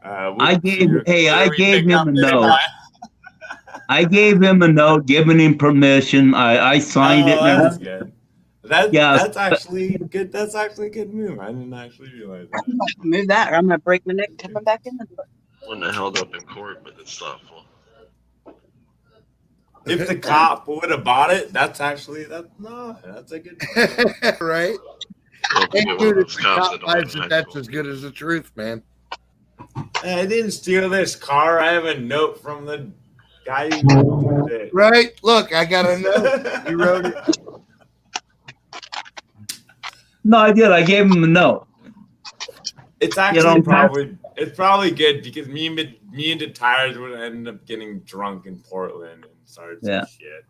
I gave him a note. I gave him a note giving him permission. I signed it. And that's good. That's actually good. That's actually a good move. I didn't actually realize that. Move that, or I'm gonna break my neck coming back in the door. Wouldn't have held up in court, but it's thoughtful. If the cop would have bought it, that's a good right. Hey, dude, if the cop buys it, that's as good as the truth, man. Hey, I didn't steal this car. I have a note from the guy who owned it. Right? Look, I got a note. You wrote it. No, I did. I gave him a note. It's actually probably good because me and the tires would end up getting drunk in Portland and started some shit.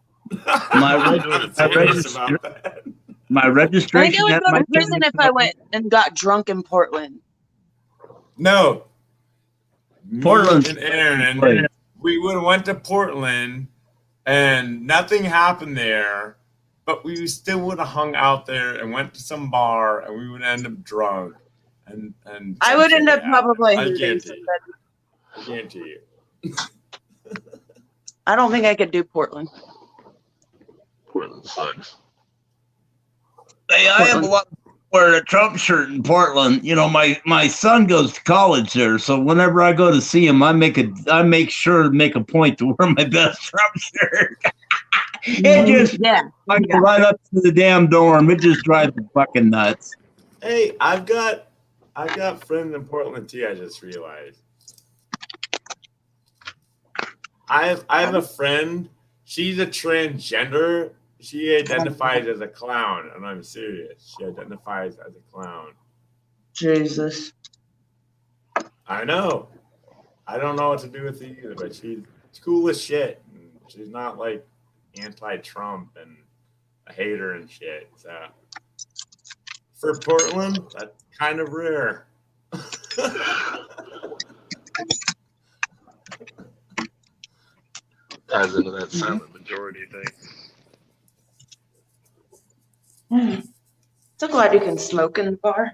My registration. I think I would go to prison if I went and got drunk in Portland. No. Portland and Aaron, we would have went to Portland and nothing happened there, but we still would have hung out there and went to some bar and we would end up drunk. And I would end up probably. I guarantee you. I don't think I could do Portland. Portland sucks. Hey, I have a lot of wear a Trump shirt in Portland. My son goes to college there, so whenever I go to see him, I make sure to make a point to wear my best Trump shirt. I go right up to the damn dorm. It just drives me fucking nuts. Hey, I've got friends in Portland too. I just realized. I have a friend. She's a transgender. She identifies as a clown, and I'm serious. She identifies as a clown. Jesus. I know. I don't know what to do with it either, but she's cool as shit. And she's not like anti-Trump and a hater and shit. So for Portland, that's kind of rare. ties into that silent majority thing. So glad you can smoke in the bar.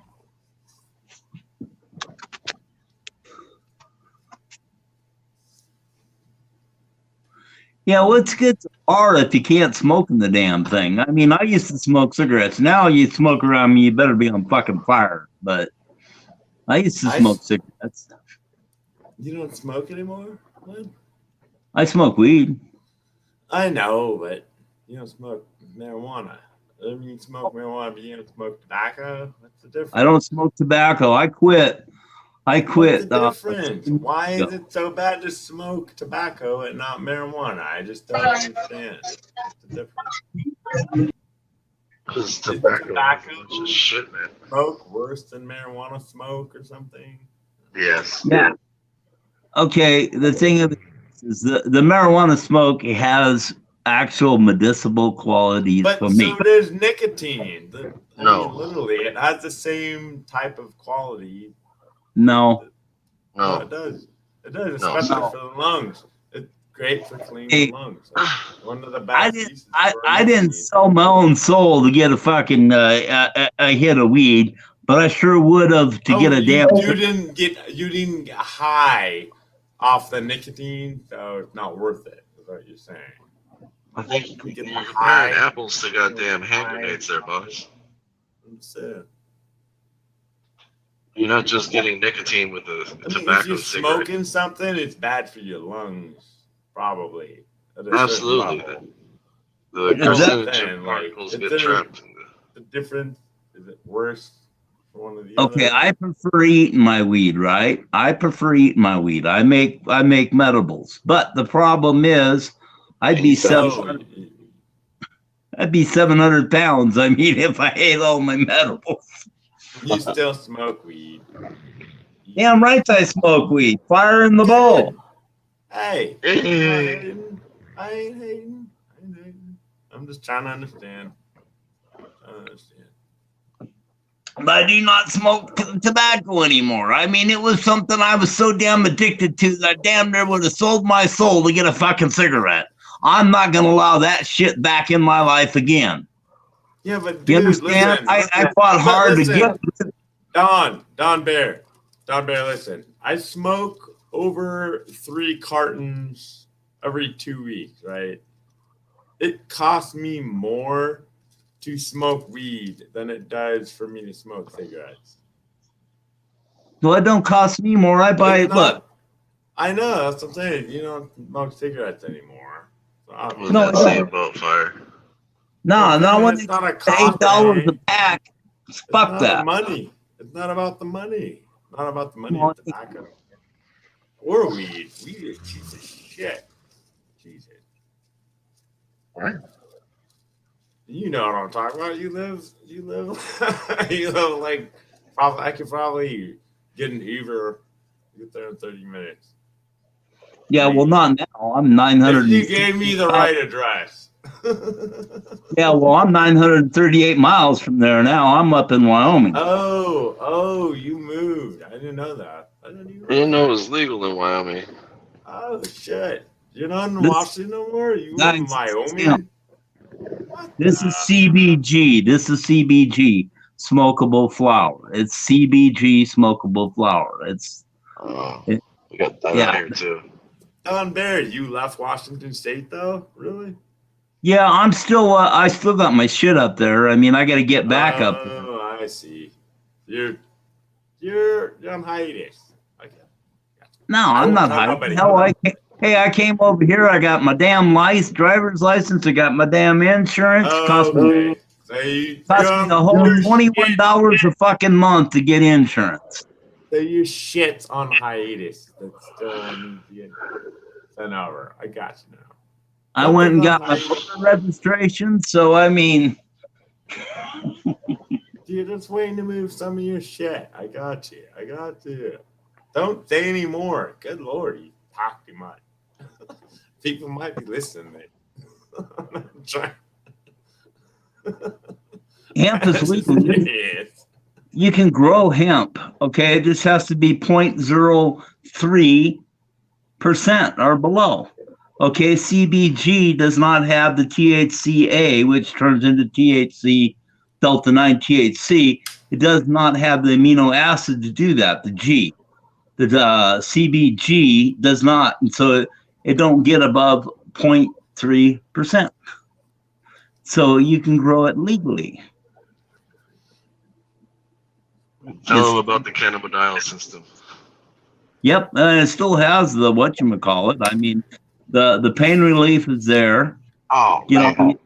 Yeah, what's good to bar if you can't smoke in the damn thing? I mean, I used to smoke cigarettes. Now you smoke around me, you better be on fucking fire. But I used to smoke cigarettes. You don't smoke anymore? What? I smoke weed. I know, but you don't smoke marijuana. I mean, you smoke marijuana, but you don't smoke tobacco. What's the difference? I don't smoke tobacco. I quit. What's the difference? Why is it so bad to smoke tobacco and not marijuana? I just don't understand. What's the difference? Because tobacco is just shit, man. Smoke worse than marijuana smoke or something? Yes. Yeah. Okay. The thing is the marijuana smoke has actual medicinal qualities But for so me. does nicotine. I No. mean, literally, it has the same type of quality. No. No, it does. It does, No. especially No. for the lungs. It's great for cleaning Hey, the lungs. One of the best uses for I didn't sell my own soul to get a fucking a hit of weed, but I sure would have to get a damn. You didn't get high off the nicotine, so it's not worth it. Is what you're saying? I think you get you're high. comparing apples to goddamn hand grenades there, boss. You're not just getting nicotine with the I mean, tobacco if you're cigarette. smoking something, it's bad for your lungs, probably. At a certain Absolutely. level. The But percentage then, of particles is get there trapped in the difference? Is it worse for one of the Okay, other? I prefer eating my weed, right? I prefer eating my weed. I make medibles, but the problem is, I'd be 700 pounds. I mean, if I ate all my medibles. You still smoke weed. Damn right, I smoke weed. Fire in the bowl. Hey, I'm not hating. I ain't hating. I'm just trying to understand. But I do not smoke tobacco anymore. I mean, it was something I was so damn addicted to that I damn near would have sold my soul to get a fucking cigarette. I'm not going to allow that shit back in my life again. Yeah, but You dude, understand? listen. I fought hard to get. Don Bear, listen. I smoke over 3 cartons every 2 weeks, right? It costs me more to smoke weed than it does for me to smoke cigarettes. Well, it don't cost me more. I buy it. Look. I know, that's what I'm saying. You don't smoke cigarettes anymore. So What does that say about fire? No, not when it's it's not a $8 a pack. Fuck not that. the money. It's not about the money. Not about the money of tobacco. Or weed. Weed is cheap as shit. Jesus. What? You know what I'm talking about. You live you live like probably I could probably get an Uber, get there in 30 minutes. Yeah, well, not now. I'm 900. You gave me the right address. Yeah, well, I'm 938 miles from there now. I'm up in Wyoming. Oh, you moved. I didn't know that. I didn't know it was legal in Wyoming. Oh shit. You're not in Washington no more? You Guys, in Wyoming? yeah. This is CBG. This is CBG smokable flower. It's CBG smokable flower. It's we got that out here too. Don Bear, you left Washington State though? Really? Yeah, I'm still. I still got my shit up there. I mean, I got to get back up there. Oh, I see. You're on hiatus. Okay. No, I'm not hiding. Hell, I came over here. I got my damn driver's license. I got my damn insurance. Cost me a whole $21 a fucking month to get insurance. So your shit's on hiatus. That's still needs to get sent over. I got you now. I went and got my voter registration. So I mean, Dude, just waiting to move some of your shit. I got you. Don't say any more. Good Lord, you talk too much. People might be listening. hemp is legal. You can grow hemp. Okay, it just has to be 0.03% or below. Okay, CBG does not have the THCA, which turns into THC, delta 9 THC. It does not have the amino acid to do that, the G. The CBG does not, and so it don't get above 0.3%. So you can grow it legally. Tell them about the cannabidiol system. Yep, and it still has the whatchamacallit. I mean, the pain relief is there. Oh, you know. man.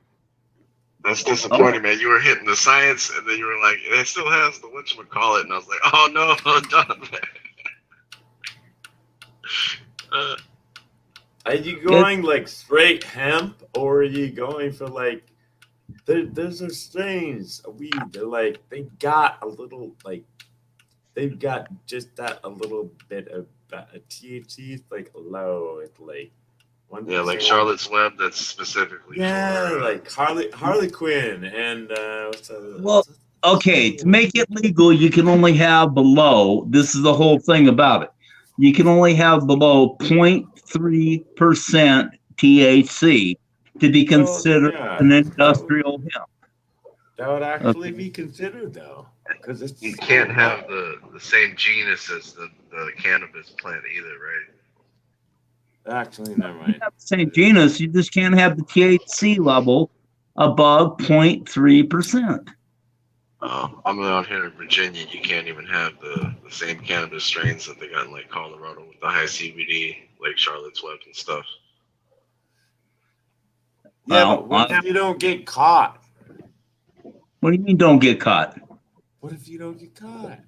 That's disappointing, man. You were hitting the science, and then you were like, it still has the whatchamacallit, and I was like, oh, no, don't. Are you going like straight hemp, or are you going for like? There's a strains of weed. They're like they got a little like they've got just that a little bit of THC. It's like low. It's like 1%. Yeah, like Charlotte's Web. That's specifically for, like Harley Quinn and Well, okay, to make it legal, you can only have below. This is the whole thing about it. You can only have below 0.3% THC to be considered an industrial hemp. That would actually be considered though, because you can't have the same genus as the cannabis plant either, right? Actually, never mind. Same genus, you just can't have the THC level above 0.3%. I'm out here in Virginia. You can't even have the same cannabis strains that they got in like Colorado with the high CBD, like Charlotte's Web and stuff. Yeah, but what if you don't get caught? What do you mean don't get caught? What if you don't get caught?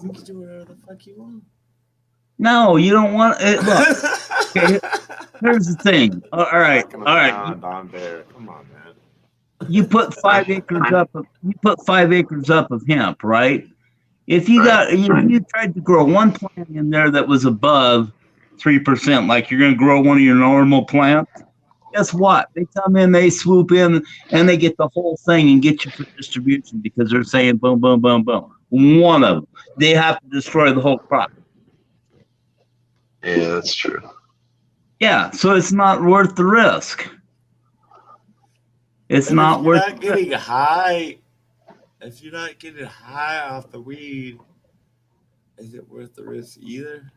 You can do whatever the fuck you want. No, you don't want it. Look, okay, here's the thing. All right. Don Bear. Come on, man. You put 5 acres up. You put 5 acres up of hemp, right? If you got you tried to grow one plant in there that was above 3%, like you're going to grow one of your normal plants. Guess what? They come in, they swoop in, and they get the whole thing and get you for distribution because they're saying boom, boom, boom, boom. One of them, they have to destroy the whole crop. Yeah, that's true. Yeah, so it's not worth the risk. It's not worth. If you're not getting high, if you're not getting high off the weed, is it worth the risk either?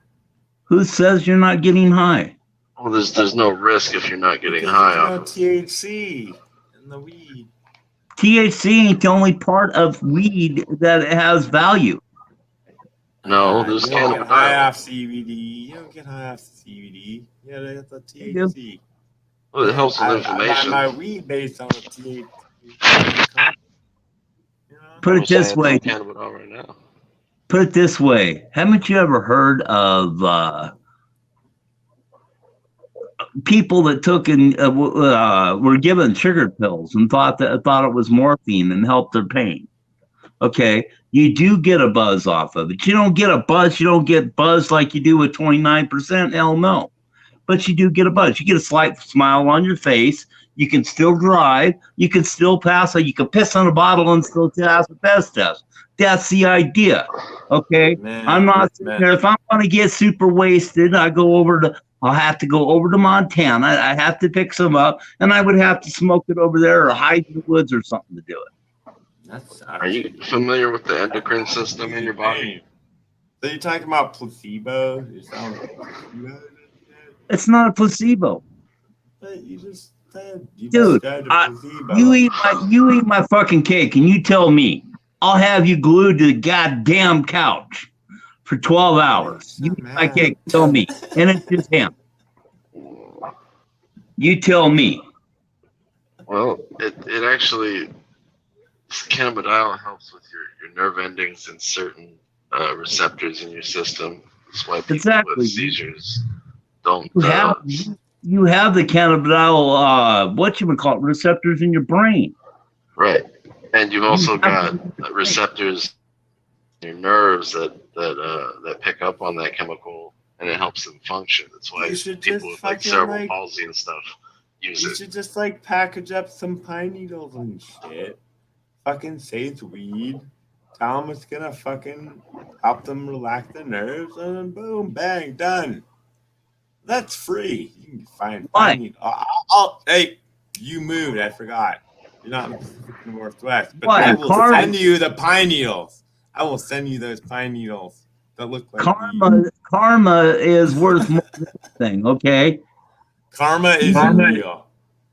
Who says you're not getting high? Well, there's no risk if you're not getting high off. There's no THC in the weed. THC ain't the only part of weed that has value. No, there's you don't get high off CBD. You don't get high off CBD. Yeah, they got the THC. Well, it helps with inflammation. I got my weed based on the THC. Put it this way. Right now. Put it this way. Haven't you ever heard of people that took and were given sugar pills and thought it was morphine and helped their pain? Okay, you do get a buzz off of it. You don't get a buzz. You don't get buzzed like you do with 29%. Hell no. But you do get a buzz. You get a slight smile on your face. You can still drive. You can still pass. You can piss on a bottle and still pass a test test. That's the idea. Okay, I'm not sitting there. If I'm going to get super wasted, I'll have to go over to Montana. I have to pick some up, and I would have to smoke it over there or hide in the woods or something to do it. Are you familiar with the endocrine system in your body? So you're talking about placebo? It sounds like placebo. It's not a placebo. But you just said dude, you eat my fucking cake and you tell me I'll have you glued to the goddamn couch for 12 hours. You eat my cake, tell me. And it's just him. You tell me. Well, it actually, cannabidiol helps with your nerve endings and certain receptors in your system. That's why people with seizures don't. You have the cannabidiol, receptors in your brain. Right. And you've also got receptors in your nerves that pick up on that chemical, and it helps them function. That's why people with cerebral palsy and stuff use it. You should just package up some pine needles and shit. Fucking say it's weed. Tell them it's gonna fucking help them relax their nerves, and then boom, bang, done. That's free. You can find Why? pine needles. Hey, you moved. I forgot. You're not in the Pacific Northwest, but Why? I will Karma, send you the pine needles. I will send you those pine needles that look like karma is worth more than anything, okay? Karma isn't real.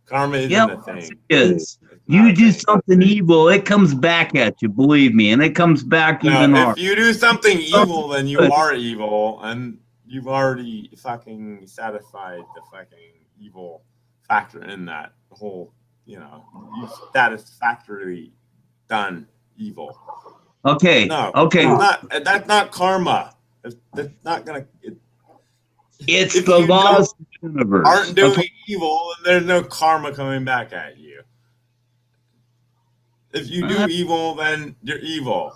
Karma Yeah, isn't a thing. it is. You do something evil, it comes back at you, believe me, and it comes back No, even if harder. you do something evil, then you good. are evil, and you've already fucking satisfied the fucking evil factor in that whole, you've satisfactorily done evil. Okay. No, Okay. that's not karma. That's not gonna. It's if the you laws of the universe. aren't doing Okay. evil, then there's no karma coming back at you. If you do evil, then you're evil,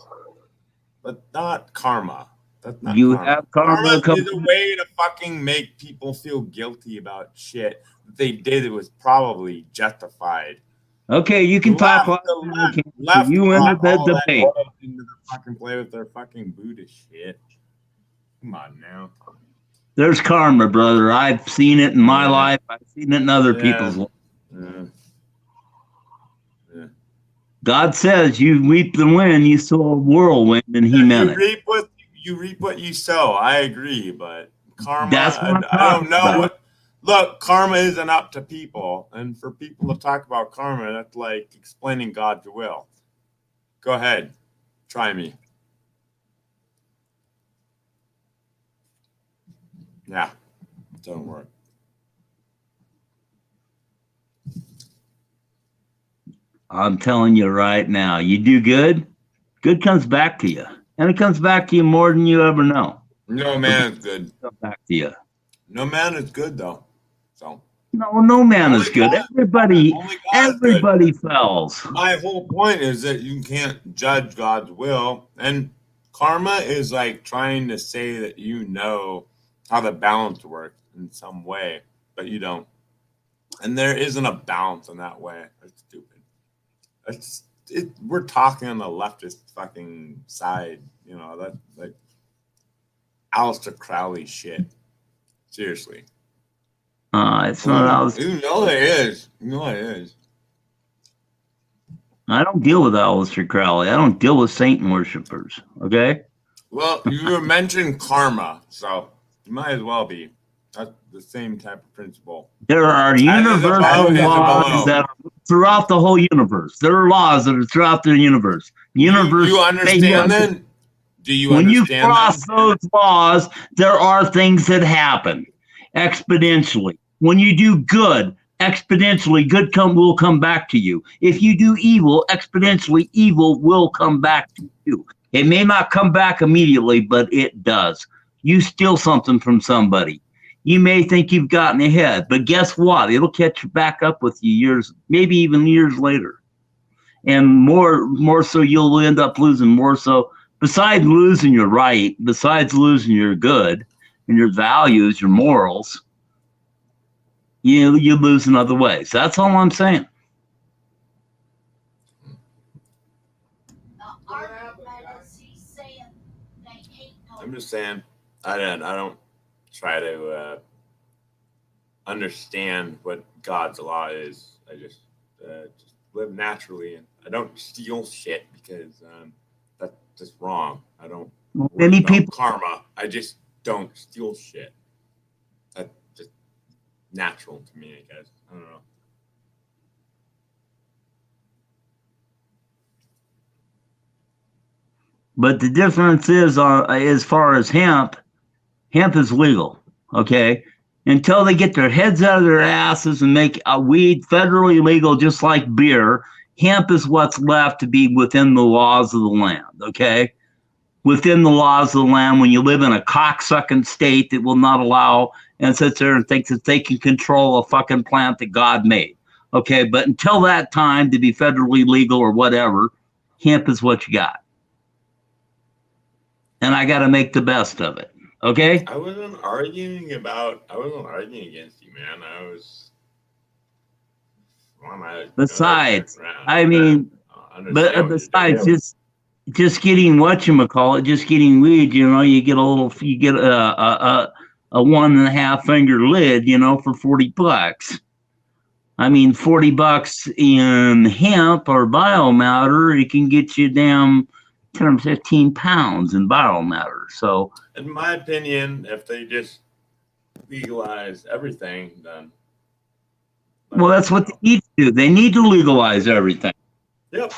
but not karma. That's not You karma. have karma come is a way to fucking make people feel guilty about shit that they did. It was probably justified. Okay, you can talk like Left you win all the that debate. into the fucking play with their fucking Buddhist shit. Come on now. There's karma, brother. I've seen it in my life. I've seen it in other people's lives. God says you reap the wind, you sow a whirlwind, and he meant it. You reap what you sow. I agree, but karma. That's what I don't know. Look, karma isn't up to people, and for people to talk about karma, that's like explaining God's will. Go ahead, try me. Yeah, it don't work. I'm telling you right now, you do good, good comes back to you. And it comes back to you more than you ever know. No man is good. Comes back to you. No man is good though. So no man is good. Everybody fails. My whole point is that you can't judge God's will, and karma is like trying to say that you know how the balance works in some way, but you don't. And there isn't a balance in that way. That's stupid. We're talking on the leftist fucking side, that's like Aleister Crowley shit. Seriously. It's not Aleister. You know it is. You know it is. I don't deal with Aleister Crowley. I don't deal with Satan worshipers. Okay. Well, you mentioned karma, so you might as well be. That's the same type of principle. There are universal laws that are throughout the whole universe. There are laws that are throughout the universe. You understand then? Do you when understand you cross those laws, there are things that happen exponentially. When you do good, exponentially, good will come back to you. If you do evil, exponentially, evil will come back to you. It may not come back immediately, but it does. You steal something from somebody. You may think you've gotten ahead, but guess what? It'll catch back up with you years, maybe even years later. And more so, you'll end up losing more so. Besides losing your right, besides losing your good and your values, your morals, you lose in other ways. That's all I'm saying. I'm just saying, I don't try to understand what God's law is. I just live naturally, and I don't steal shit because that's just wrong. I don't. Many people karma. I just don't steal shit. That's just natural to me, I guess. I don't know. But the difference is, as far as hemp is legal, okay? Until they get their heads out of their asses and make a weed federally legal, just like beer, hemp is what's left to be within the laws of the land, okay? Within the laws of the land, when you live in a cocksucking state that will not allow and sits there and thinks that they can control a fucking plant that God made, okay? But until that time, to be federally legal or whatever, hemp is what you got. And I got to make the best of it. Okay. I wasn't arguing against you, man. I was. Besides, I mean, but besides just getting whatchamacallit, just getting weed, you get a a 1.5 finger lid, you know, for $40. I mean, $40 in hemp or biomatter, it can get you down 10 or 15 pounds in biomatter. So, in my opinion, if they just legalize everything, then well, that's what they need to do. They need to legalize everything. yep,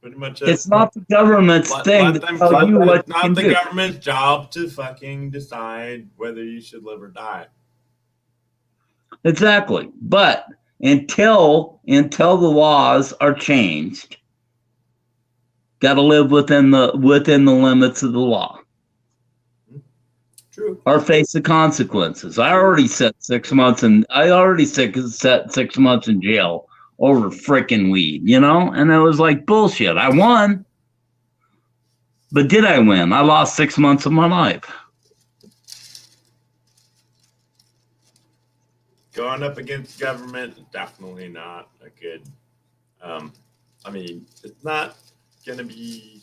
pretty much It's not the government's thing to tell you what it's you not can the do. government's job to fucking decide whether you should live or die. Exactly. But until the laws are changed, got to live within the limits of the law. True. Or face the consequences. I already set 6 months and set 6 months in jail over freaking weed, you know? And it was like bullshit. I won. But did I win? I lost 6 months of my life. Going up against government is definitely not a good. I mean, it's not going to be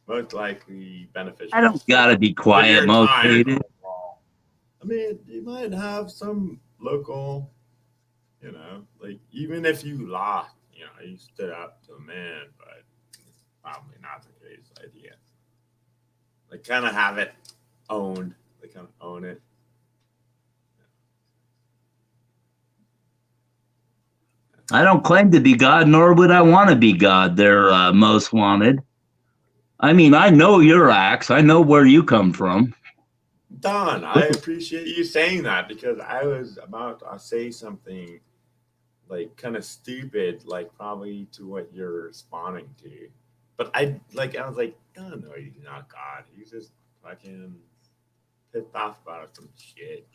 most likely beneficial. I don't gotta be quiet, motivated. I mean, you might have some local, you know, like even if you lost, you know, you stood up to a man, but it's probably not the greatest idea. They kind of have it owned. They kind of own it. I don't claim to be God, nor would I want to be God. They're most wanted. I mean, I know your acts. I know where you come from. Don, I appreciate you saying that because I was about to say something like kind of stupid, like probably to what you're responding to. But I was like, oh no, he's not God. He's just fucking pissed off about some shit.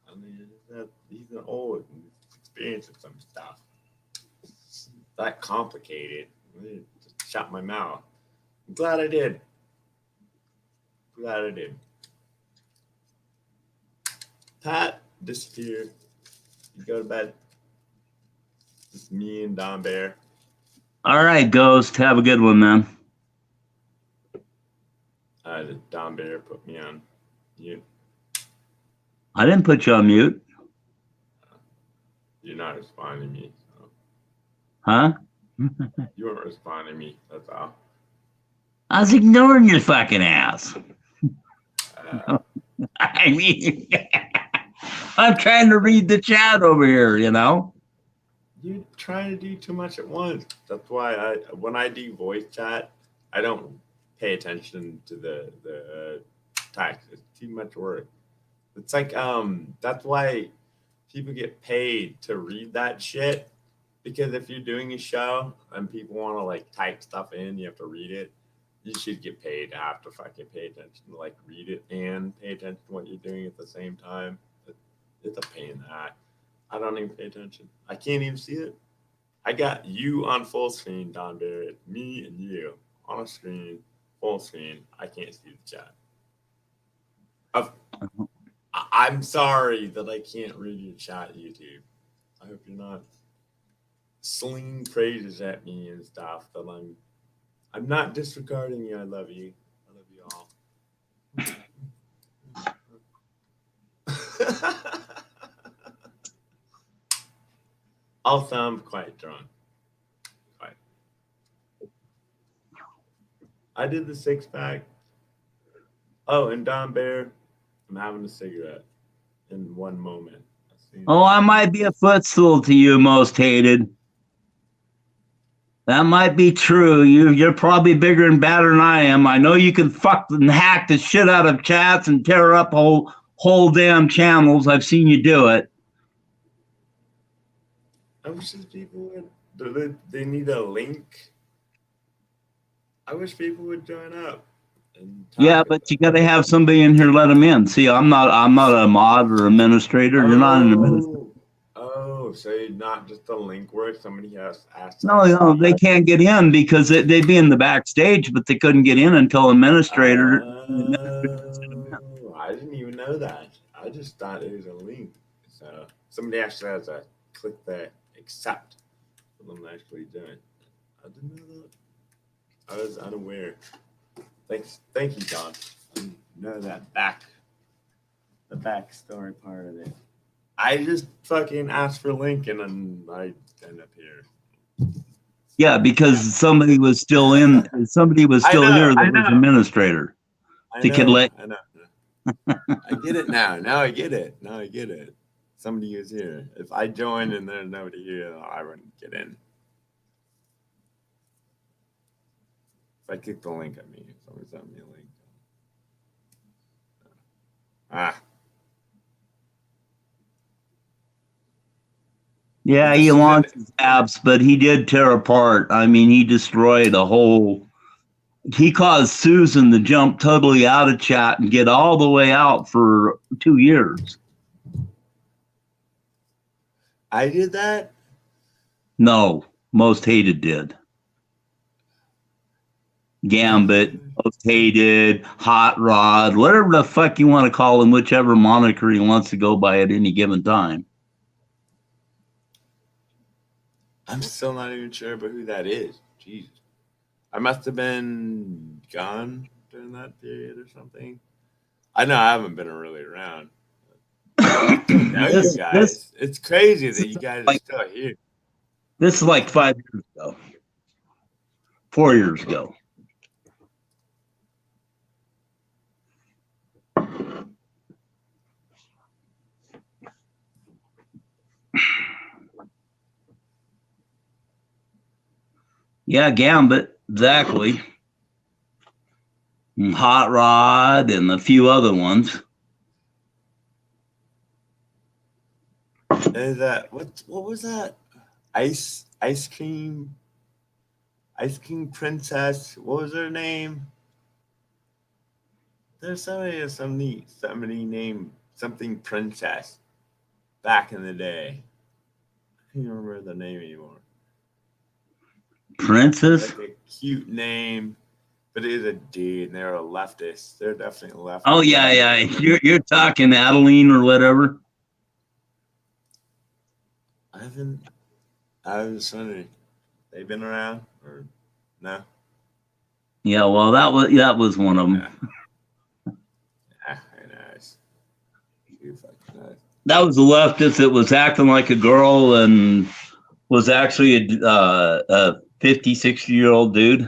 I mean, he's an old and experienced with some stuff. It's that complicated. I just shut my mouth. I'm glad I did. Pat disappeared. You go to bed. It's me and Don Bear. All right, Ghost. Have a good one, man. Don Bear put me on mute. I didn't put you on mute. You're not responding to me. So. Huh? You weren't responding to me. That's all. I was ignoring your fucking ass. I mean, I'm trying to read the chat over here, you know? You're trying to do too much at once. That's why when I do voice chat, I don't pay attention to the text. It's too much work. It's like that's why people get paid to read that shit. Because if you're doing a show and people want to like type stuff in, you have to read it. You should get paid to have to fucking pay attention to like read it and pay attention to what you're doing at the same time. It's a pain in the ass. I don't even pay attention. I can't even see it. I got you on full screen, Don Bear. It's me and you on a screen, full screen. I can't see the chat. I'm sorry that I can't read your chat, YouTube. I hope you're not slinging praises at me and stuff. That I'm not disregarding you. I love you. I love you all. Also, I'm quite drunk. Quite. I did the 6-pack. Oh, and Don Bear, I'm having a cigarette in one moment. Oh, I might be a footstool to you, most hated. That might be true. You're probably bigger and badder than I am. I know you can fuck and hack the shit out of chats and tear up whole damn channels. I've seen you do it. I wish these people would. They need a link. I wish people would join up. Yeah, but you got to have somebody in here let them in. See, I'm not a mod or administrator. You're not an administrator. Oh, so not just a link where somebody has asked. No, they can't get in because they'd be in the backstage, but they couldn't get in until administrator. I didn't even know that. I just thought it was a link. So somebody actually has to click the accept for them to actually join. I didn't know that. I was unaware. Thank you, Don. I know that back the backstory part of it. I just fucking asked for Lincoln and I end up here. Yeah, because somebody was still here that was administrator. I They could know. let. I know. I get it now. Now I get it. Now I get it. Somebody was here. If I joined and there's nobody here, I wouldn't get in. If I click the link at me, someone sent me a link. Yeah, he launched his apps, but he did tear apart. I mean, he destroyed a whole. He caused Susan to jump totally out of chat and get all the way out for 2 years. I did that? No, Most Hated did. Gambit, Most Hated, Hot Rod, whatever the fuck you want to call him, whichever moniker he wants to go by at any given time. I'm still not even sure about who that is. Jesus. I must have been gone during that period or something. I know I haven't been really around. I don't know you guys. It's crazy that you guys are still here. This is like 5 years ago. 4 years ago. Yeah, Gambit, exactly. And Hot Rod and a few other ones. Is that what was that? Ice cream princess. What was her name? There's somebody named something princess back in the day. I can't remember the name anymore. Princess? Like a cute name, but it is a dude, and they're a leftist. They're definitely leftist. Oh yeah. You're talking Adeline or whatever. I was wondering, they've been around or no? Yeah, well that was one of them. Nice. That was the leftist that was acting like a girl and was actually a 50, 60-year-old dude.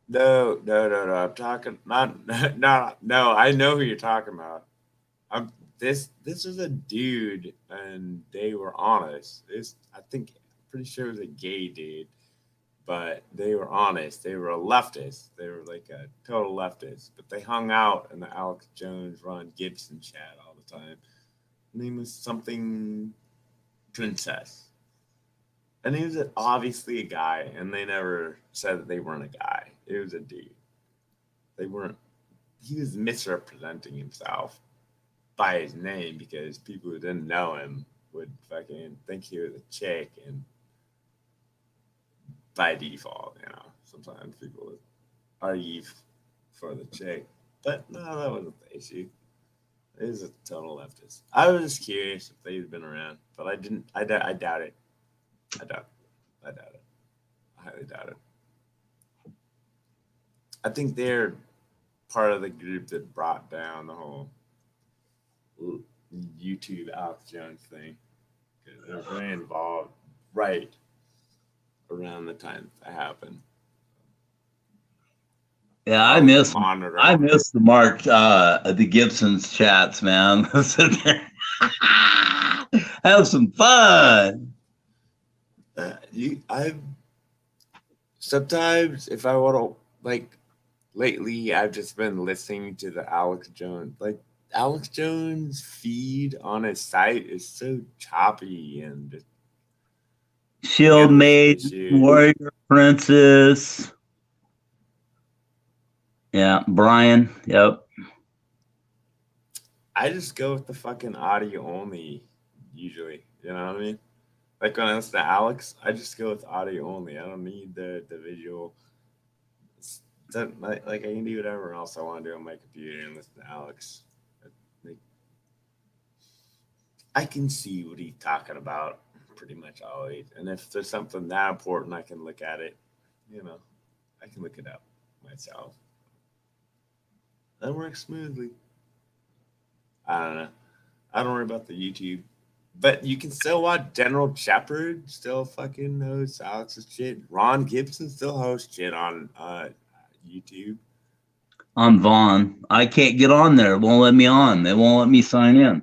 No. I'm talking no. I know who you're talking about. This was a dude, and they were honest. Pretty sure it was a gay dude, but they were honest. They were a leftist. They were like a total leftist, but they hung out in the Alex Jones, Ron Gibson chat all the time. His name was something Princess. And he was obviously a guy, and they never said that they weren't a guy. It was a dude. He was misrepresenting himself by his name because people who didn't know him would fucking think he was a chick, and by default, sometimes people would argue for the chick. But no, that wasn't the issue. It was a total leftist. I was just curious if they'd been around, but I didn't. I doubt it. I doubt it. I highly doubt it. I think they're part of the group that brought down the whole YouTube Alex Jones thing. They're very involved right around the time that happened. Yeah, I miss the Mark the Gibson's chats, man. Sit there. Have some fun. Sometimes if I want to lately I've just been listening to the Alex Jones. Alex Jones feed on his site is so choppy and just Shield Maiden, Warrior Princess. Yeah, Brian. Yep. I just go with the fucking audio only usually. You know what I mean? Like when I listen to Alex, I just go with audio only. I don't need the visual. Like I can do whatever else I want to do on my computer and listen to Alex. I can see what he's talking about pretty much always. And if there's something that important, I can look at it. I can look it up myself. That works smoothly. I don't know. I don't worry about the YouTube. But you can still watch General Shepherd still fucking hosts Alex's shit. Ron Gibson still hosts shit on YouTube. On Vaughn. I can't get on there. It won't let me on. They won't let me sign in.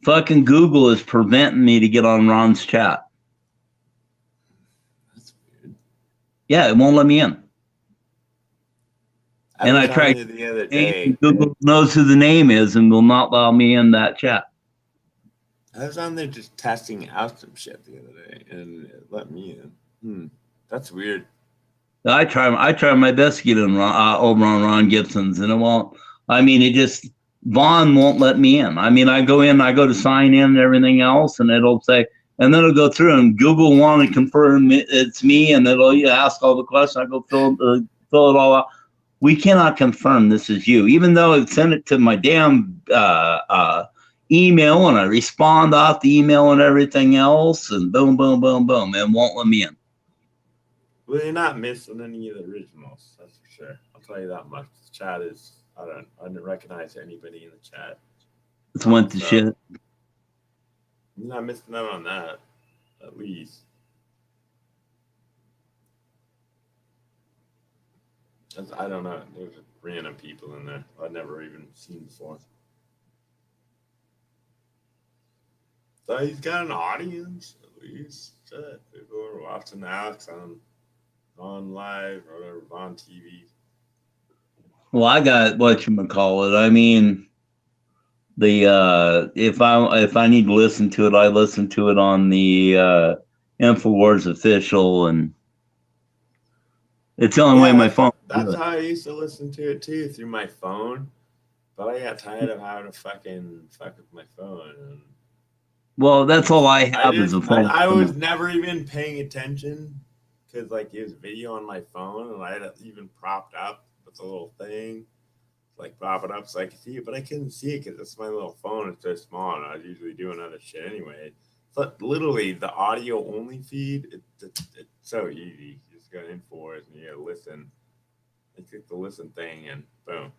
Fucking Google is preventing me to get on Ron's chat. That's weird. Yeah, it won't let me in. And I was on tried there the other day. Google knows who the name is and will not allow me in that chat. I was on there just testing out some shit the other day, and it let me in. That's weird. I try my best to get in over on Ron Gibson's, and it won't. I mean, it just Vaughn won't let me in. I mean, I go to sign in and everything else, and it'll say, and then it'll go through and Google want to confirm it's me, and it'll ask all the questions. I go fill it all out. We cannot confirm this is you, even though I sent it to my damn email, and I respond off the email and everything else, and boom, boom, boom, boom, and won't let me in. Well, you're not missing any of the originals, that's for sure. I'll tell you that much. The chat is, I didn't recognize anybody in the chat. It's went to shit. You're not missing out on that, at least. I don't know. There's random people in there I've never even seen before. So he's got an audience, at least. Shit. People are watching Alex on live or whatever, on TV. Well, I got whatchamacallit. I mean, the if I need to listen to it, I listen to it on the InfoWars official, and it's the only way my phone. That's how I used to listen to it too, through my phone. But I got tired of having to fucking fuck with my phone. Well, that's all I have is a phone. I was never even paying attention because like it was video on my phone, and I had it even propped up with a little thing, like prop it up so I could see it, but I couldn't see it because it's my little phone. It's so small, and I was usually doing other shit anyway. But literally, the audio only feed, it's so easy. You just go in for it, and you gotta listen. You click the listen thing, and boom.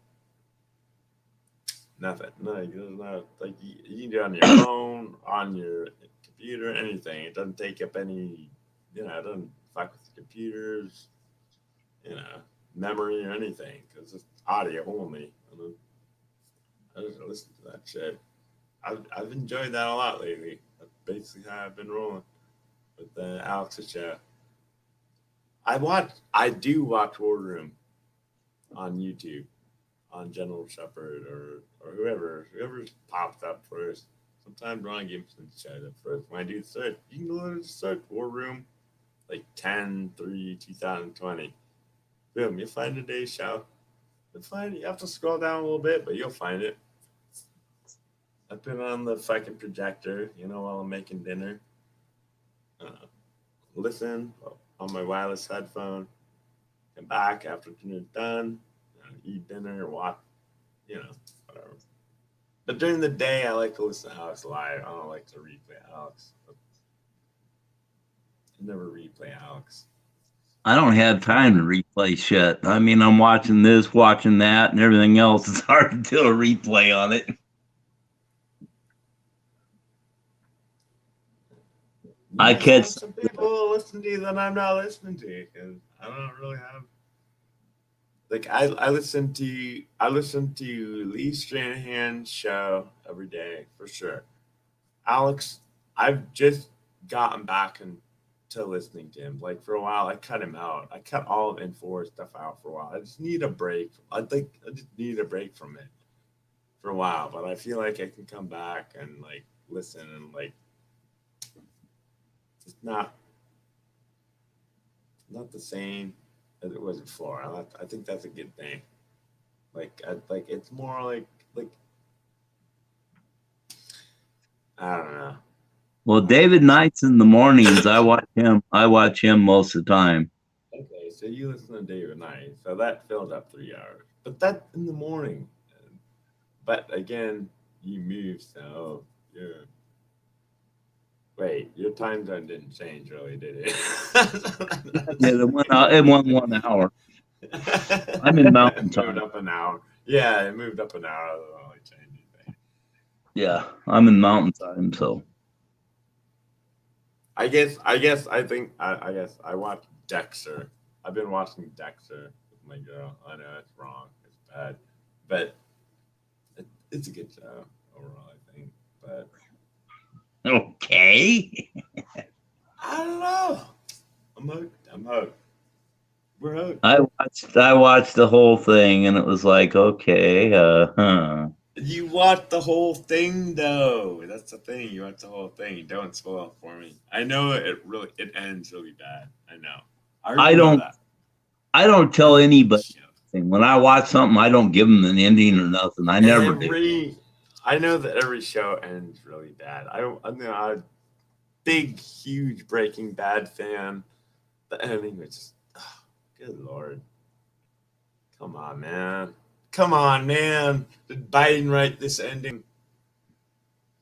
Nothing. No, there's not like you can do it on your phone, on your computer, anything. It doesn't take up any, it doesn't fuck with the computers, memory or anything because it's audio only. And I just listen to that shit. I've enjoyed that a lot lately. That's basically how I've been rolling with the Alex's show. I do watch War Room on YouTube. On General Shepherd or whoever pops up first. Sometimes Ron Gibson shows up first. When I do search, you can go to search War Room, like 10/3/2020. Boom, you'll find today's show. You have to scroll down a little bit, but you'll find it. I put it on the fucking projector, while I'm making dinner. Listen on my wireless headphone. Come back after dinner's done. Eat dinner, watch, whatever. But during the day, I like to listen to Alex live. I don't like to replay Alex. I never replay Alex. I don't have time to replay shit. I mean, I'm watching this, watching that, and everything else. It's hard to do a replay on it. I catch some people listen to you that I'm not listening to because I don't really have. Like I listen to Lee Stranahan's show every day for sure. Alex, I've just gotten back into listening to him. Like for a while, I cut him out. I cut all of InfoWars stuff out for a while. I just need a break. I just need a break from it for a while. But I feel like I can come back and like listen and like it's not the same as it was before. I think that's a good thing. Like it's more like I don't know. Well, David Knight's in the mornings. I watch him most of the time. Okay, so you listen to David Knight, so that fills up 3 hours. But that's in the morning. But again, you move, so you're. Wait, your time zone didn't change, really, did it? Yeah, it went 1 hour. I'm in Mountain It Time. moved up an hour. Yeah, it moved up an hour. That doesn't really change anything. Yeah, I'm in mountain time, so I guess I guess I watch Dexter. I've been watching Dexter with my girl. I know it's wrong, it's bad, but it's a good show overall, I think. But okay. I don't know. I'm hooked. I'm hooked. We're hooked. I watched the whole thing and it was like, okay, You watch the whole thing though. That's the thing. You watch the whole thing. Don't spoil it for me. I know it ends really bad. I know. I remember that. I don't tell anybody when I watch something. I don't give them an ending or nothing. I never do. I know that every show ends really bad. I'm a big, huge Breaking Bad fan. The ending was just, good lord. Come on, man. Come on, man. Did Biden write this ending?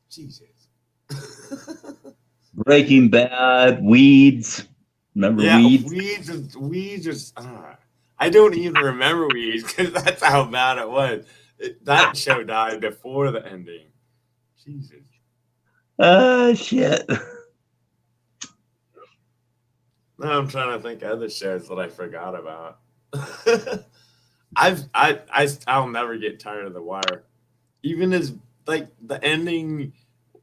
Jesus. Breaking Bad, Weeds. Remember Weeds? Weeds is. I don't even remember Weeds because that's how bad it was. That show died before the ending. Jesus. Shit. Now I'm trying to think of other shows that I forgot about. I'll never get tired of The Wire. Even as like the ending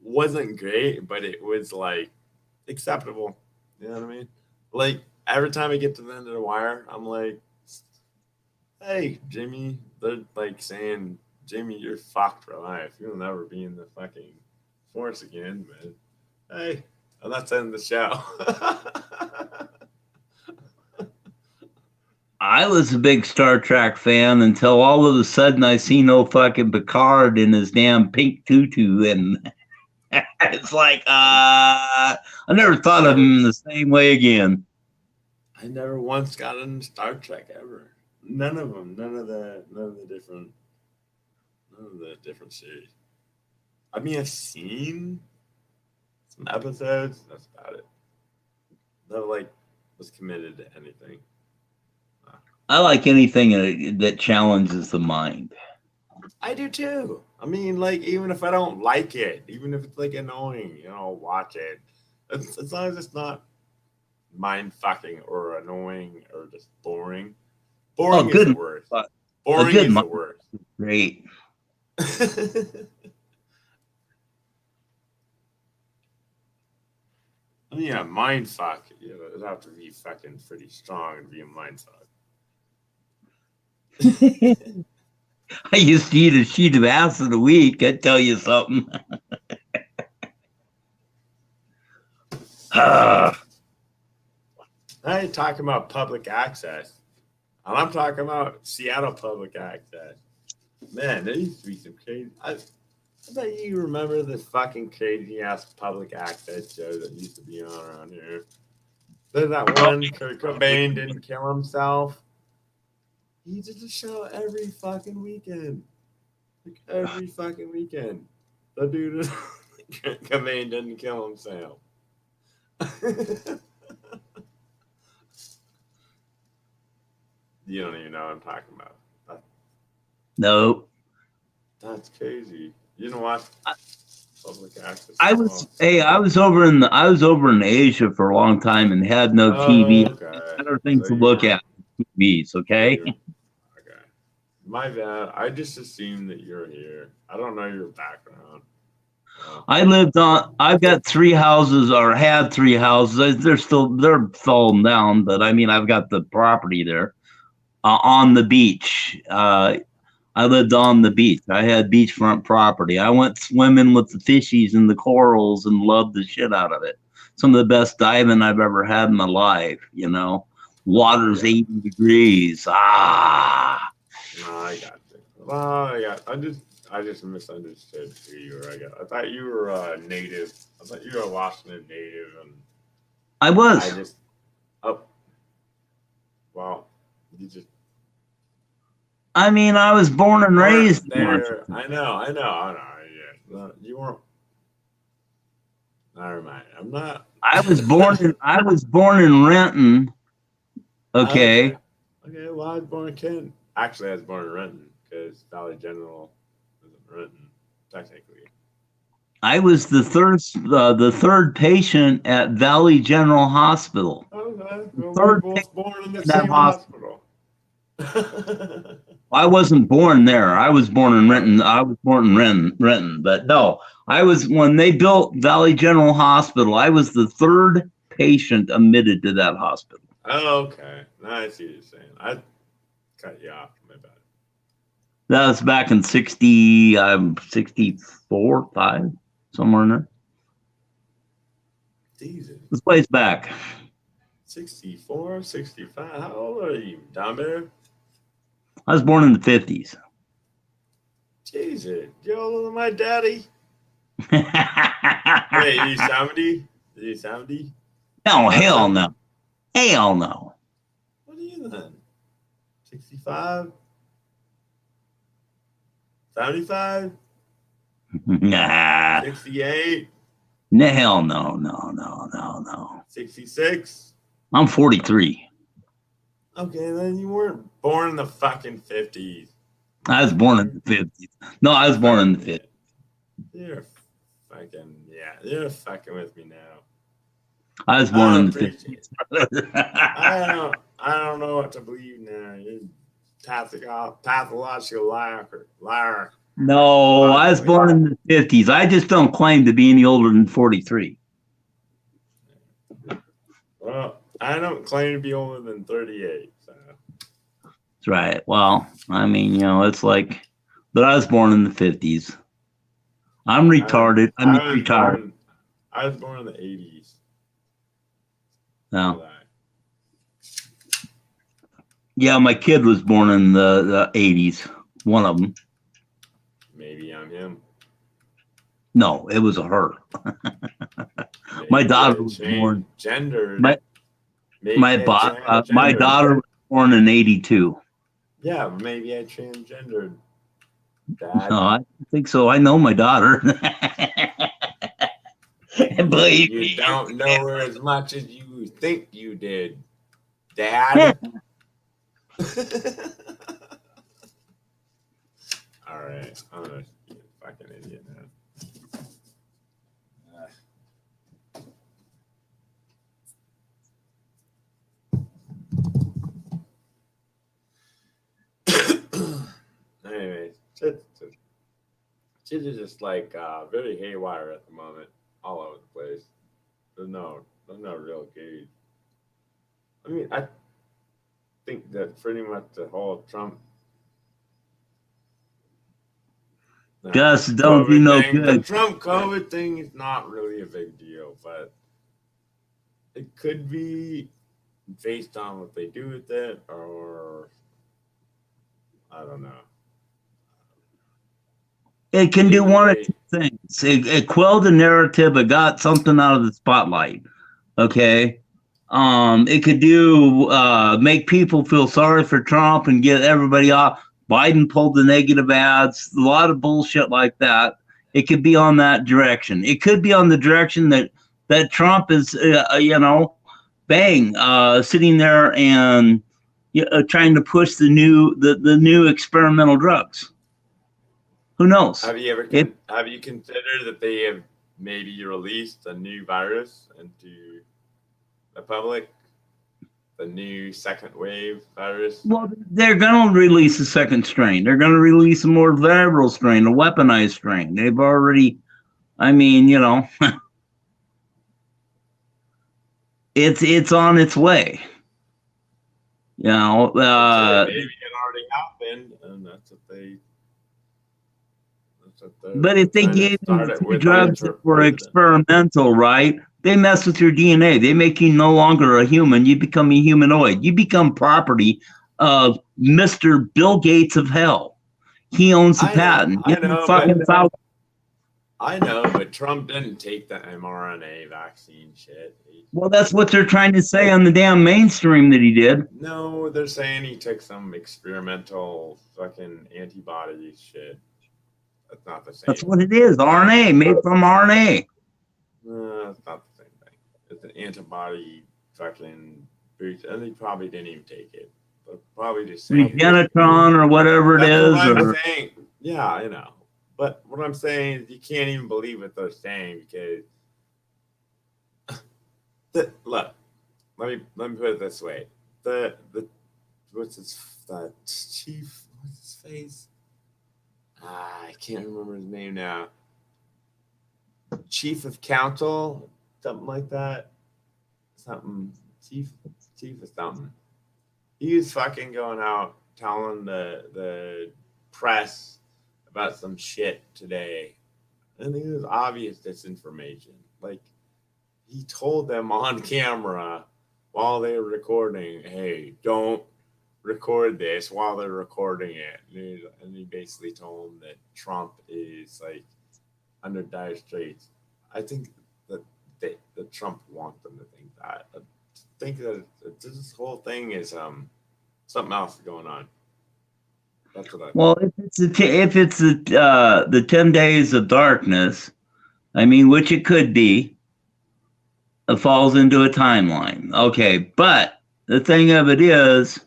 wasn't great, but it was like acceptable. You know what I mean? Like every time I get to the end of The Wire, I'm like, hey, Jimmy. They're like saying, Jimmy, you're fucked for life. You'll never be in the fucking force again, but hey, well, that's the end of the show. I was a big Star Trek fan until all of a sudden I see no fucking Picard in his damn pink tutu, and it's like I never thought of him the same way again. I never once got into Star Trek ever. None of them. None of the different series. I mean, I've seen some episodes. That's about it. Never like was committed to anything. I like anything that challenges the mind. I do too. I mean, like even if I don't like it, even if it's like annoying, I'll watch it. As long as it's not mind fucking or annoying or just boring. Boring is the worst. Boring is the worst. Great. I mean, a mind fuck. It'd have to be fucking pretty strong to be a mind fuck. I used to eat a sheet of acid a week. I tell you something. I ain't talking about public access. I'm talking about Seattle public access. Man, there used to be some crazy. I bet you remember the fucking crazy ass public access show that used to be on around here. There's that one Kurt Cobain didn't kill himself. He did a show every fucking weekend. Like every fucking weekend. The dude Kurt Cobain didn't kill himself. You don't even know what I'm talking about. No. That's crazy. You didn't watch public access. I was over in Asia for a long time and had no TV. Okay. Better things to look at TVs, okay? Okay. My bad. I just assumed that you're here. I don't know your background. I've got 3 houses, or had 3 houses. They're falling down, but I mean, I've got the property there on the beach. I lived on the beach. I had beachfront property. I went swimming with the fishies and the corals and loved the shit out of it. Some of the best diving I've ever had in my life, Water's 80 degrees. No, I got you. Well, I just misunderstood who you were. I thought you were a native. I thought you were a Washington native, and I was. Well, you just. I mean, I was born and raised there. I know. Yeah, you weren't. Never mind. I'm not. I was born in Renton. Okay. Okay. Well, I was born in Kent. Actually, I was born in Renton because Valley General is in Renton, technically. I was the third patient at Valley General Hospital. Okay. Well, we Third both born in the in that same hospital. hospital. I wasn't born there. I was born in Renton. I was born in Renton, but no, I was when they built Valley General Hospital. I was the third patient admitted to that hospital. Oh, okay. Now I see what you're saying. I cut you off. My bad. That was back in 64, 5, somewhere in there. Jesus. This place back. 64, 65. How old are you, down there? I was born in the 50s. Jesus. You're older than my daddy. Wait, are you 70? Are you 70? No, hell no. Hell no. What are you then? 65? 75? Nah. 68? No, hell no. 66? I'm 43. Okay, then you weren't born in the fucking 50s. I was born in the 50s. No, I was born in the 50s. You're fucking, yeah, you're fucking with me now. I was born in the 50s. I don't know what to believe now. You're pathological liar. No, I was born in the 50s. I just don't claim to be any older than 43. Well, I don't claim to be older than 38. So. That's right. Well, I mean, it's like, but I was born in the 50s. I'm retarded. I'm retarded. I was born in the 80s. No. Yeah, my kid was born in the 80s. One of them. Maybe I'm him. No, it was a her. My daughter was born. Gendered. My daughter was born in 82. Yeah, maybe I transgendered. Dad. No, I don't think so. I know my daughter. Believe you me, don't know her as much as you think you did, Dad. All right, I'm gonna be a fucking idiot now. Anyway, shit is just like very haywire at the moment, all over the place. There's no real gauge. I mean, I think that pretty much the whole Trump. Just don't do no thing, good. The Trump COVID thing is not really a big deal, but it could be based on what they do with it, or I don't know. It can do one of two things. It quelled the narrative. It got something out of the spotlight. Okay. It could do make people feel sorry for Trump and get everybody off. Biden pulled the negative ads. A lot of bullshit like that. It could be on that direction. It could be on the direction that Trump is, sitting there and trying to push the new experimental drugs. Who knows? Have you considered that they have maybe released a new virus into the public? The new second wave virus? Well, they're going to release a second strain. They're going to release a more viral strain, a weaponized strain. They've already, it's on its way. Maybe it already happened, and that's what they. But if they gave you drugs that were experimental, right? They mess with your DNA. They make you no longer a human. You become a humanoid. You become property of Mr. Bill Gates of hell. He owns the patent. I know, but Trump didn't take the mRNA vaccine shit. Well, that's what they're trying to say on the damn mainstream that he did. No, they're saying he took some experimental fucking antibody shit. That's not the same. That's what it is. RNA, made from RNA. It's not the same thing. It's an antibody fucking boost, and they probably didn't even take it. But probably just Regenetron or whatever it is. What I'm saying. Yeah, I know. But what I'm saying is you can't even believe what they're saying because look, let me put it this way. The what's the chief, what's his face? I can't remember his name now. Chief of council, something like that. Something chief of something. He was fucking going out telling the press about some shit today. And it was obvious disinformation. Like, he told them on camera while they were recording, hey, don't record this while they're recording it. And he basically told them that Trump is, like, under dire straits. I think that Trump wants them to think that. I think that this whole thing is something else going on. That's what I think. Well, if it's the 10 days of darkness, I mean, which it could be, it falls into a timeline. Okay, but the thing of it is,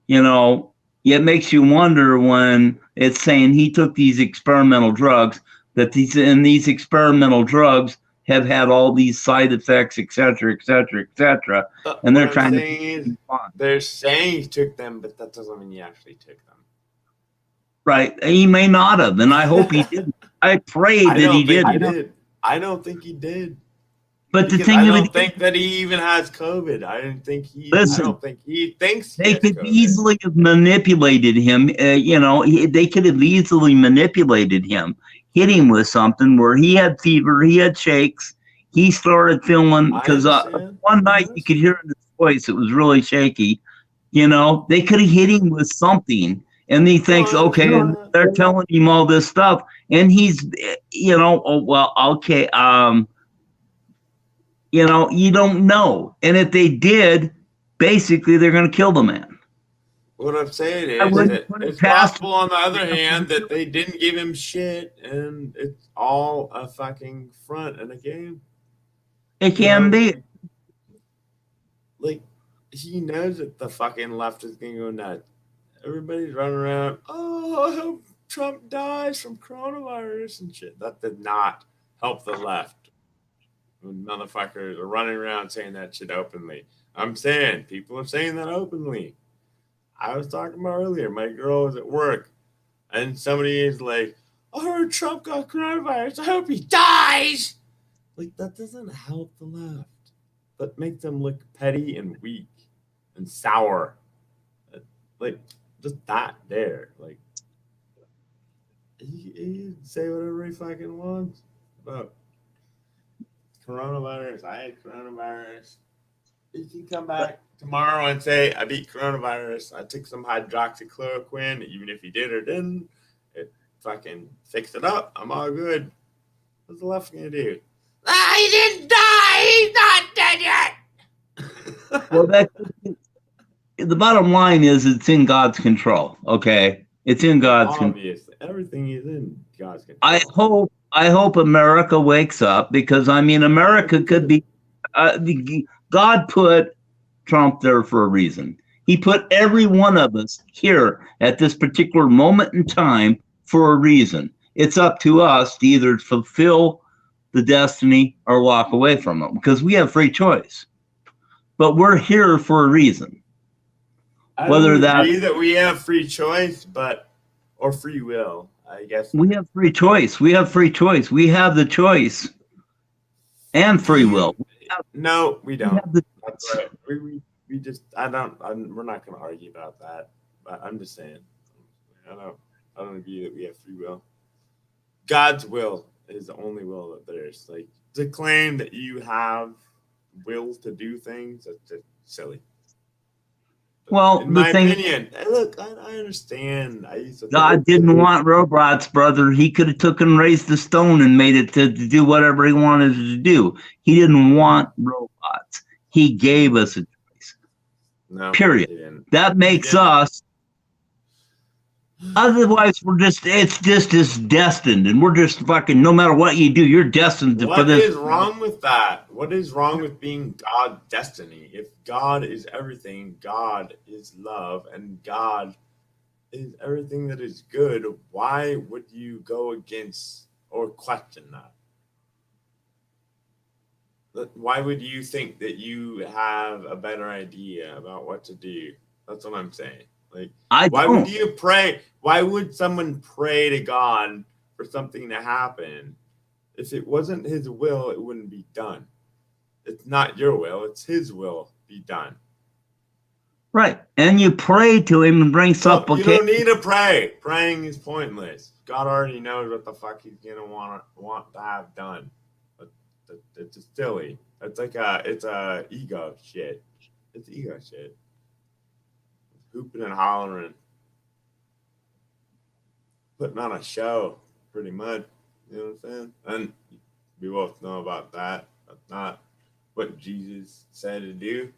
you know, it makes you wonder when it's saying he took these experimental drugs, that these experimental drugs have had all these side effects, et cetera, et cetera, et cetera. And they're trying to. They're saying he took them, but that doesn't mean he actually took them. Right. He may not have, and I hope he didn't. I pray that he didn't. I don't think he did. But the thing I don't think that he even has COVID. I don't think he. Listen, I don't think he thinks they could easily have manipulated him. They could have easily manipulated him, hit him with something where he had fever, he had shakes, he started feeling because one night you could hear in his voice it was really shaky. You know, they could have hit him with something, and he thinks, okay, and they're telling him all this stuff, and he's, oh well, okay, you don't know. And if they did, basically they're going to kill the man. What I'm saying is that it's possible, on the other hand, that they didn't give him shit and it's all a fucking front and a game. It can be. Like, he knows that the fucking left is going to go nuts. Everybody's running around, oh, I hope Trump dies from coronavirus and shit. That did not help the left. When motherfuckers are running around saying that shit openly. I'm saying people are saying that openly. I was talking about earlier. My girl was at work, and somebody is like, "I heard Trump got coronavirus. I hope he dies." Like, that doesn't help the left. That makes them look petty and weak and sour. Like, just that there. Like, he can say whatever he fucking wants about coronavirus. I had coronavirus. You can come back tomorrow and say, I beat coronavirus. I took some hydroxychloroquine. Even if you did or didn't, it fucking fixed it up. I'm all good. What's the left going to do? He didn't die. He's not dead yet. Well, the bottom line is it's in God's control. Okay. It's in God's control. Obviously. Everything is in God's control. I hope America wakes up, because I mean, America could be, God put Trump there for a reason. He put every one of us here at this particular moment in time for a reason. It's up to us to either fulfill the destiny or walk away from it, because we have free choice. But we're here for a reason. I don't agree that we have free choice, or free will, I guess. We have free choice. We have free choice. We have the choice and free will. No, we don't. That's right. We just, we're not going to argue about that. But I'm just saying, I don't agree that we have free will. God's will is the only will that there is. Like, to claim that you have will to do things, that's just silly. Well, in my opinion, look, I understand. God didn't want robots, brother. He could have took and raised the stone and made it to do whatever he wanted to do. He didn't want robots. He gave us a choice. No, period. That makes us. Otherwise, it's just destined, and we're just fucking. No matter what you do, you're destined for this. What is wrong with that? What is wrong with being God's destiny? If God is everything, God is love, and God is everything that is good, why would you go against or question that? Why would you think that you have a better idea about what to do? That's what I'm saying. Like, why would you pray? Why would someone pray to God for something to happen? If it wasn't his will, it wouldn't be done. It's not your will, it's his will be done. Right. And you pray to him and bring supplication. You don't need to pray. Praying is pointless. God already knows what the fuck he's gonna want to have done. It's just silly. It's like it's ego shit. It's ego shit. Hooping and hollering. Putting on a show, pretty much. You know what I'm saying? And we both know about that. That's not what Jesus said to do. He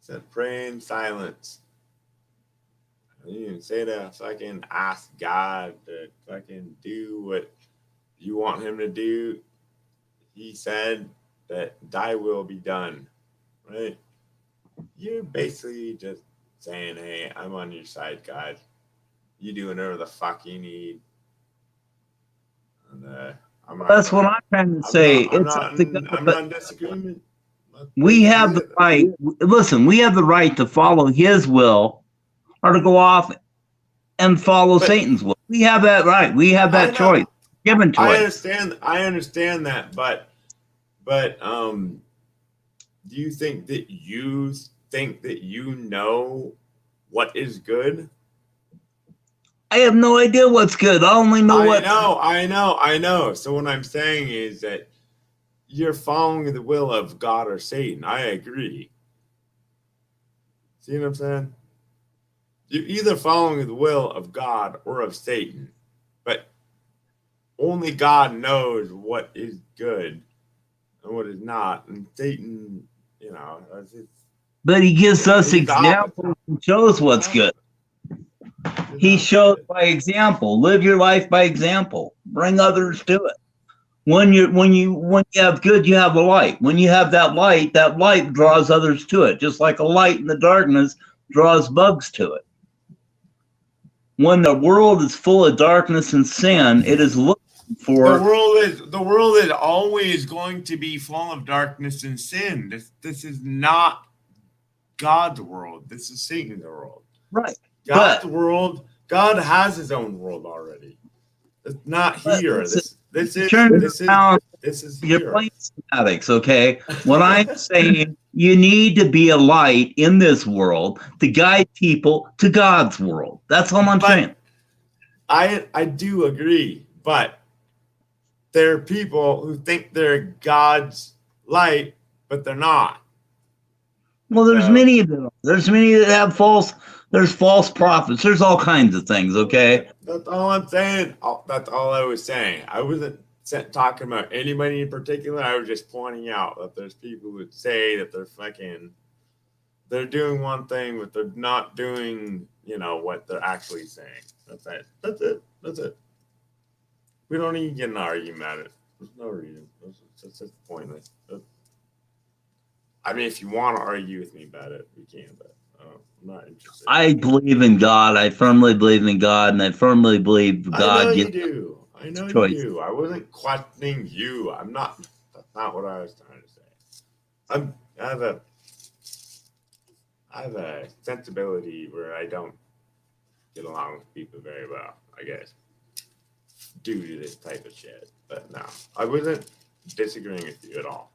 said pray in silence. I didn't even say to fucking ask God to fucking do what you want him to do. He said that thy will be done, right? You're basically just saying, hey, I'm on your side, God. You do whatever the fuck you need. And that's what I'm trying to say. I'm not in disagreement. We have the right. Listen, we have the right to follow his will or to go off and follow Satan's will. We have that right. We have that choice given to us. I understand that, but do you think that you know what is good? I have no idea what's good. I only know I know. So what I'm saying is that you're following the will of God or Satan. I agree. See what I'm saying? You're either following the will of God or of Satan, but only God knows what is good and what is not. And Satan, you know, but he gives us examples and shows what's good. He shows by example. Live your life by example. Bring others to it. When you have good, you have a light. When you have that light draws others to it. Just like a light in the darkness draws bugs to it. When the world is full of darkness and sin, it is looking for the world is always going to be full of darkness and sin. This is not God's world. This is Satan's world. Right. God's world, God has his own world already. It's not here. This is you're playing semantics, okay? What I'm saying, you need to be a light in this world to guide people to God's world. That's all I'm saying. I do agree, but there are people who think they're God's light, but they're not. Well, there's many of them. There's many that have false prophets. There's all kinds of things, okay? That's all I'm saying. That's all I was saying. I wasn't talking about anybody in particular. I was just pointing out that there's people who would say that they're doing one thing, but they're not doing, you know, what they're actually saying. That's it. We don't need to get an argument at it. There's no reason. It's just pointless. I mean, if you want to argue with me about it, we can, but I'm not interested. I believe in God. I firmly believe in God, and I firmly believe God. I know you do. I know you do. I wasn't questioning you. I'm not. That's not what I was trying to say. I have a sensibility where I don't get along with people very well, I guess, due to this type of shit. But no, I wasn't disagreeing with you at all.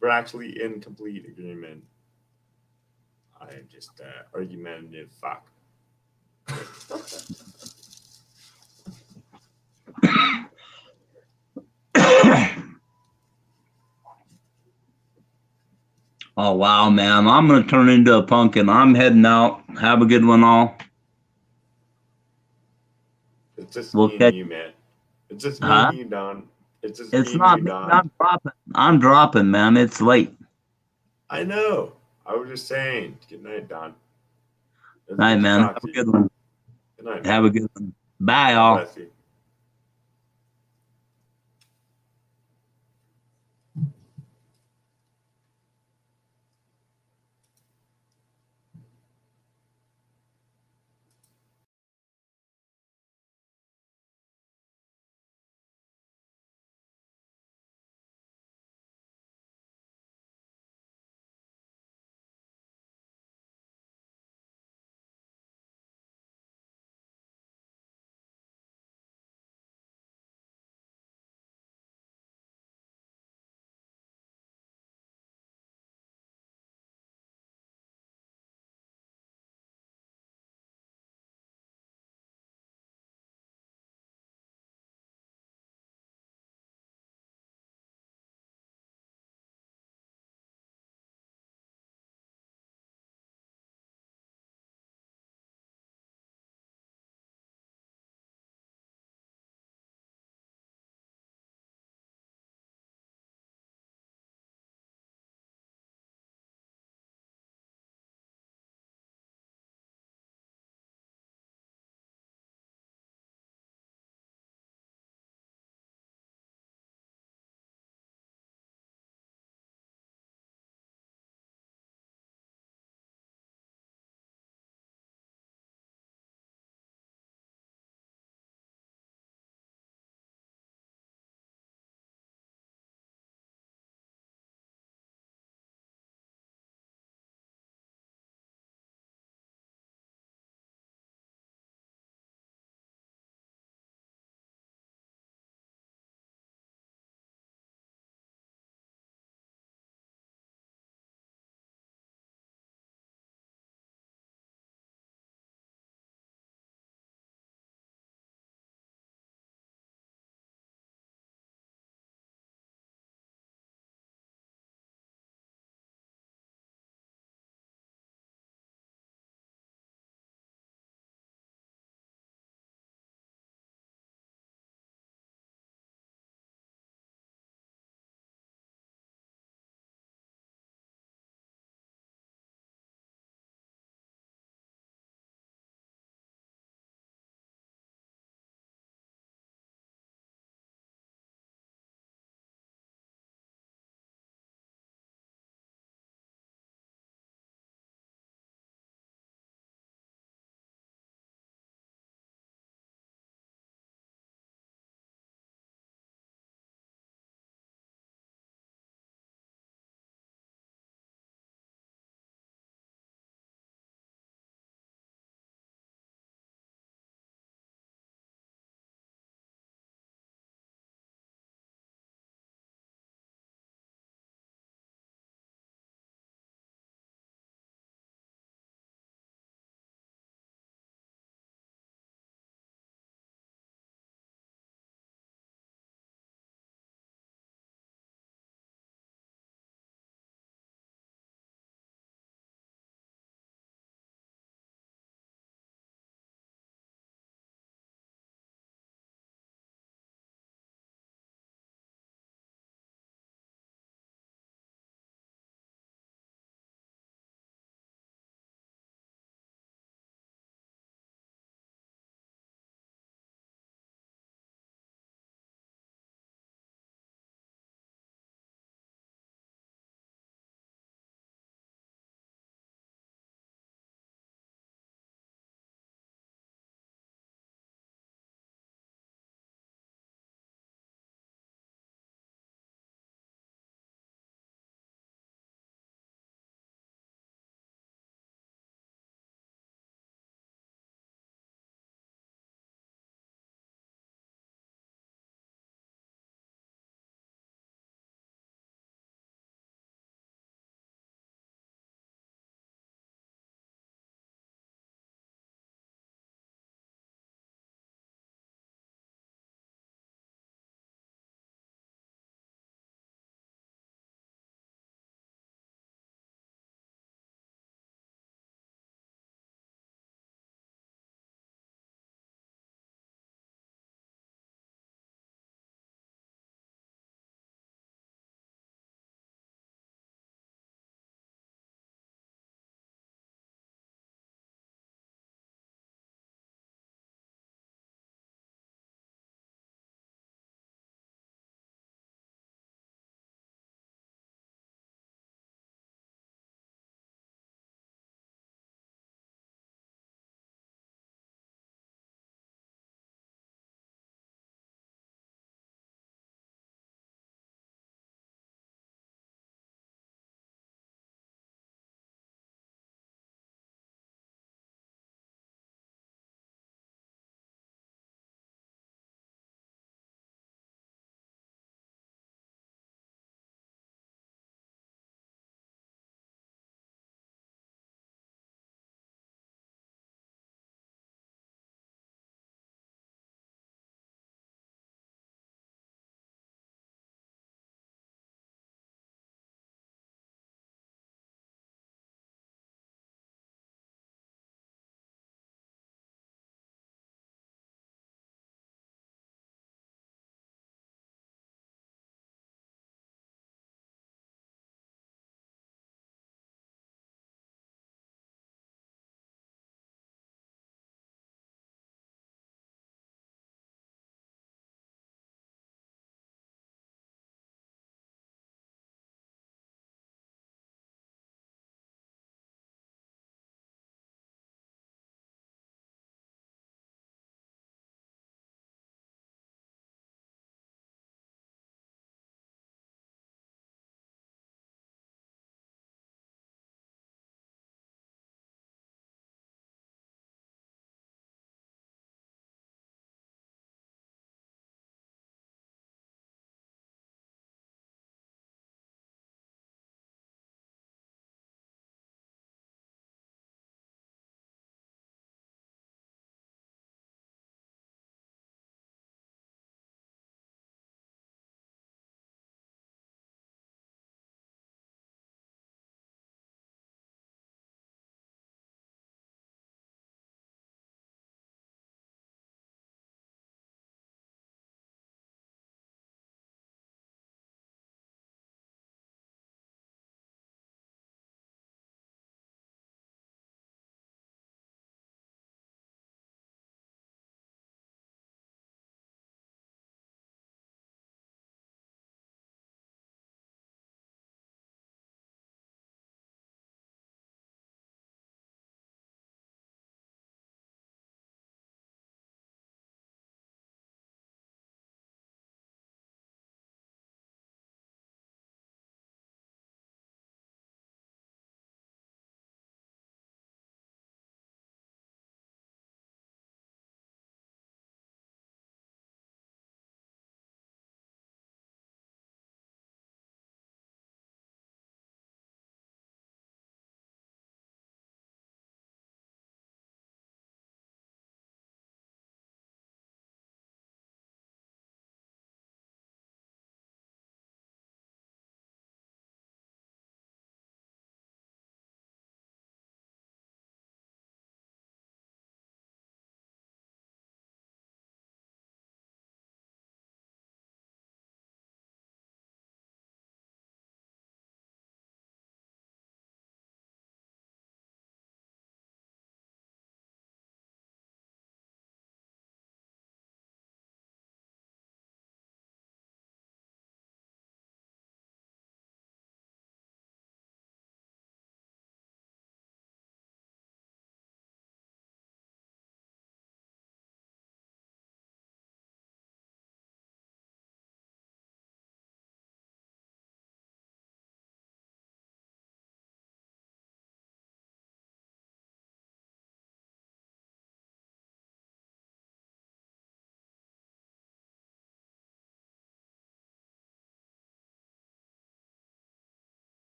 We're actually in complete agreement. I am just argumentative fuck. Oh, wow, man. I'm going to turn into a pumpkin. I'm heading out. Have a good one, all. It's just me and you, man. It's just me and you, Don. It's just it's me not and you, me. Don. I'm dropping, man. It's late. I know. I was just saying. Good night, Don. Night, man. Have a good one. Good night. Have a good one. Bye, all.